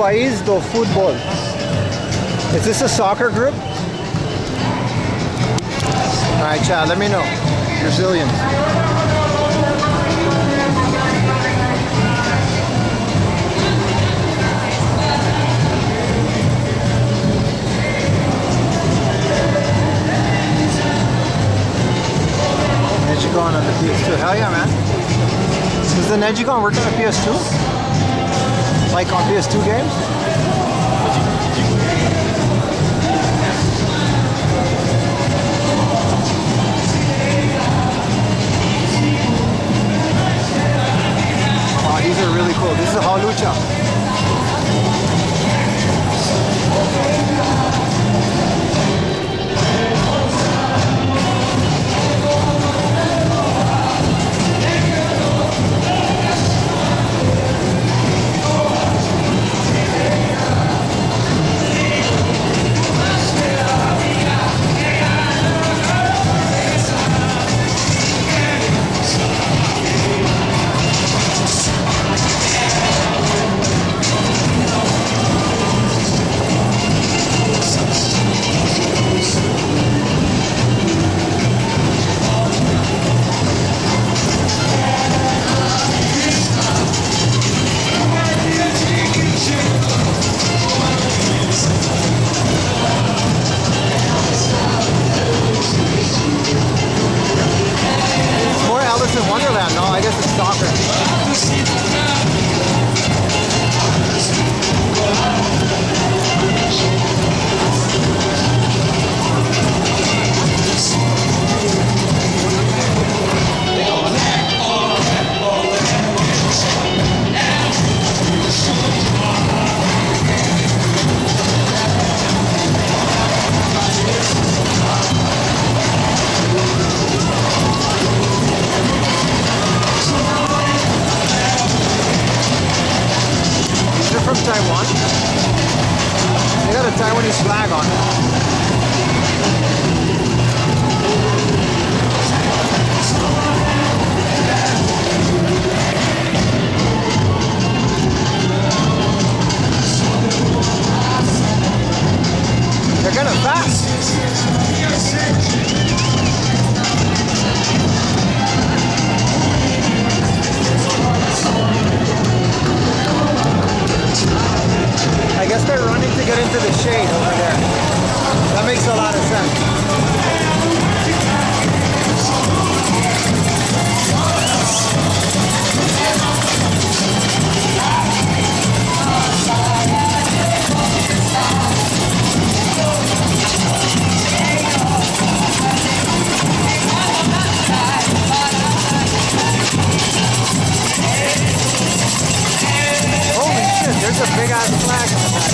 País do Futebol. Is this a soccer group? Alright, Chad, let me know. Brazilians. Negigon on the PS2. Hell yeah, man. Does the Negigon work on the PS2? Like on PS2 games? These are really cool. This is a Halucha. Wonderland, no, I guess it's soccer. From Taiwan. They got a Taiwanese flag on it. They're kind of fast. I guess they're running to get into the shade over there. That makes a lot of sense. Holy shit, there's a big ass flag on the back.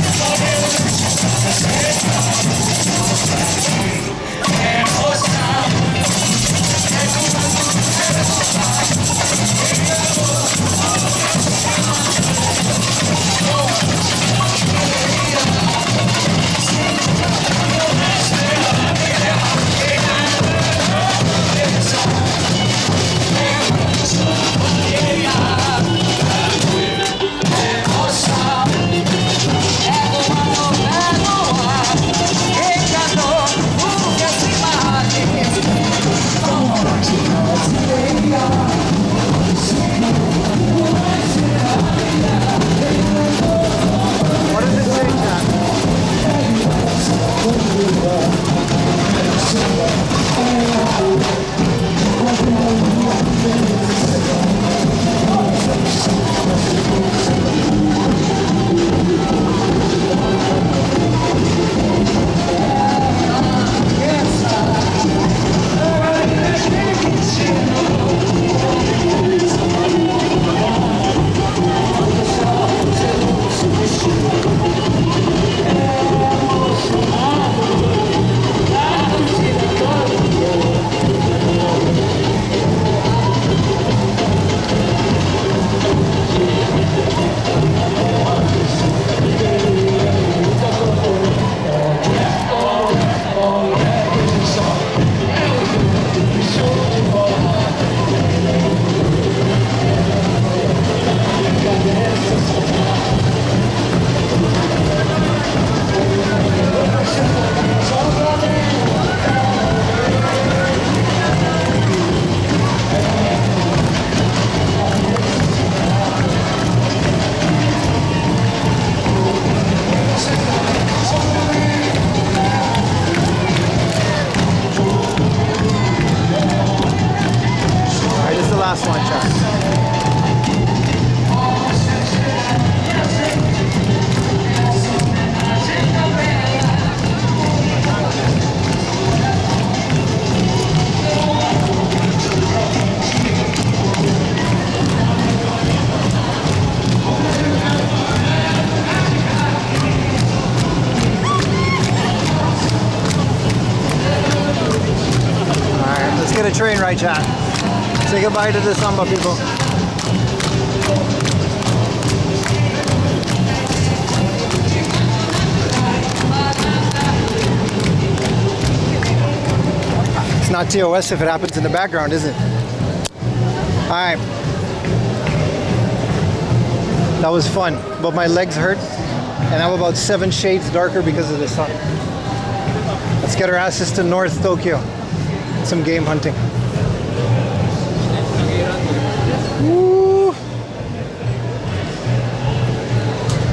Thank you. Alright, let's get a train ride, chat. Say goodbye to the Samba people. It's not TOS if it happens in the background, is it? Alright. That was fun, but my legs hurt, and I'm about 7 shades darker because of the sun. Let's get our asses to North Tokyo. Some game hunting. Woo.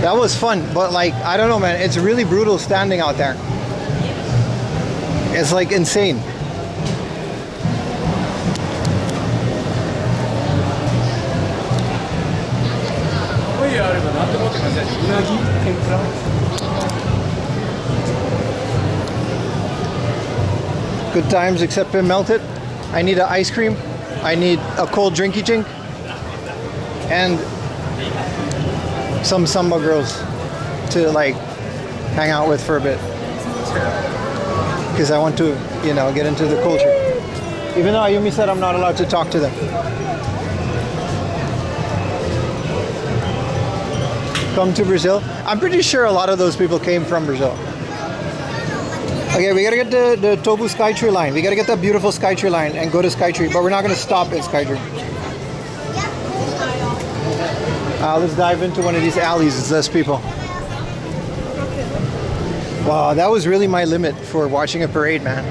That was fun, but like, I don't know, man, it's really brutal standing out there. It's like insane. Good times, except been melted. I need an ice cream. I need a cold drinky drink. And some Samba girls to like hang out with for a bit. Because I want to, you know, get into the culture. Even though Ayumi said I'm not allowed to talk to them. Come to Brazil. I'm pretty sure a lot of those people came from Brazil. Okay, we gotta get the Tobu Skytree line. We gotta get that beautiful Skytree line and go to Skytree, but we're not gonna stop at Skytree. Let's dive into one of these alleys. It's less people. Wow, that was really my limit for watching a parade, man.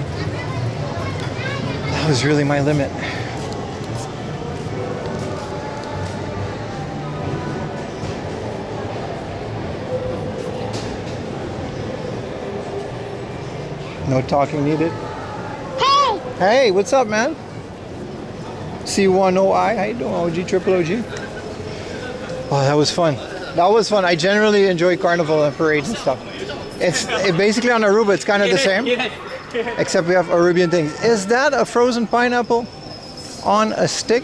That was really my limit. No talking needed. Hey! Hey, what's up, man? C10I, how you doing? OG, triple OG. Oh, that was fun. That was fun. I generally enjoy carnival and parades and stuff. It's basically on Aruba, it's kind of the same. Except we have Arubian things. Is that a frozen pineapple on a stick?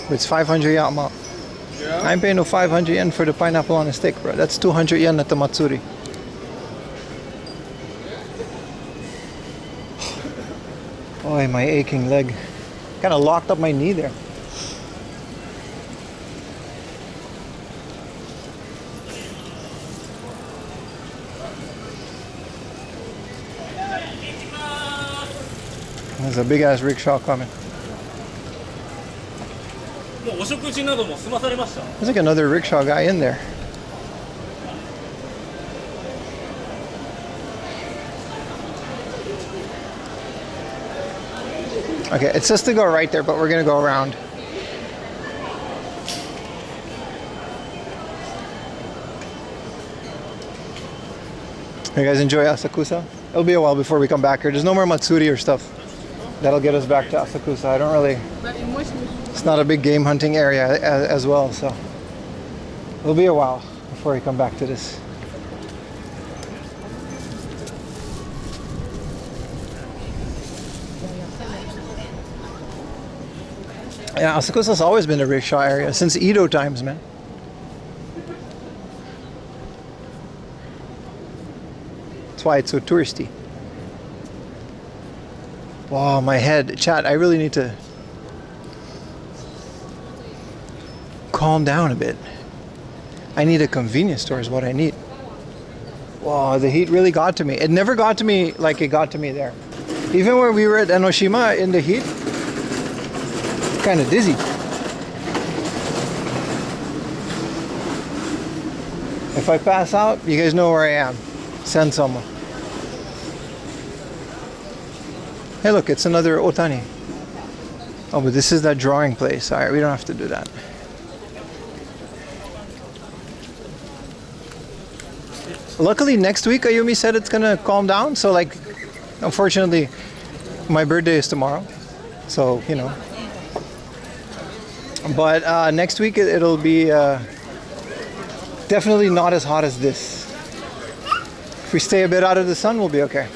It's 500 yen amount. Yeah. I'm paying no 500 yen for the pineapple on a stick, bro. That's 200 yen at the Matsuri. Oh, my aching leg. Kind of locked up my knee there. There's a big ass rickshaw coming. There's like another rickshaw guy in there. Okay, it says to go right there, but we're gonna go around. You guys enjoy Asakusa? It'll be a while before we come back here. There's no more Matsuri or stuff. That'll get us back to Asakusa. I don't really... It's not a big game hunting area as well, so... It'll be a while before we come back to this. Yeah, Asakusa's always been a rickshaw area since Edo times, man. That's why it's so touristy. Wow, my head. Chat, I really need to calm down a bit. I need a convenience store is what I need. Wow, the heat really got to me. It never got to me like it got to me there. Even when we were at Enoshima in the heat, kind of dizzy. If I pass out, you guys know where I am. Send someone. Hey look, it's another Otani. Oh, but this is that drawing place. Alright, we don't have to do that. Luckily next week Ayumi said it's gonna calm down, so like unfortunately my birthday is tomorrow. So, you know, But next week it'll be definitely not as hot as this. If we stay a bit out of the sun, we'll be okay.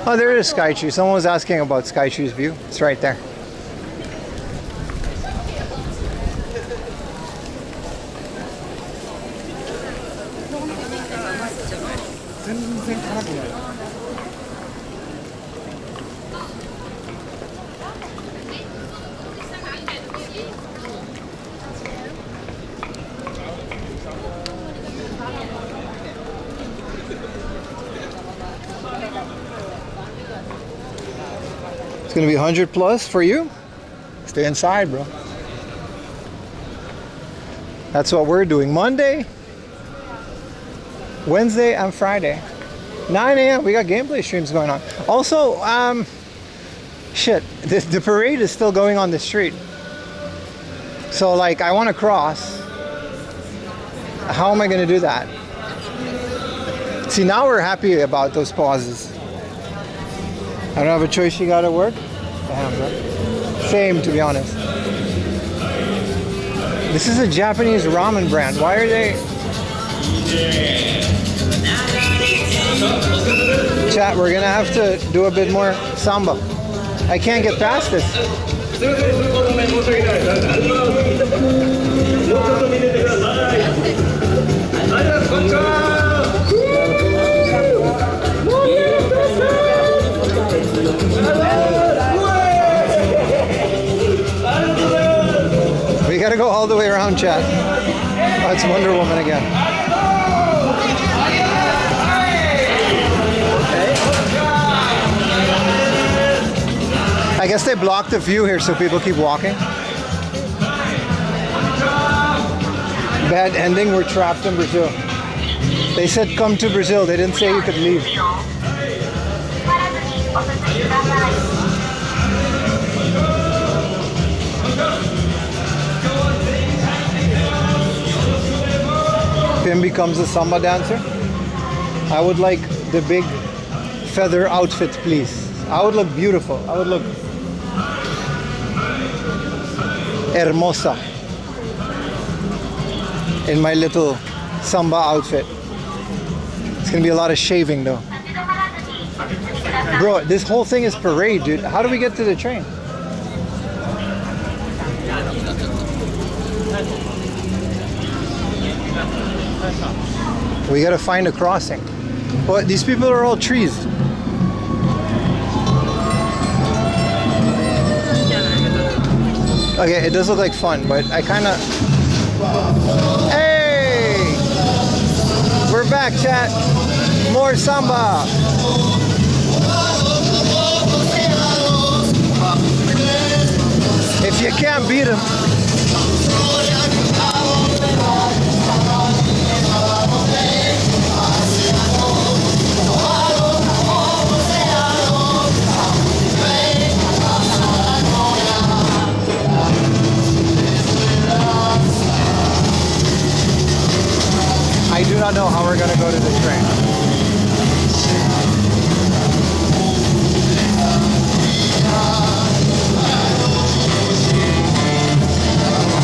Oh, there is Sky Tree. Someone was asking about Sky Tree's view. It's right there. It's gonna be 100 plus for you. Stay inside, bro. That's what we're doing. Monday, Wednesday, and Friday. 9 a.m. We got gameplay streams going on. Also, shit, the parade is still going on the street. So like, I want to cross. How am I gonna do that? See, now we're happy about those pauses. I don't have a choice, you gotta work? Damn, bro. Same, to be honest. This is a Japanese ramen brand. Why are they... Chat, we're gonna have to do a bit more samba. I can't get past this. We gotta go all the way around, chat. Oh, it's Wonder Woman again. I guess they blocked the view here so people keep walking. Bad ending, we're trapped in Brazil. They said come to Brazil, they didn't say you could leave. Pim becomes a samba dancer. I would like the big feather outfit, please. I would look beautiful. I would look hermosa in my little samba outfit. It's gonna be a lot of shaving though. Bro, this whole thing is parade, dude. How do we get to the train? We gotta find a crossing. But these people are all trees. Okay, it does look like fun, but I kinda... Hey! We're back, chat. More samba. If you can't beat them. I do not know how we're gonna go to the train.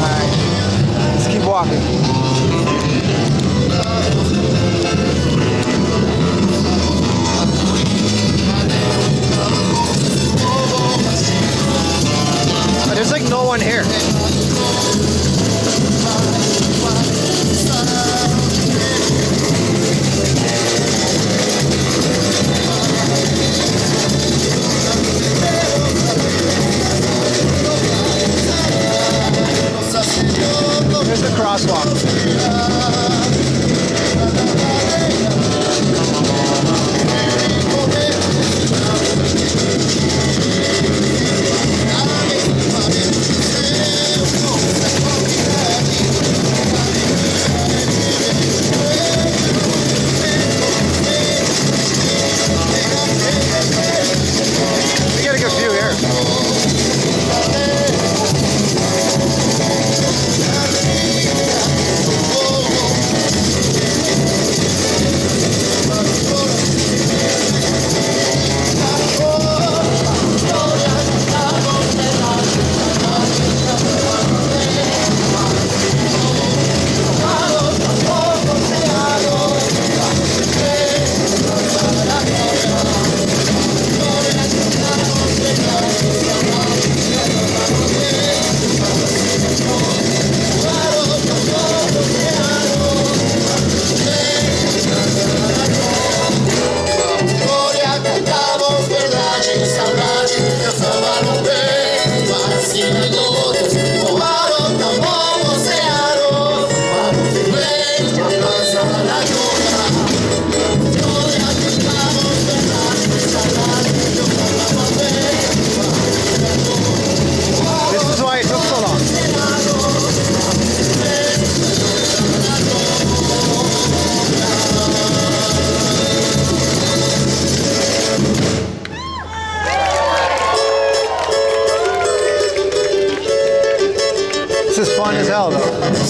Alright, let's keep walking. There's like no one here. Here's the crosswalk.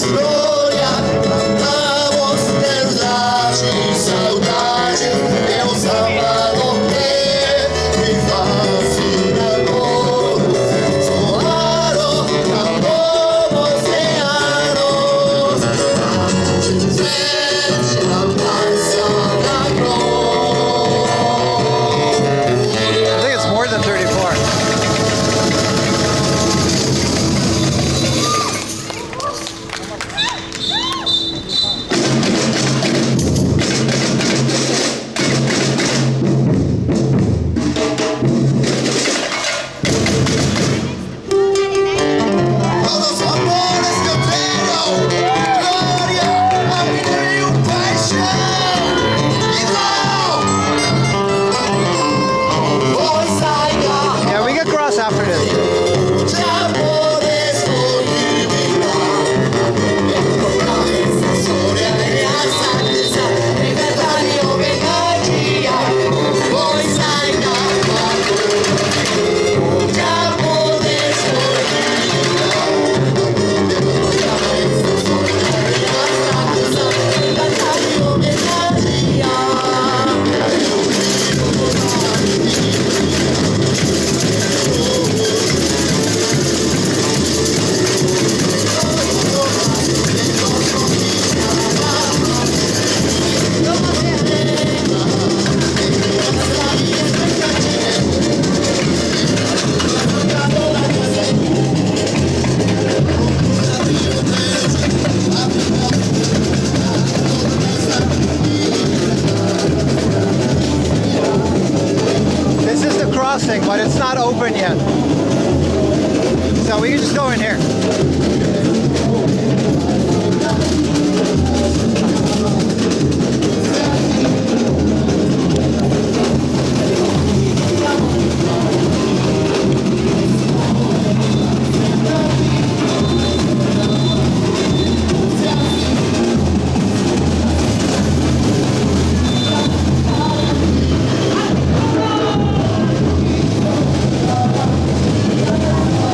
I think it's more than 34. Yeah, we get cross after this. This is the crossing, but it's not open yet. So we can just go in here.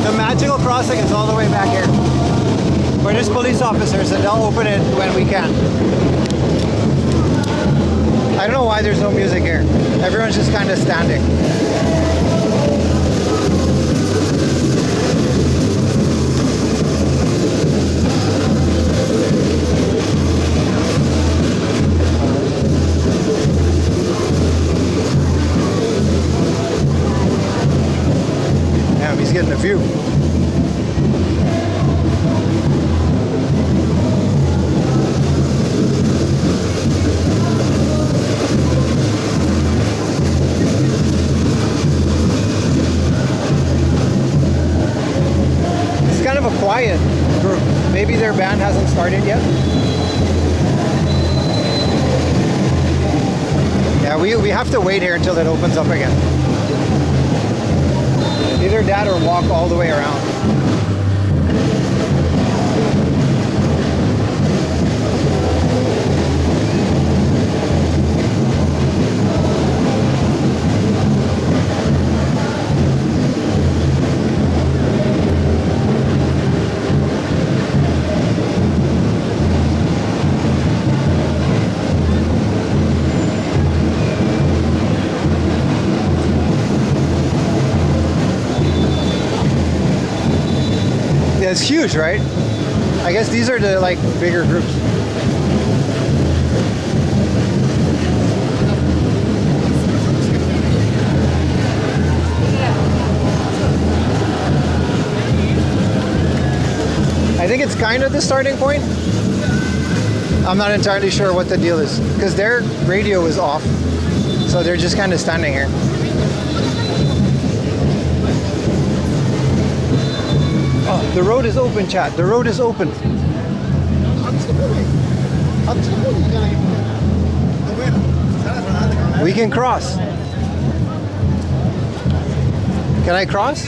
The magical crossing is all the way back here. Where there's police officers and they'll open it when we can. I don't know why there's no music here. Everyone's just kind of standing. Damn, he's getting a view. It's kind of a quiet group. Maybe their band hasn't started yet. Yeah, we have to wait here until it opens up again. Either that or walk all the way around. Yeah, it's huge, right? I guess these are the like bigger groups. I think it's kind of the starting point. I'm not entirely sure what the deal is because their radio is off, so they're just kind of standing here. Oh, the road is open, chat. The road is open. We can cross. Can I cross?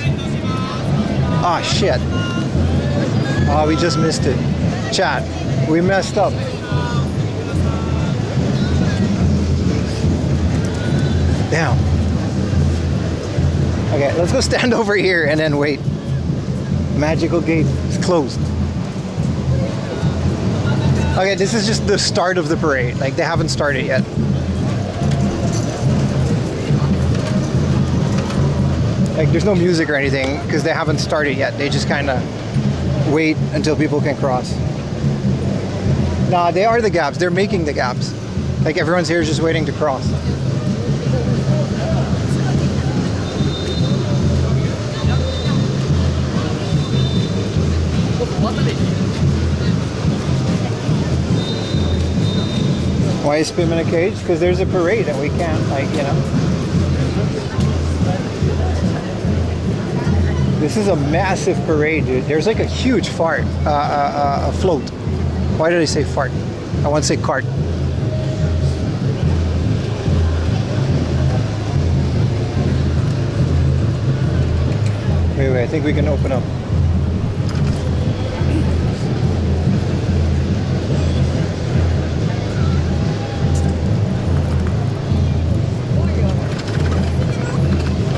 Ah, shit. Oh, we just missed it. Chat, we messed up. Damn. Okay, let's go stand over here and then wait. Magical gate is closed. Okay, this is just the start of the parade. Like, they haven't started yet. Like, there's no music or anything because they haven't started yet. They just kind of wait until people can cross. Nah, they are the gaps. They're making the gaps. Like, everyone's here is just waiting to cross. Why is Pim in a cage? Because there's a parade and we can't, like, you know. This is a massive parade, dude. There's like a huge fart, a float. Why did I say fart? I want to say cart. Wait, I think we can open up.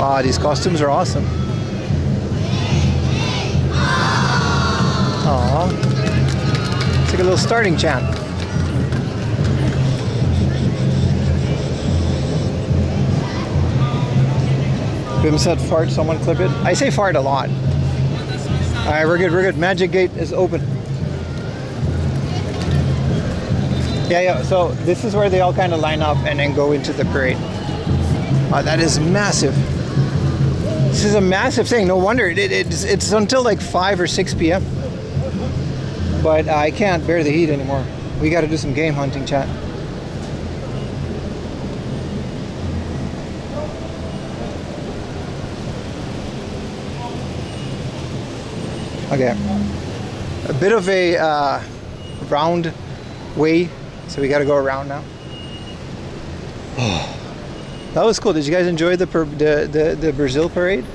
Ah, these costumes are awesome. Aww. It's like a little starting chant. Bim said fart, someone clip it. I say fart a lot. Alright, we're good. Magic Gate is open. Yeah, so this is where they all kind of line up and then go into the parade. Oh, that is massive. This is a massive thing. No wonder it's until like 5 or 6 p.m. But I can't bear the heat anymore. We got to do some game hunting, chat. Okay. A bit of a round way, so we got to go around now. Oh. That was cool. Did you guys enjoy the Brazil parade?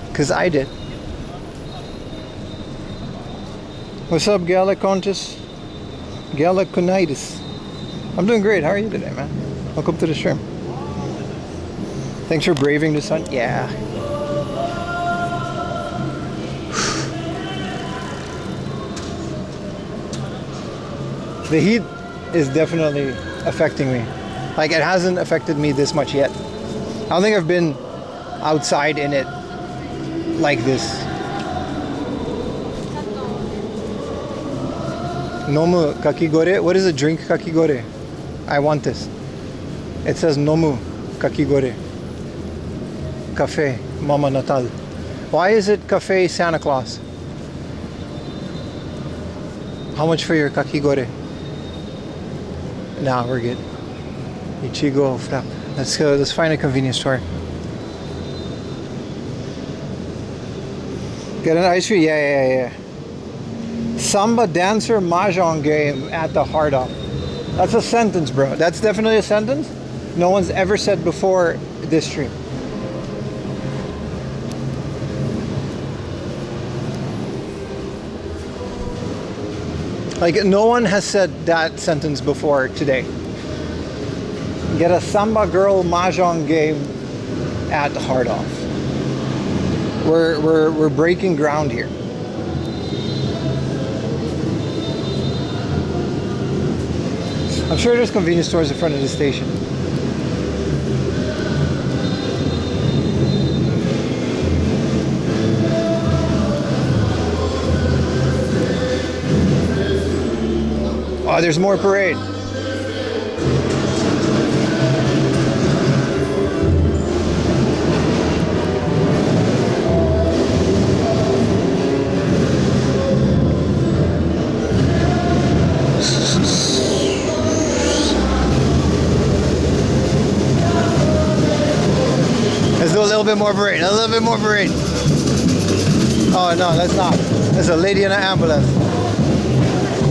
Because I did. What's up, Galaconitis? Galaconitis. I'm doing great. How are you today, man? Welcome to the stream. Thanks for braving the sun. Yeah. The heat is definitely affecting me. Like, it hasn't affected me this much yet. I don't think I've been outside in it like this. Nomu kakigore. What is a drink kakigore? I want this. It says Nomu kakigore. Cafe Mama Natal. Why is it Cafe Santa Claus? How much for your kakigore? Nah, we're good. Ichigo frap. Let's go. Let's find a convenience store. Get an ice cream? Yeah. Samba dancer mahjong game at the Hard Off. That's a sentence, bro. That's definitely a sentence no one's ever said before this stream. Like, no one has said that sentence before today. Get a Samba girl mahjong game at Hard Off. We're breaking ground here. I'm sure there's convenience stores in front of the station. Oh, there's more parade. Let's do a little bit more parade. Oh no, that's not. There's a lady in an ambulance.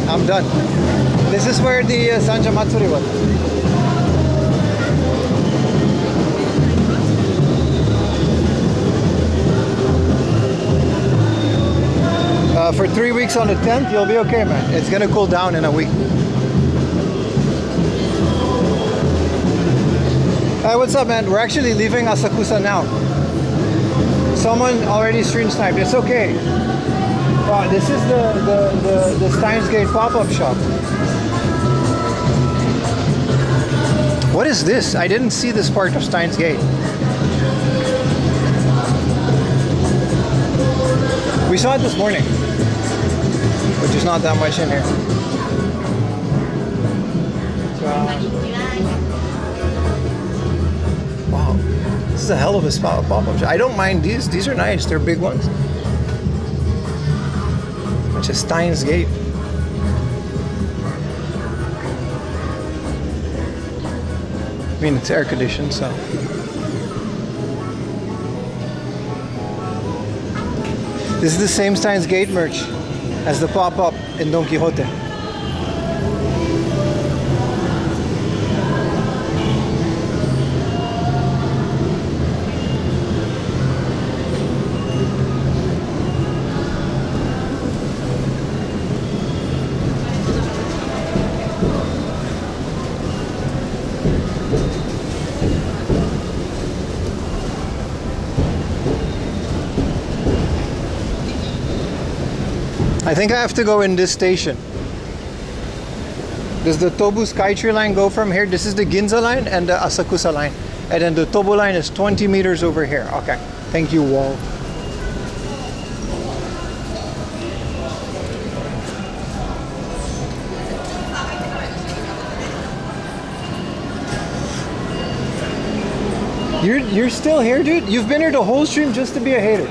I'm done. This is where the Sanja Matsuri was. For 3 weeks on the 10th, you'll be okay, man. It's gonna cool down in a week. Hey, what's up, man? We're actually leaving Asakusa now. Someone already stream sniped. It's okay. Wow, this is the Steins Gate pop-up shop. What is this? I didn't see this part of Steins Gate. We saw it this morning, but there's not that much in here. Wow, this is a hell of a spot pop-up shop. I don't mind these. These are nice. They're big ones. Bunch of Steins Gate. I mean, it's air conditioned, so. This is the same Steins Gate merch as the pop-up in Don Quixote. I think I have to go in this station. Does the Tobu Skytree line go from here? This is the Ginza line and the Asakusa line. And then the Tobu line is 20 meters over here. Okay. Thank you, Wall. You're still here, dude? You've been here the whole stream just to be a hater.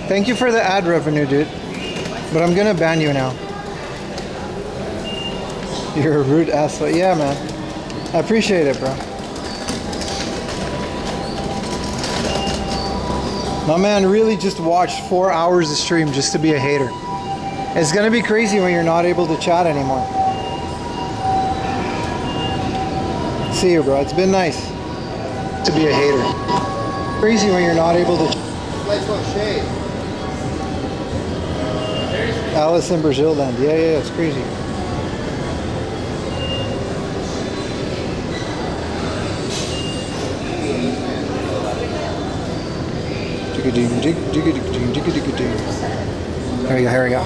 Thank you for the ad revenue, dude. But I'm gonna ban you now. You're a rude asshole. Yeah, man. I appreciate it, bro. My man really just watched 4 hours of stream just to be a hater. It's gonna be crazy when you're not able to chat anymore. See you, bro. It's been nice to be a hater. Crazy when you're not able to. Lights won't shade. Alice in Brazil land. Yeah, it's crazy. Here we go.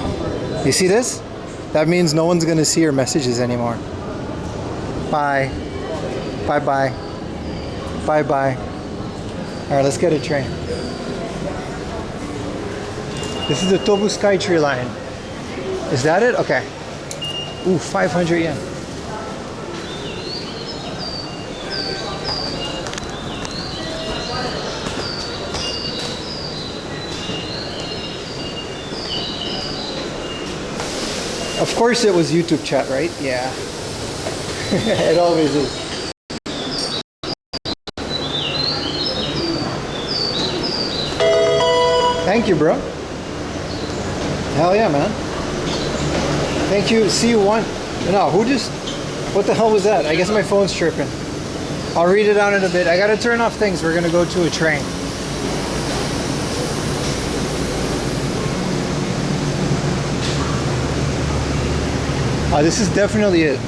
You see this? That means no one's gonna see your messages anymore. Bye. Bye-bye. Bye-bye. Alright, let's get a train. This is the Tobu Skytree line. Is that it? Okay. Ooh, 500 yen. Of course it was YouTube chat, right? Yeah. It always is. Thank you, bro. Hell yeah, man. Thank you. See you one. No, who just... What the hell was that? I guess my phone's tripping. I'll read it out in a bit. I gotta turn off things. We're gonna go to a train. Oh, this is definitely it.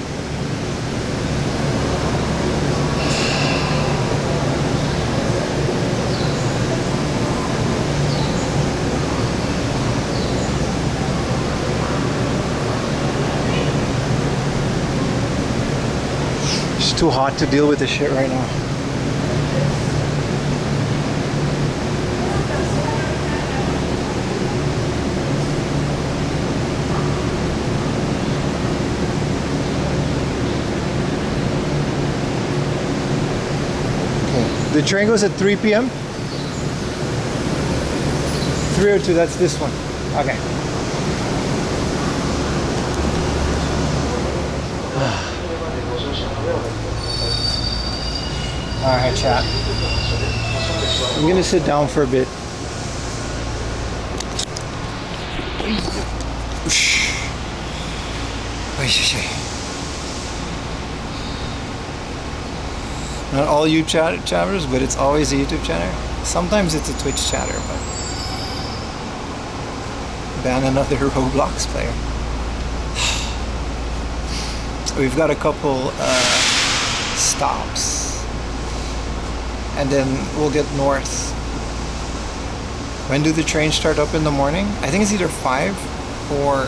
It's too hot to deal with this shit right now. The train goes at 3 p.m. 302, that's this one. Okay. Alright, chat. I'm gonna sit down for a bit. Not all YouTube chatters, but it's always a YouTube chatter. Sometimes it's a Twitch chatter, but ban another Roblox player. We've got a couple stops, and then we'll get north. When do the trains start up in the morning? I think it's either 5 or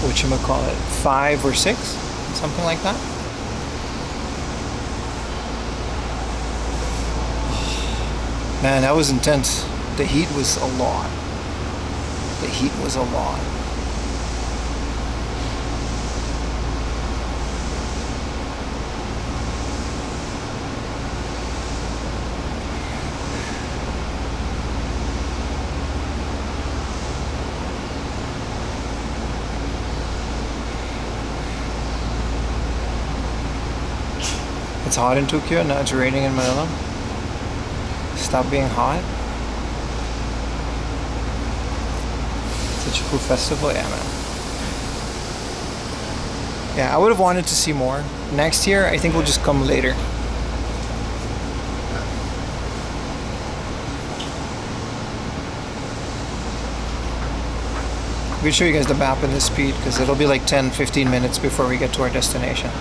whatchamacallit, 5 or 6, something like that. Man, that was intense. The heat was a lot. The heat was a lot. It's hot in Tokyo, now it's raining in Manila. Stop being hot. Such a cool festival, yeah, man. Yeah, I would have wanted to see more. Next year, I think we'll just come later. We can show you guys the map and the speed because it'll be like 10-15 minutes before we get to our destination.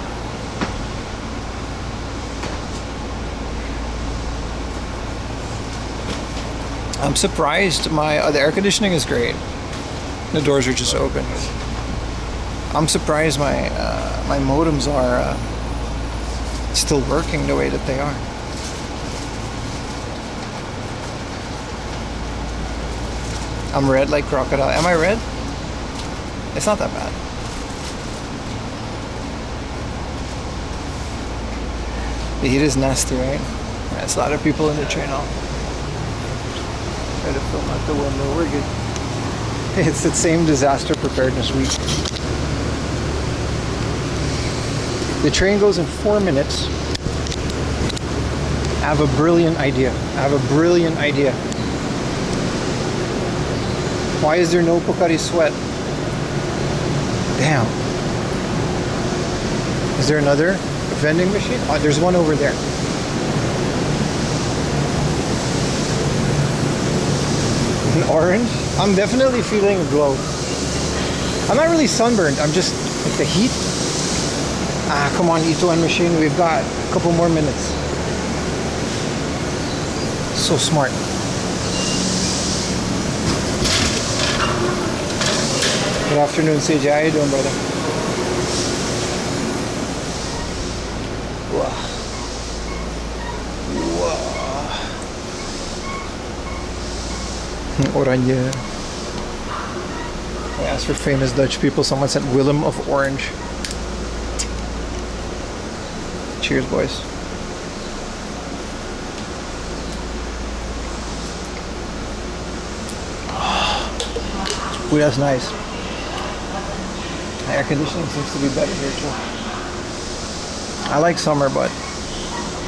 I'm surprised the air conditioning is great. The doors are just open. I'm surprised my modems are still working the way that they are. I'm red like crocodile. Am I red? It's not that bad. The heat is nasty, right? Yeah, there's a lot of people in the train now. Try to film out the window. We're good. It's the same disaster preparedness week. The train goes in 4 minutes. I have a brilliant idea. Why is there no Pocari Sweat? Damn. Is there another vending machine? Oh, there's one over there. An orange? I'm definitely feeling a glow. I'm not really sunburned. I'm just like the heat. Ah, come on, E2N machine. We've got a couple more minutes. So smart. Good afternoon, CJ. How you doing, brother? Wow. Oranje. I asked for famous Dutch people. Someone said Willem of Orange. Cheers, boys. Ooh, that's nice. The air conditioning seems to be better here too. I like summer, but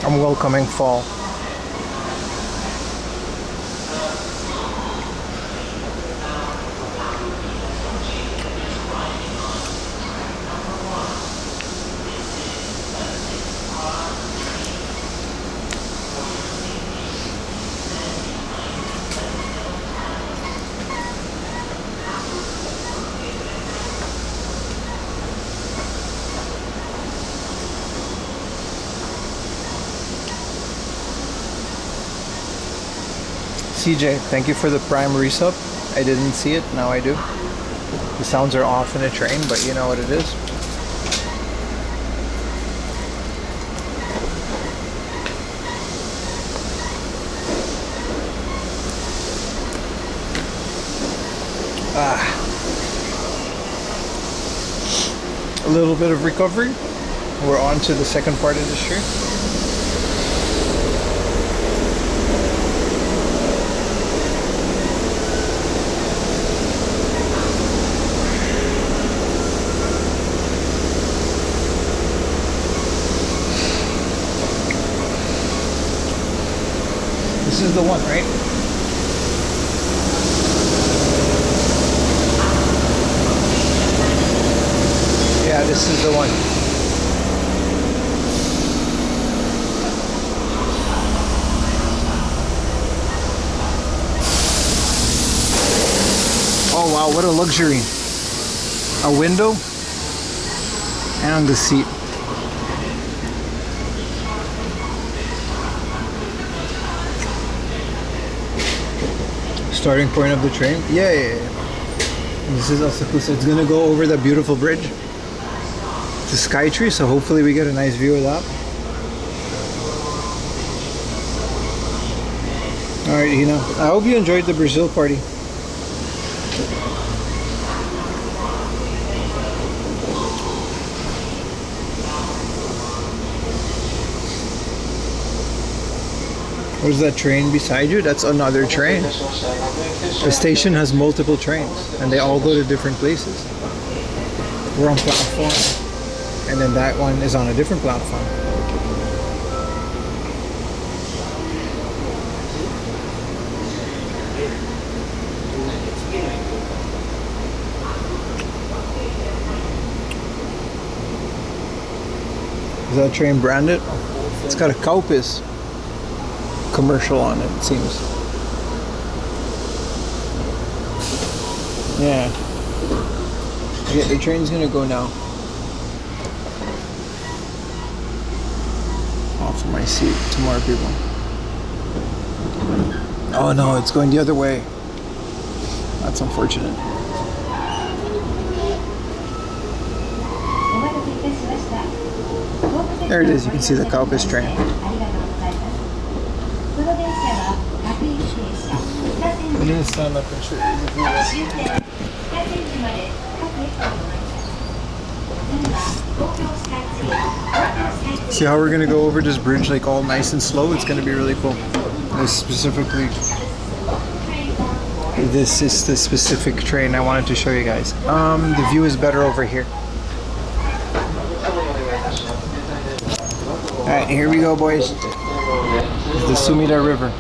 I'm welcoming fall. CJ, thank you for the Prime resub. I didn't see it, now I do. The sounds are off in a train, but you know what it is. A little bit of recovery. We're on to the second part of the stream. This is the one, right? Yeah, this is the one. Oh wow, what a luxury. A window and the seat. starting point of the train? Yeah. This is Asakusa. It's gonna go over the beautiful bridge to Skytree, so hopefully we get a nice view of that. Alright, Hina. I hope you enjoyed the Brazil party. Where's that train beside you? That's another train. The station has multiple trains and they all go to different places. We're on platform and then that one is on a different platform. Is that train branded? It's got a Kaupis commercial on it, it seems. Yeah. Okay, the train's gonna go now. Off my seat to more people. Oh no, it's going the other way. That's unfortunate. There it is, you can see the Kaupis train. I'm gonna stand up and show you the view. See how we're gonna go over this bridge like all nice and slow? It's gonna be really cool. This is the specific train I wanted to show you guys. The view is better over here. Alright, here we go, boys. It's the Sumida River.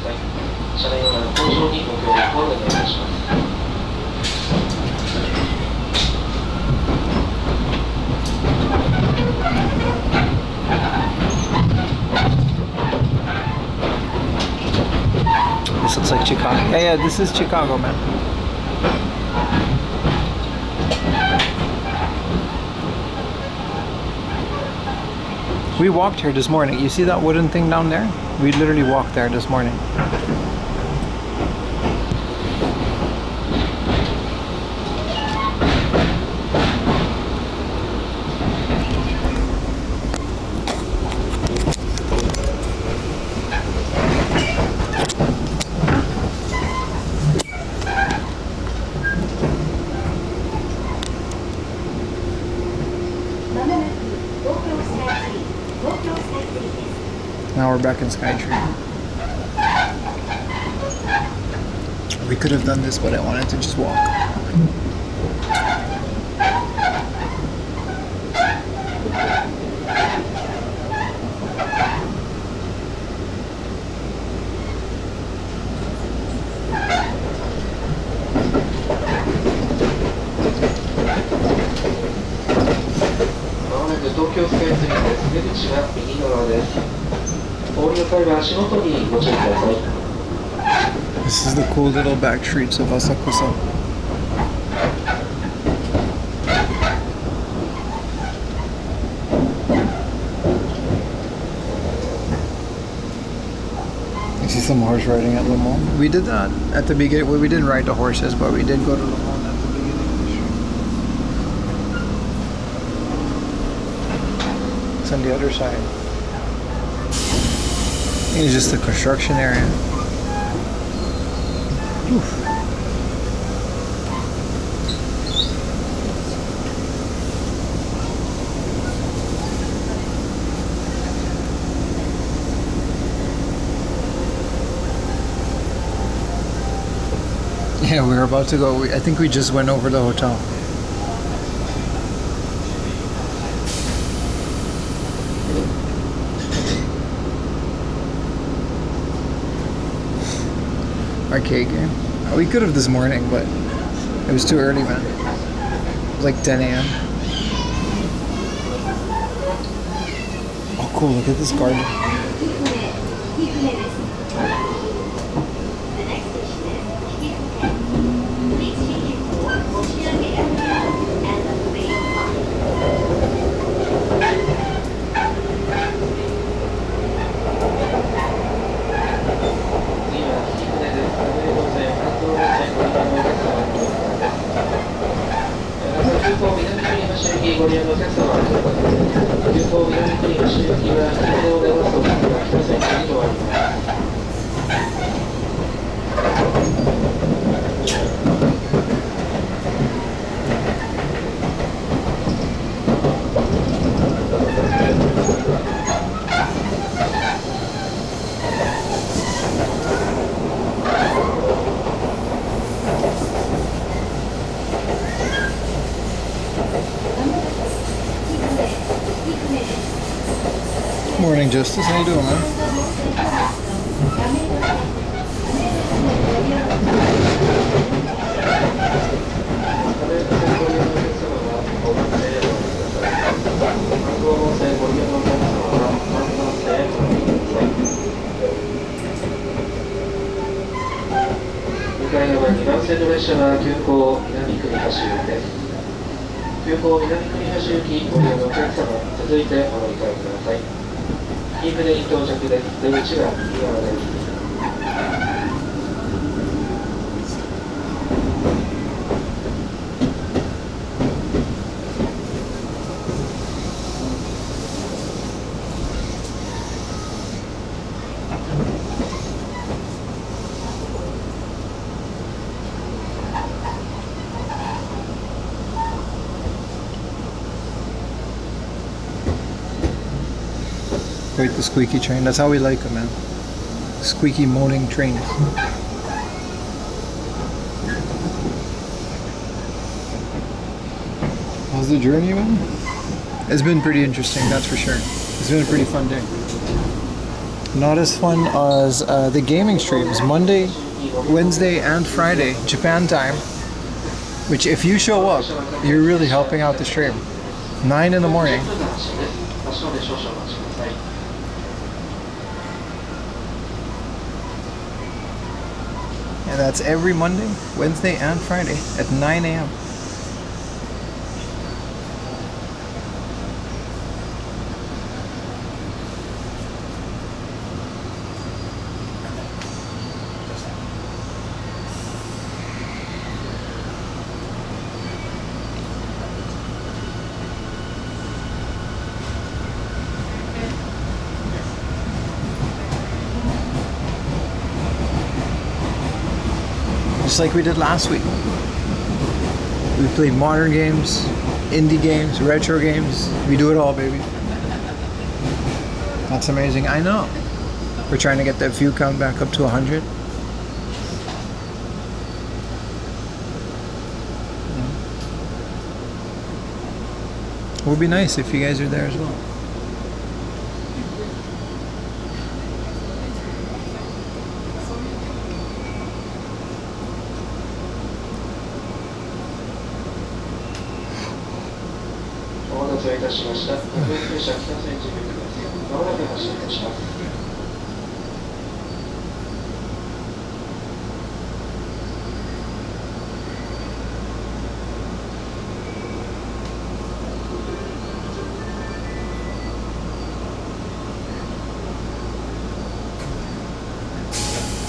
This looks like Chicago. Yeah, this is Chicago, man. We walked here this morning. You see that wooden thing down there? We literally walked there this morning. Now we're back in Skytree. We could have done this, but I wanted to just walk. This is the cool little back streets of Asakusa. You see some horse riding at Le Mans. We did that at the beginning. Well, we didn't ride the horses, but we did go to Le Mans at the beginning of the street. It's on the other side. It's just the construction area. Oof. Yeah, we were about to go. I think we just went over the hotel. Arcade game. We could have this morning, but it was too early, man. It was like 10 a.m. Oh, cool. Look at this garden. 行きご利用のお客様は急行南国橋行きは北を出ますと北千住に停まります。Morning, Justice. How you doing, man?2番線の列車は急行南国橋行きです。急行南国橋行きご利用のお客様、続いてお乗り換えください。インフレに到着です。出口は右側です。Right, the squeaky train. That's how we like them, man. Squeaky moaning trains. How's the journey, man? It's been pretty interesting, that's for sure. It's been a pretty fun day. Not as fun as the gaming streams. Monday, Wednesday, and Friday, Japan time. Which, if you show up, you're really helping out the stream. 9 in the morning. And that's every Monday, Wednesday, and Friday at 9 a.m. Just like we did last week. We played modern games, indie games, retro games. We do it all, baby. That's amazing. I know. We're trying to get that view count back up to 100. It would be nice if you guys are there as well.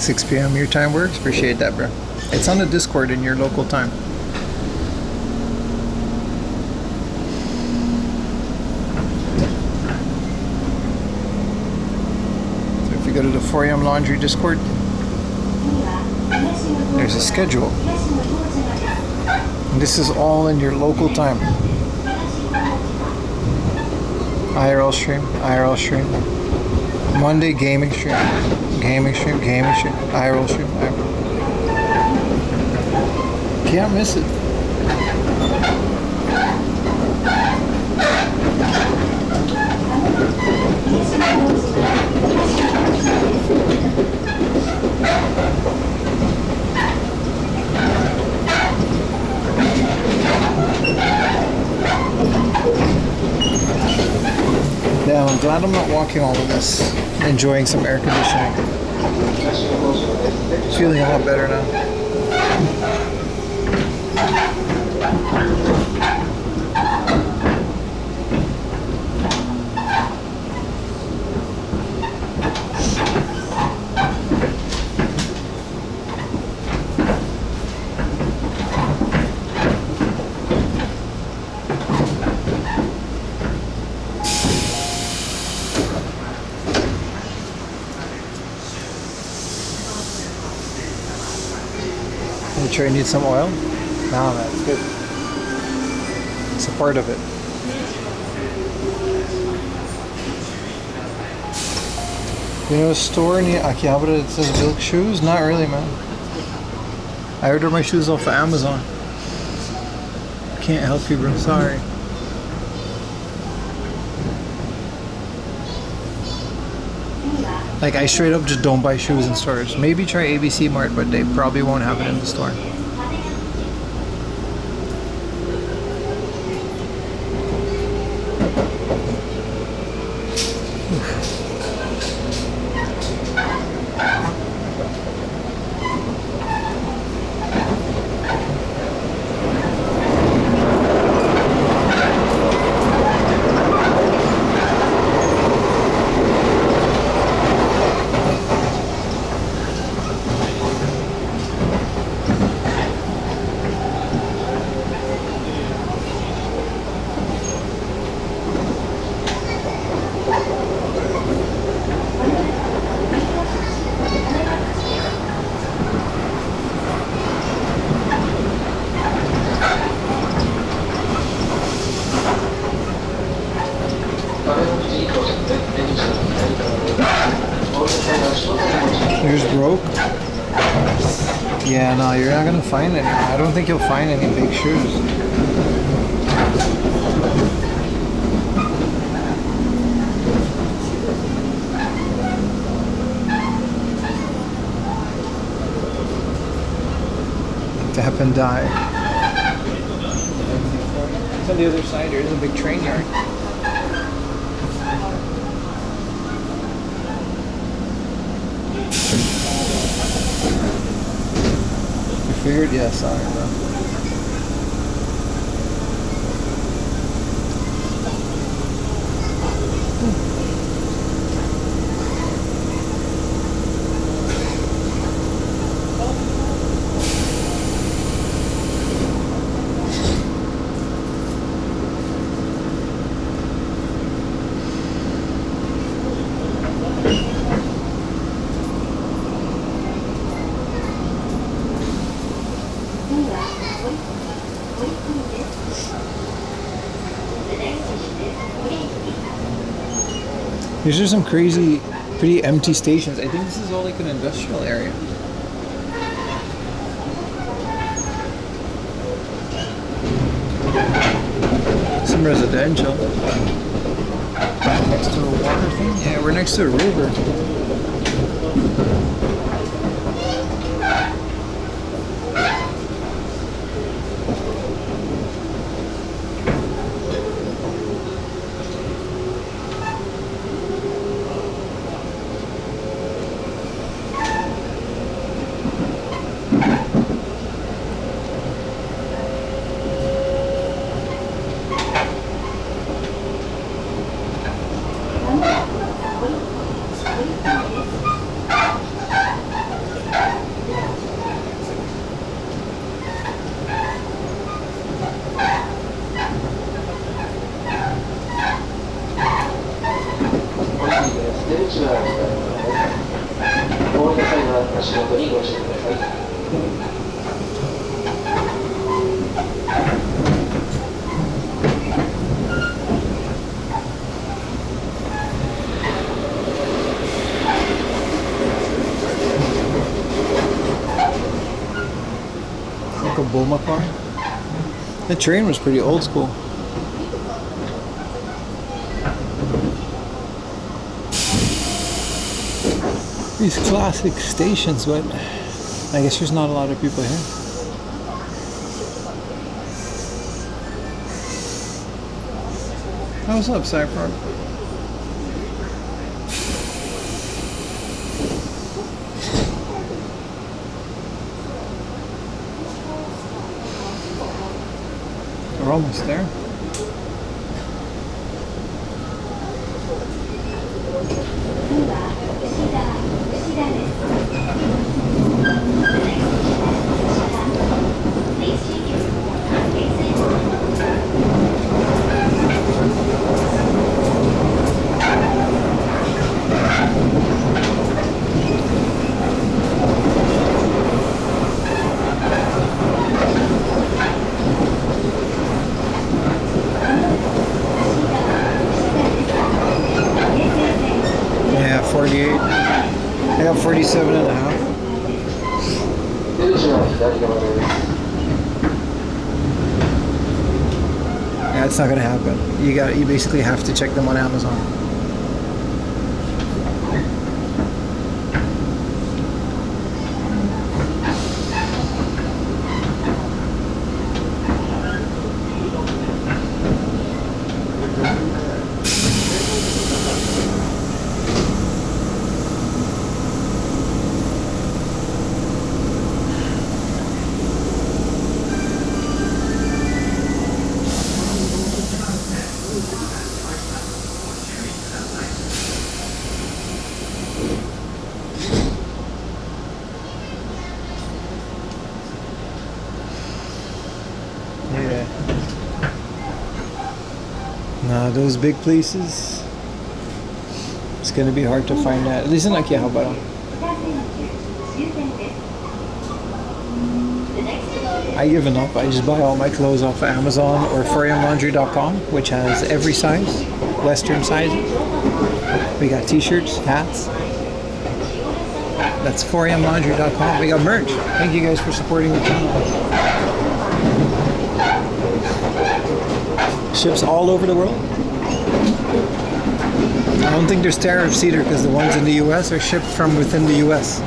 Six p.m. your time works? Appreciate that, bro. It's on the Discord in your local time. So if you go to the 4am Laundry Discord, there's a schedule. And this is all in your local time. IRL stream, Monday gaming stream, IRL stream. Can't miss it. Yeah, I'm glad I'm not walking all of this. Enjoying some air conditioning. Feeling a lot better now. sure I need some oil? No, that's good. It's a part of it. You know a store in Akihabara that says Bilk shoes? Not really, man. I order my shoes off of Amazon. Can't help you, bro. Sorry. Like, I straight up just don't buy shoes in stores. Maybe try ABC Mart, but they probably won't have it in the store. Yours broke? Yeah, no, you're not gonna find any. I don't think you'll find any big shoes. Tap and die. It's on the other side. There's a big train yard. Figured? Yeah, sorry, bro. These are some crazy, pretty empty stations. I think this is all like an industrial area. Some residential. Next to a water thing? Yeah, we're next to a river. Bulma car. The train was pretty old school. These classic stations, but I guess there's not a lot of people here. Oh, what's up, Cypher? We're almost there. Yeah, it's not gonna happen. You basically have to check them on Amazon. Yeah. Nah, those big places, it's gonna be hard to find that. At least in Akihabara. I given up. I just buy all my clothes off of Amazon or ForiumLaundry.com, which has every size, Western sizes. We got t-shirts, hats. That's ForiumLaundry.com. We got merch. Thank you guys for supporting the channel. Ships all over the world. I don't think there's tariffs either because the ones in the US are shipped from within the US.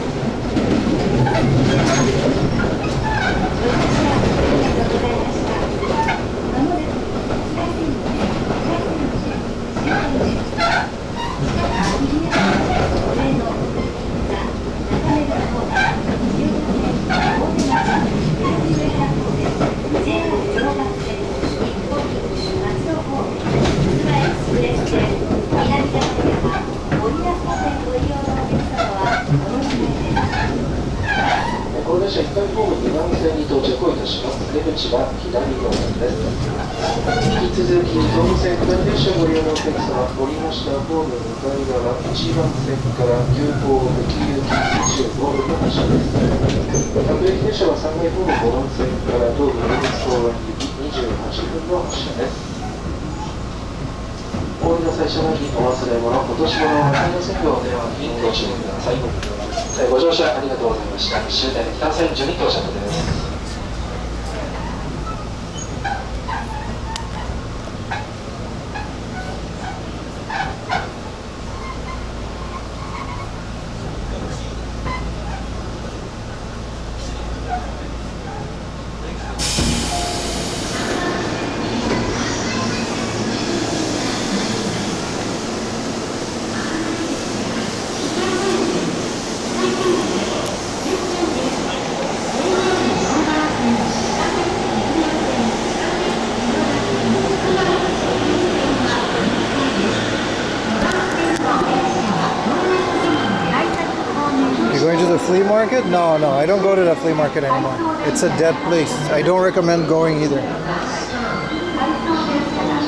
Flea market? No, I don't go to the flea market anymore. It's a dead place. I don't recommend going either.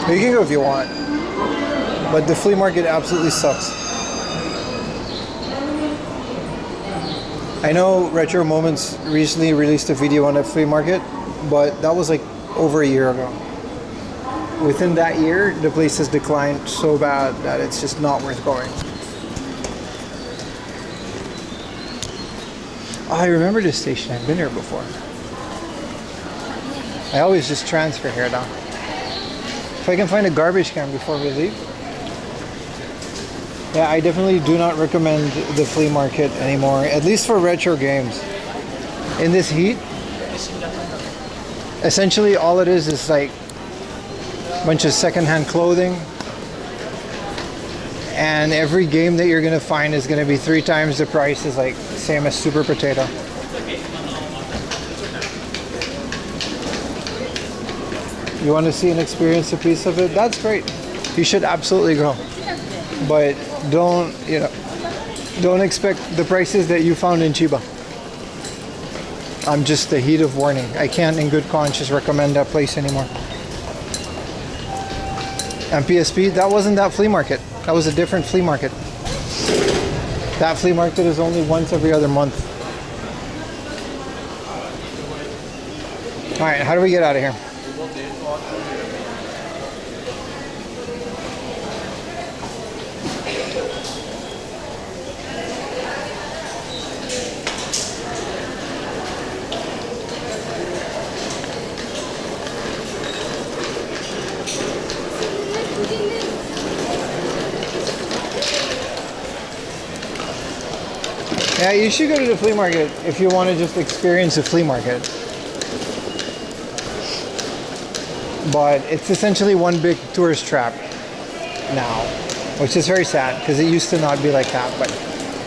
You can go if you want, but the flea market absolutely sucks. I know Retro Moments recently released a video on the flea market, but that was like over a year ago. Within that year, the place has declined so bad that it's just not worth going. Oh, I remember this station. I've been here before. I always just transfer here now. If I can find a garbage can before we leave. Yeah, I definitely do not recommend the flea market anymore, at least for retro games. In this heat, essentially all it is like a bunch of secondhand clothing. And every game that you're gonna find is gonna be 3 times the price as like same as Super Potato. You want to see and experience a piece of it? That's great. You should absolutely go. But don't expect the prices that you found in Chiba. I'm just the heat of warning. I can't in good conscience recommend that place anymore. And PSP, that wasn't that flea market. That was a different flea market. That flea market is only once every other month. All right, how do we get out of here? Yeah, you should go to the flea market if you want to just experience a flea market. But it's essentially one big tourist trap now, which is very sad because it used to not be like that. But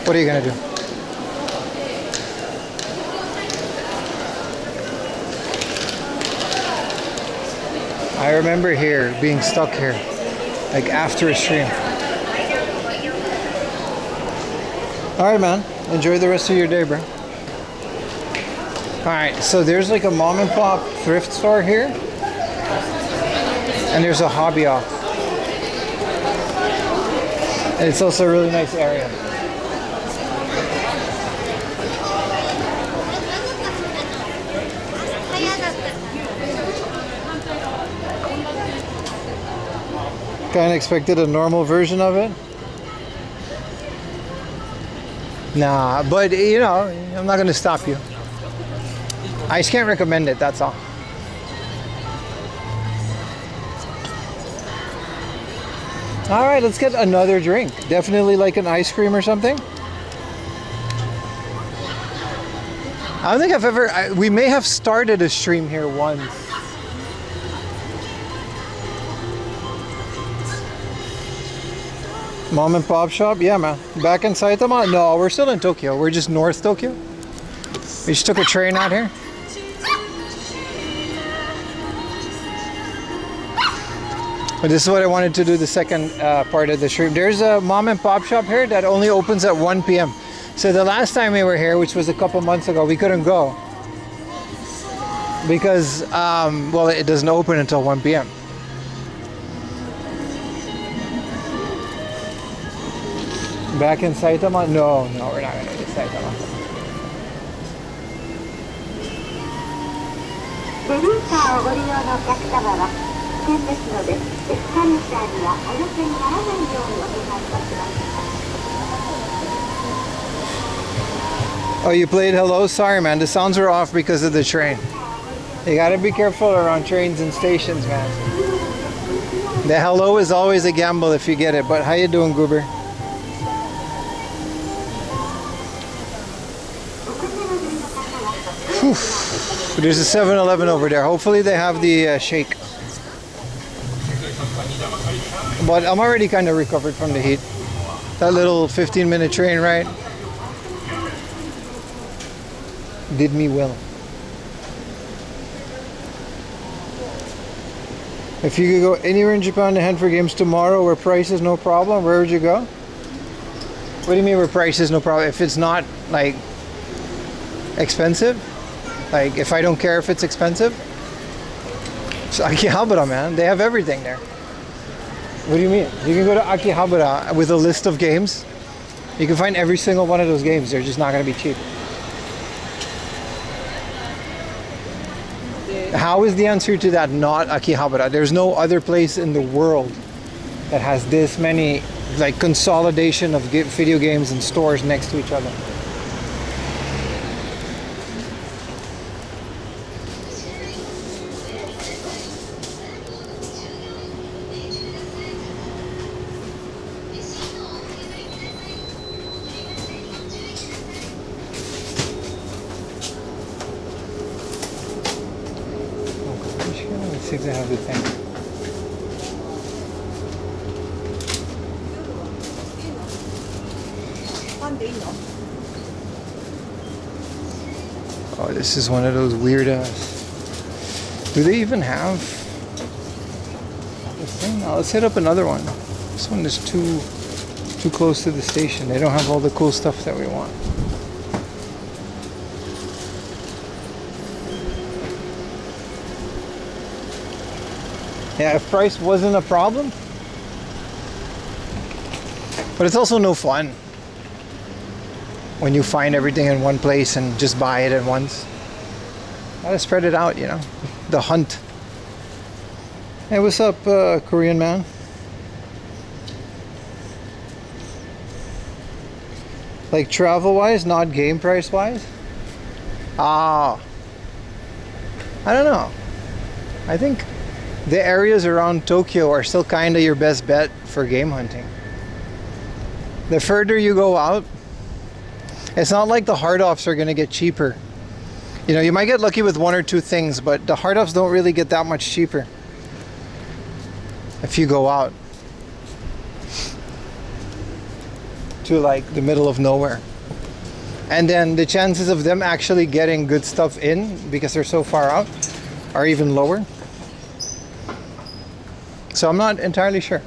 what are you gonna do? I remember here being stuck here, like after a stream. All right, man. Enjoy the rest of your day, bro. All right, so there's like a mom and pop thrift store here, and there's a hobby off. And it's also a really nice area. Kind of expected a normal version of it. Nah, but you know, I'm not gonna stop you. I just can't recommend it, that's all. All right, let's get another drink. Definitely like an ice cream or something. I don't think I've ever, we may have started a stream here once. Mom and pop shop? Yeah, man. Back in Saitama? No, we're still in Tokyo. We're just North Tokyo. We just took a train out here. But this is what I wanted to do the second part of the stream. There's a mom and pop shop here that only opens at 1 p.m. So the last time we were here, which was a couple months ago, we couldn't go. Because, well, it doesn't open until 1 p.m. Back in Saitama? No, we're not going to do Saitama. ベビーカーをご利用のお客様は危険ですので、エスカレーターにはお乗せにならないようにお願いいたします。Oh, you played hello? Sorry, man. The sounds were off because of the train. You gotta be careful around trains and stations, man. The hello is always a gamble if you get it. But how you doing, Goober? There's a 7-Eleven over there. Hopefully they have the shake. But I'm already kind of recovered from the heat. That little 15-minute train ride did me well. If you could go anywhere in Japan to head for games tomorrow where price is no problem, where would you go? What do you mean where price is no problem? If it's not like expensive? Like if I don't care if it's expensive? It's Akihabara, man. They have everything there. What do you mean? You can go to Akihabara with a list of games. You can find every single one of those games. They're just not going to be cheap. How is the answer to that not Akihabara? There's no other place in the world that has this many like consolidation of video games and stores next to each other. Let's see if they have the thing. Oh, this is one of those weird do they even have this thing? No, let's hit up another one. This one is too close to the station. They don't have all the cool stuff that we want. Yeah, if price wasn't a problem. But it's also no fun when you find everything in one place and just buy it at once. Gotta spread it out, you know. The hunt. Hey, what's up, Korean man? Like travel-wise, not game price-wise? Ah. I don't know. I think the areas around Tokyo are still kind of your best bet for game hunting. The further you go out, it's not like the hard offs are going to get cheaper. You know, you might get lucky with one or two things, but the hard offs don't really get that much cheaper if you go out to like the middle of nowhere. And then the chances of them actually getting good stuff in, because they're so far out, are even lower. So I'm not entirely sure.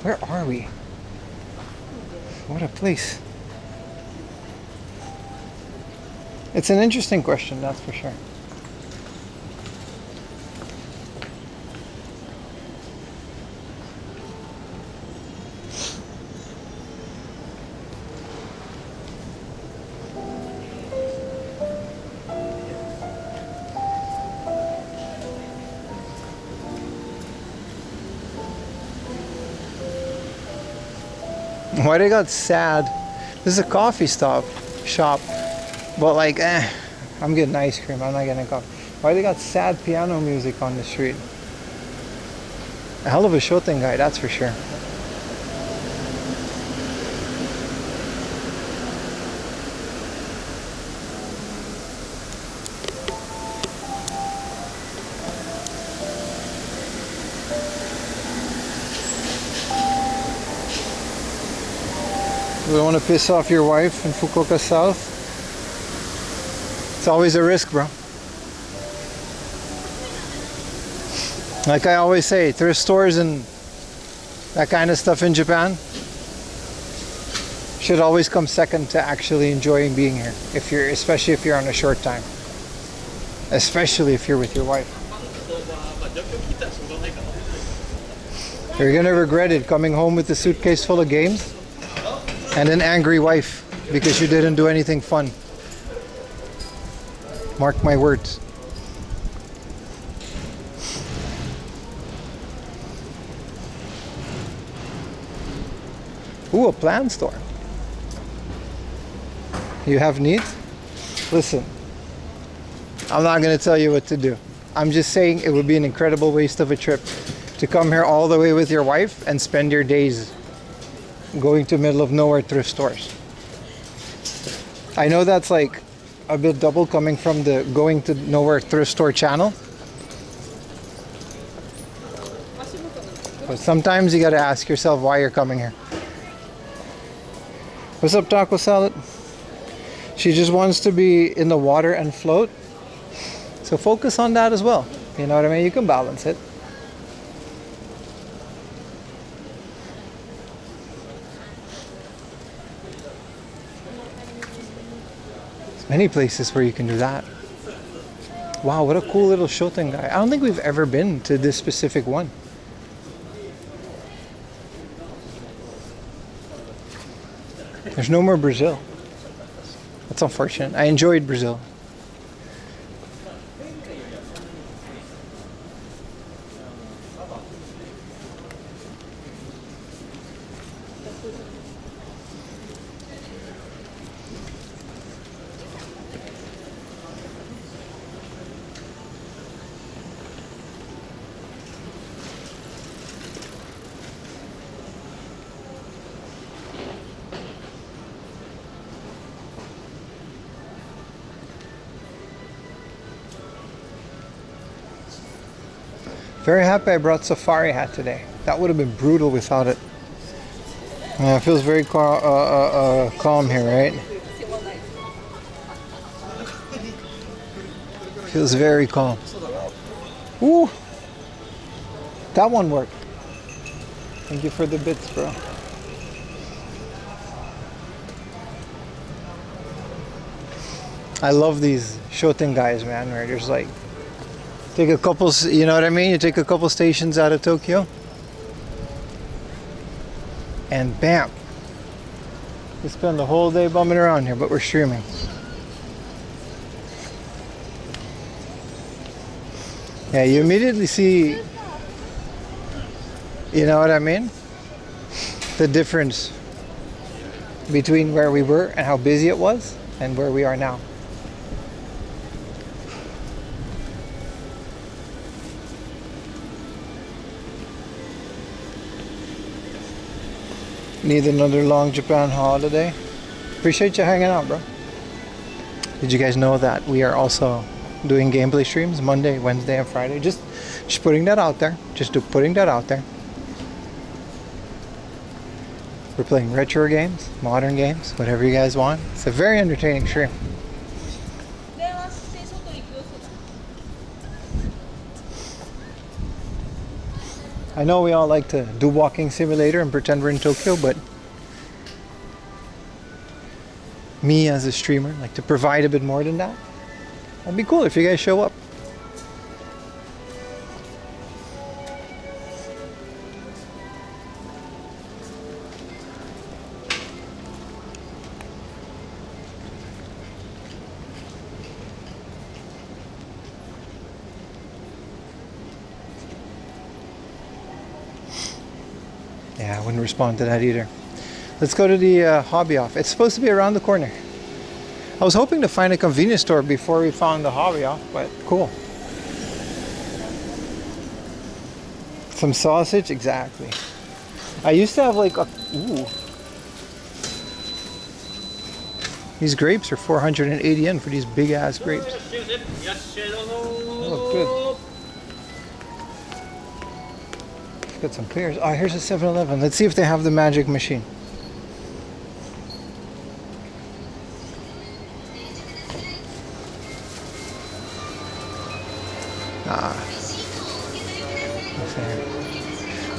Where are we? What a place. It's an interesting question, that's for sure. Why they got sad? This is a coffee shop, but like, I'm getting ice cream. I'm not getting coffee. Why they got sad piano music on the street? A hell of a shooting guy, that's for sure. You don't want to piss off your wife in Fukuoka South? It's always a risk, bro. Like I always say, thrift stores and that kind of stuff in Japan should always come second to actually enjoying being here. Especially if you're on a short time. Especially if you're with your wife. You're gonna regret it coming home with a suitcase full of games and an angry wife because you didn't do anything fun. Mark my words. Ooh, a plant store. You have needs? Listen, I'm not going to tell you what to do. I'm just saying it would be an incredible waste of a trip to come here all the way with your wife and spend your days going to middle of nowhere thrift stores. I know that's like a bit double coming from the going to nowhere thrift store channel. But sometimes you gotta ask yourself why you're coming here. What's up, taco salad? She just wants to be in the water and float. So focus on that as well. You know what I mean? You can balance it. Many places where you can do that. Wow, what a cool little shooting guy. I don't think we've ever been to this specific one. There's no more Brazil. That's unfortunate. I enjoyed Brazil. Very happy I brought safari hat today. That would have been brutal without it. It feels very calm here, right? Feels very calm. Ooh, that one worked. Thank you for the bits, bro. I love these shooting guys, man, where there's like take a couple, you know what I mean? You take a couple stations out of Tokyo and bam, you spend the whole day bumming around here, but we're streaming. Yeah, you immediately see, you know what I mean? The difference between where we were and how busy it was and where we are now. Need another long Japan holiday. Appreciate you hanging out, bro. Did you guys know that we are also doing gameplay streams Monday, Wednesday, and Friday? Just putting that out there. Putting that out there. We're playing retro games, modern games, whatever you guys want. It's a very entertaining stream. I know we all like to do walking simulator and pretend we're in Tokyo, but me as a streamer like to provide a bit more than that. That'd be cool if you guys show up. Yeah, I wouldn't respond to that either. Let's go to the hobby off. It's supposed to be around the corner. I was hoping to find a convenience store before we found the hobby off, but cool. Some sausage, exactly. I used to have like a... Ooh. These grapes are 480 yen for these big ass grapes. They look good. Got some pears. Oh, here's a 7-Eleven. Let's see if they have the magic machine.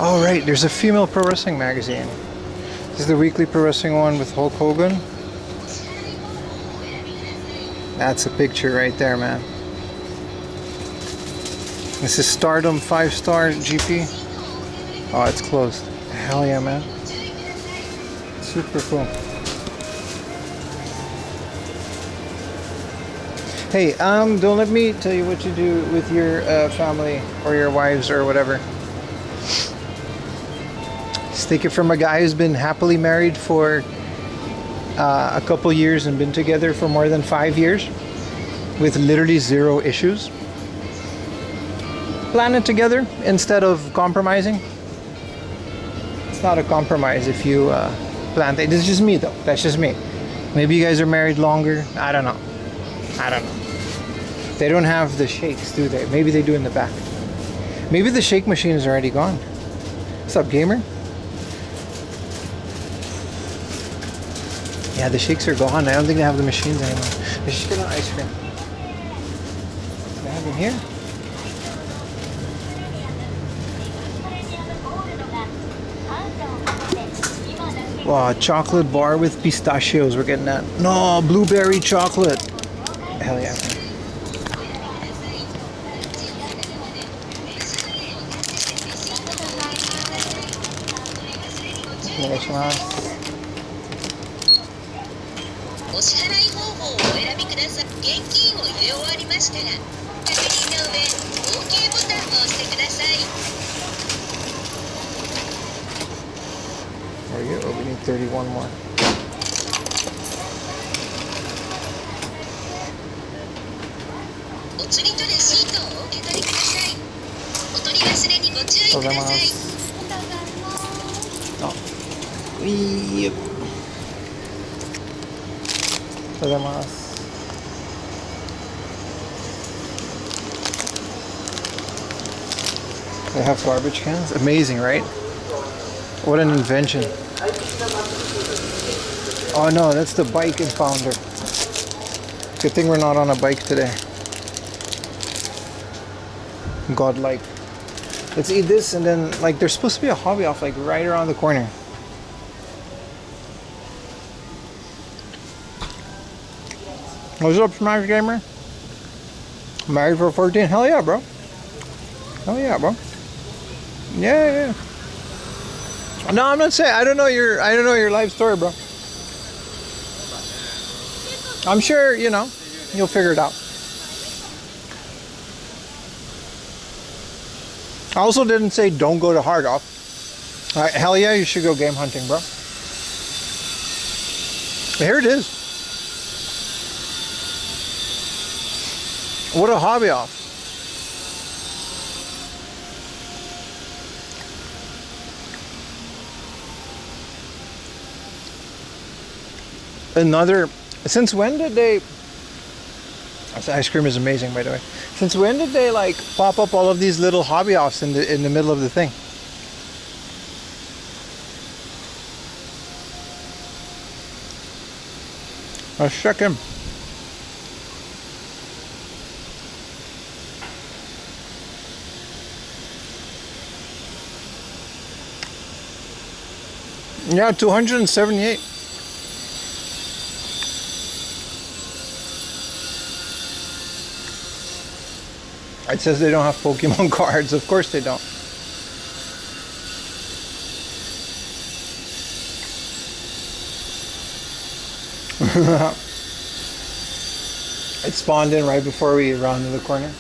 Oh, right. There's a female pro wrestling magazine. This is the weekly pro wrestling one with Hulk Hogan. That's a picture right there, man. This is Stardom 5-star GP. Oh, it's closed. Hell yeah, man. Super cool. Hey, don't let me tell you what you do with your family or your wives or whatever. Just take it from a guy who's been happily married for a couple years and been together for more than 5 years with literally 0 issues. Plan it together instead of compromising. Not a compromise if you plan things. This is just me though. That's just me. Maybe you guys are married longer. I don't know. They don't have the shakes, do they? Maybe they do in the back. Maybe the shake machine is already gone. What's up, gamer? Yeah, the shakes are gone. I don't think they have the machines anymore. Let's just get an ice cream. Can I have them here? Wow, chocolate bar with pistachios. We're getting that. No, blueberry chocolate. Hell yeah. There you go. We need 31 more. Yep. They have garbage cans? Amazing, right? What an invention. Oh no, that's the bike impounder. Good thing we're not on a bike today. Godlike. Let's eat this and then, like, there's supposed to be a hobby off like right around the corner. What's up, Smash Gamer? Married for 14? Hell yeah, bro. Hell yeah, bro. Yeah. No, I'm not saying. I don't know your life story, bro. I'm sure, you know, you'll figure it out. I also didn't say don't go to Hard Off. Hell yeah, you should go game hunting, bro. But here it is. What a hobby off. another. Since when did they? This ice cream is amazing, by the way. Since when did they like pop up all of these little hobby offs in the middle of the thing? Let's check in. Yeah, 278. It says they don't have Pokemon cards. Of course they don't. It spawned in right before we rounded the corner.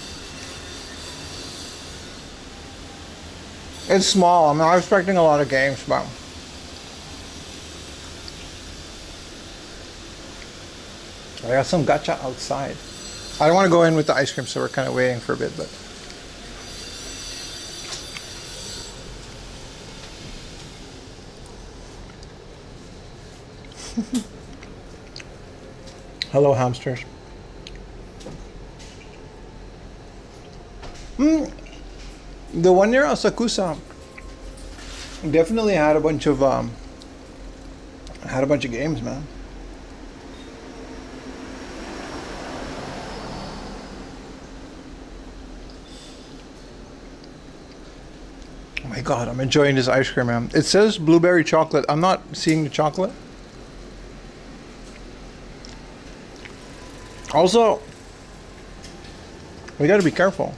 It's small. I'm not expecting a lot of games, but I got some gacha outside. I don't want to go in with the ice cream, so we're kind of waiting for a bit, but hello, hamsters. The one near Asakusa definitely had a bunch of games, man. Oh my god, I'm enjoying this ice cream, man. It says blueberry chocolate. I'm not seeing the chocolate. Also, we gotta be careful.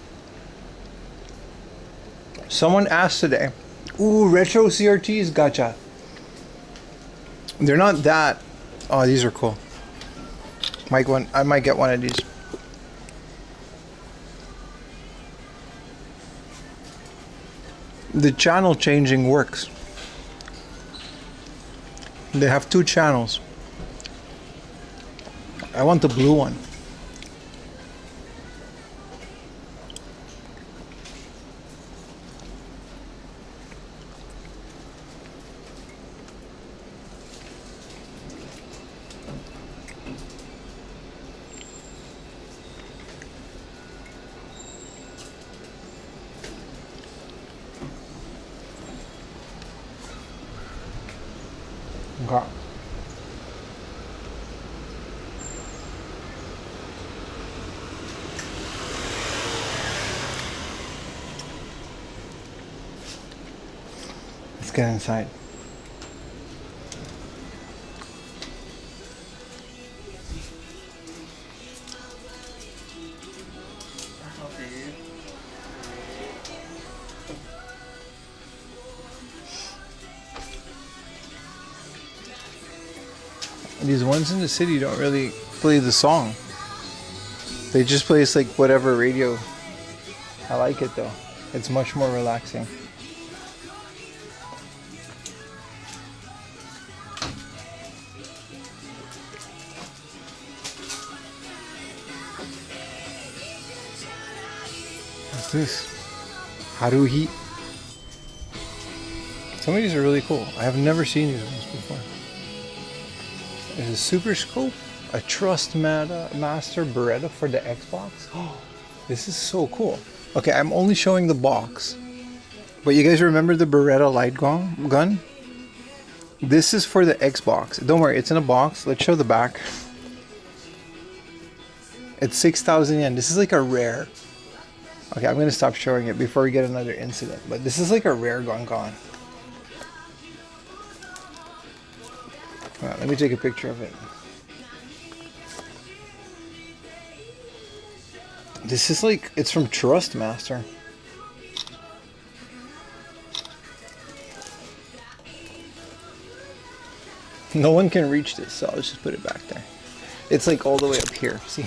Someone asked today, ooh, retro CRTs gacha. They're not that. Oh, these are cool. I might get one of these. The channel changing works. They have 2 channels. I want the blue one. Okay. Let's get inside. These ones in the city don't really play the song. They just play like whatever radio. I like it though. It's much more relaxing. What's this? Haruhi. Some of these are really cool. I have never seen these ones before. There's a Super Scope, a Trust Master Beretta for the Xbox. Oh, this is so cool. Okay, I'm only showing the box. But you guys remember the Beretta light gun? This is for the Xbox. Don't worry, it's in a box. Let's show the back. It's 6,000 yen. This is like a rare. Okay, I'm going to stop showing it before we get another incident. But this is like a rare gun. Let me take a picture of it. This is like, it's from Trust Master. No one can reach this, so I'll just put it back there. It's like all the way up here, see?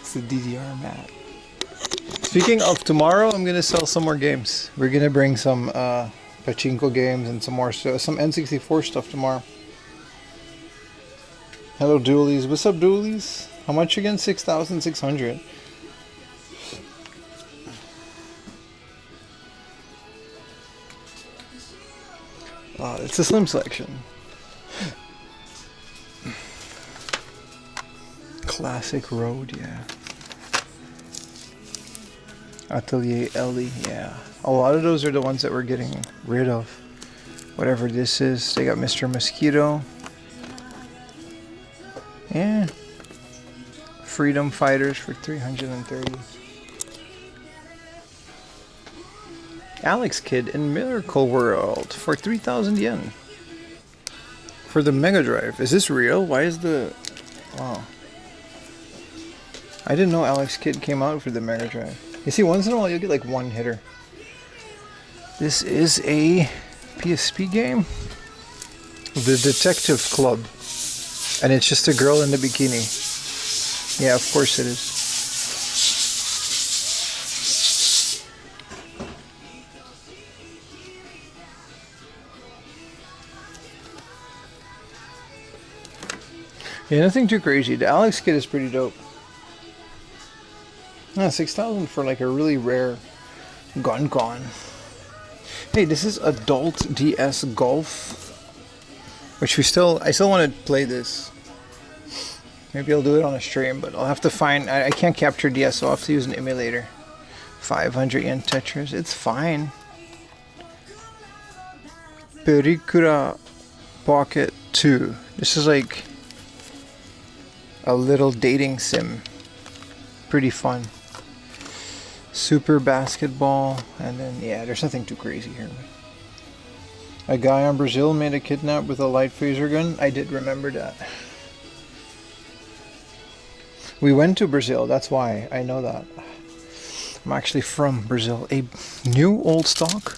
It's the DDR mat. Speaking of tomorrow, I'm gonna sell some more games. We're gonna bring some pachinko games and some more stuff, some N64 stuff tomorrow. Hello Doolies, what's up Doolies? How much again? 6,600. it's a slim selection. Classic Road, yeah. Atelier Ellie, yeah. A lot of those are the ones that we're getting rid of. Whatever this is. They got Mr. Mosquito. Yeah. Freedom Fighters for 330. Alex Kidd in Miracle World for 3,000 yen. For the Mega Drive. Is this real? Why is the... Wow. I didn't know Alex Kidd came out for the Mega Drive. You see, once in a while you'll get like one hitter. This is a PSP game. The Detective Club. And it's just a girl in the bikini. Yeah, of course it is. Yeah, nothing too crazy. The Alex Kidd is pretty dope. 6,000 for like a really rare gun con. Hey, this is Adult DS Golf, which I still want to play this. Maybe I'll do it on a stream, but I'll have to find. I can't capture DS, so I'll have to use an emulator. 500 yen Tetris. It's fine. Pericura Pocket 2. This is like a little dating sim. Pretty fun. Super Basketball, and then yeah, there's nothing too crazy here. A guy in Brazil made a kidnap with a light phaser gun. I did remember that. We went to Brazil, that's why I know that. I'm actually from Brazil. A new old stock.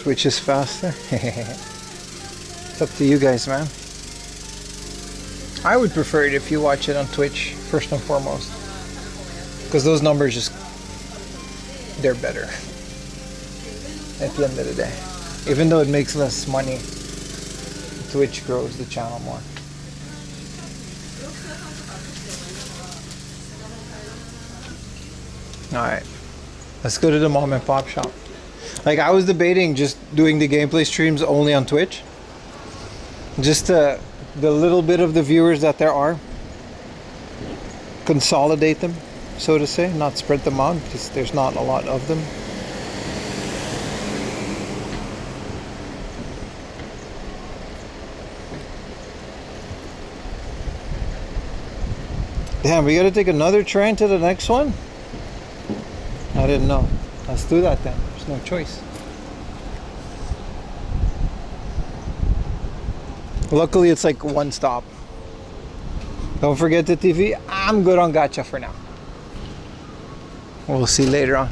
Twitch is faster. It's up to you guys, man. I would prefer it if you watch it on Twitch first and foremost, because those numbers just, they're better at the end of the day. Even though it makes less money, Twitch grows the channel more. Alright, let's go to the mom and pop shop. Like, I was debating just doing the gameplay streams only on Twitch, just the little bit of the viewers that there are, consolidate them, so to say, not spread them out, because there's not a lot of them. Damn, we gotta take another train to the next one? I didn't know. Let's do that then. There's no choice. Luckily, it's like one stop. Don't forget the TV. I'm good on gacha for now. We'll see later on.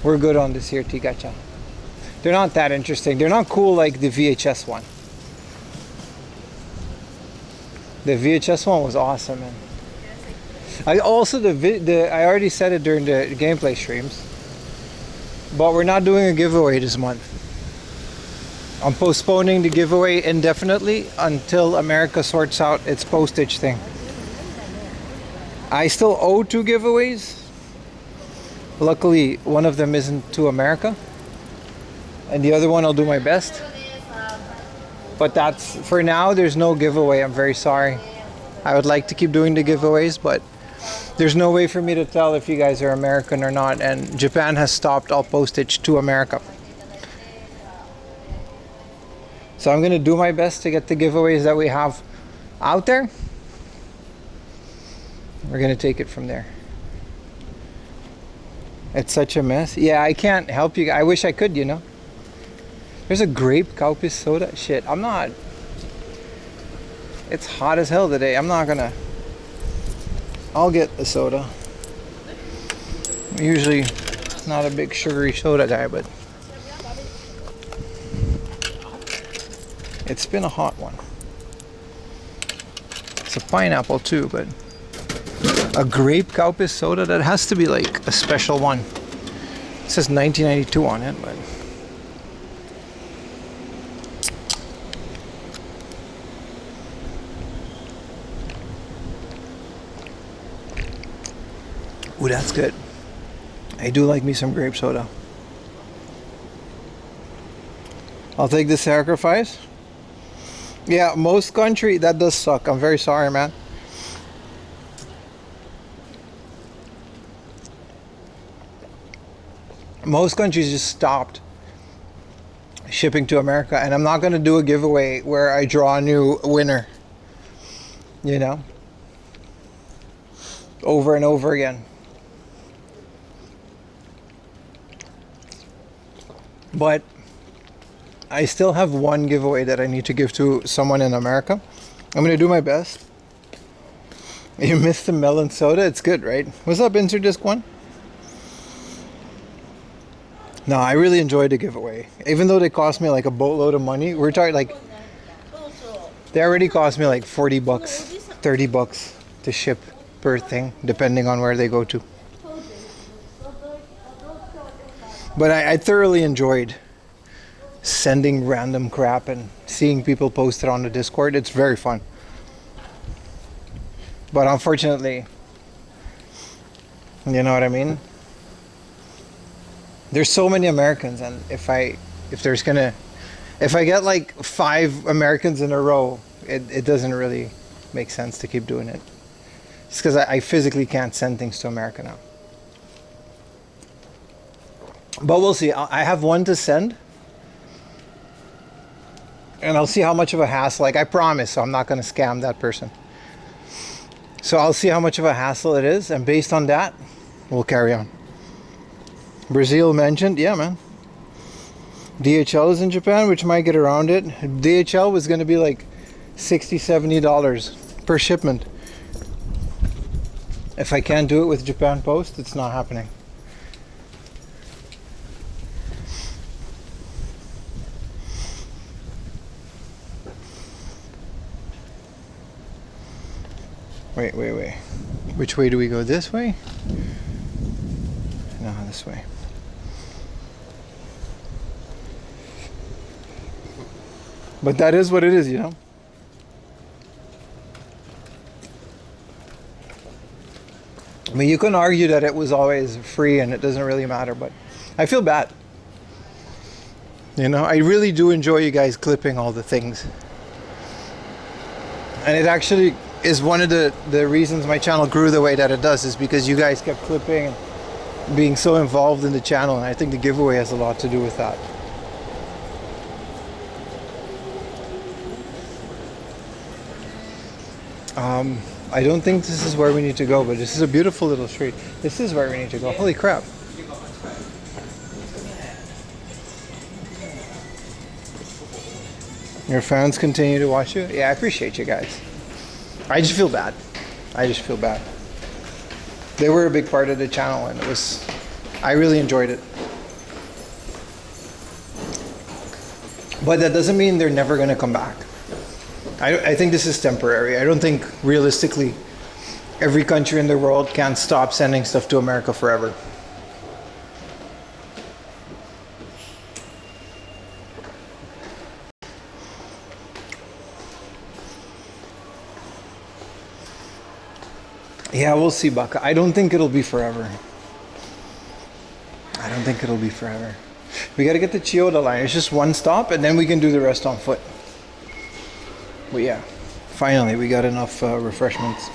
We're good on the CRT gacha. They're not that interesting. They're not cool like the VHS one. The VHS one was awesome, man. I also I already said it during the gameplay streams, but we're not doing a giveaway this month. I'm postponing the giveaway indefinitely until America sorts out its postage thing. I still owe 2 giveaways. Luckily, one of them isn't to America, and the other one I'll do my best. But that's, for now, there's no giveaway. I'm very sorry. I would like to keep doing the giveaways, but there's no way for me to tell if you guys are American or not, and Japan has stopped all postage to America. So I'm gonna do my best to get the giveaways that we have out there. We're gonna take it from there. It's such a mess. Yeah, I can't help you. I wish I could, you know. There's a grape Kaupis soda. Shit, I'm not. It's hot as hell today. I'm not gonna. I'll get a soda. I'm usually not a big sugary soda guy, but it's been a hot one. It's a pineapple too, but a grape Kaupis soda, that has to be like a special one. It says 1992 on it, but ooh, that's good. I do like me some grape soda. I'll take the sacrifice. Yeah, most country, that does suck. I'm very sorry, man. Most countries just stopped shipping to America, and I'm not going to do a giveaway where I draw a new winner, you know, over and over again. But I still have one giveaway that I need to give to someone in America. I'm going to do my best. You missed the melon soda? It's good, right? What's up, Interdisc 1? No, I really enjoyed the giveaway. Even though they cost me like a boatload of money. We're talking like, they already cost me like 40 bucks, 30 bucks to ship per thing, depending on where they go to. But I thoroughly enjoyed sending random crap and seeing people post it on the Discord. It's very fun. But unfortunately, you know what I mean? There's so many Americans, and if I get like 5 Americans in a row, it doesn't really make sense to keep doing it. It's because I physically can't send things to America now. But we'll see. I have one to send, and I'll see how much of a hassle. Like, I promise, so I'm not going to scam that person. So I'll see how much of a hassle it is, and based on that, we'll carry on. Brazil mentioned, yeah, man. DHL is in Japan, which might get around it. DHL was going to be like $60, $70 per shipment. If I can't do it with Japan Post, it's not happening. Wait. Which way do we go? This way? No, this way. But that is what it is, you know? I mean, you can argue that it was always free and it doesn't really matter, but I feel bad. You know, I really do enjoy you guys clipping all the things. And it actually is one of the reasons my channel grew the way that it does, is because you guys kept clipping and being so involved in the channel, and I think the giveaway has a lot to do with that. I don't think this is where we need to go, but this is a beautiful little street. This is where we need to go. Holy crap. Your fans continue to watch you? Yeah, I appreciate you guys. I just feel bad. They were a big part of the channel, and I really enjoyed it. But that doesn't mean they're never going to come back. I think this is temporary. I don't think realistically every country in the world can stop sending stuff to America forever. Yeah, we'll see, Baka. I don't think it'll be forever. We gotta get the Chiyoda line. It's just one stop, and then we can do the rest on foot. But yeah, finally we got enough refreshments.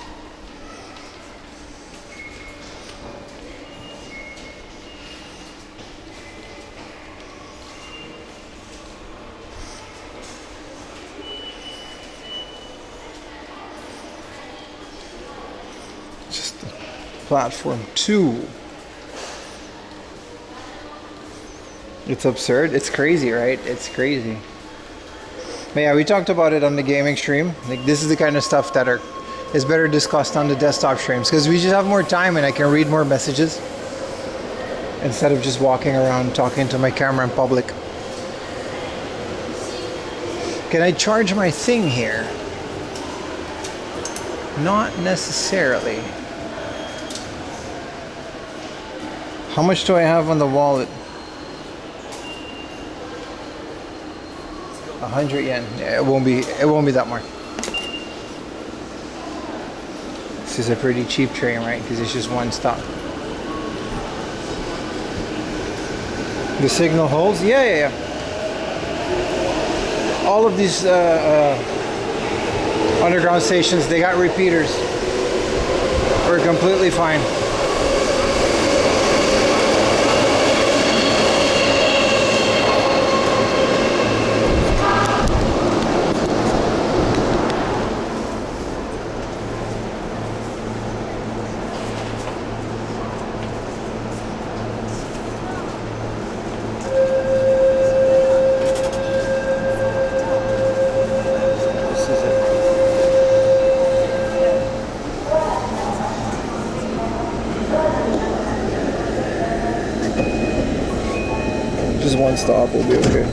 Just platform 2. It's absurd. It's crazy, right? It's crazy. But yeah, we talked about it on the gaming stream. Like, this is the kind of stuff that is better discussed on the desktop streams, because we just have more time and I can read more messages instead of just walking around talking to my camera in public. Can I charge my thing here? Not necessarily. How much do I have on the wallet? 100 yen. Yeah, it won't be that much. This is a pretty cheap train, right? Because it's just one stop. The signal holds? Yeah. All of these underground stations, they got repeaters. We're completely fine. Just one stop will be okay.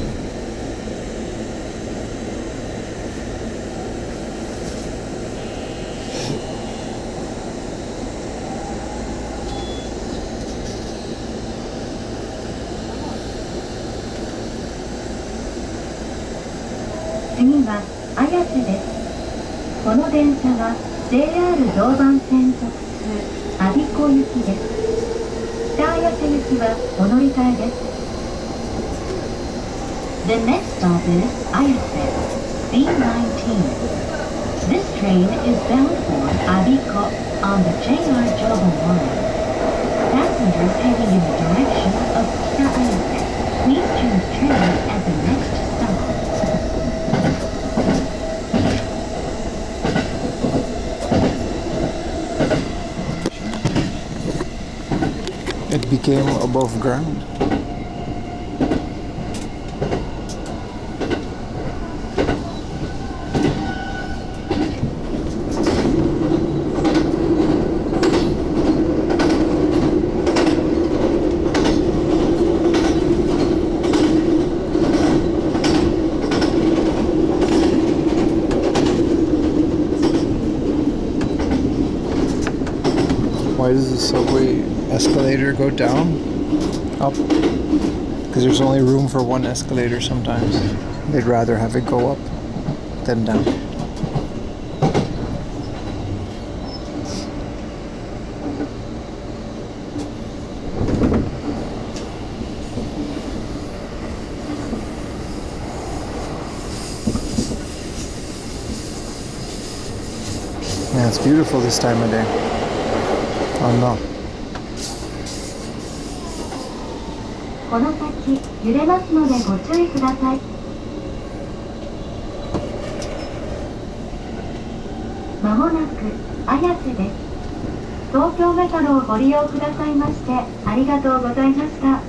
JR 常磐線直通我孫子行きです。北綾瀬行きはお乗り換えです。The next stop is Ayase, B19. This train is bound for Abiko on the JR Joban line. Passengers heading in the direction of Kita Ayase, please choose train at the next stop. It became above ground. Why does the subway escalator go down? Up? Because there's only room for one escalator sometimes. They'd rather have it go up than down. Yeah, it's beautiful this time of day. Oh no. この先揺れますのでご注意ください。まもなく綾瀬です。東京メトロをご利用くださいましてありがとうございました。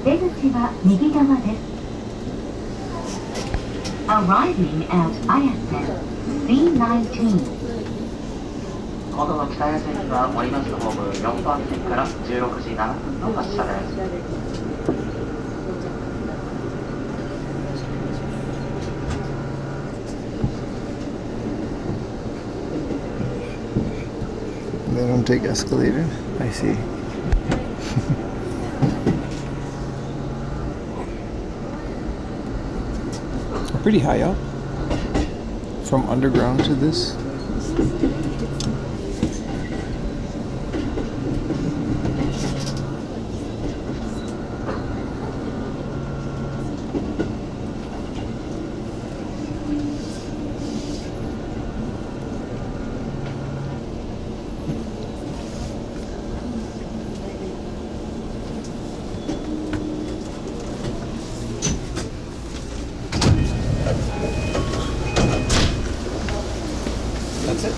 出口は右側です。Arriving at 綾瀬 C19。元の北綾瀬駅は森町ホーム4番線から16時7分の発車です。They don't take escalator? I see. Pretty high up. From underground to this. That's it.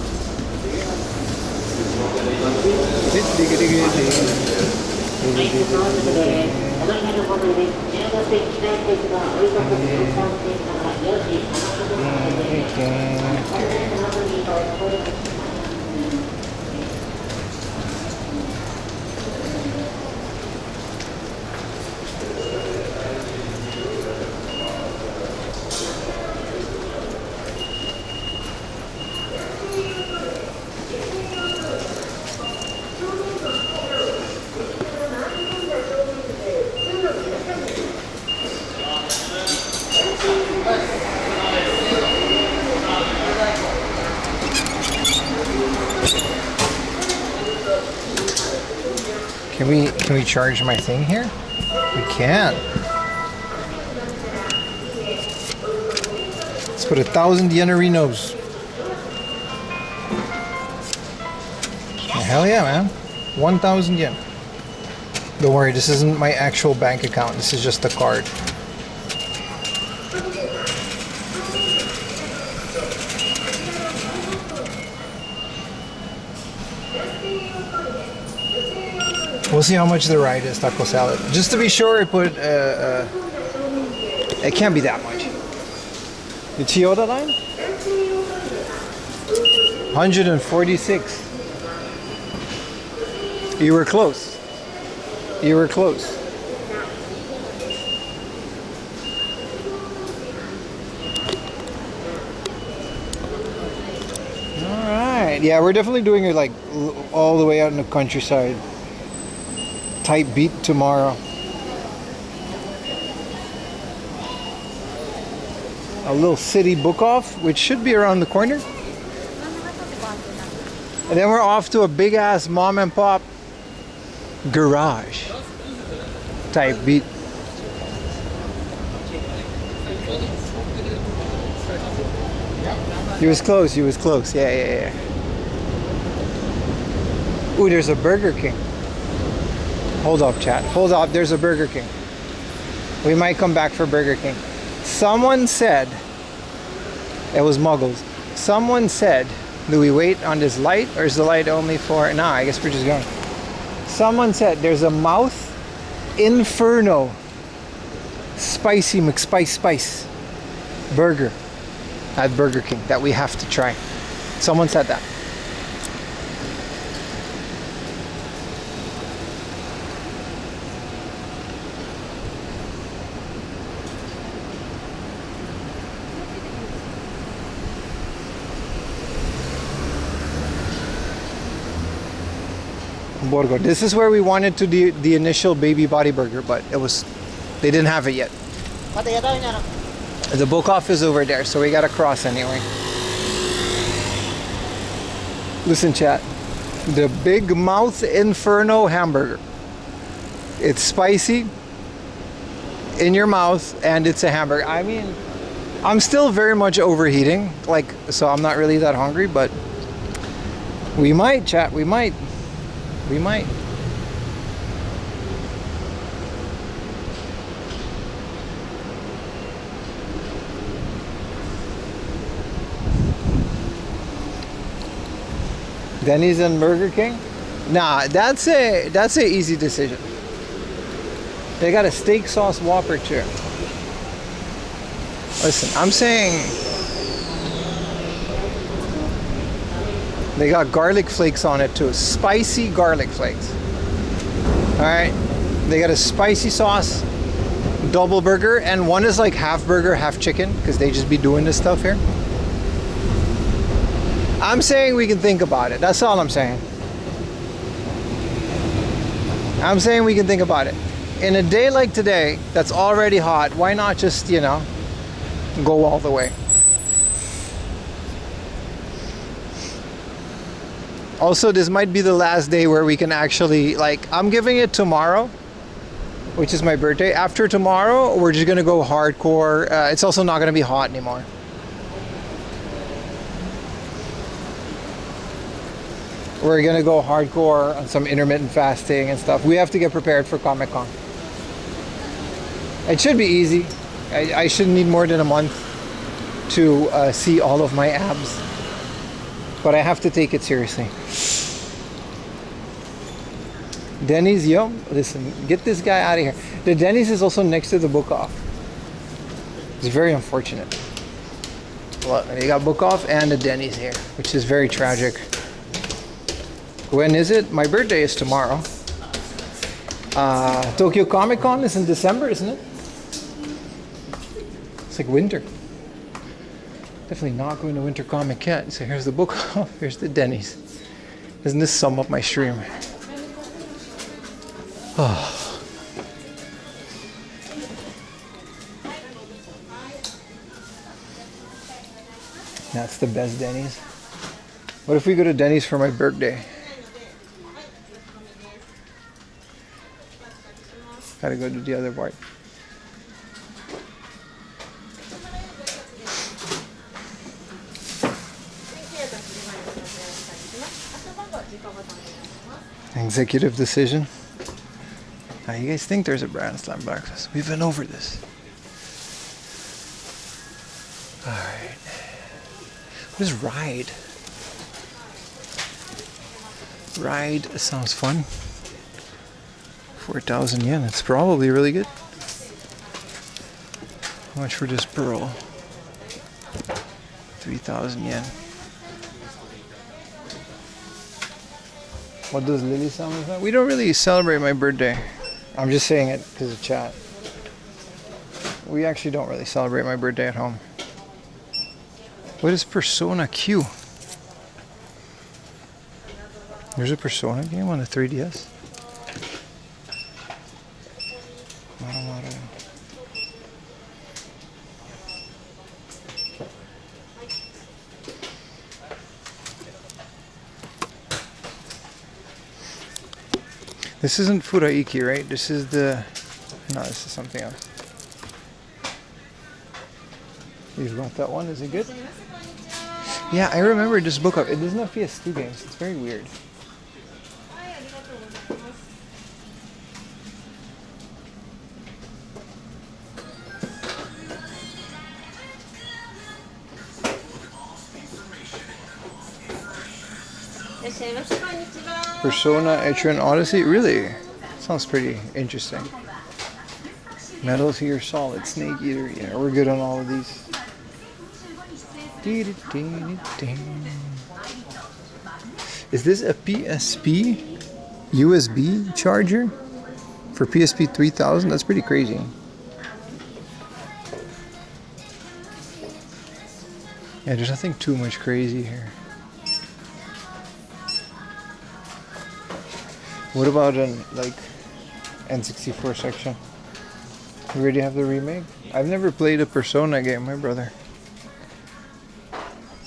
Can we charge my thing here? We can. Let's put 1,000 yenarinos. Hell yeah, man. 1,000 yen. Don't worry, this isn't my actual bank account. This is just a card. We'll see how much the ride is, taco salad. Just to be sure, I put, it can't be that much. The Chiyoda line? 146. You were close. You were close. Alright. Yeah, we're definitely doing it like all the way out in the countryside. Type beat tomorrow. A little city book off, which should be around the corner. And then we're off to a big ass mom and pop garage type beat. He was close, he was close. Yeah. Ooh, there's a Burger King. Hold up, chat. Hold up, there's a Burger King. We might come back for Burger King. Someone said, it was Muggles. Someone said, do we wait on this light or is the light only for, nah, I guess we're just going. Someone said there's a mouth inferno spicy McSpice burger at Burger King that we have to try. Someone said that. Borgo. This is where we wanted to do the initial baby body burger, but they didn't have it yet. The book off is over there, so we gotta cross anyway. Listen, chat. The Big Mouth Inferno hamburger. It's spicy in your mouth, and it's a hamburger. I mean, I'm still very much overheating, so I'm not really that hungry, but we might, chat. We might. Denny's and Burger King? Nah, that's a easy decision. They got a steak sauce Whopper too. Listen, I'm saying they got garlic flakes on it too. Spicy garlic flakes. Alright. They got a spicy sauce double burger, and one is like half burger, half chicken, because they just be doing this stuff here. I'm saying we can think about it. That's all I'm saying. I'm saying we can think about it. In a day like today, that's already hot, why not just, go all the way? Also, this might be the last day where we can actually, I'm giving it tomorrow, which is my birthday. After tomorrow, we're just gonna go hardcore. It's also not gonna be hot anymore. We're gonna go hardcore on some intermittent fasting and stuff. We have to get prepared for Comic-Con. It should be easy. I shouldn't need more than a month to see all of my abs. But I have to take it seriously. Denny's, yo, listen, get this guy out of here. The Denny's is also next to the book off. It's very unfortunate. Well, you got book off and the Denny's here, which is very tragic. When is it? My birthday is tomorrow. Tokyo Comic Con is in December, isn't it? It's like winter. Definitely not going to Winter Comic yet. So here's the book off. Here's the Denny's. Doesn't this sum up my stream? Oh. That's the best Denny's. What if we go to Denny's for my birthday? Gotta go to the other part. Executive decision. Now, you guys think there's a brand slam breakfast? We've been over this. All right. What is Ride? Ride sounds fun. 4,000 yen. It's probably really good. How much for this pearl? 3,000 yen. What does Lily sound like? We don't really celebrate my birthday. I'm just saying it because of chat. We actually don't really celebrate my birthday at home. What is Persona Q? There's a Persona game on the 3DS. This isn't Furaiki, right? This is the... No, this is something else. You've got that one. Is it good? Yeah, I remember this book up. It doesn't have PS2 games. It's very weird. Persona Etrian Odyssey? Really? Sounds pretty interesting. Metal Gear Solid, Snake Eater. Yeah, we're good on all of these. Is this a PSP USB charger for PSP 3000? That's pretty crazy. Yeah, there's nothing too much crazy here. What about an like N64 section? We already have the remake? I've never played a Persona game, my brother.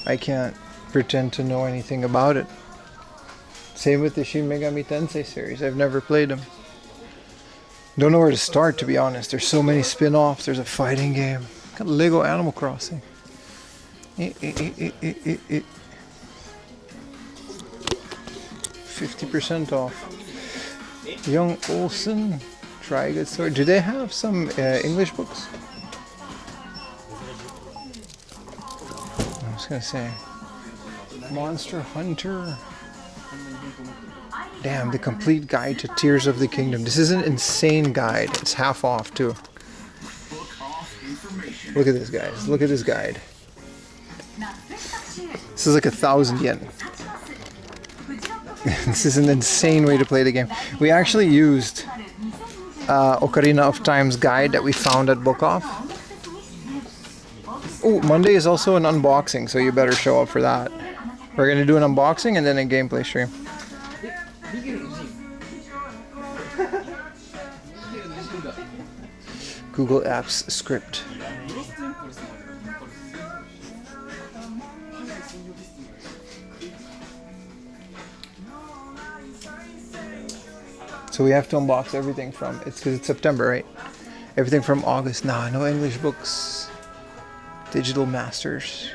I can't pretend to know anything about it. Same with the Shin Megami Tensei series. I've never played them. Don't know where to start, to be honest. There's so many spin-offs. There's a fighting game. Got Lego Animal Crossing. 50% off. Young Olsen. Try a good story. Do they have some English books? I was gonna say Monster Hunter. Damn, the complete guide to Tears of the Kingdom. This is an insane guide. It's half off too. Look at this, guys. Look at this guide. This is like 1,000 yen. This is an insane way to play the game. We actually used Ocarina of Time's guide that we found at Book Off. Oh, Monday is also an unboxing, so you better show up for that. We're gonna do an unboxing and then a gameplay stream. Google Apps script. So we have to unbox everything from, it's because it's September, right? Everything from August. Nah, no English books. Digital Masters.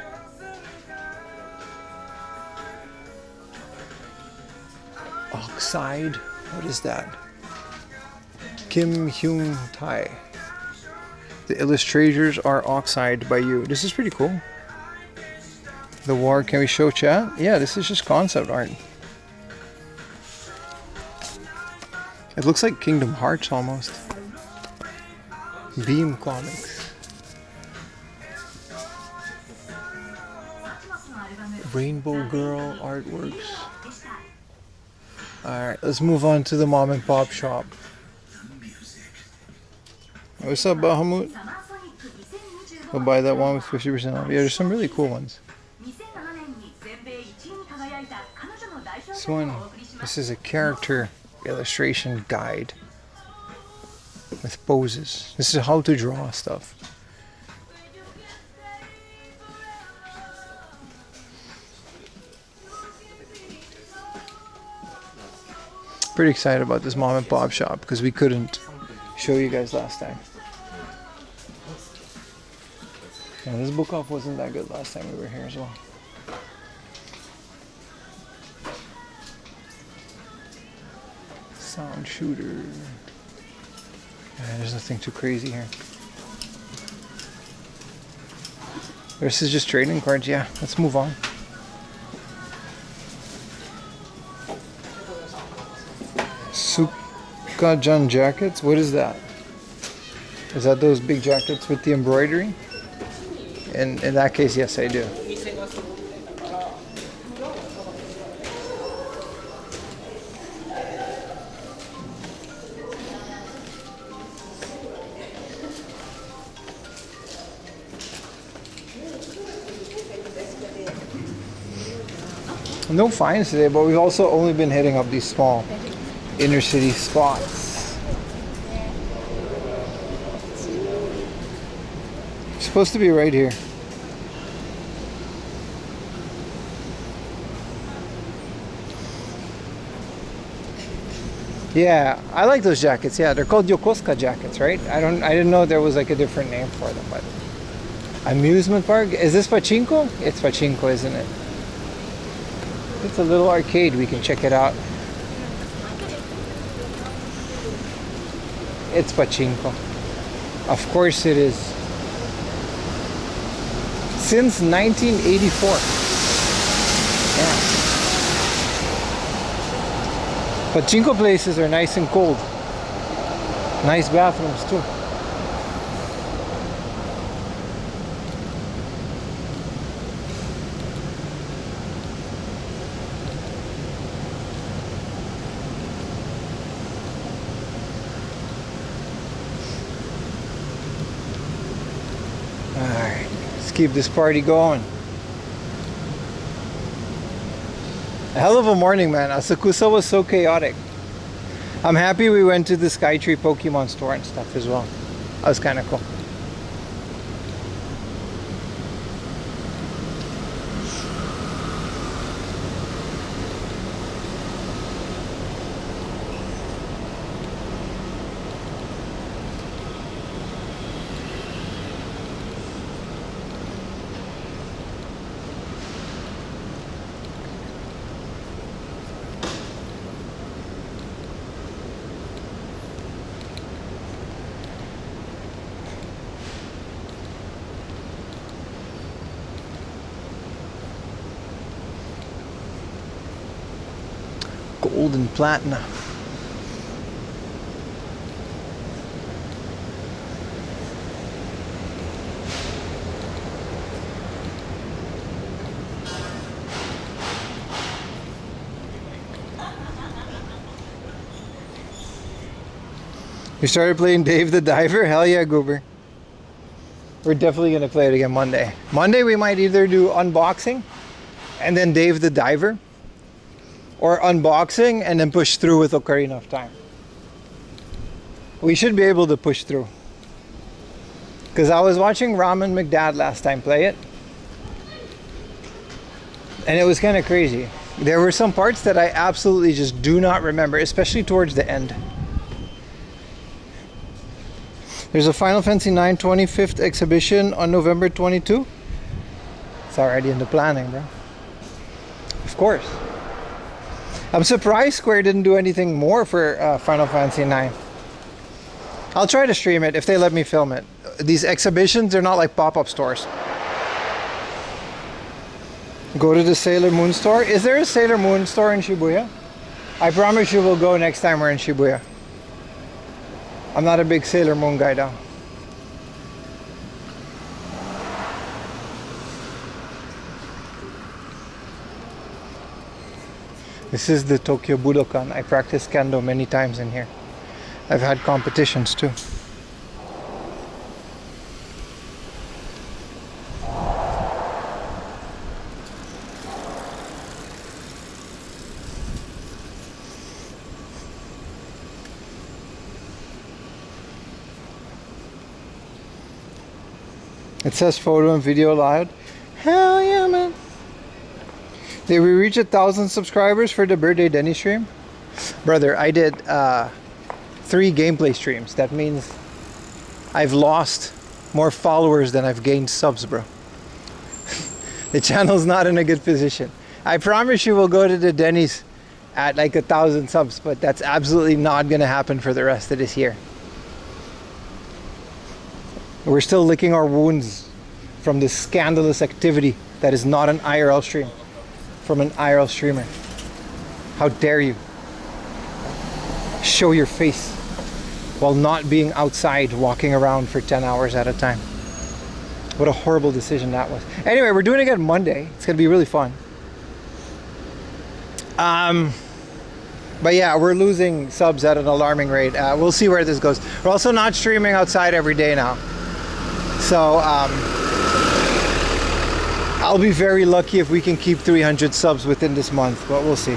Oxide. What is that? Kim Hyun Tai. The illustrators are Oxide by you. This is pretty cool. The War. Can we show chat? Yeah, this is just concept art. It looks like Kingdom Hearts almost. Beam Comics. Rainbow Girl artworks. Alright, let's move on to the mom and pop shop. What's up, Bahamut? We'll buy that one with 50% off. Yeah, there's some really cool ones. This one, this is a character illustration guide with poses. This is how to draw stuff. Pretty excited about this mom and pop shop because we couldn't show you guys last time. Yeah, this book off wasn't that good last time we were here as well. Sound shooter. Yeah, there's nothing too crazy here. This is just trading cards. Yeah, let's move on. Sukajan jackets. What is that? Is that those big jackets with the embroidery? In that case, yes, I do. No fines today, but we've also only been hitting up these small inner city spots. It's supposed to be right here. Yeah, I like those jackets. Yeah, they're called Yokosuka jackets, right? I didn't know there was like a different name for them, but amusement park? Is this pachinko? It's pachinko, isn't it? It's a little arcade. We can check it out. It's pachinko. Of course it is. Since 1984. Yeah. Pachinko places are nice and cold. Nice bathrooms too. Alright, let's keep this party going. A hell of a morning, man. Asakusa was so chaotic. I'm happy we went to the Skytree Pokemon store and stuff as well. That was kind of cool. Gold and platinum. You started playing Dave the Diver? Hell yeah, Goober. We're definitely going to play it again Monday. Monday we might either do unboxing and then Dave the Diver, or unboxing and then push through with Ocarina of Time. We should be able to push through. Because I was watching Ramen McDad last time play it. And it was kind of crazy. There were some parts that I absolutely just do not remember, especially towards the end. There's a Final Fantasy IX 25th exhibition on November 22. It's already in the planning, bro. Of course. I'm surprised Square didn't do anything more for Final Fantasy IX. I'll try to stream it if they let me film it. These exhibitions, they're not like pop-up stores. Go to the Sailor Moon store. Is there a Sailor Moon store in Shibuya? I promise you we'll go next time we're in Shibuya. I'm not a big Sailor Moon guy though. This is the Tokyo Budokan. I practiced kendo many times in here. I've had competitions too. It says photo and video allowed. Hell yeah, man. Did we reach 1,000 subscribers for the birthday Denny stream? Brother, I did 3 gameplay streams. That means I've lost more followers than I've gained subs, bro. The channel's not in a good position. I promise you we'll go to the Denny's at like 1,000 subs, but that's absolutely not gonna happen for the rest of this year. We're still licking our wounds from this scandalous activity that is not an IRL stream. From an IRL streamer. How dare you show your face while not being outside walking around for 10 hours at a time. What a horrible decision that was. Anyway, we're doing it again Monday. It's gonna be really fun. But yeah, we're losing subs at an alarming rate. We'll see where this goes. We're also not streaming outside every day now. So I'll be very lucky if we can keep 300 subs within this month, but we'll see.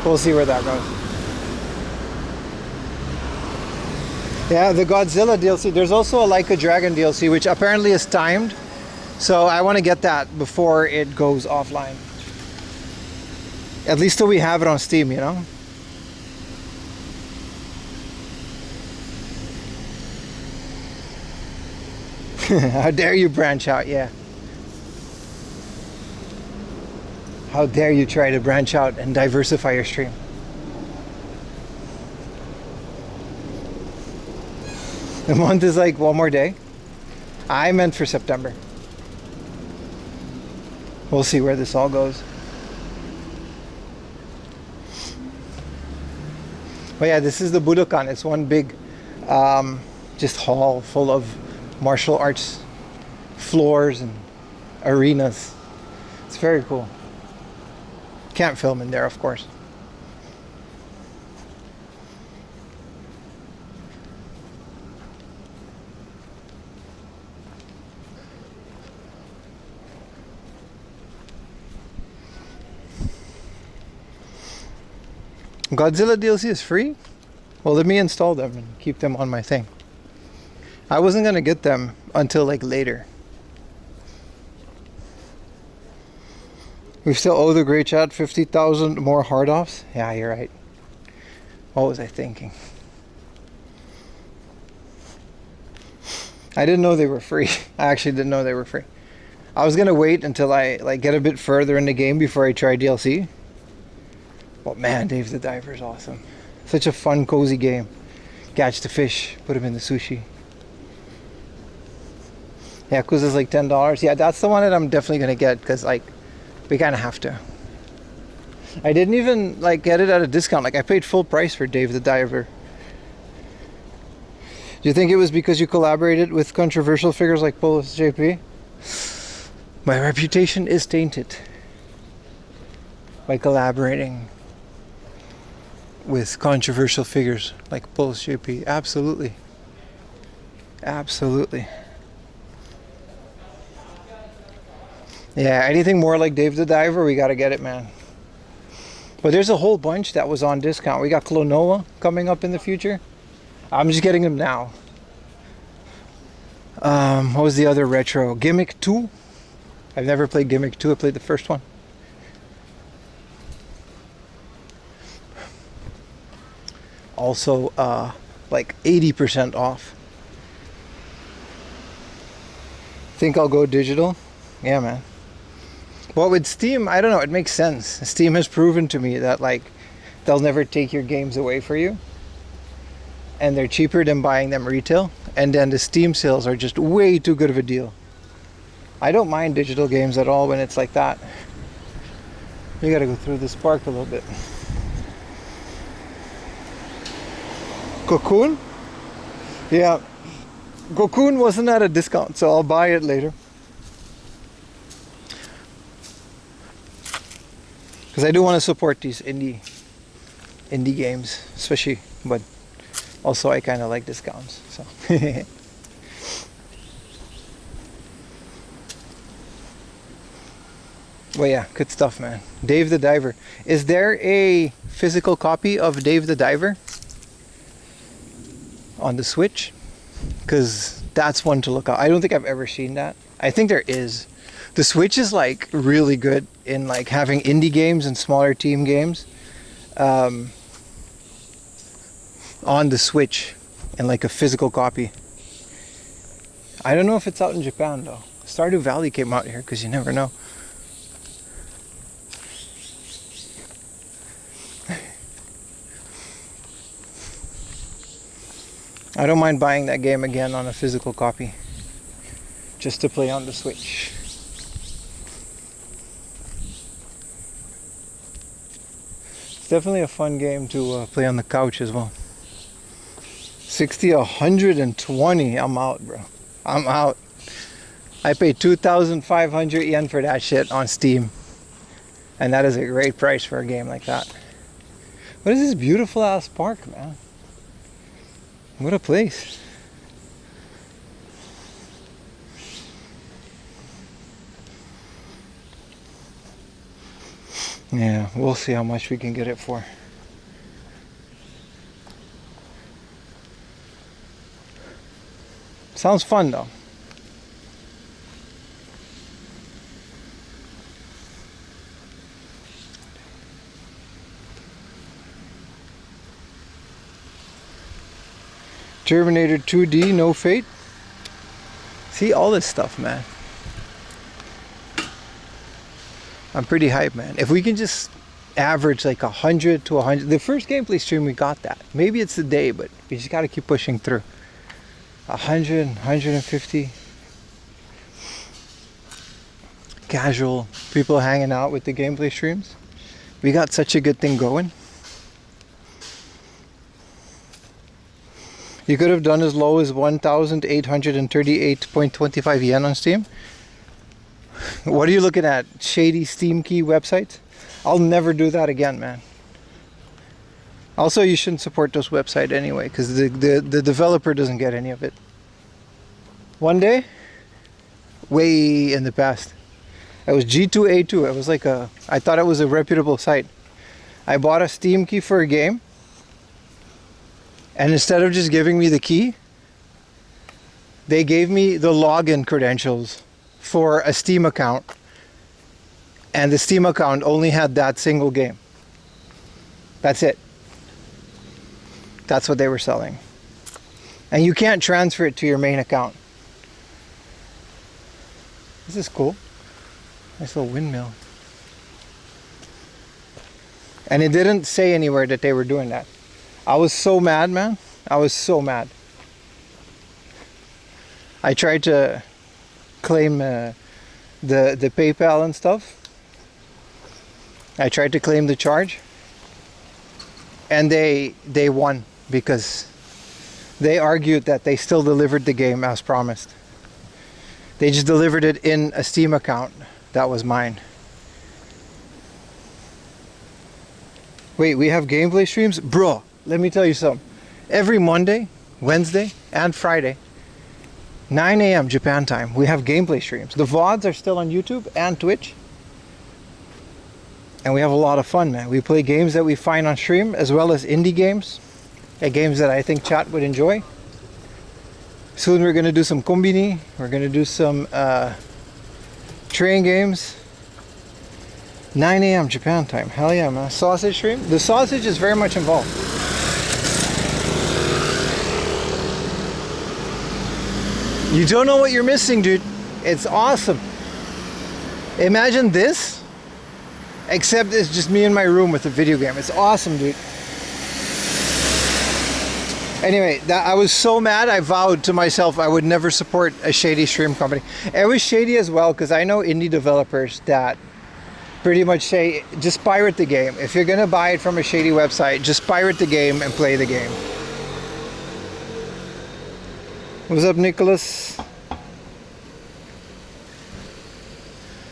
We'll see where that goes. Yeah, the Godzilla DLC. There's also a Like a Dragon DLC, which apparently is timed. So I want to get that before it goes offline. At least till we have it on Steam, you know? How dare you branch out, yeah. How dare you try to branch out and diversify your stream. The month is like one more day. I meant for September. We'll see where this all goes. But yeah, this is the Budokan. It's one big just hall full of martial arts floors and arenas. It's very cool. Can't film in there, of course. Godzilla DLC is free? Well, let me install them and keep them on my thing. I wasn't gonna get them until like later. We still owe the Great Chat 50,000 more hard offs. Yeah, you're right. What was I thinking? I didn't know they were free. I actually didn't know they were free. I was gonna wait until I like get a bit further in the game before I try DLC. But man, Dave the Diver is awesome. Such a fun, cozy game. Catch the fish, put them in the sushi. Yakuza's like $10. Yeah, that's the one that I'm definitely gonna get because like we kind of have to. I didn't even like get it at a discount. Like I paid full price for Dave the Diver. Do you think it was because you collaborated with controversial figures like Polis JP? My reputation is tainted by collaborating with controversial figures like Polis JP. Absolutely. Absolutely. Yeah, anything more like Dave the Diver, we gotta get it, man. But there's a whole bunch that was on discount. We got Klonoa coming up in the future. I'm just getting them now. What was the other retro? Gimmick 2? I've never played Gimmick 2. I played the first one. Also, like 80% off. Think I'll go digital? Yeah, man. Well, with Steam, I don't know, it makes sense. Steam has proven to me that like they'll never take your games away for you. And they're cheaper than buying them retail. And then the Steam sales are just way too good of a deal. I don't mind digital games at all when it's like that. You gotta go through this park a little bit. Cocoon? Yeah. Cocoon wasn't at a discount, so I'll buy it later. Because I do want to support these indie games, especially, but also I kind of like discounts. So. Well, yeah, good stuff, man. Dave the Diver. Is there a physical copy of Dave the Diver on the Switch? Because that's one to look out. I don't think I've ever seen that. I think there is. The Switch is like really good in like having indie games and smaller team games on the Switch and like a physical copy. I don't know if it's out in Japan though. Stardew Valley came out here because you never know. I don't mind buying that game again on a physical copy just to play on the Switch. It's definitely a fun game to play on the couch as well. 60, 120. I'm out, bro. I'm out. I paid 2,500 yen for that shit on Steam. And that is a great price for a game like that. What is this beautiful ass park, man? What a place. Yeah, we'll see how much we can get it for. Sounds fun though. Terminator 2D, No Fate. See all this stuff, man. I'm pretty hyped, man. If we can just average like 100 to 100. The first gameplay stream we got that. Maybe it's the day, but we just gotta keep pushing through. 100, 150. Casual people hanging out with the gameplay streams. We got such a good thing going. You could have done as low as 1,838.25 yen on Steam. What are you looking at? Shady Steam key websites? I'll never do that again, man. Also, you shouldn't support those websites anyway, because the developer doesn't get any of it. One day, way in the past, I was G2A2. It was like I thought it was a reputable site. I bought a Steam key for a game. And instead of just giving me the key, they gave me the login credentials for a Steam account. And the Steam account only had that single game. That's it. That's what they were selling. And you can't transfer it to your main account. This is cool. Nice little windmill. And it didn't say anywhere that they were doing that. I was so mad, man. I was so mad. I tried to claim the PayPal and stuff. I tried to claim the charge. And they won because they argued that they still delivered the game as promised. They just delivered it in a Steam account that was mine. Wait, we have gameplay streams? Bro, let me tell you something. Every Monday, Wednesday, and Friday, 9 a.m. Japan time, we have gameplay streams. The VODs are still on YouTube and Twitch. And we have a lot of fun, man. We play games that we find on stream, as well as indie games. Games that I think chat would enjoy. Soon we're going to do some kombini. We're going to do some train games. 9 a.m. Japan time. Hell yeah, man. Sausage stream. The sausage is very much involved. You don't know what you're missing, dude. It's awesome. Imagine this, except it's just me in my room with a video game. It's awesome, dude. Anyway, I was so mad, I vowed to myself I would never support a shady stream company. It was shady as well, because I know indie developers that pretty much say, just pirate the game. If you're going to buy it from a shady website, just pirate the game and play the game. What's up, Nicholas?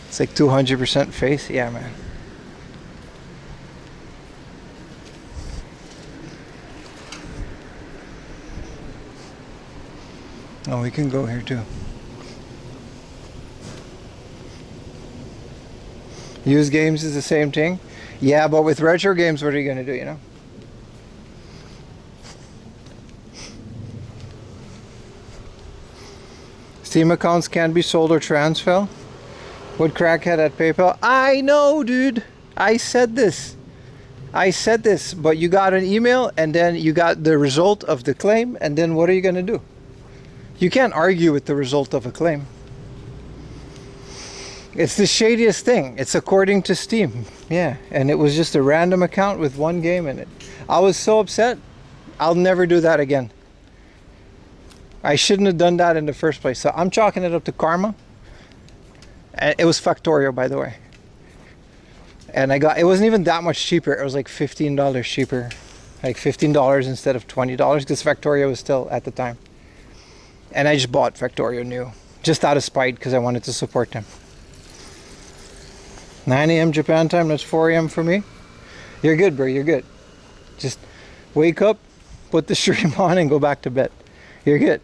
It's like 200% face. Yeah, man. Oh, we can go here too. Used games is the same thing. Yeah, but with retro games, what are you going to do, you know? Steam accounts can be sold or transfer. What crackhead at PayPal? I know, dude. I said this, but you got an email and then you got the result of the claim, and then what are you going to do? You can't argue with the result of a claim. It's the shadiest thing. It's according to Steam. Yeah, and it was just a random account with one game in it. I was so upset. I'll never do that again. I shouldn't have done that in the first place. So I'm chalking it up to karma. And it was Factorio, by the way. And it wasn't even that much cheaper. It was like $15 cheaper. Like $15 instead of $20, because Factorio was still at the time. And I just bought Factorio new, just out of spite, because I wanted to support them. 9 a.m. Japan time, that's 4 a.m. for me. You're good, bro, you're good. Just wake up, put the stream on, and go back to bed. You're good.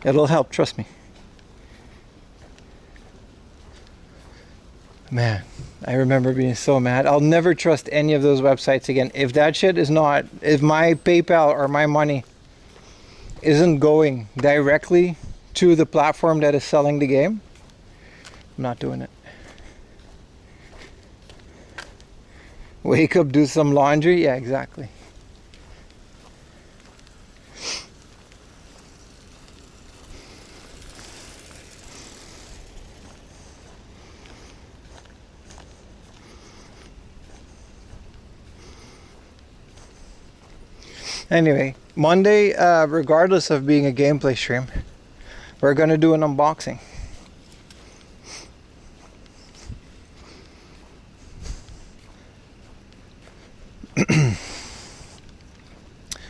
It'll help, trust me. Man, I remember being so mad. I'll never trust any of those websites again. If that shit is not, if my PayPal or my money isn't going directly to the platform that is selling the game, I'm not doing it. Wake up, do some laundry. Yeah, exactly. Anyway, Monday, regardless of being a gameplay stream, we're going to do an unboxing.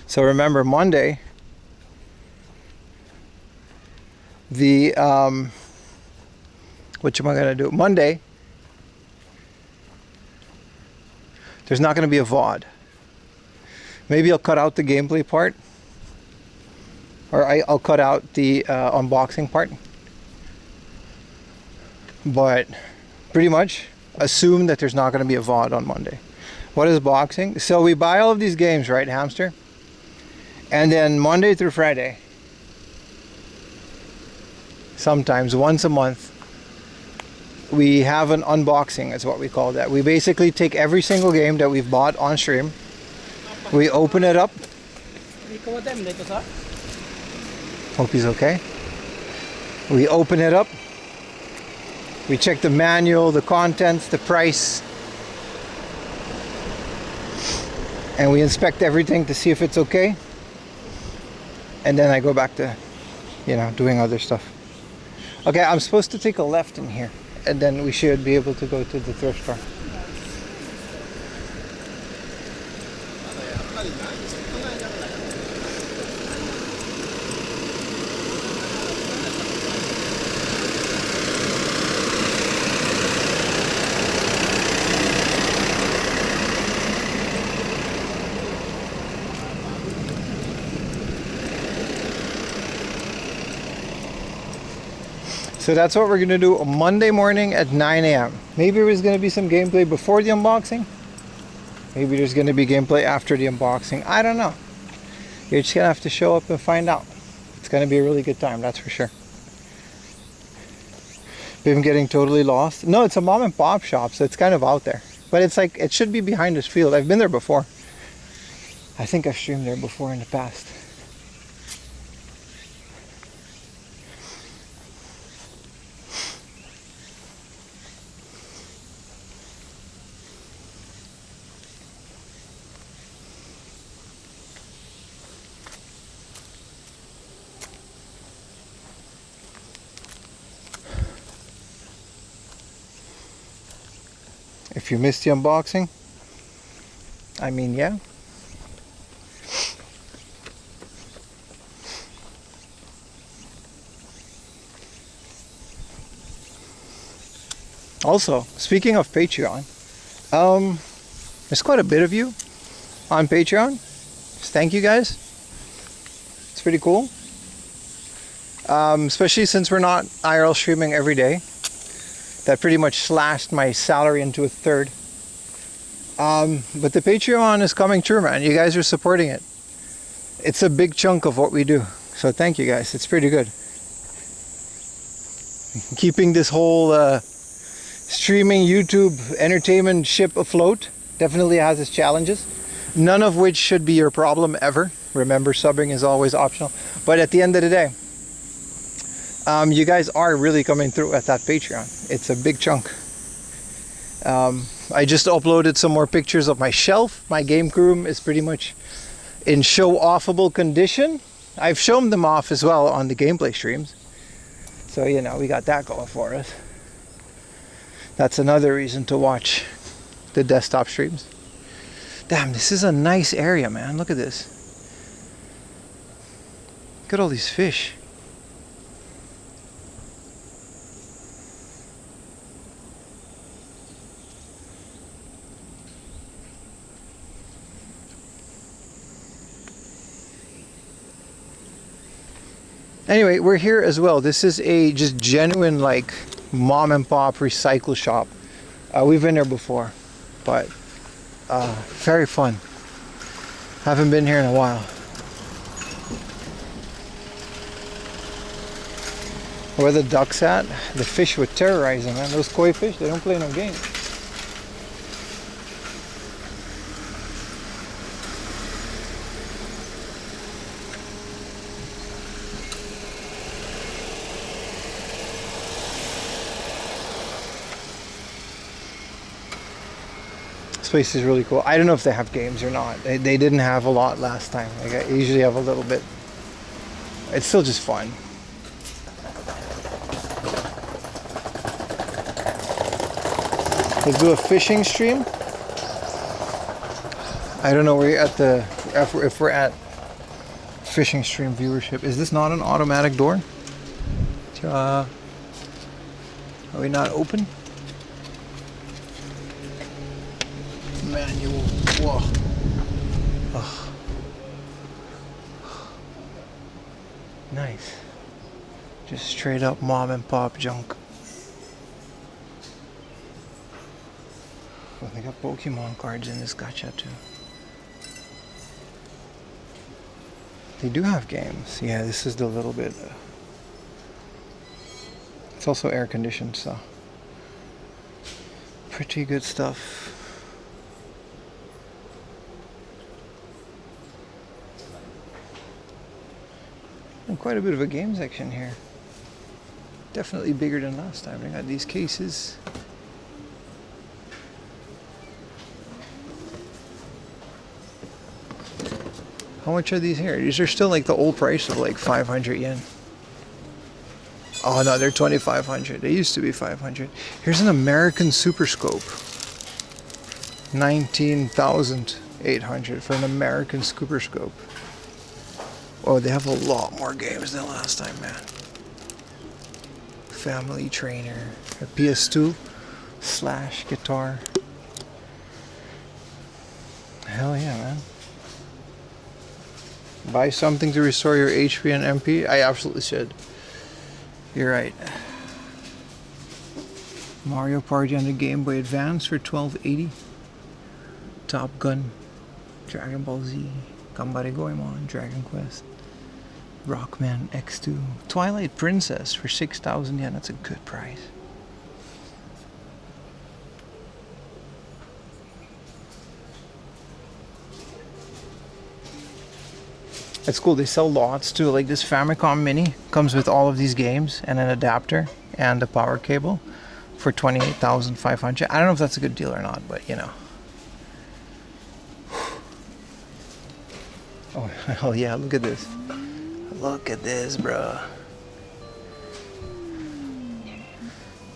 So remember, Monday, the what am I gonna do? Monday, there's not gonna be a VOD. Maybe I'll cut out the gameplay part, or I'll cut out the unboxing part. But pretty much assume that there's not gonna be a VOD on Monday. What is boxing? So we buy all of these games, right, Hamster? And then Monday through Friday, sometimes once a month, we have an unboxing, is what we call that. We basically take every single game that we've bought on stream, we open it up. Hope he's okay. We open it up, we check the manual, the contents, the price, and we inspect everything to see if it's okay. And then I go back to, doing other stuff. Okay, I'm supposed to take a left in here, and then we should be able to go to the thrift store. So that's what we're going to do on Monday morning at 9 a.m. Maybe there's going to be some gameplay before the unboxing. Maybe there's going to be gameplay after the unboxing. I don't know. You're just going to have to show up and find out. It's going to be a really good time, that's for sure. Been getting totally lost. No, it's a mom and pop shop, so it's kind of out there. But it's like, it should be behind this field. I've been there before. I think I've streamed there before in the past. If you missed the unboxing, I mean, yeah. Also, speaking of Patreon, there's quite a bit of you on Patreon. Just thank you guys. It's pretty cool. Especially since we're not IRL streaming every day. That pretty much slashed my salary into a third. But the Patreon is coming true, man. You guys are supporting it. It's a big chunk of what we do. So thank you guys. It's pretty good. Keeping this whole streaming YouTube entertainment ship afloat definitely has its challenges. None of which should be your problem ever. Remember, subbing is always optional. But at the end of the day, you guys are really coming through at that Patreon. It's a big chunk. I just uploaded some more pictures of my shelf. My game room is pretty much in show-offable condition. I've shown them off as well on the gameplay streams. So, we got that going for us. That's another reason to watch the desktop streams. Damn, this is a nice area, man. Look at this. Look at all these fish. Anyway, we're here as well. This is a just genuine like mom and pop recycle shop. We've been there before, but very fun. Haven't been here in a while. Where the ducks at? The fish were terrorizing, man. Those koi fish, they don't play no games. This place is really cool. I don't know if they have games or not. They didn't have a lot last time. Like, I usually have a little bit. It's still just fun. Let's do a fishing stream. I don't know where you're at the if we're at fishing stream viewership. Is this not an automatic door? Are we not open? Manual. Whoa. Oh. Nice. Just straight up mom and pop junk. Oh, they got Pokemon cards in this gacha too. They do have games. Yeah, this is the little bit. It's also air conditioned, so pretty good stuff. And quite a bit of a game section here. Definitely bigger than last time. I got these cases. How much are these here? These are still like the old price of like 500 yen. Oh no, they're 2,500. They used to be 500. Here's an American Super Scope. 19,800 for an American Super Scope. Oh, they have a lot more games than last time, man. Family Trainer, a PS2 / guitar. Hell yeah, man. Buy something to restore your HP and MP? I absolutely should. You're right. Mario Party on the Game Boy Advance for 1280. Top Gun, Dragon Ball Z, Gambare Goemon, Dragon Quest, Rockman X2, Twilight Princess for 6,000 yen. That's a good price. It's cool. They sell lots too. Like this Famicom Mini comes with all of these games and an adapter and a power cable for 28,500. I don't know if that's a good deal or not, but you know. Oh hell yeah! Look at this. Look at this, bro.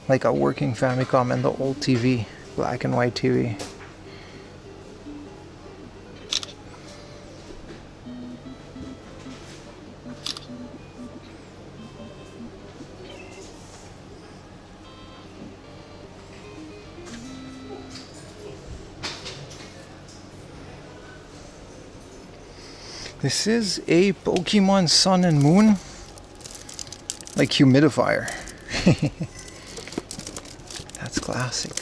Like a working Famicom and the old TV, black and white TV. This is a Pokemon Sun and Moon, like humidifier. That's classic.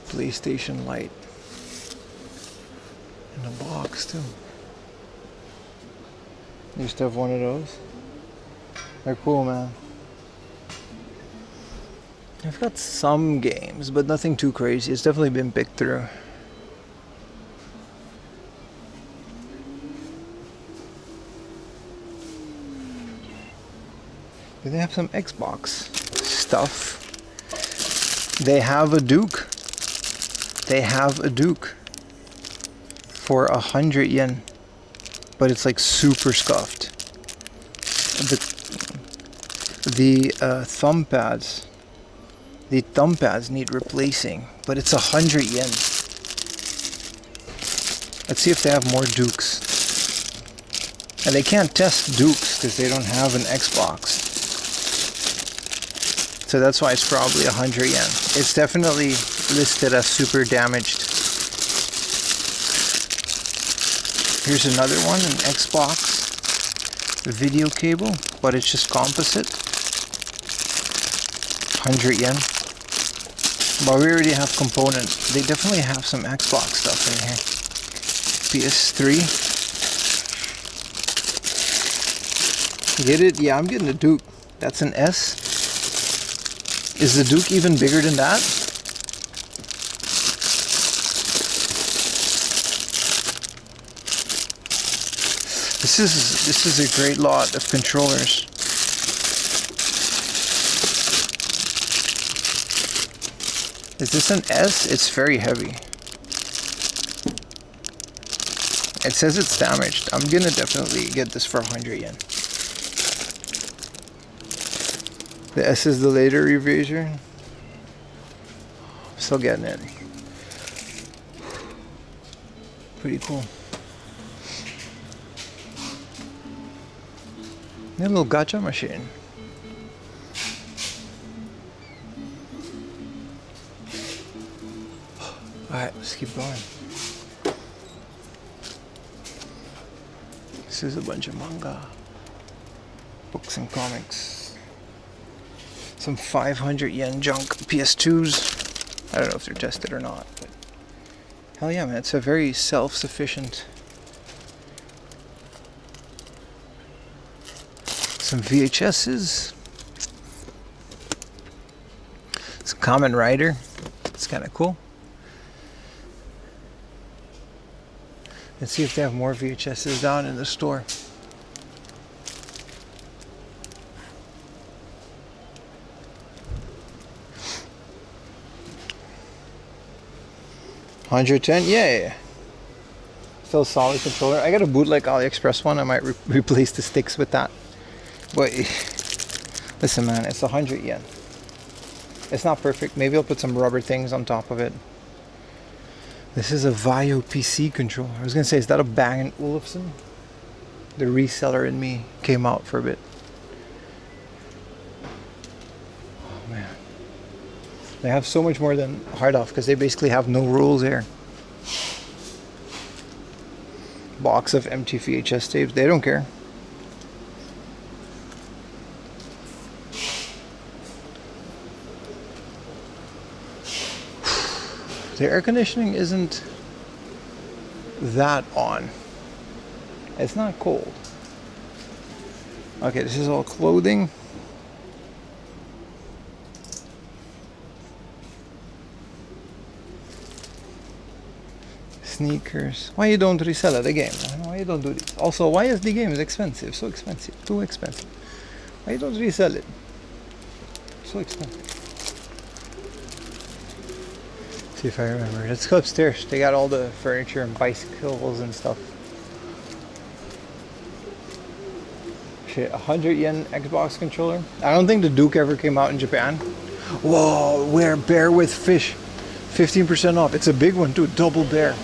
PlayStation Lite in a box too. I used to have one of those. They're cool, man. I've got some games, but nothing too crazy. It's definitely been picked through. Do they have some Xbox stuff? They have a Duke. They have a Duke for 100 yen, but it's like super scuffed. The thumb pads need replacing, but it's 100 yen. Let's see if they have more Dukes. And they can't test Dukes because they don't have an Xbox. So that's why it's probably 100 yen. It's definitely listed as super damaged. Here's another one, an Xbox video cable, but it's just composite. 100 yen. But we already have components. They definitely have some Xbox stuff in here. PS3. Get it? Yeah, I'm getting a Duke. That's an S. Is the Duke even bigger than that? This is a great lot of controllers. Is this an S? It's very heavy. It says it's damaged. I'm gonna definitely get this for 100 yen. The S is the later revision. Still getting it. Pretty cool. A little gacha machine. Alright, let's keep going. This is a bunch of manga, books and comics. Some 500 yen junk PS2s. I don't know if they're tested or not, but hell yeah, man, it's a very self-sufficient. Some VHSs. Some Kamen Rider. It's kind of cool. Let's see if they have more VHSs down in the store. $110, yeah. Still a solid controller. I got a bootleg AliExpress one. I might replace the sticks with that. But listen, man, it's 100 yen. It's not perfect. Maybe I'll put some rubber things on top of it. This is a Vaio PC controller. I was gonna say, is that a Bang & Olufsen? The reseller in me came out for a bit. Oh man, they have so much more than hard off because they basically have no rules here. Box of empty VHS tapes. They don't care. The air conditioning isn't that on. It's not cold. Okay, this is all clothing. Sneakers. Why you don't resell it again? Why you don't do this? Also, why is the game expensive? So expensive. Too expensive. Why you don't resell it? So expensive. See if I remember. Let's go upstairs. They got all the furniture and bicycles and stuff. Shit, 100 yen Xbox controller. I don't think the Duke ever came out in Japan. Whoa, bear with fish. 15% off. It's a big one too. Double bear.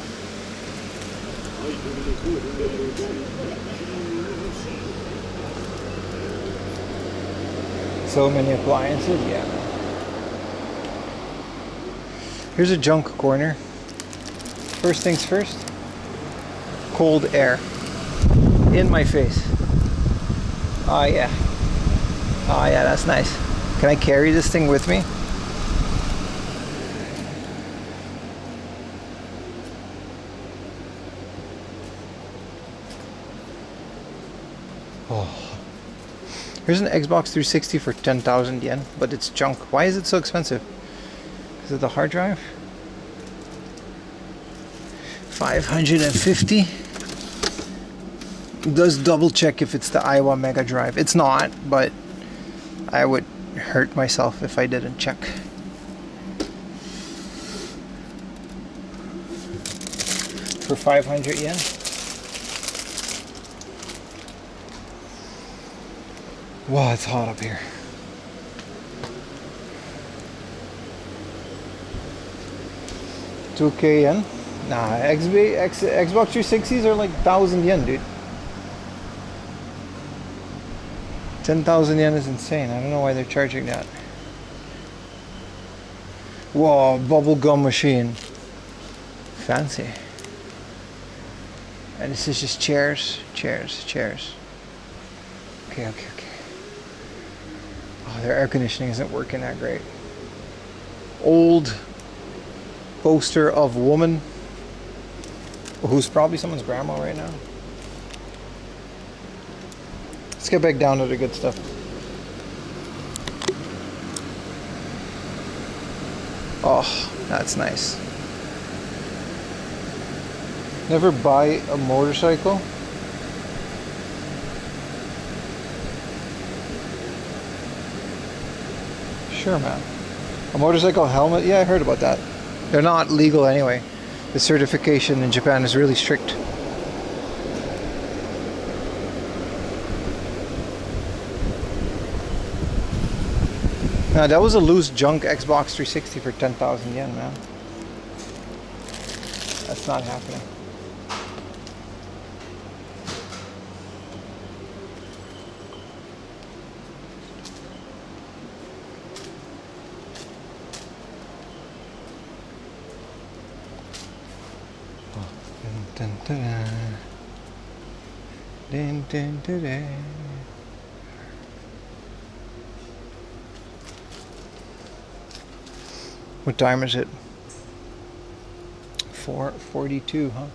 So many appliances. Yeah. Here's a junk corner. First things first. Cold air. In my face. Oh yeah. Oh yeah, that's nice. Can I carry this thing with me? Oh. Here's an Xbox 360 for 10,000 yen, but it's junk. Why is it so expensive? Is it the hard drive? 550. Does double check if it's the Iowa Mega Drive. It's not, but I would hurt myself if I didn't check. For 500 yen. Wow, it's hot up here. $2K yen? Nah, Xbox 360s are like 1,000 yen, dude. 10,000 yen is insane. I don't know why they're charging that. Whoa, bubble gum machine. Fancy. And this is just chairs. Okay. Oh, their air conditioning isn't working that great. Old poster of woman who's probably someone's grandma right now. Let's get back down to the good stuff. Oh, that's nice. Never buy a motorcycle. Sure, man. A motorcycle helmet? Yeah, I heard about that. They're not legal anyway. The certification in Japan is really strict. Now that was a loose junk Xbox 360 for 10,000 yen, man. That's not happening. Dun, dun, dun. Dun, dun, dun, dun. What time is it? 4:42, huh?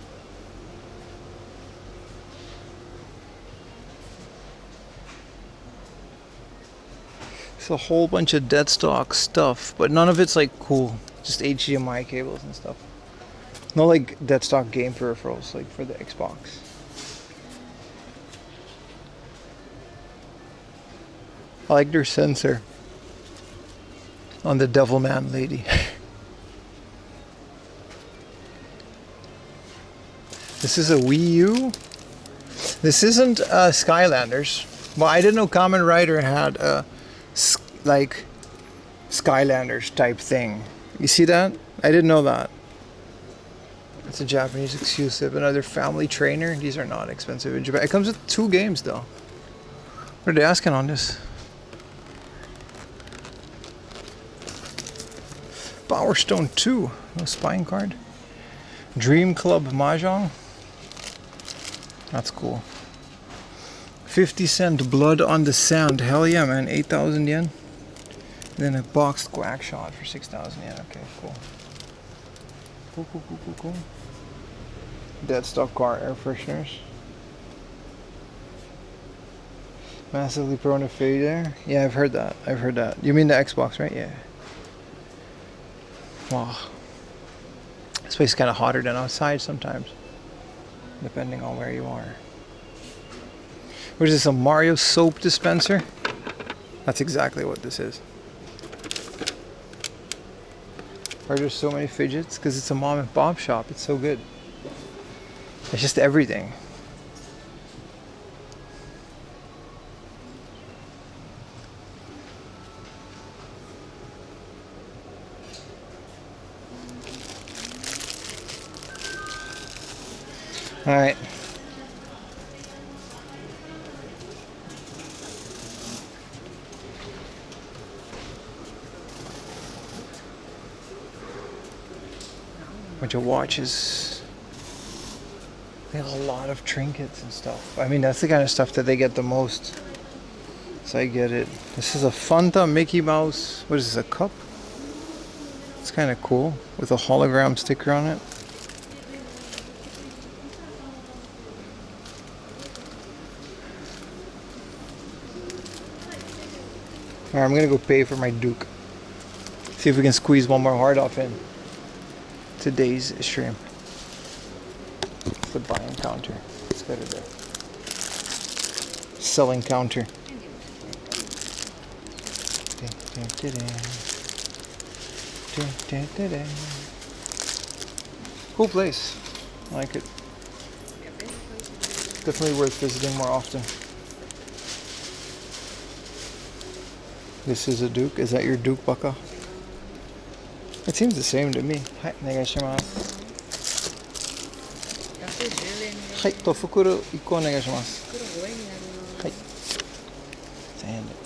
It's a whole bunch of dead stock stuff, but none of it's like cool. Just HDMI cables and stuff. No like dead stock game peripherals like for the Xbox. I like their sensor on the Devilman lady. This is a Wii U. This isn't Skylanders. Well, I didn't know Kamen Rider had a like Skylanders type thing. You see that? I didn't know that. It's a Japanese exclusive. Another family trainer. These are not expensive in Japan. It comes with 2 games though. What are they asking on this? Power Stone 2. No spine card. Dream Club Mahjong. That's cool. 50-cent Blood on the Sand. Hell yeah, man. 8,000 yen. Then a boxed Quack Shot for 6,000 yen. Okay, cool. Cool. Dead stock car air fresheners. Massively prone to failure. Yeah, I've heard that. You mean the Xbox, right? Yeah. Wow. This place is kind of hotter than outside sometimes, depending on where you are. What is this, a Mario soap dispenser? That's exactly what this is. Why are there so many fidgets? Because it's a mom and pop shop. It's so good. It's just everything. All right. Bunch of watches. They have a lot of trinkets and stuff. I mean, that's the kind of stuff that they get the most. So I get it. This is a Fanta Mickey Mouse. What is this, a cup? It's kind of cool with a hologram sticker on it. Alright, I'm gonna go pay for my Duke. See if we can squeeze one more hard off in today's stream. It's the buying counter. Let's go to the selling counter. Cool place. I like it. Definitely worth visiting more often. This is a Duke. Is that your Duke, Baka? It seems the same to me. Hi, onegaishimasu. Hai, to fukuro 1個お願いします。はい。1000円で。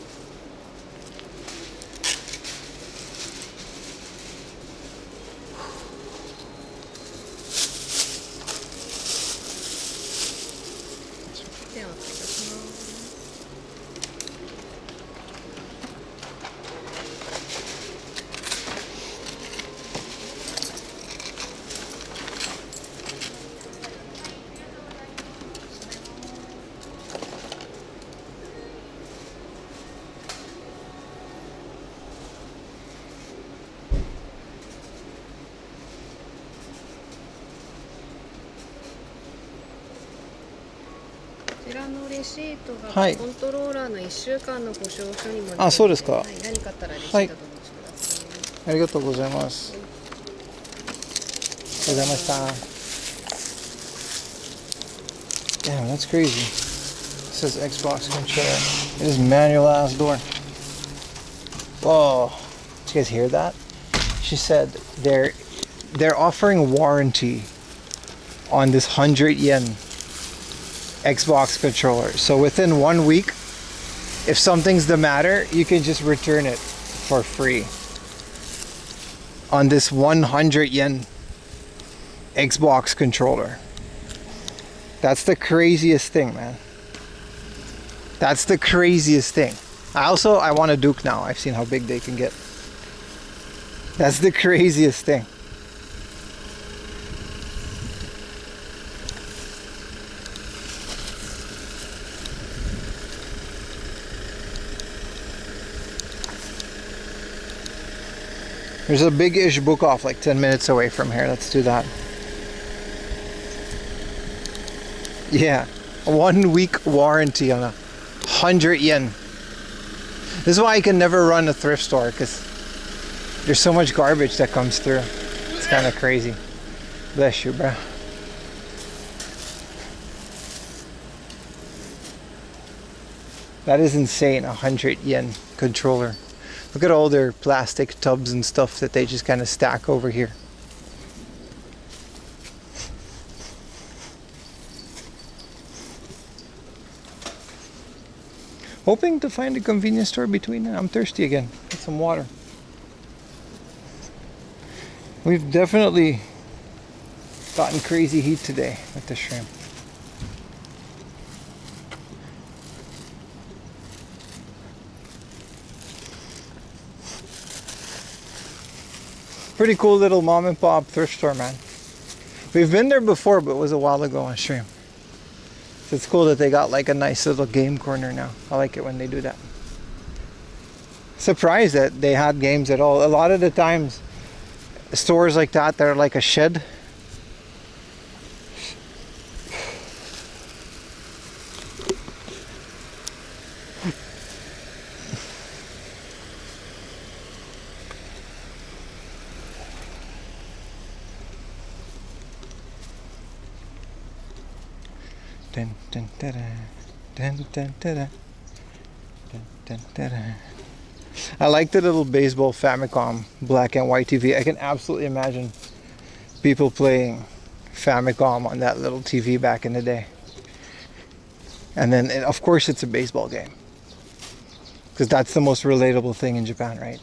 こちらのレシートがはい。コントローラーの1週間の保証書にも。あ、そうですか。はい、何かあったらレシートとお持ちください。ありがとうございます。ありがとうございました。Damn, that's crazy. It says Xbox controller. It is manual ass door. Whoa. Did you guys hear that? She said they're offering warranty on this 100 yen Xbox controller. So within 1 week, if something's the matter, you can just return it for free on this 100 yen Xbox controller. That's the craziest thing, man. That's the craziest thing. I want a Duke now. I've seen how big they can get. That's the craziest thing. There's a big-ish book off like 10 minutes away from here. Let's do that. Yeah, 1 week warranty on 100 yen. This is why I can never run a thrift store, because there's so much garbage that comes through. It's kind of crazy. Bless you, bro. That is insane, 100 yen controller. Look at all their plastic tubs and stuff that they just kind of stack over here. Hoping to find a convenience store between now. I'm thirsty again. Get some water. We've definitely gotten crazy heat today with the shrimp. Pretty cool little mom and pop thrift store, man. We've been there before, but it was a while ago on stream. So it's cool that they got like a nice little game corner now. I like it when they do that. Surprised that they had games at all. A lot of the times, stores like that, they're like a shed. Dun, dun, dun, dun, dun, dun, dun, dun, dun, dun. I like the little baseball Famicom black and white TV. I can absolutely imagine people playing Famicom on that little TV back in the day. And then, of course, it's a baseball game. Because that's the most relatable thing in Japan, right?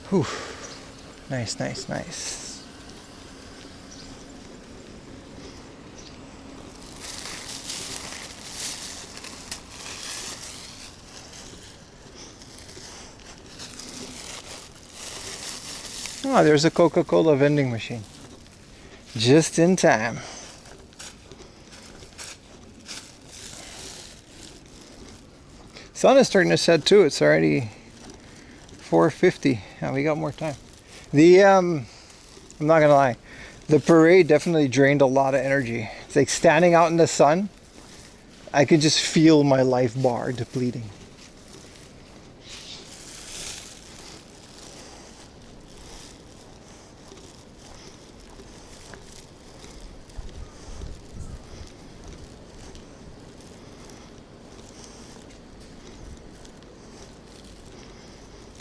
Whew. Nice, nice, nice. Oh, there's a Coca-Cola vending machine. Just in time. Sun is starting to set too. It's already 4:50. Yeah, we got more time. I'm not gonna lie, the parade definitely drained a lot of energy. It's like standing out in the sun, I could just feel my life bar depleting.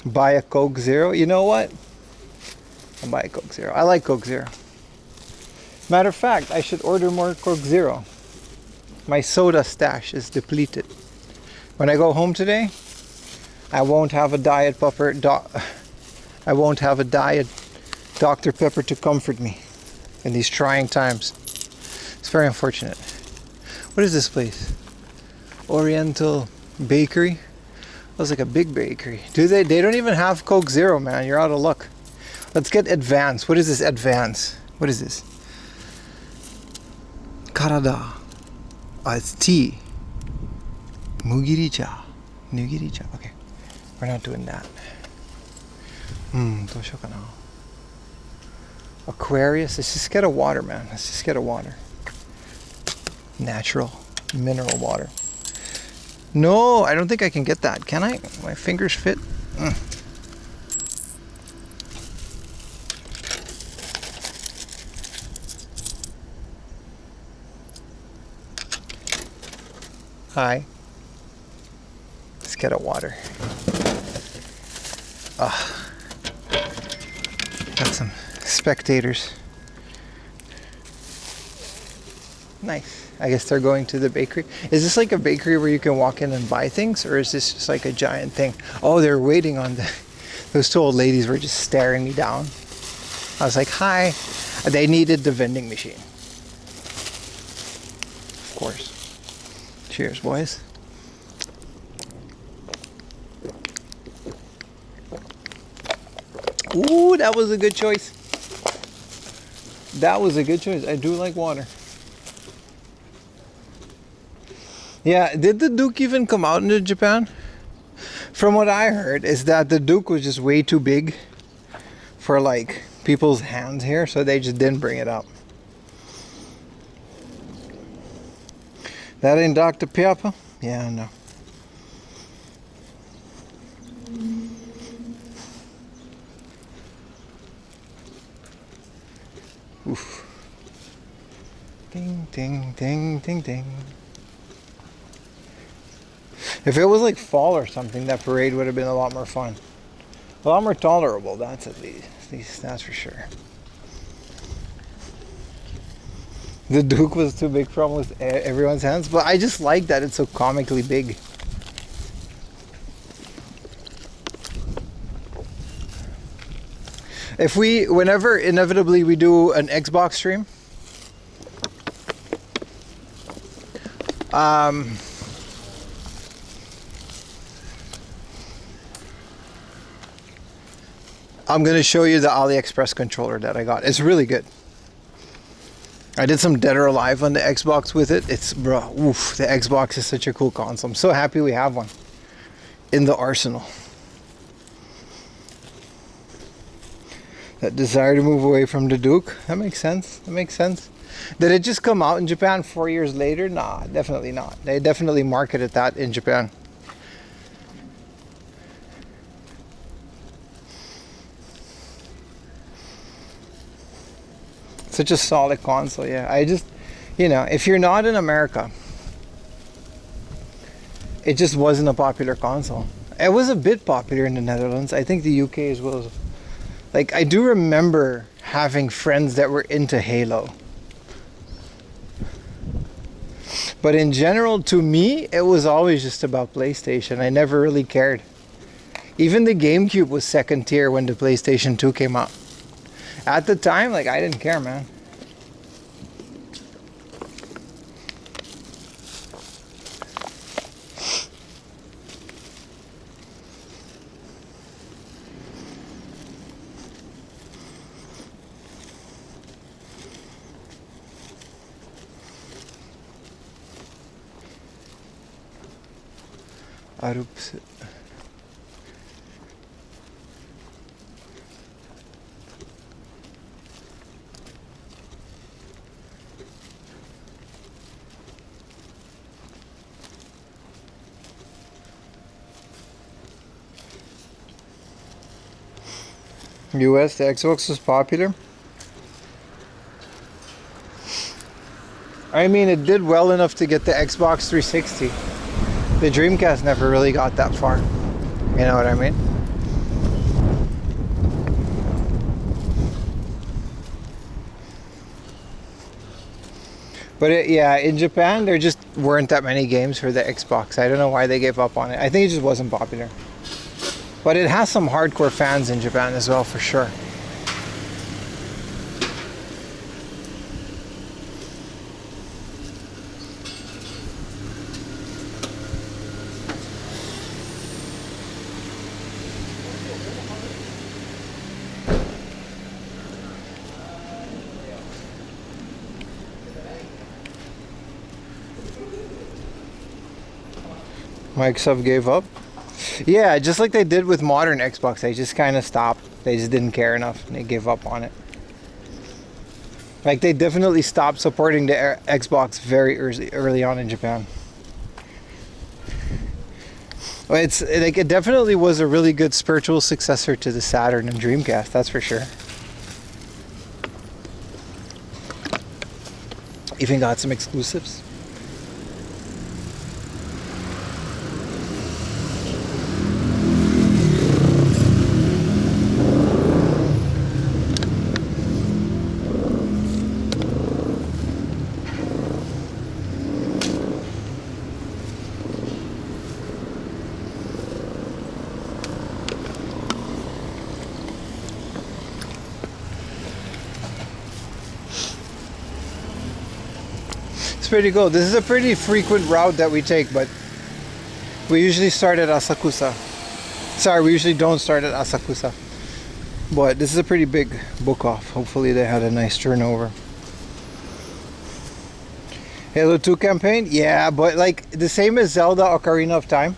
Buy a Coke Zero. You know what? I'll buy a Coke Zero. I like Coke Zero. Matter of fact, I should order more Coke Zero. My soda stash is depleted. When I go home today, I won't have a diet pepper. I won't have a diet Dr. Pepper to comfort me in these trying times. It's very unfortunate. What is this place? Oriental Bakery. That's like a big bakery. Do they? They don't even have Coke Zero, man. You're out of luck. Let's get Advance. What is this Advance? What is this? Karada. It's tea. Mugiri-cha. Nugiri-cha. Okay. We're not doing that. どうしようかな. Aquarius. Let's just get a water, man. Let's just get a water. Natural mineral water. No, I don't think I can get that. Can I? My fingers fit. Hi. Let's get a water. Got some spectators. Nice. I guess they're going to the bakery. Is this like a bakery where you can walk in and buy things, or is this just like a giant thing? Oh, they're waiting on those two old ladies were just staring me down. I was like, hi. They needed the vending machine. course. Cheers, boys. Ooh, that was a good choice. That was a good choice. I do like water. Yeah, did the Duke even come out into Japan? From what I heard is that the Duke was just way too big for like people's hands here, so they just didn't bring it up. That ain't Dr. Pepper? Yeah, I know. Oof. Ding, ding, ding, ding, ding. If it was like fall or something, that parade would have been a lot more fun. A lot more tolerable, that's at least that's for sure. The Duke was too big for almost everyone's hands, but I just like that it's so comically big. If whenever inevitably we do an Xbox stream, I'm going to show you the AliExpress controller that I got. It's really good. I did some Dead or Alive on the Xbox with it. It's, bro, oof, the Xbox is such a cool console. I'm so happy we have one in the arsenal. That desire to move away from the Duke, that makes sense. That makes sense. Did it just come out in Japan 4 years later? Nah, definitely not. They definitely marketed that in Japan. Such a solid console, yeah. I just, you know, if you're not in America, it just wasn't a popular console. It was a bit popular in the Netherlands. I think the UK as well. Like, I do remember having friends that were into Halo. But in general, to me, it was always just about PlayStation. I never really cared. Even the GameCube was second tier when the PlayStation 2 came out. At the time, like, I didn't care, man. Oops. US, the Xbox was popular. I mean, it did well enough to get the Xbox 360. The Dreamcast never really got that far. You know what I mean? But yeah, in Japan, there just weren't that many games for the Xbox. I don't know why they gave up on it. I think it just wasn't popular. But it has some hardcore fans in Japan as well, for sure. Microsoft gave up. Yeah, just like they did with modern Xbox, they just kind of stopped. They just didn't care enough and they gave up on it. Like, they definitely stopped supporting the Xbox very early on in Japan. It's like, it definitely was a really good spiritual successor to the Saturn and Dreamcast, that's for sure. Even got some exclusives. pretty cool. This is a pretty frequent route that we take, but we usually start at Asakusa. Sorry, we usually don't start at Asakusa. But this is a pretty big book off. Hopefully they had a nice turnover. Halo 2 campaign? Yeah, but like the same as Zelda Ocarina of Time.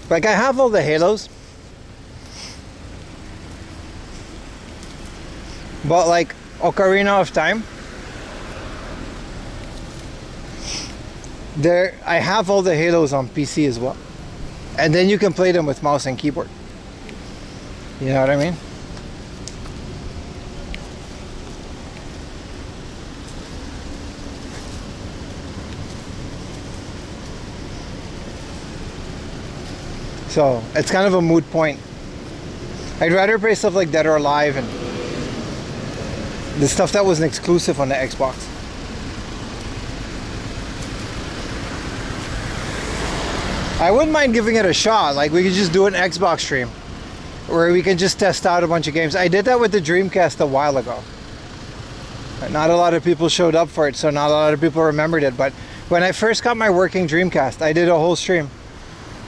Like I have all the Halos. But like Ocarina of Time, I have all the Halos on PC as well. And then you can play them with mouse and keyboard. You know what I mean? So it's kind of a moot point. I'd rather play stuff like Dead or Alive and the stuff that wasn't exclusive on the Xbox. I wouldn't mind giving it a shot. Like we could just do an Xbox stream where we can just test out a bunch of games. I did that with the Dreamcast a while ago. Not a lot of people showed up for it, so not a lot of people remembered it. But when I first got my working Dreamcast, I did a whole stream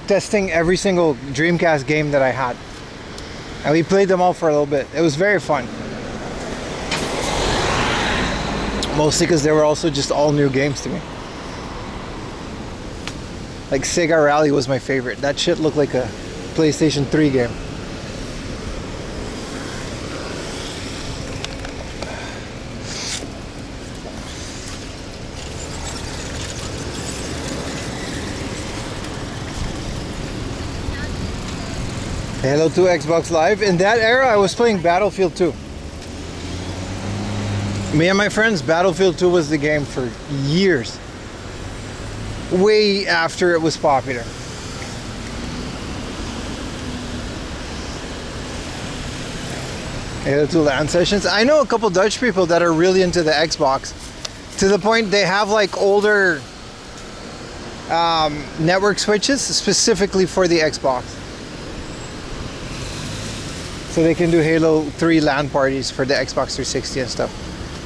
testing every single Dreamcast game that I had. And we played them all for a little bit. It was very fun. Mostly because they were also just all new games to me. Like Sega Rally was my favorite. That shit looked like a PlayStation 3 game. Halo 2 Xbox Live. In that era, I was playing Battlefield 2. Me and my friends, Battlefield 2 was the game for years. Way after it was popular. Halo 2 LAN sessions. I know a couple Dutch people that are really into the Xbox. To the point they have like older network switches specifically for the Xbox. So they can do Halo 3 LAN parties for the Xbox 360 and stuff.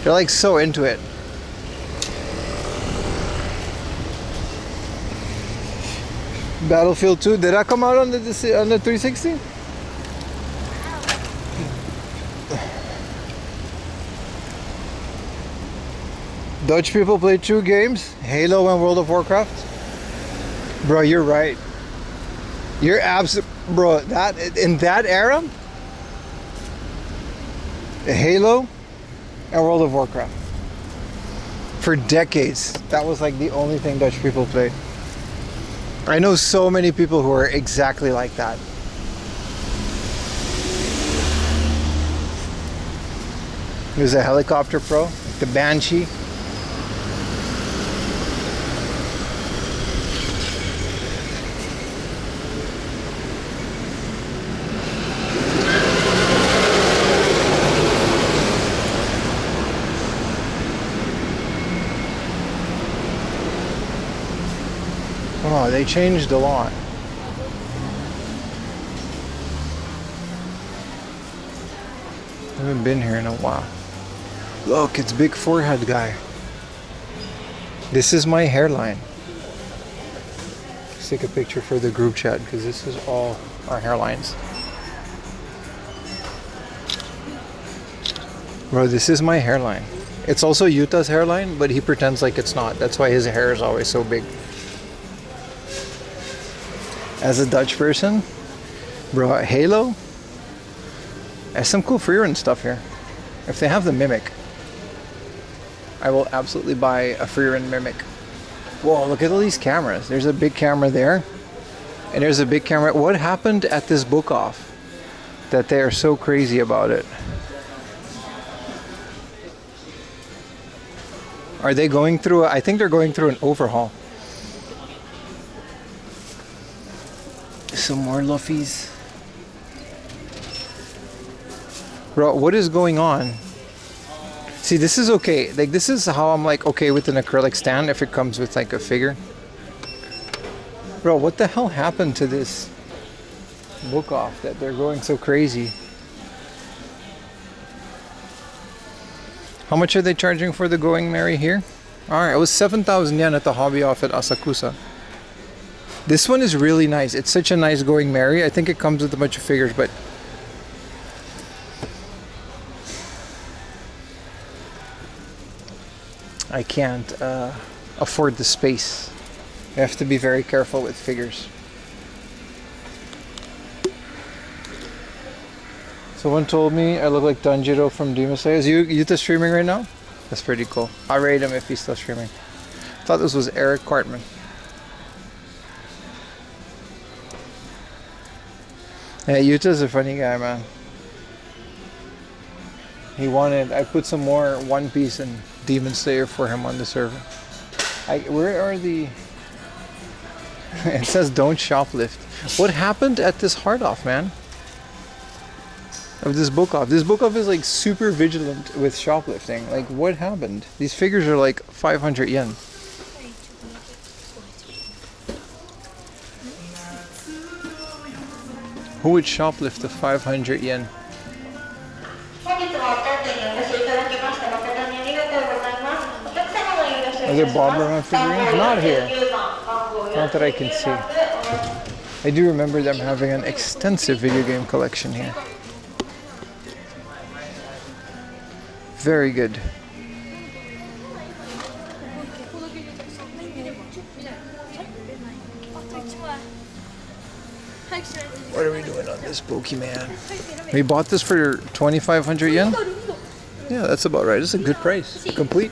They're like so into it. Battlefield 2, did that come out on the 360? Dutch people play 2 games, Halo and World of Warcraft. Bro, you're right. You're bro, that in that era, Halo and World of Warcraft. For decades, that was like the only thing Dutch people played. I know so many people who are exactly like that. There's a helicopter pro, the Banshee. Oh, they changed a lot. I haven't been here in a while. Look, it's Big Forehead Guy. This is my hairline. Let's take a picture for the group chat because this is all our hairlines. Bro, this is my hairline. It's also Yuta's hairline, but he pretends like it's not. That's why his hair is always so big. As a Dutch person, bro, Halo has some cool freerun stuff here. If they have the Mimic, I will absolutely buy a freerun Mimic. Whoa, look at all these cameras. There's a big camera there, and there's a big camera. What happened at this book off that they are so crazy about it? Are they going through, I think they're going through an overhaul. Some more Luffies. Bro, what is going on? See, this is okay. Like, this is how I'm like okay with an acrylic stand if it comes with like a figure. Bro, what the hell happened to this book off that they're going so crazy? How much are they charging for the Going Merry here? Alright, it was 7,000 yen at the hobby off at Asakusa. This one is really nice. It's such a nice going Mary. I think it comes with a bunch of figures, but I can't afford the space. I have to be very careful with figures. Someone told me I look like Tanjiro from Demon Slayer. Is Yuta streaming right now? That's pretty cool. I'll rate him if he's still streaming. Thought this was Eric Cartman. Yeah, Yuta's a funny guy, man. I put some more One Piece and Demon Slayer for him on the server. Where are the... It says don't shoplift. What happened at this hard off, man? Of this book off. This book off is like super vigilant with shoplifting. Like, what happened? These figures are like 500 yen. Who would shoplift the 500 yen? Are there Bomberman figurines? Not here. Not that I can see. I do remember them having an extensive video game collection here. Very good. What are we doing on this Pokemon? We bought this for 2,500 yen? Yeah, that's about right. It's a good price. Complete.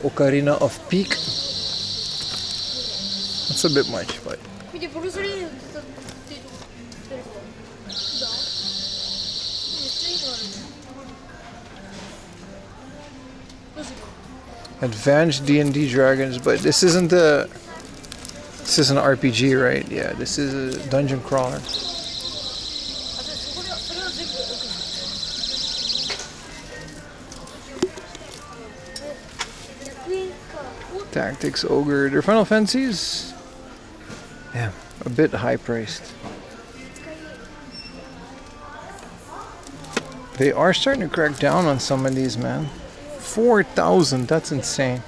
Ocarina of Peak. That's a bit much, but... Advanced D&D Dragons, but this isn't the... This is an RPG, right? Yeah, this is a dungeon crawler. Tactics Ogre. They're Final Fantasies? Yeah, a bit high priced. They are starting to crack down on some of these, man. 4,000, that's insane.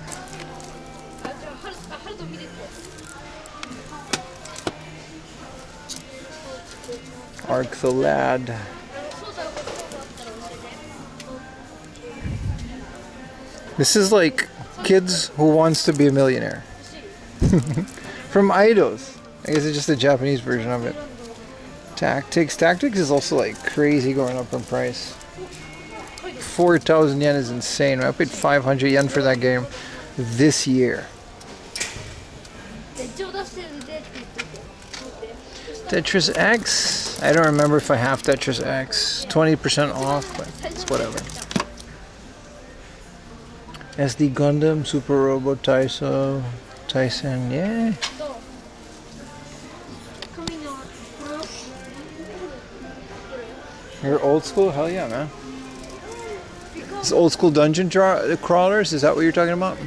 Arc the Lad. This is like Kids Who Wants to Be a Millionaire. From Eidos. I guess it's just a Japanese version of it. Tactics. Tactics is also like crazy going up in price. 4,000 yen is insane. I paid 500 yen for that game this year. Tetris X. I don't remember if I have Tetris X. 20% off, but it's whatever. SD Gundam, Super Robo Tyson, yeah. You're old school? Hell yeah, man. This old school dungeon crawlers, is that what you're talking about?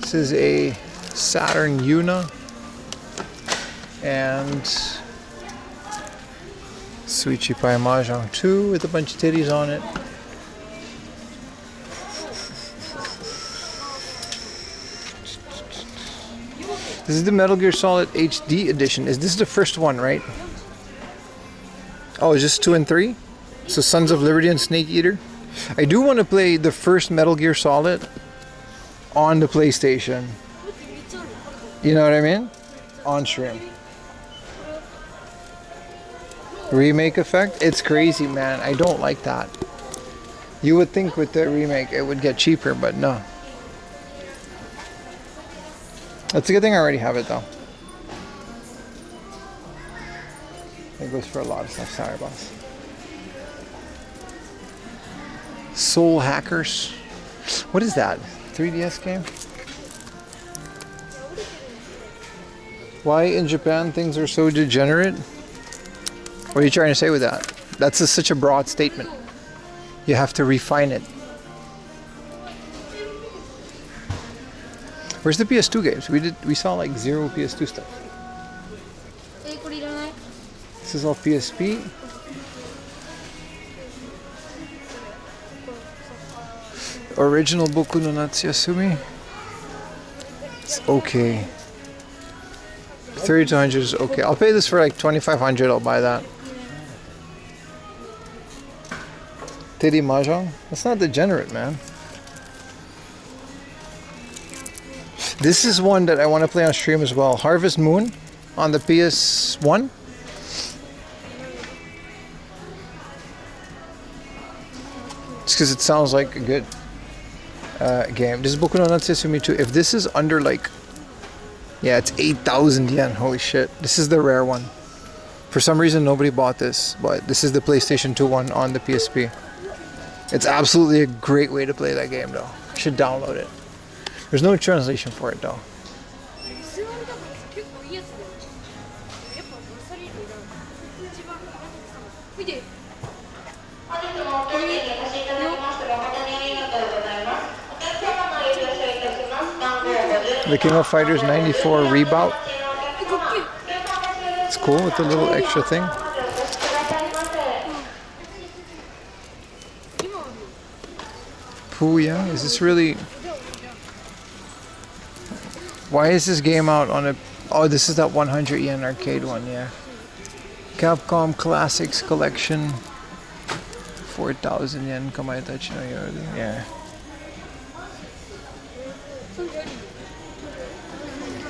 This is a Saturn Yuna and Suichi Pai Mahjong 2 with a bunch of titties on it. This is the Metal Gear Solid HD edition. Is this the first one, right? Oh, is this 2 and 3? So Sons of Liberty and Snake Eater? I do want to play the first Metal Gear Solid on the PlayStation. You know what I mean? On stream. Remake effect? It's crazy, man. I don't like that. You would think with the remake it would get cheaper, but no. That's a good thing I already have it though. It goes for a lot of stuff. Sorry, boss. Soul Hackers. What is that? 3DS game? Why in Japan things are so degenerate? What are you trying to say with that? That's such a broad statement. You have to refine it. Where's the PS2 games? We saw like zero PS2 stuff. This is all PSP. Original Boku no Natsuyasumi. It's okay. 3200 is okay. I'll pay this for like 2500. I'll buy that. Teddy Mahjong? That's not degenerate, man. This is one that I want to play on stream as well. Harvest Moon on the PS1. Just because it sounds like a good game. This is Boku no Natsuyasumi 2. If this is under like... Yeah, it's 8,000 yen. Holy shit. This is the rare one. For some reason, nobody bought this. But this is the PlayStation 2 one on the PSP. It's absolutely a great way to play that game, though. You should download it. There's no translation for it, though. The King of Fighters 94 Rebout. It's cool with the little extra thing. Puya? Is this really... Why is this game out on a... Oh, this is that 100 yen arcade one, yeah. Capcom Classics Collection. 4,000 yen. Kamaitachi no Yori. Yeah.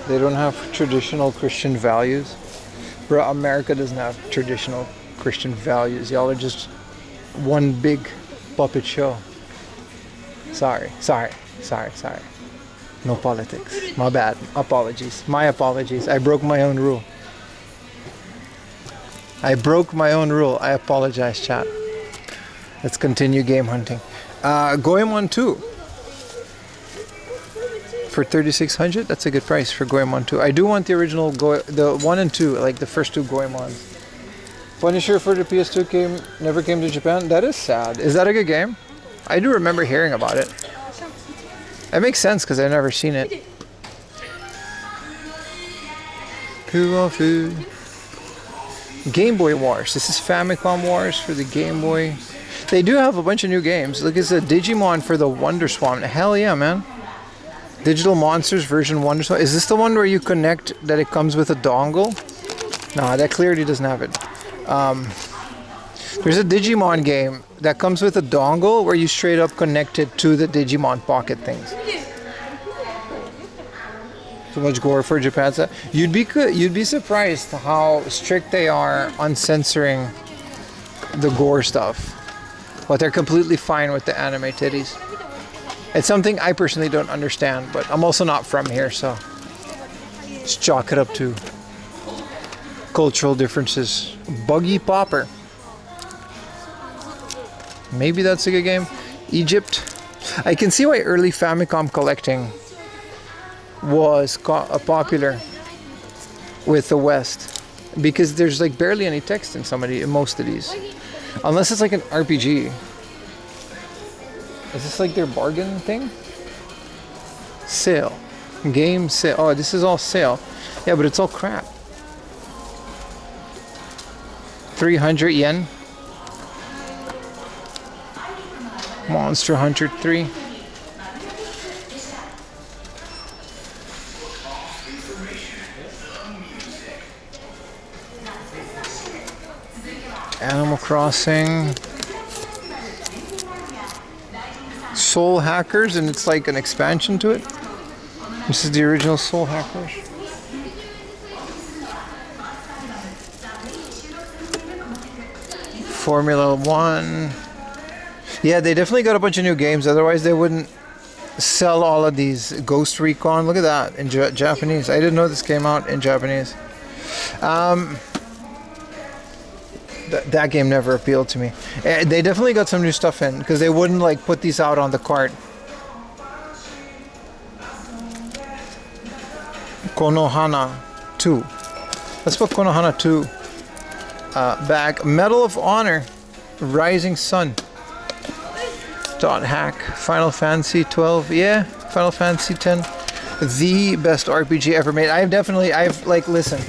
They don't have traditional Christian values. Bro, America doesn't have traditional Christian values. Y'all are just one big puppet show. Sorry. No politics. My bad. Apologies. My apologies. I broke my own rule. I apologize, chat. Let's continue game hunting. Goemon 2. For 3,600, that's a good price for Goemon 2. I do want the original, the 1 and 2, like the first two Goemons. Punisher for the PS2 never came to Japan. That is sad. Is that a good game? I do remember hearing about it. It makes sense because I've never seen it. Kuofu. Game Boy Wars. This is Famicom Wars for the Game Boy. They do have a bunch of new games. Look, it's a Digimon for the Wonder Swan. Hell yeah, man. Digital Monsters version Wonder Swan. Is this the one where you connect that it comes with a dongle? Nah, that clearly doesn't have it. There's a Digimon game that comes with a dongle where you straight up connect it to the Digimon pocket things. Too much gore for Japan. You'd be surprised how strict they are on censoring the gore stuff, but they're completely fine with the anime titties. It's something I personally don't understand, but I'm also not from here, so just chalk it up to cultural differences. Buggy Popper. Maybe that's a good game. Egypt. I can see why early Famicom collecting was popular with the West, because there's like barely any text in most of these, unless it's like an RPG. Is this like their bargain thing? Sale. Game sale. Oh, this is all sale. Yeah, but it's all crap. 300 yen. Monster Hunter 3. Animal Crossing. Soul Hackers, and it's like an expansion to it. This is the original Soul Hackers. Formula 1. Yeah, they definitely got a bunch of new games, otherwise they wouldn't sell all of these. Ghost Recon, look at that, in Japanese. I didn't know this came out in Japanese. That game never appealed to me. They definitely got some new stuff in, because they wouldn't like put these out on the cart. Konohana 2. Let's put Konohana 2 back. Medal of Honor, Rising Sun. Dot hack. Final Fantasy 12. Yeah, Final Fantasy 10. The best RPG ever made. Listen.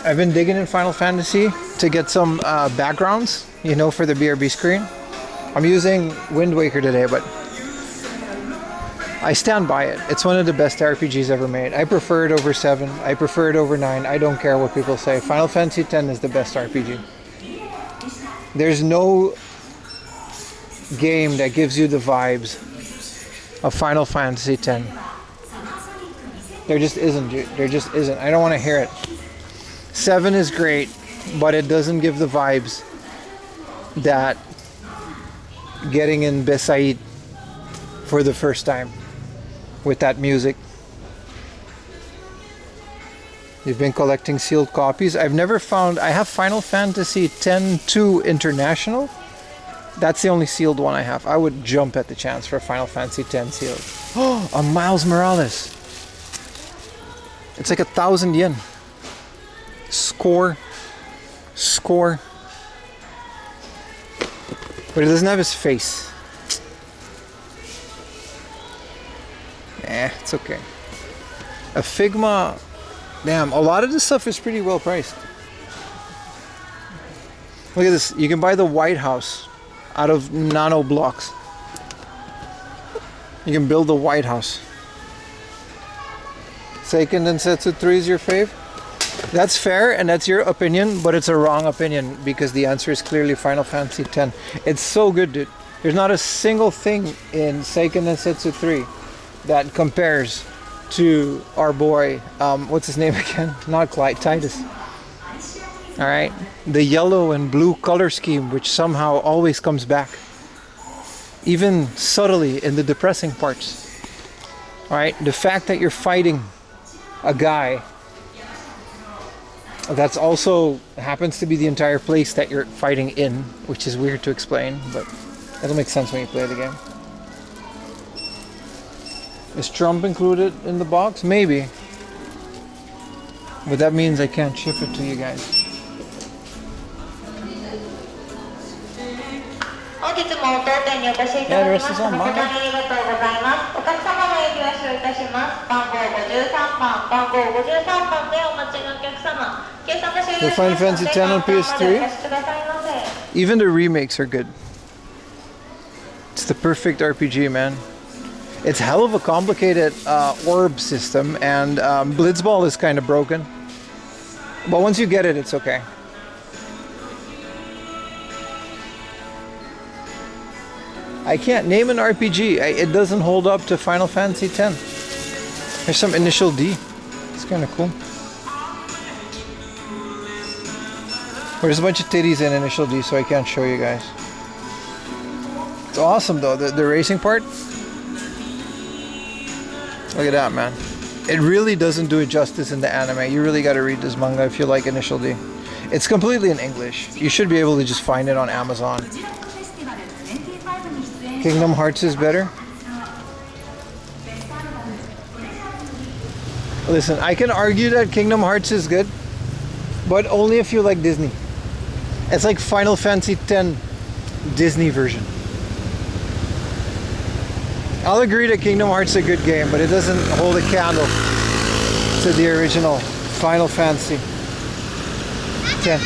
I've been digging in Final Fantasy to get some backgrounds, for the BRB screen. I'm using Wind Waker today, but I stand by it. It's one of the best RPGs ever made. I prefer it over 7. I prefer it over 9. I don't care what people say. Final Fantasy X is the best RPG. There's no game that gives you the vibes of Final Fantasy X. There just isn't, dude. There just isn't. I don't want to hear it. 7 is great, but it doesn't give the vibes that getting in Besaid for the first time with that music. You've been collecting sealed copies. I've never found. I have Final Fantasy X-2 International. That's the only sealed one I have. I would jump at the chance for Final Fantasy X sealed. Oh, a Miles Morales. It's like 1,000 yen. Score. But it doesn't have his face. It's okay. A Figma. Damn, a lot of this stuff is pretty well priced. Look at this. You can buy the White House out of nano blocks. You can build the White House. Seiken Densetsu 3 is your fave? That's fair, and that's your opinion, but it's a wrong opinion because the answer is clearly Final Fantasy X. It's so good, dude. There's not a single thing in Seiken Densetsu 3 that compares to our boy, what's his name again? Not Clyde, Titus. Alright? The yellow and blue color scheme, which somehow always comes back. Even subtly in the depressing parts. Alright? The fact that you're fighting a guy that's also happens to be the entire place that you're fighting in, which is weird to explain, but it'll make sense when you play the game. Is Trump included in the box? Maybe. But that means I can't ship it to you guys. Yeah, the rest is on mine. The Final Fantasy X on PS3? Even the remakes are good. It's the perfect RPG, man. It's hell of a complicated orb system, and Blitzball is kind of broken. But once you get it, it's okay. I can't name an RPG. It doesn't hold up to Final Fantasy X. There's some Initial D. It's kind of cool. There's a bunch of titties in Initial D, so I can't show you guys. It's awesome, though. The racing part. Look at that, man. It really doesn't do it justice in the anime. You really got to read this manga if you like Initial D. It's completely in English. You should be able to just find it on Amazon. Kingdom Hearts is better. Listen, I can argue that Kingdom Hearts is good, but only if you like Disney. It's like Final Fantasy X Disney version. I'll agree that Kingdom Hearts is a good game, but it doesn't hold a candle to the original Final Fantasy X.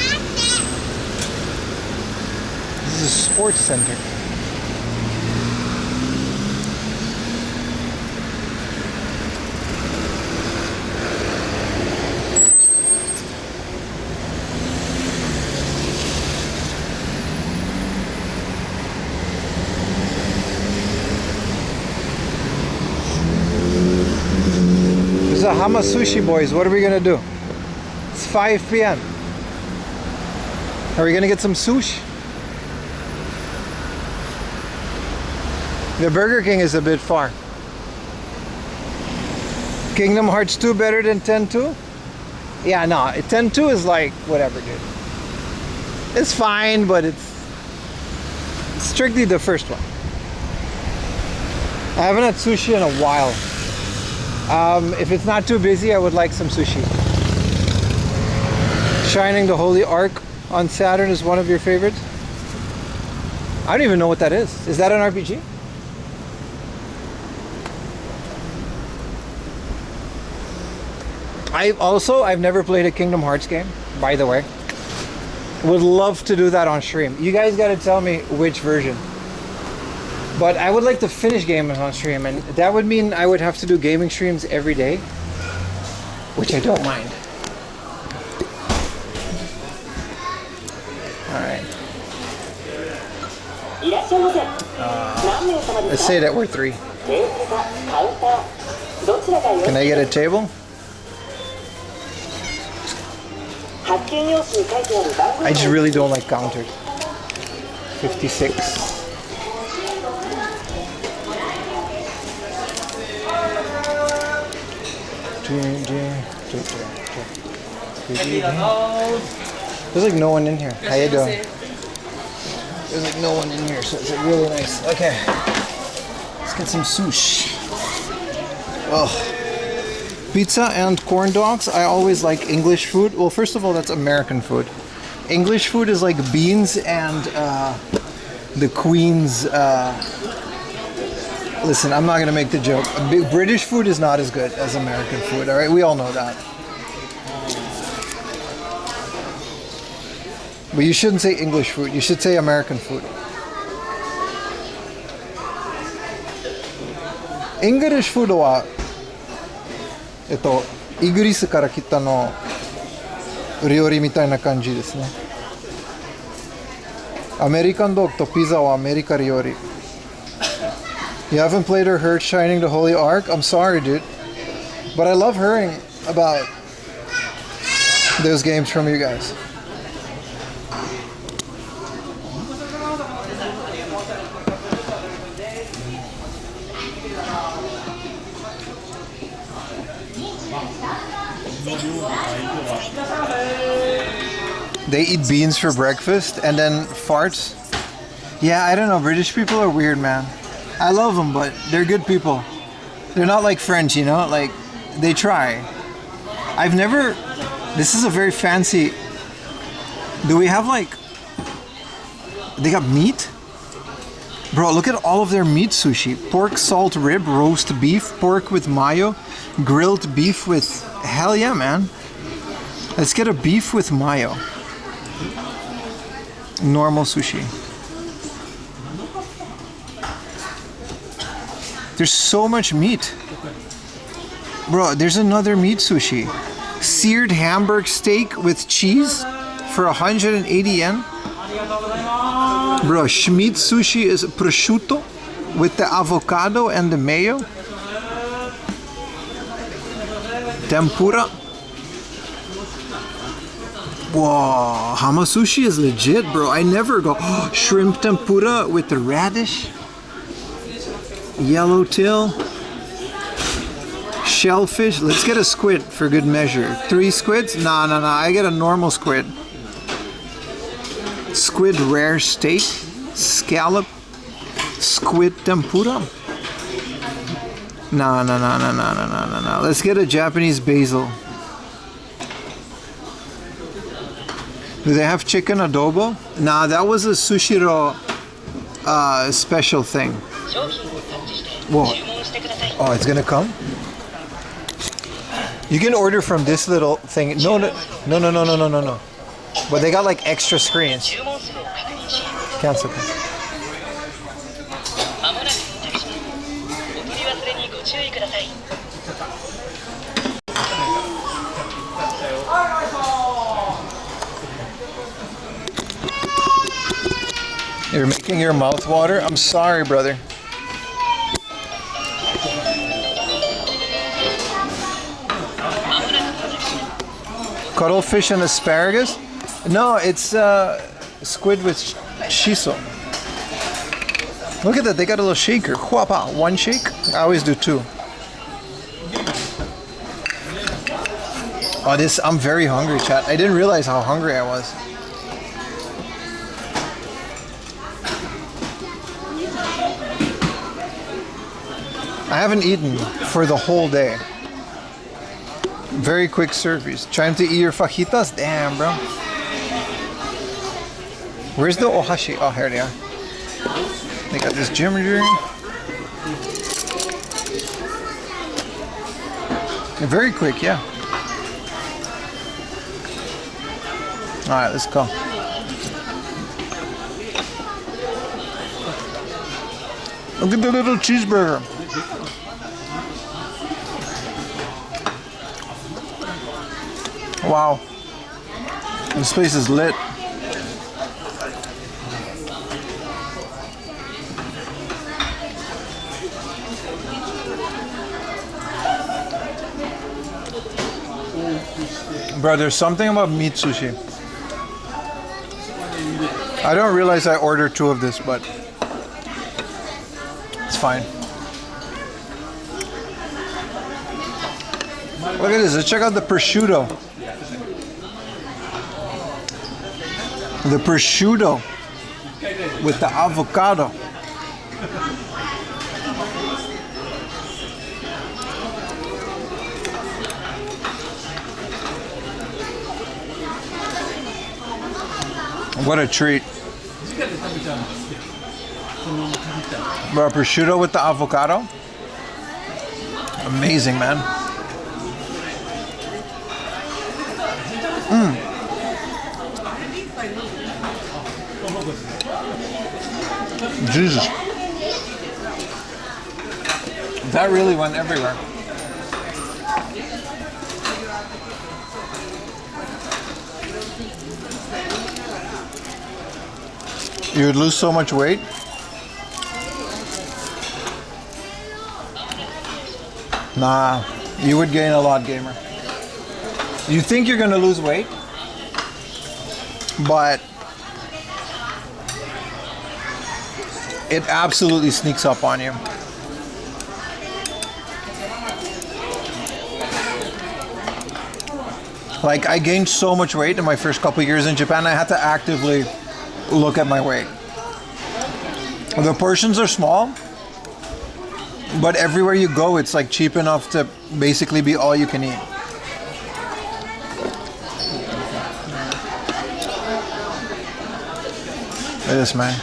This is a sports center. The Hama Sushi boys, what are we gonna do? It's 5 p.m. Are we gonna get some sushi? The Burger King is a bit far. Kingdom Hearts 2 better than 10-2? Yeah, no, 10-2 is like whatever, dude. It's fine, but it's strictly the first one. I haven't had sushi in a while. If it's not too busy, I would like some sushi. Shining the Holy Ark on Saturn is one of your favorites? I don't even know what that is. Is that an RPG? I've never played a Kingdom Hearts game, by the way. Would love to do that on stream. You guys gotta tell me which version. But I would like to finish gaming on stream, and that would mean I would have to do gaming streams every day, which I don't mind. Alright. Let's say that we're 3. Can I get a table? I just really don't like counters. 56. There's like no one in here. How you doing? There's like no one in here, so it's like really nice. Okay, let's get some sushi. Oh, pizza and corn dogs. I always like English food. Well, first of all, that's American food. English food is like beans and the Queen's. Listen, I'm not gonna make the joke. British food is not as good as American food. All right, we all know that. But you shouldn't say English food. You should say American food. English food はイギリスから来たの料理みたいな感じですね。アメリカンドッグとピザはアメリカ料理。You haven't played or heard Shining the Holy Ark? I'm sorry, dude. But I love hearing about those games from you guys. They eat beans for breakfast and then farts. Yeah, I don't know. British people are weird, man. I love them, but they're good people. They're not like French, you know? Like, they try. I've never... This is a very fancy... Do we have, like... They got meat? Bro, look at all of their meat sushi. Pork, salt, rib, roast beef, pork with mayo, grilled beef with... Hell yeah, man. Let's get a beef with mayo. Normal sushi. There's so much meat. Bro, there's another meat sushi. Seared Hamburg steak with cheese for 180 yen. Bro, Schmidt sushi is prosciutto with the avocado and the mayo. Tempura. Whoa, Hama sushi is legit, bro. I never go. Shrimp tempura with the radish. Yellowtail. Shellfish. Let's get a squid for good measure. 3 squids? Nah. I get a normal squid. Squid rare steak. Scallop. Squid tempura. Nah. Let's get a Japanese basil. Do they have chicken adobo? Nah, that was a Sushiro special thing. Whoa. Oh, it's gonna come? You can order from this little thing. No. But they got like extra screens. Cancel. You're making your mouth water? I'm sorry, brother. Cuttlefish and asparagus? No, it's squid with shiso. Look at that, they got a little shaker. Huapa, 1 shake? I always do 2. Oh, I'm very hungry, chat. I didn't realize how hungry I was. I haven't eaten for the whole day. Very quick service. Trying to eat your fajitas? Damn, bro. Where's the ohashi? Oh, here they are. They got this ginger. Very quick, yeah. Alright, let's go. Look at the little cheeseburger. Wow. This place is lit. Bro, there's something about meat sushi. I don't realize I ordered 2 of this, but it's fine. Look at this. Let's check out the prosciutto. The prosciutto with the avocado. What a treat. Bro, prosciutto with the avocado. Amazing, man. Jesus. That really went everywhere. You would lose so much weight. Nah, you would gain a lot, gamer. You think you're gonna lose weight, but it absolutely sneaks up on you. Like, I gained so much weight in my first couple years in Japan, I had to actively look at my weight. The portions are small, but everywhere you go, it's like cheap enough to basically be all you can eat. Look at this, man.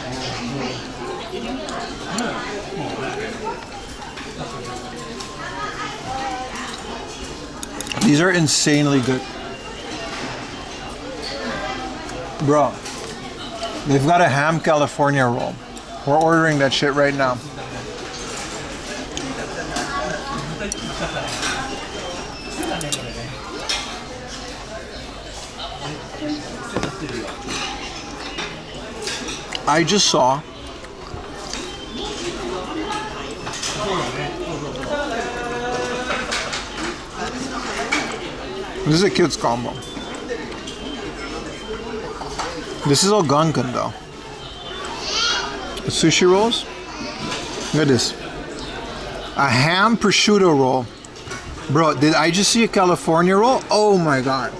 These are insanely good. Bro, they've got a ham California roll. We're ordering that shit right now. I just saw this is a kid's combo. This is all gunkan though. Sushi rolls. Look at this. A ham prosciutto roll. Bro, did I just see a California roll? Oh my god.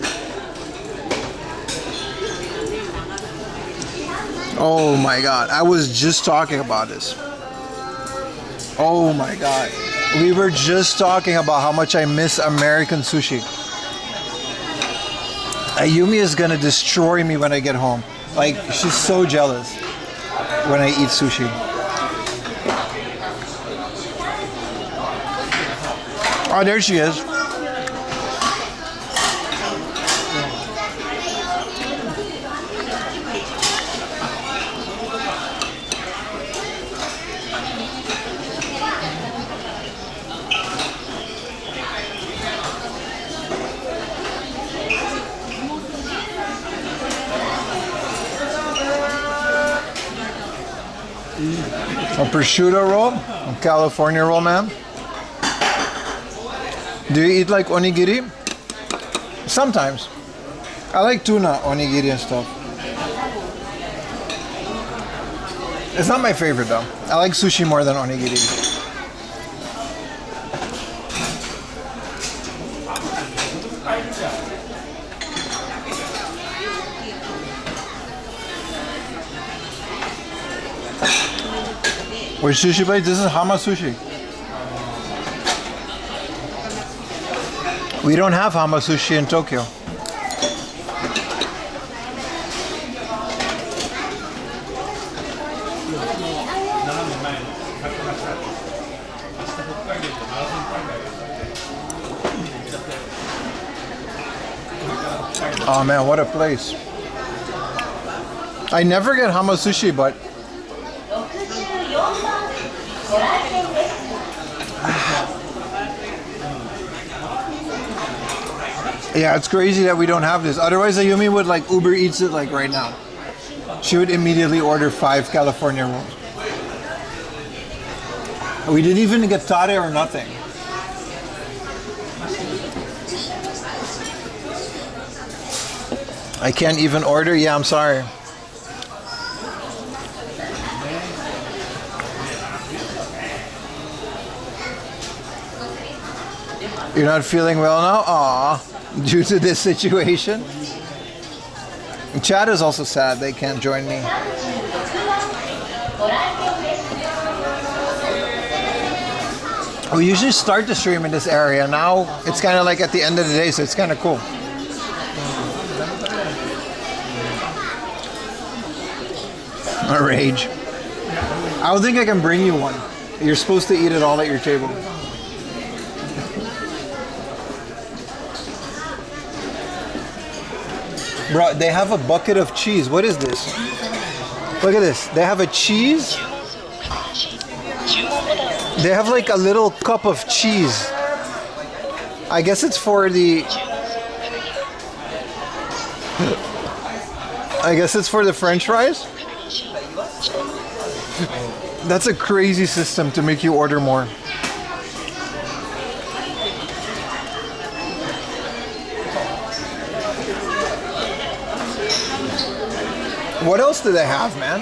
Oh my god. I was just talking about this. Oh my god. We were just talking about how much I miss American sushi. Ayumi is gonna destroy me when I get home. Like, she's so jealous when I eat sushi. Oh, there she is. A prosciutto roll, a California roll, man. Do you eat like onigiri? Sometimes. I like tuna onigiri and stuff. It's not my favorite though. I like sushi more than onigiri. Which sushi place? This is Hama Sushi. We don't have Hama Sushi in Tokyo. Oh man, what a place. I never get Hama Sushi, but Yeah, it's crazy that we don't have this. Otherwise, Ayumi would like Uber Eats it like right now. She would immediately order 5 California rolls. We didn't even get tare or nothing. I can't even order? Yeah, I'm sorry. You're not feeling well now? Aw, due to this situation? Chad is also sad they can't join me. We usually start the stream in this area. Now it's kind of like at the end of the day, so it's kind of cool. A rage. I don't think I can bring you one. You're supposed to eat it all at your table. Bro, they have a bucket of cheese. What is this? Look at this. They have a cheese. They have like a little cup of cheese. I guess it's for the... I guess it's for the French fries. That's a crazy system to make you order more. What else do they have, man?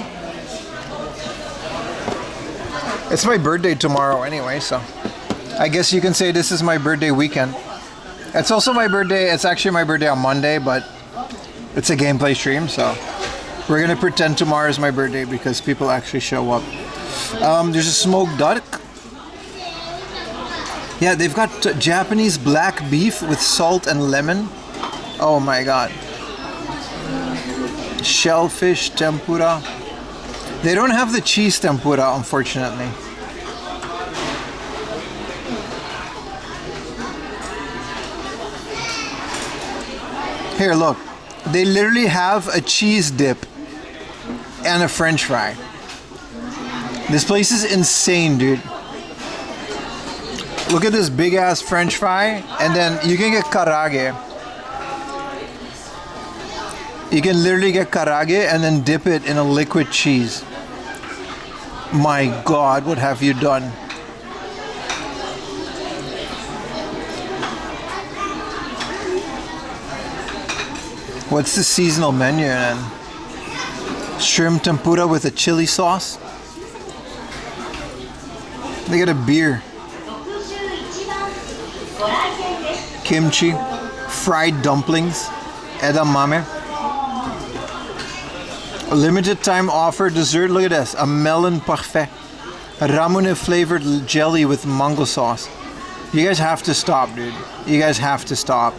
It's my birthday tomorrow anyway, so I guess you can say this is my birthday weekend. It's also my birthday. It's actually my birthday on Monday, but it's a gameplay stream, so we're gonna pretend tomorrow is my birthday because people actually show up. There's a smoked duck. Yeah, they've got Japanese black beef with salt and lemon. Oh my god. Shellfish tempura. They don't have the cheese tempura, unfortunately. Here, look. They literally have a cheese dip and a French fry. This place is insane, dude. Look at this big ass French fry, and then you can get karage. You can literally get karage and then dip it in a liquid cheese. My god, what have you done? What's the seasonal menu then? Shrimp tempura with a chili sauce. They got a beer. Kimchi. Fried dumplings. Edamame. A limited time offer dessert. Look at this. A melon parfait. A ramune flavored jelly with mango sauce. You guys have to stop, dude. You guys have to stop.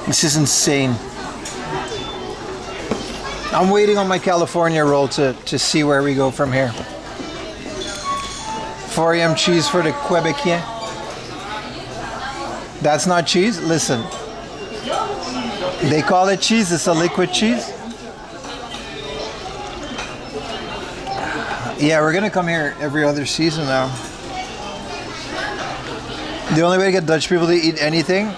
This is insane. I'm waiting on my California roll to see where we go from here. 4 a.m. cheese for the Quebecien. That's not cheese? Listen. They call it cheese. It's a liquid cheese. Yeah, we're gonna come here every other season now. The only way to get Dutch people to eat anything,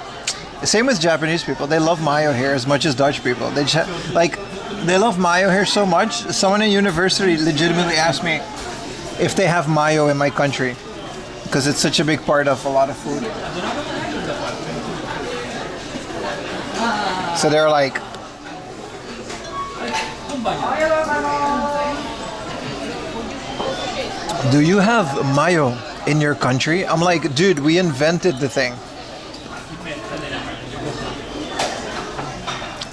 same with Japanese people. They love mayo here as much as Dutch people. They just, like, they love mayo here so much. Someone in university legitimately asked me if they have mayo in my country because it's such a big part of a lot of food. So they're like, do you have mayo in your country? I'm like, dude, we invented the thing.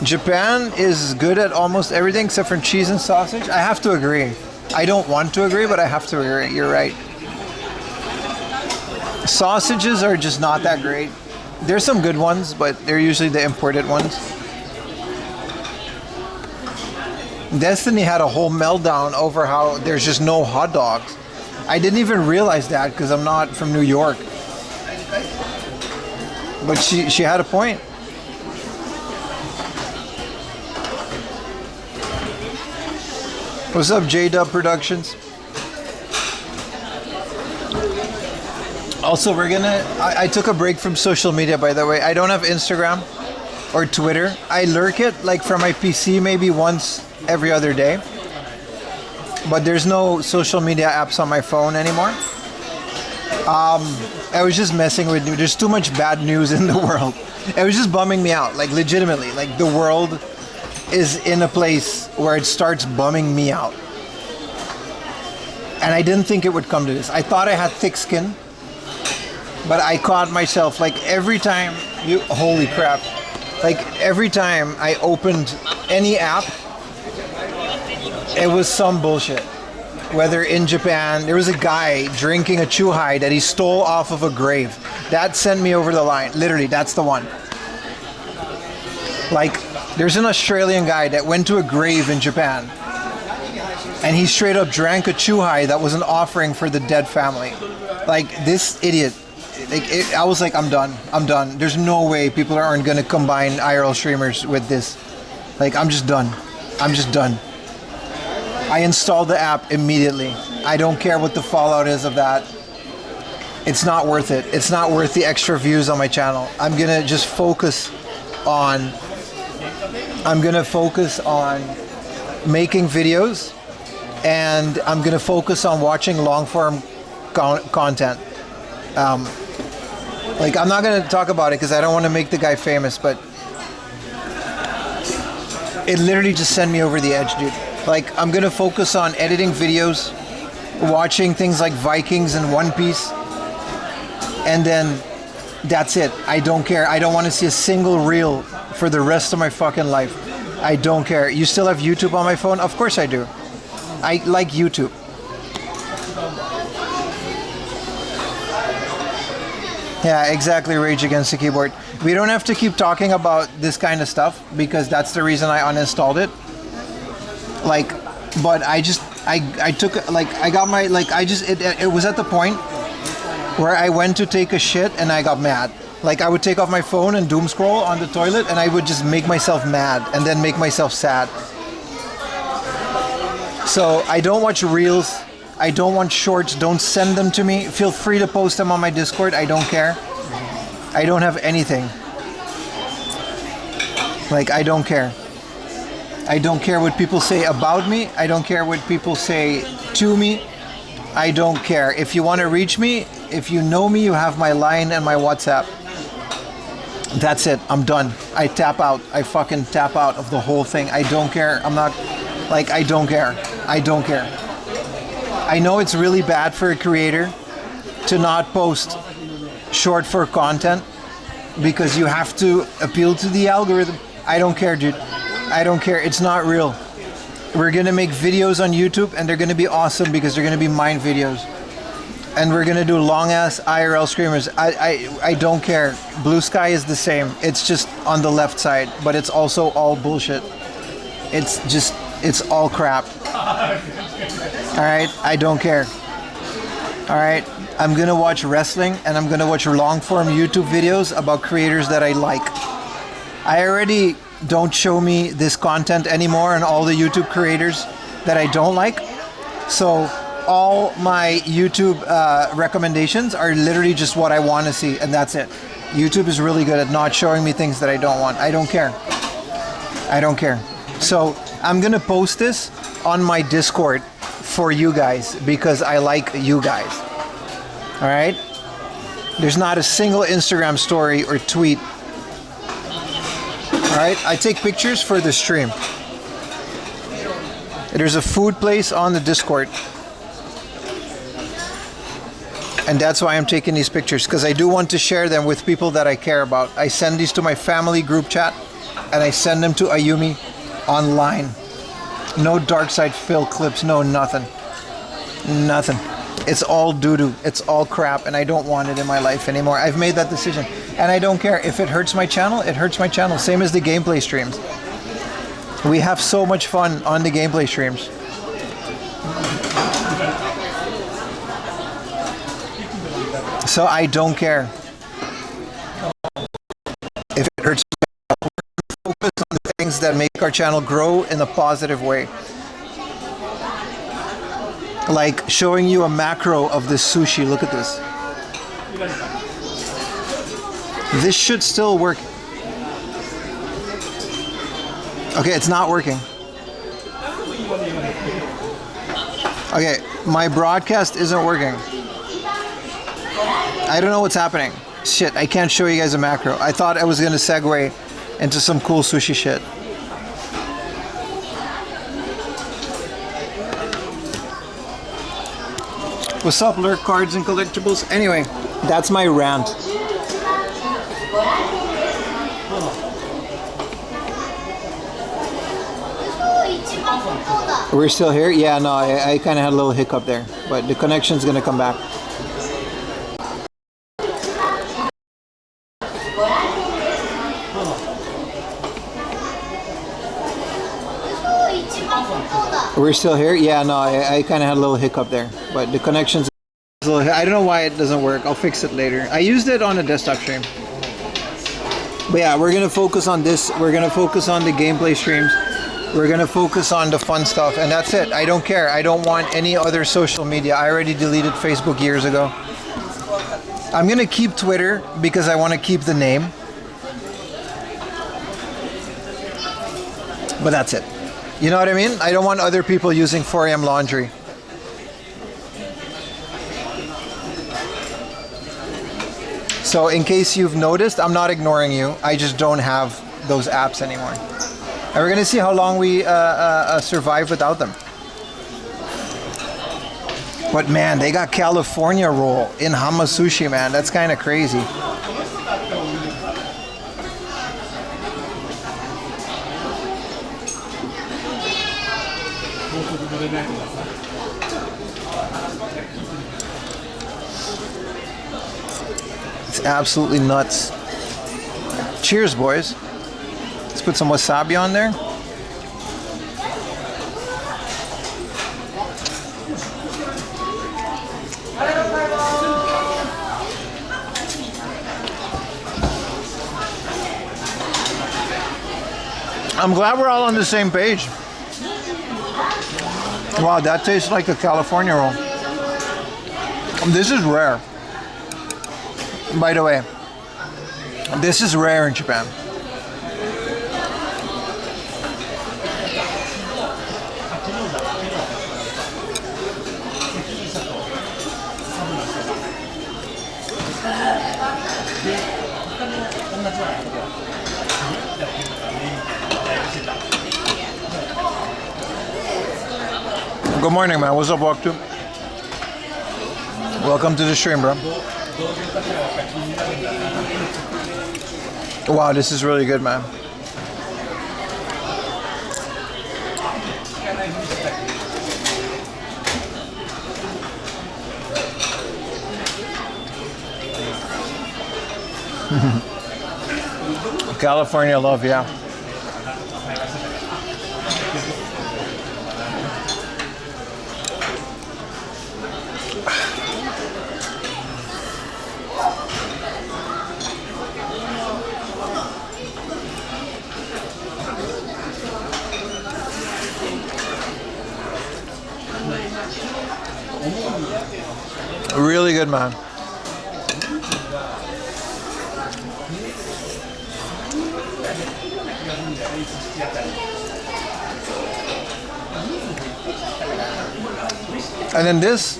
Japan is good at almost everything except for cheese and sausage. I have to agree. I don't want to agree, but I have to agree. You're right. Sausages are just not that great. There's some good ones, but they're usually the imported ones. Destiny had a whole meltdown over how there's just no hot dogs. I didn't even realize that because I'm not from New York. But she had a point. What's up, J-Dub Productions? Also, I took a break from social media, by the way. I don't have Instagram or Twitter. I lurk it like from my PC maybe once every other day. But there's no social media apps on my phone anymore. I was just messing with you. There's too much bad news in the world. It was just bumming me out, like legitimately. Like the world is in a place where it starts bumming me out. And I didn't think it would come to this. I thought I had thick skin, but I caught myself like every time holy crap. Like every time I opened any app, it was some bullshit. Whether in Japan, there was a guy drinking a chuhai that he stole off of a grave. That sent me over the line. Literally, that's the one. Like, there's an Australian guy that went to a grave in Japan, and he straight up drank a chuhai that was an offering for the dead family. Like, this idiot. I was like, I'm done. There's no way people aren't gonna combine IRL streamers with this. Like, I'm just done. I installed the app immediately. I don't care what the fallout is of that. It's not worth it. It's not worth the extra views on my channel. I'm gonna just focus on making videos, and I'm gonna focus on watching long form content. Like, I'm not gonna talk about it because I don't want to make the guy famous, but it literally just sent me over the edge, dude. Like, I'm gonna focus on editing videos, watching things like Vikings and One Piece, and then that's it. I don't care. I don't want to see a single reel for the rest of my fucking life. I don't care. You still have YouTube on my phone? Of course I do. I like YouTube. Yeah, exactly, Rage Against the Keyboard. We don't have to keep talking about this kind of stuff because that's the reason I uninstalled it. Like, but I took, like, I got my, like, it was at the point where I went to take a shit and I got mad. Like, I would take off my phone and doom scroll on the toilet and I would just make myself mad and then make myself sad. So I don't watch reels. I don't want shorts. Don't send them to me. Feel free to post them on my Discord. I don't care. I don't have anything. Like, I don't care. I don't care what people say about me. I don't care what people say to me. I don't care. If you want to reach me, if you know me, you have my line and my WhatsApp. That's it. I'm done. I tap out. I fucking tap out of the whole thing. I don't care. I'm not, like, I don't care. I don't care. I know it's really bad for a creator to not post short for content because you have to appeal to the algorithm. I don't care, dude. I don't care. It's not real. We're gonna make videos on YouTube and they're gonna be awesome because they're gonna be mine videos. And we're gonna do long ass IRL streamers. I don't care. Blue Sky is the same. It's just on the left side, but it's also all bullshit. It's all crap. Alright, I don't care. Alright, I'm gonna watch wrestling and I'm gonna watch long form YouTube videos about creators that I like. I already don't show me this content anymore and all the YouTube creators that I don't like. So all my YouTube recommendations are literally just what I want to see, and that's it. YouTube is really good at not showing me things that I don't want. I don't care. I don't care. So I'm gonna post this on my Discord for you guys because I like you guys. All right? There's not a single Instagram story or tweet. All right? I take pictures for the stream. There's a food place on the Discord. And that's why I'm taking these pictures, because I do want to share them with people that I care about. I send these to my family group chat and I send them to Ayumi online. No dark side Phil clips, no nothing. Nothing. It's all doo-doo. It's all crap, and I don't want it in my life anymore. I've made that decision. And I don't care. If it hurts my channel, it hurts my channel. Same as the gameplay streams. We have so much fun on the gameplay streams. So I don't care. If it hurts, focus on the things that make our channel grow in a positive way. Like showing you a macro of this sushi. Look at this. This should still work. Okay, it's not working. Okay, my broadcast isn't working. I don't know what's happening. Shit, I can't show you guys a macro. I thought I was gonna segue into some cool sushi shit. What's up, Lurk Cards and Collectibles? Anyway, that's my rant. We're still here? Yeah, no, I kind of had a little hiccup there, but the connection's gonna come back. We're still here? Yeah, no, I kind of had a little hiccup there, but the connection's a little, I don't know why it doesn't work. I'll fix it later. I used it on a desktop stream. But yeah, we're gonna focus on this. We're gonna focus on the gameplay streams. We're gonna focus on the fun stuff, and that's it. I don't care. I don't want any other social media. I already deleted Facebook years ago. I'm gonna keep Twitter because I want to keep the name. But that's it. You know what I mean? I don't want other people using 4am laundry. So in case you've noticed, I'm not ignoring you. I just don't have those apps anymore. And we're gonna see how long we survive without them. But man, they got California roll in Hamasushi, man. That's kind of crazy. It's absolutely nuts. Cheers, boys. Let's put some wasabi on there. I'm glad we're all on the same page. Wow, that tastes like a California roll. This is rare. By the way, this is rare in Japan. Good morning, man. What's up, Walk to? Welcome to the stream, bro. Wow, this is really good, man. California love, yeah. Really good, man. And then this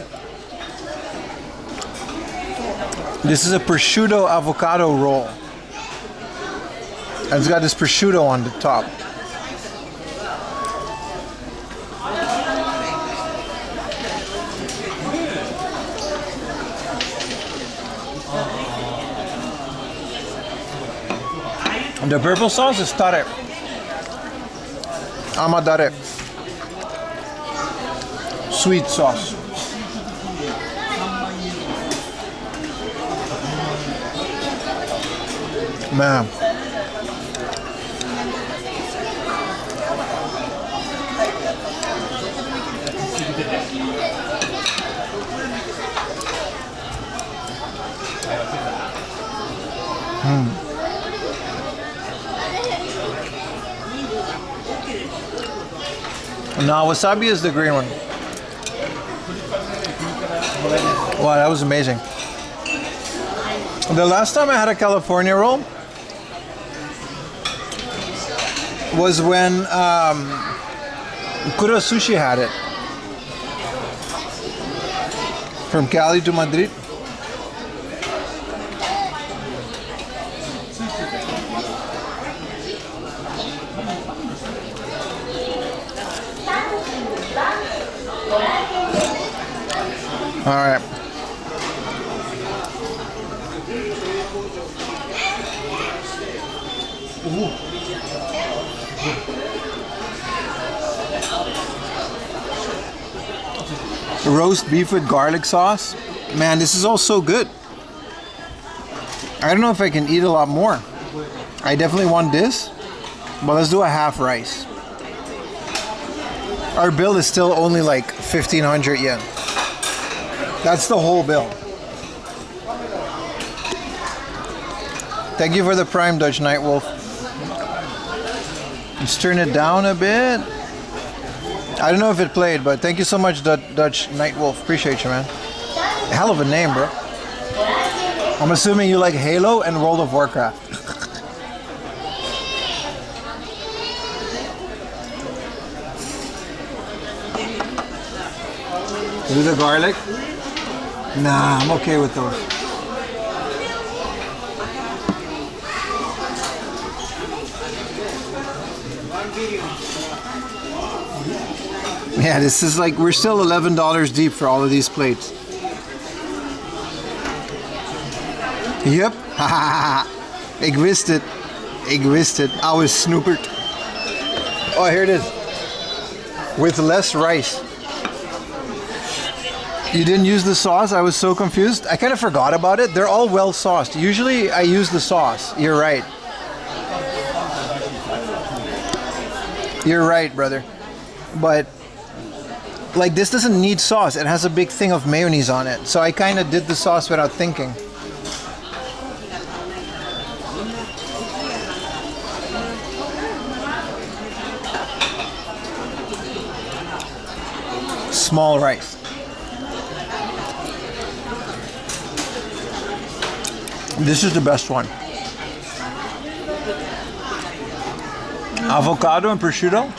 is a prosciutto avocado roll. And it's got this prosciutto on the top. The purple sauce is tare. Amadare. Sweet sauce. Man. No, wasabi is the green one. Wow, that was amazing. The last time I had a California roll was when Kura Sushi had it. From Cali to Madrid. All right. Roast beef with garlic sauce. Man, this is all so good. I don't know if I can eat a lot more. I definitely want this, but let's do a half rice. Our bill is still only like 1,500 yen. That's the whole bill. Thank you for the Prime, Dutch Nightwolf. Let's turn it down a bit. I don't know if it played, but thank you so much, Dutch Nightwolf. Appreciate you, man. Hell of a name, bro. I'm assuming you like Halo and World of Warcraft. Do the garlic? Nah, I'm okay with those. Yeah, this is like, we're still $11 deep for all of these plates. Yep. Ik wist het. Ik wist het. I was snooperd. Oh, here it is. With less rice. You didn't use the sauce? I was so confused. I kind of forgot about it. They're all well sauced. Usually I use the sauce. You're right. You're right, brother. But like, this doesn't need sauce. It has a big thing of mayonnaise on it. So I kind of did the sauce without thinking. Small rice. This is the best one. Avocado and prosciutto.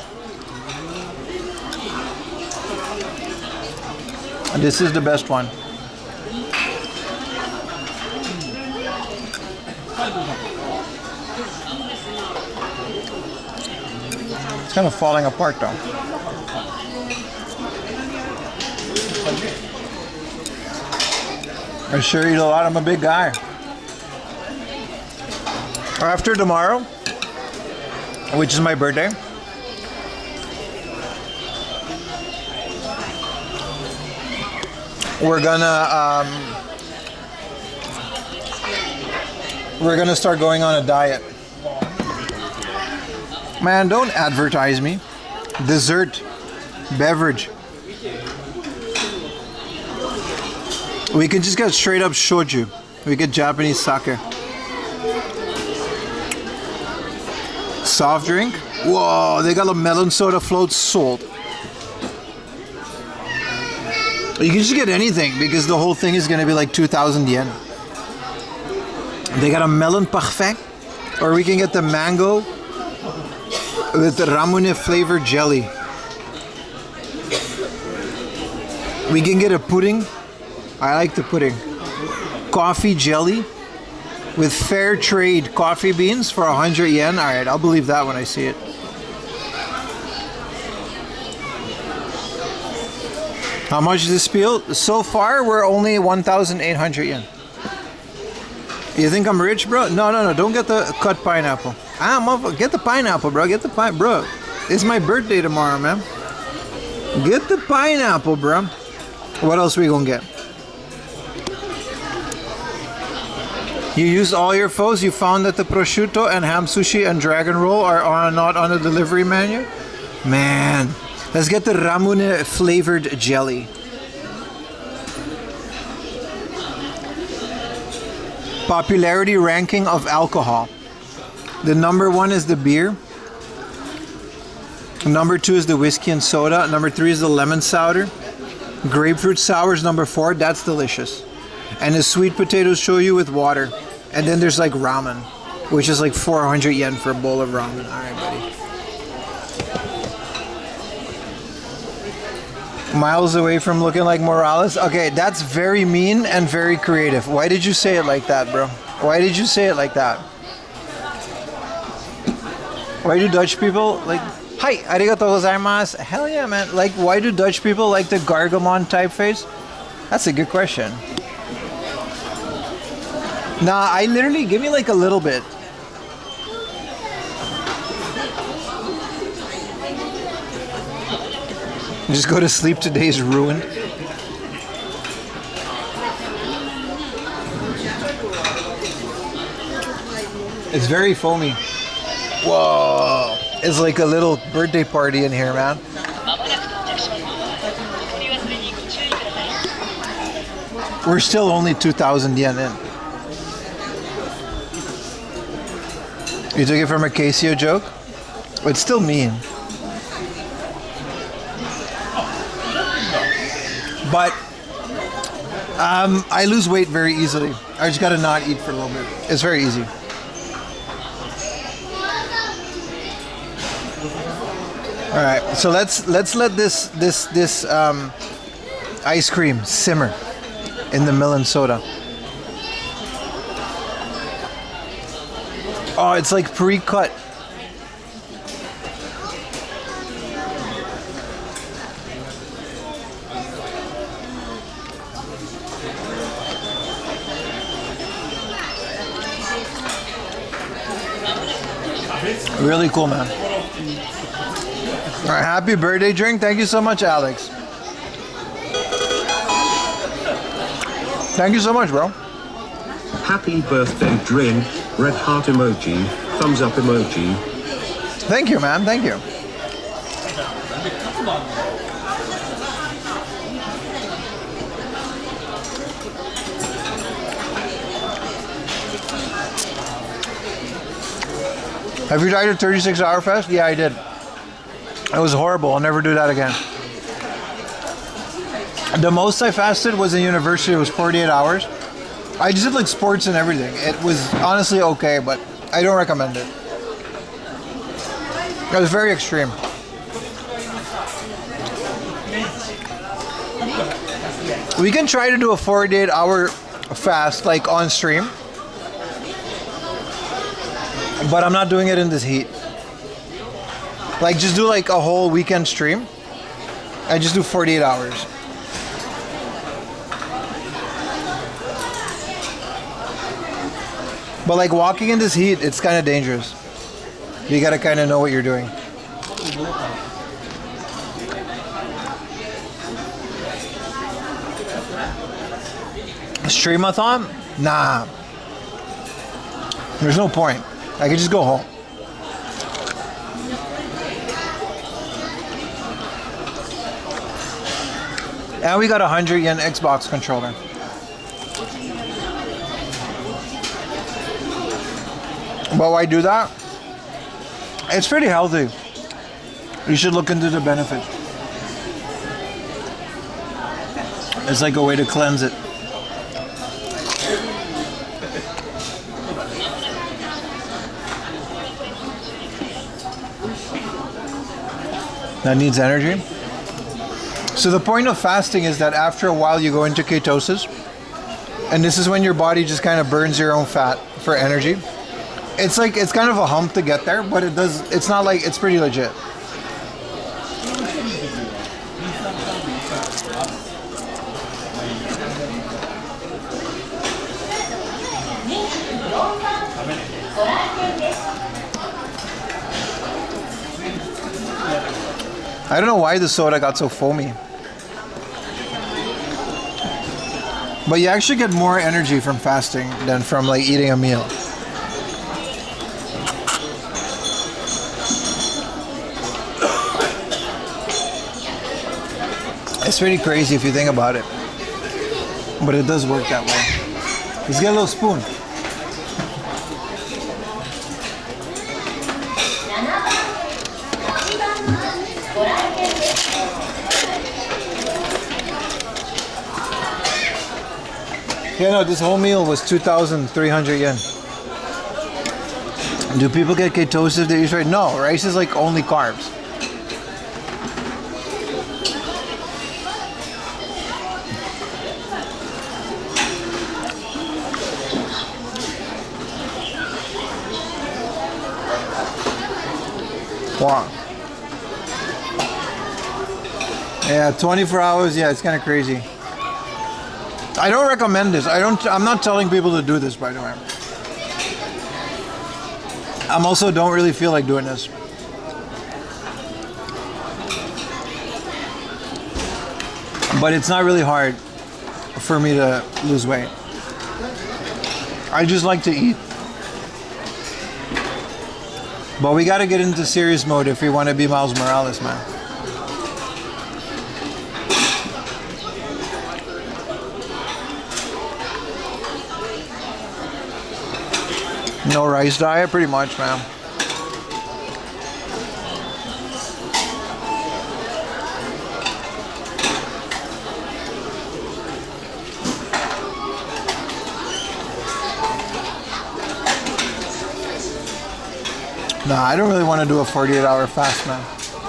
This is the best one. It's kind of falling apart though. I sure eat a lot. I'm a big guy. After tomorrow, which is my birthday, we're gonna start going on a diet. Man, don't advertise me. Dessert, beverage. We can just get straight up shoju. We get Japanese sake. Soft drink. Whoa, they got a melon soda float sold. You can just get anything because the whole thing is gonna be like 2,000 yen. They got a melon parfait, or we can get the mango with the ramune flavored jelly. We can get a pudding. I like the pudding. Coffee jelly with fair trade coffee beans for 100 yen. All right, I'll believe that when I see it. How much is this spiel? So far, we're only 1,800 yen. You think I'm rich, bro? No. Don't get the cut pineapple. Get the pineapple, bro. Get the pine, bro. It's my birthday tomorrow, man. Get the pineapple, bro. What else we gonna get? You used all your foes. You found that the prosciutto and ham sushi and dragon roll are not on the delivery menu? Man, let's get the ramune flavored jelly. Popularity ranking of alcohol. The number 1 is the beer. Number 2 is the whiskey and soda. Number 3 is the lemon sour. Grapefruit sour is number 4. That's delicious. and a sweet potato shoyu with water. And then there's like ramen, which is like 400 yen for a bowl of ramen. Alright, buddy. Miles away from looking like Morales. Okay, that's very mean and very creative. Why did you say it like that, bro? Why did you say it like that? Why do Dutch people like... Hi, arigatou gozaimasu. Hell yeah, man. Like, why do Dutch people like the Gargamon typeface? That's a good question. Nah, I literally... Give me like a little bit. Just go to sleep, today's ruined. It's very foamy. Whoa. It's like a little birthday party in here, man. We're still only 2,000 yen in. You took it from a Casio joke? It's still mean. But I lose weight very easily. I just gotta not eat for a little bit. It's very easy. All right, so let's let this ice cream simmer in the melon soda. Oh, it's like pre-cut. Really cool, man. All right, happy birthday drink. Thank you so much, Alex. Thank you so much, bro. Happy birthday drink, red heart emoji, thumbs up emoji. Thank you, man. Thank you. Have you tried a 36-hour fast? Yeah, I did. It was horrible. I'll never do that again. The most I fasted was in university. It was 48 hours. I just did like sports and everything. It was honestly okay, but I don't recommend it. It was very extreme. We can try to do a 48-hour fast like on stream. But I'm not doing it in this heat. Like, just do like a whole weekend stream. I just do 48 hours. But like walking in this heat, it's kind of dangerous. You gotta kind of know what you're doing. Streamathon? Nah. There's no point. I could just go home. And we got a 100 yen Xbox controller. But why do that? It's pretty healthy. You should look into the benefits. It's like a way to cleanse it. That needs energy. So the point of fasting is that after a while you go into ketosis, and this is when your body just kind of burns your own fat for energy. It's like, it's kind of a hump to get there, but it's not like, it's pretty legit. I don't know why the soda got so foamy. But you actually get more energy from fasting than from like eating a meal. It's pretty crazy if you think about it. But it does work that way. Let's get a little spoon. Yeah, no, this whole meal was 2,300 yen. Do people get ketosis if they eat rice? No, rice is like only carbs. Wow. Yeah, 24 hours. Yeah, it's kind of crazy. I don't recommend this. I'm not telling people to do this, by the way. I'm also don't really feel like doing this. But it's not really hard for me to lose weight. I just like to eat. But we gotta get into serious mode if we want to be Miles Morales, man. No rice diet, pretty much, man. Nah, I don't really want to do a 48-hour fast, man.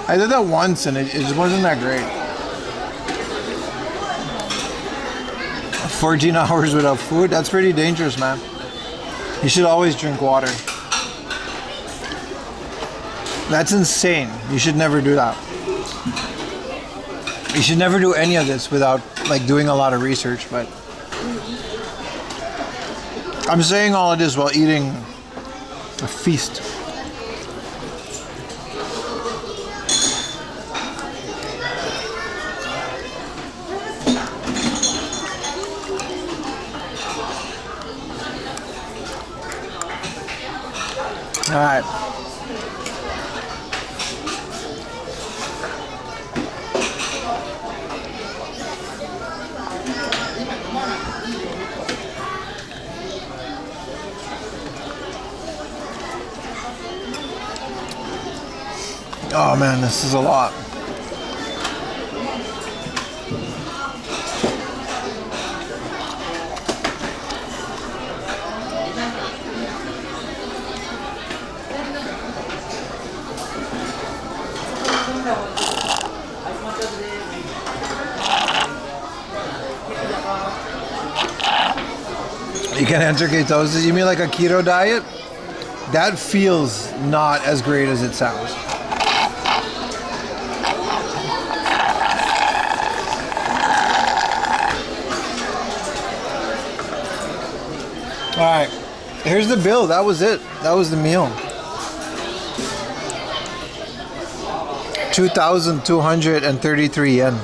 I did that once and it just wasn't that great. 14 hours without food, that's pretty dangerous, man. You should always drink water. That's insane. You should never do that. You should never do any of this without like doing a lot of research, but I'm saying all of this while eating a feast. All right. Oh man, this is a lot. You can enter ketosis. You mean like a keto diet? That feels not as great as it sounds. All right, here's the bill. That was it. That was the meal. 2,233 yen.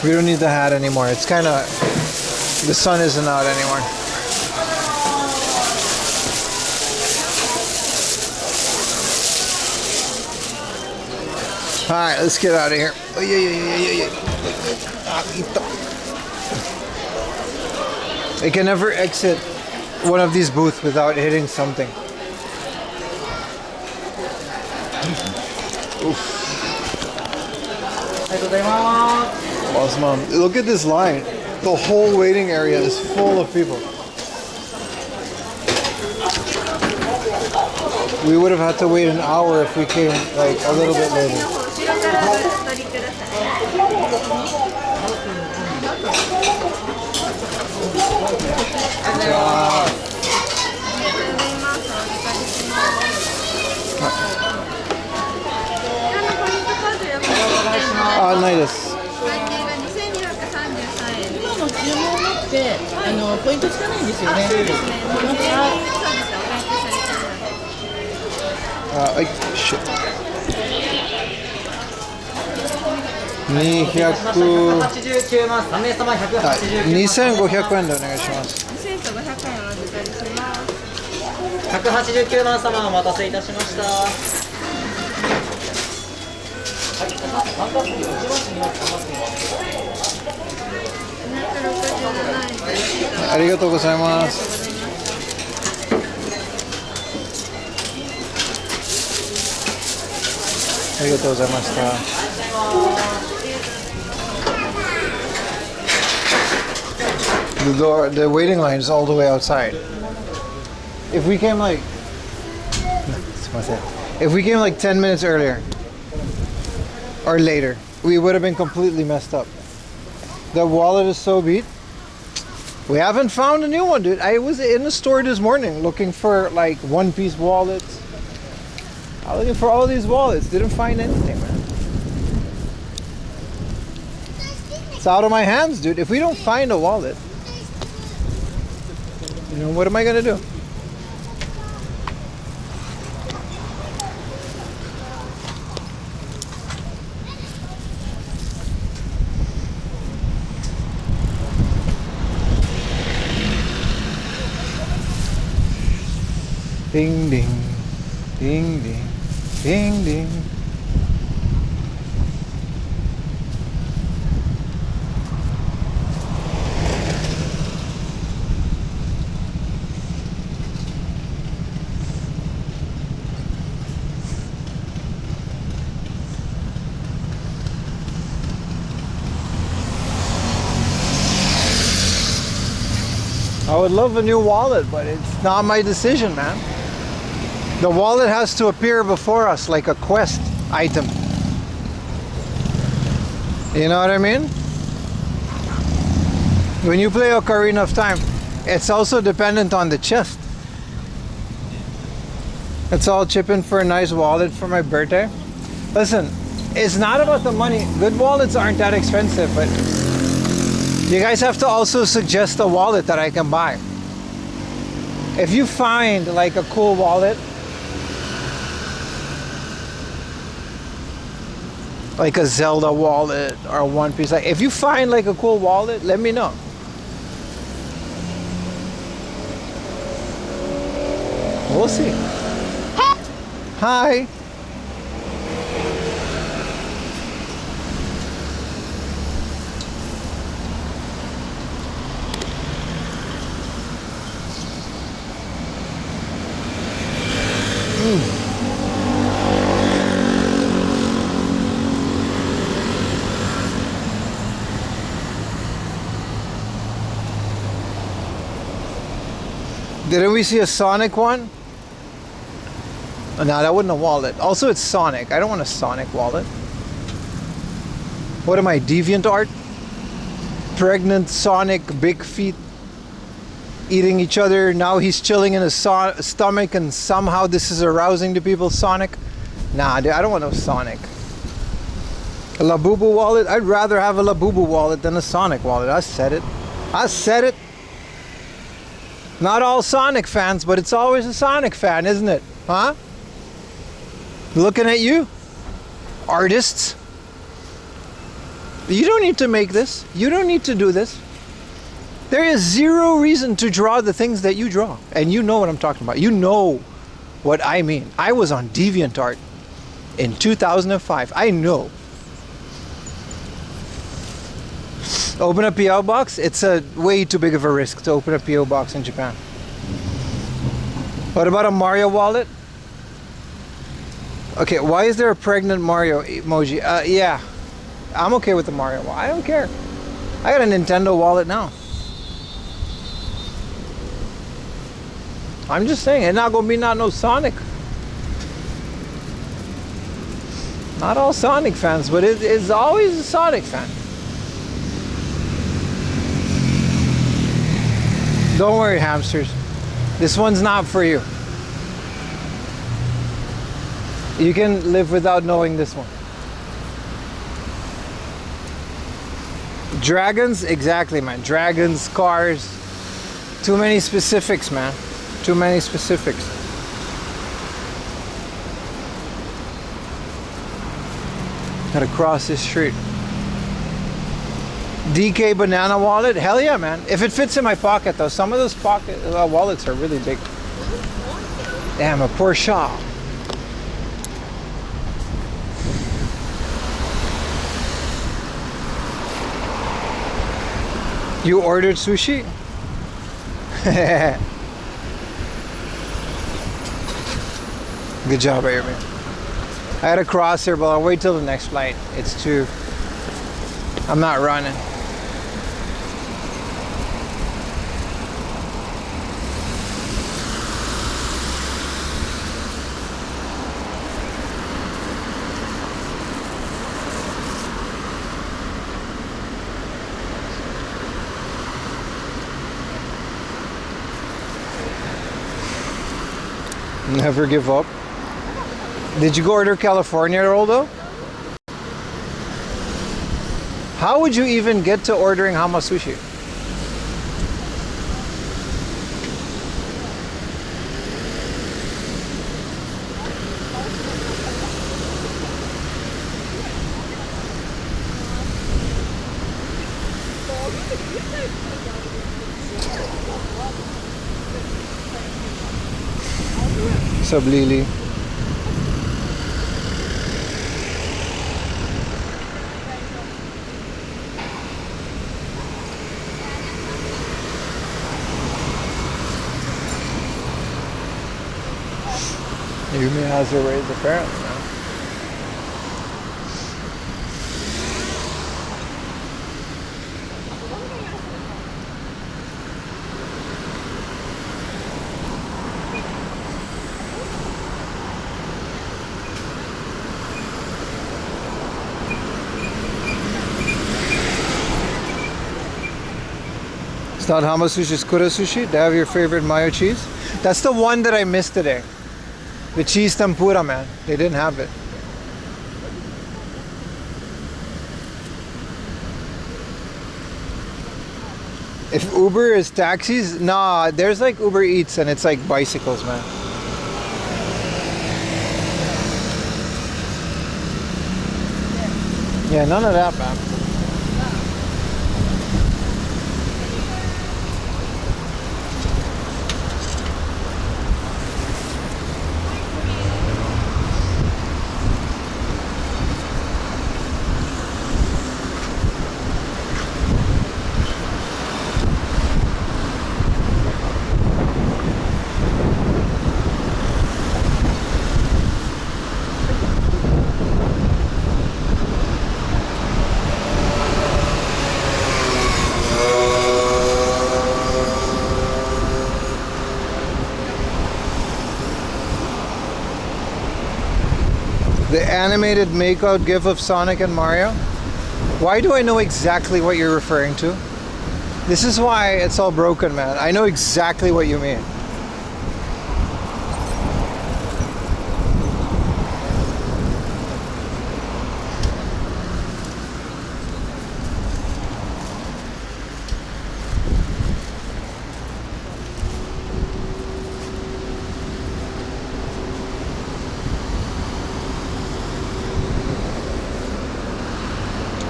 We don't need the hat anymore. It's kind of, the sun isn't out anymore. All right, let's get out of here. Oh, yeah. I can never exit one of these booths without hitting something. Oof. Awesome. Look at this line. The whole waiting area is full of people. We would have had to wait an hour if we came like a little bit later. Nice. ポイントつかないんですよね。shit. 289万3名様189 2500円でお願いします。2500円お預かりします。189万様お待たせいたしました。ありがとうございます。ありがとうございました。The waiting line is all the way outside. If we came like, if we came like 10 minutes earlier or later, we would have been completely messed up. The wallet is so beat. We haven't found a new one, dude. I was in the store this morning looking for like one-piece wallets. I was looking for all these wallets. Didn't find anything, man. It's out of my hands, dude. If we don't find a wallet, you know, what am I gonna do? Ding ding, ding ding, ding ding. I would love a new wallet, but it's not my decision, man. The wallet has to appear before us like a quest item. You know what I mean? When you play Ocarina of Time, it's also dependent on the chest. It's all chipping for a nice wallet for my birthday. Listen, it's not about the money. Good wallets aren't that expensive, but you guys have to also suggest a wallet that I can buy. If you find like a cool wallet, like a Zelda wallet or a One Piece, like if you find like a cool wallet, let me know. We'll see. Hi. Didn't we see a Sonic one? Oh, no, that wasn't a wallet. Also, it's Sonic. I don't want a Sonic wallet. What am I, DeviantArt? Pregnant Sonic, big feet, eating each other. Now he's chilling in his stomach and somehow this is arousing to people. Sonic? Nah, dude, I don't want no Sonic. A Labubu wallet? I'd rather have a Labubu wallet than a Sonic wallet. I said it. I said it. Not all Sonic fans, but it's always a Sonic fan, isn't it? Huh? Looking at you, artists. You don't need to make this. You don't need to do this. There is zero reason to draw the things that you draw. And you know what I'm talking about. You know what I mean. I was on DeviantArt in 2005. I know. Open a PO box? It's a way too big of a risk to open a PO box in Japan. What about a Mario wallet? Okay, why is there a pregnant Mario emoji? Yeah, I'm okay with the Mario wallet. I don't care. I got a Nintendo wallet now. I'm just saying, it's not gonna be not no Sonic. Not all Sonic fans, but it's always a Sonic fan. Don't worry, hamsters. This one's not for you. You can live without knowing this one. Dragons? Exactly, man. Dragons, cars. Too many specifics, man. Too many specifics. Gotta cross this street. DK banana wallet? Hell yeah, man. If it fits in my pocket, though. Some of those pocket wallets are really big. Damn, a Porsche. You ordered sushi? Good job, Irving. I had to cross here, but I'll wait till the next flight. It's too... I'm not running. Never give up. Did you go order California roll though? How would you even get to ordering Hama sushi? Sub Lily. Yumi has her ways apparently now. It's not Hama sushi, it's Kura sushi. They have your favorite mayo cheese. That's the one that I missed today. The cheese tempura, man. They didn't have it. If Uber is taxis, nah, there's like Uber Eats and it's like bicycles, man. Yeah, none of that, man. The animated makeout gif of Sonic and Mario? Why do I know exactly what you're referring to? This is why it's all broken, man. I know exactly what you mean.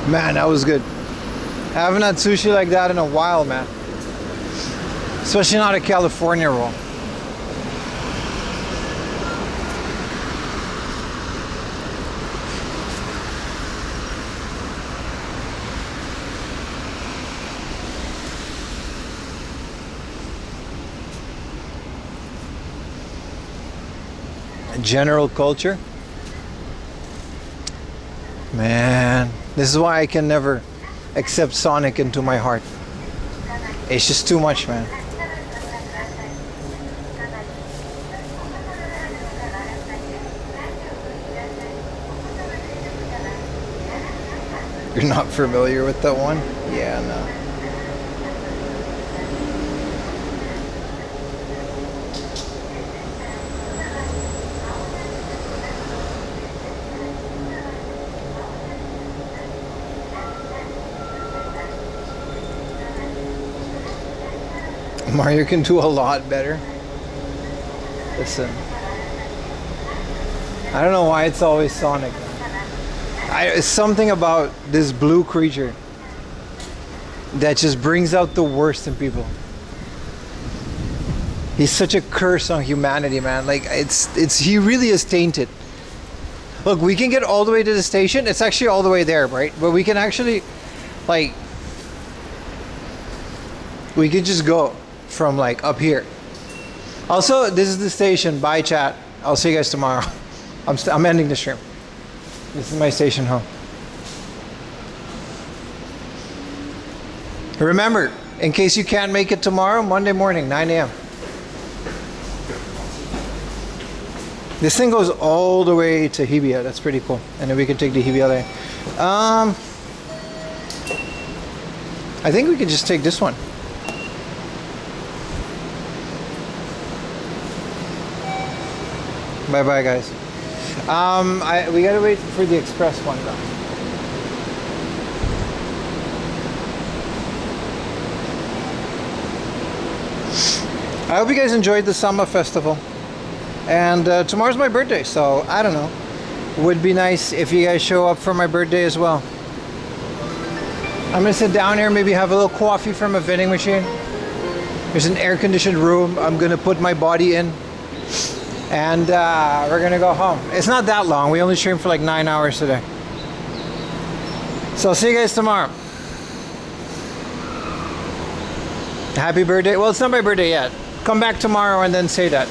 Man, that was good. I haven't had sushi like that in a while, man. Especially not a California roll. General culture. Man, this is why I can never accept Sonic into my heart. It's just too much, man. You're not familiar with that one? Yeah, no. Mario can do a lot better. Listen, I don't know why it's always Sonic. It's something about this blue creature that just brings out the worst in people. He's such a curse on humanity, man. Like he really is tainted. Look, we can get all the way to the station. It's actually all the way there, right? But we can actually, like, we could just go from like up here. Also, this is the station. Bye, chat. I'll see you guys tomorrow. I'm ending the stream. This is my station home. Remember, in case you can't make it tomorrow, Monday morning, 9 a.m. This thing goes all the way to Hibiya. That's pretty cool. And then we can take the Hibiya there. I think we could just take this one. Bye bye, guys. We gotta wait for the express one though. I hope you guys enjoyed the summer festival. And tomorrow's my birthday, so I don't know. Would be nice if you guys show up for my birthday as well. I'm gonna sit down here, maybe have a little coffee from a vending machine. There's an air-conditioned room I'm gonna put my body in. And we're gonna go home. It's not that long. We only streamed for like 9 hours today. So I'll see you guys tomorrow. Happy birthday. Well, it's not my birthday yet. Come back tomorrow and then say that.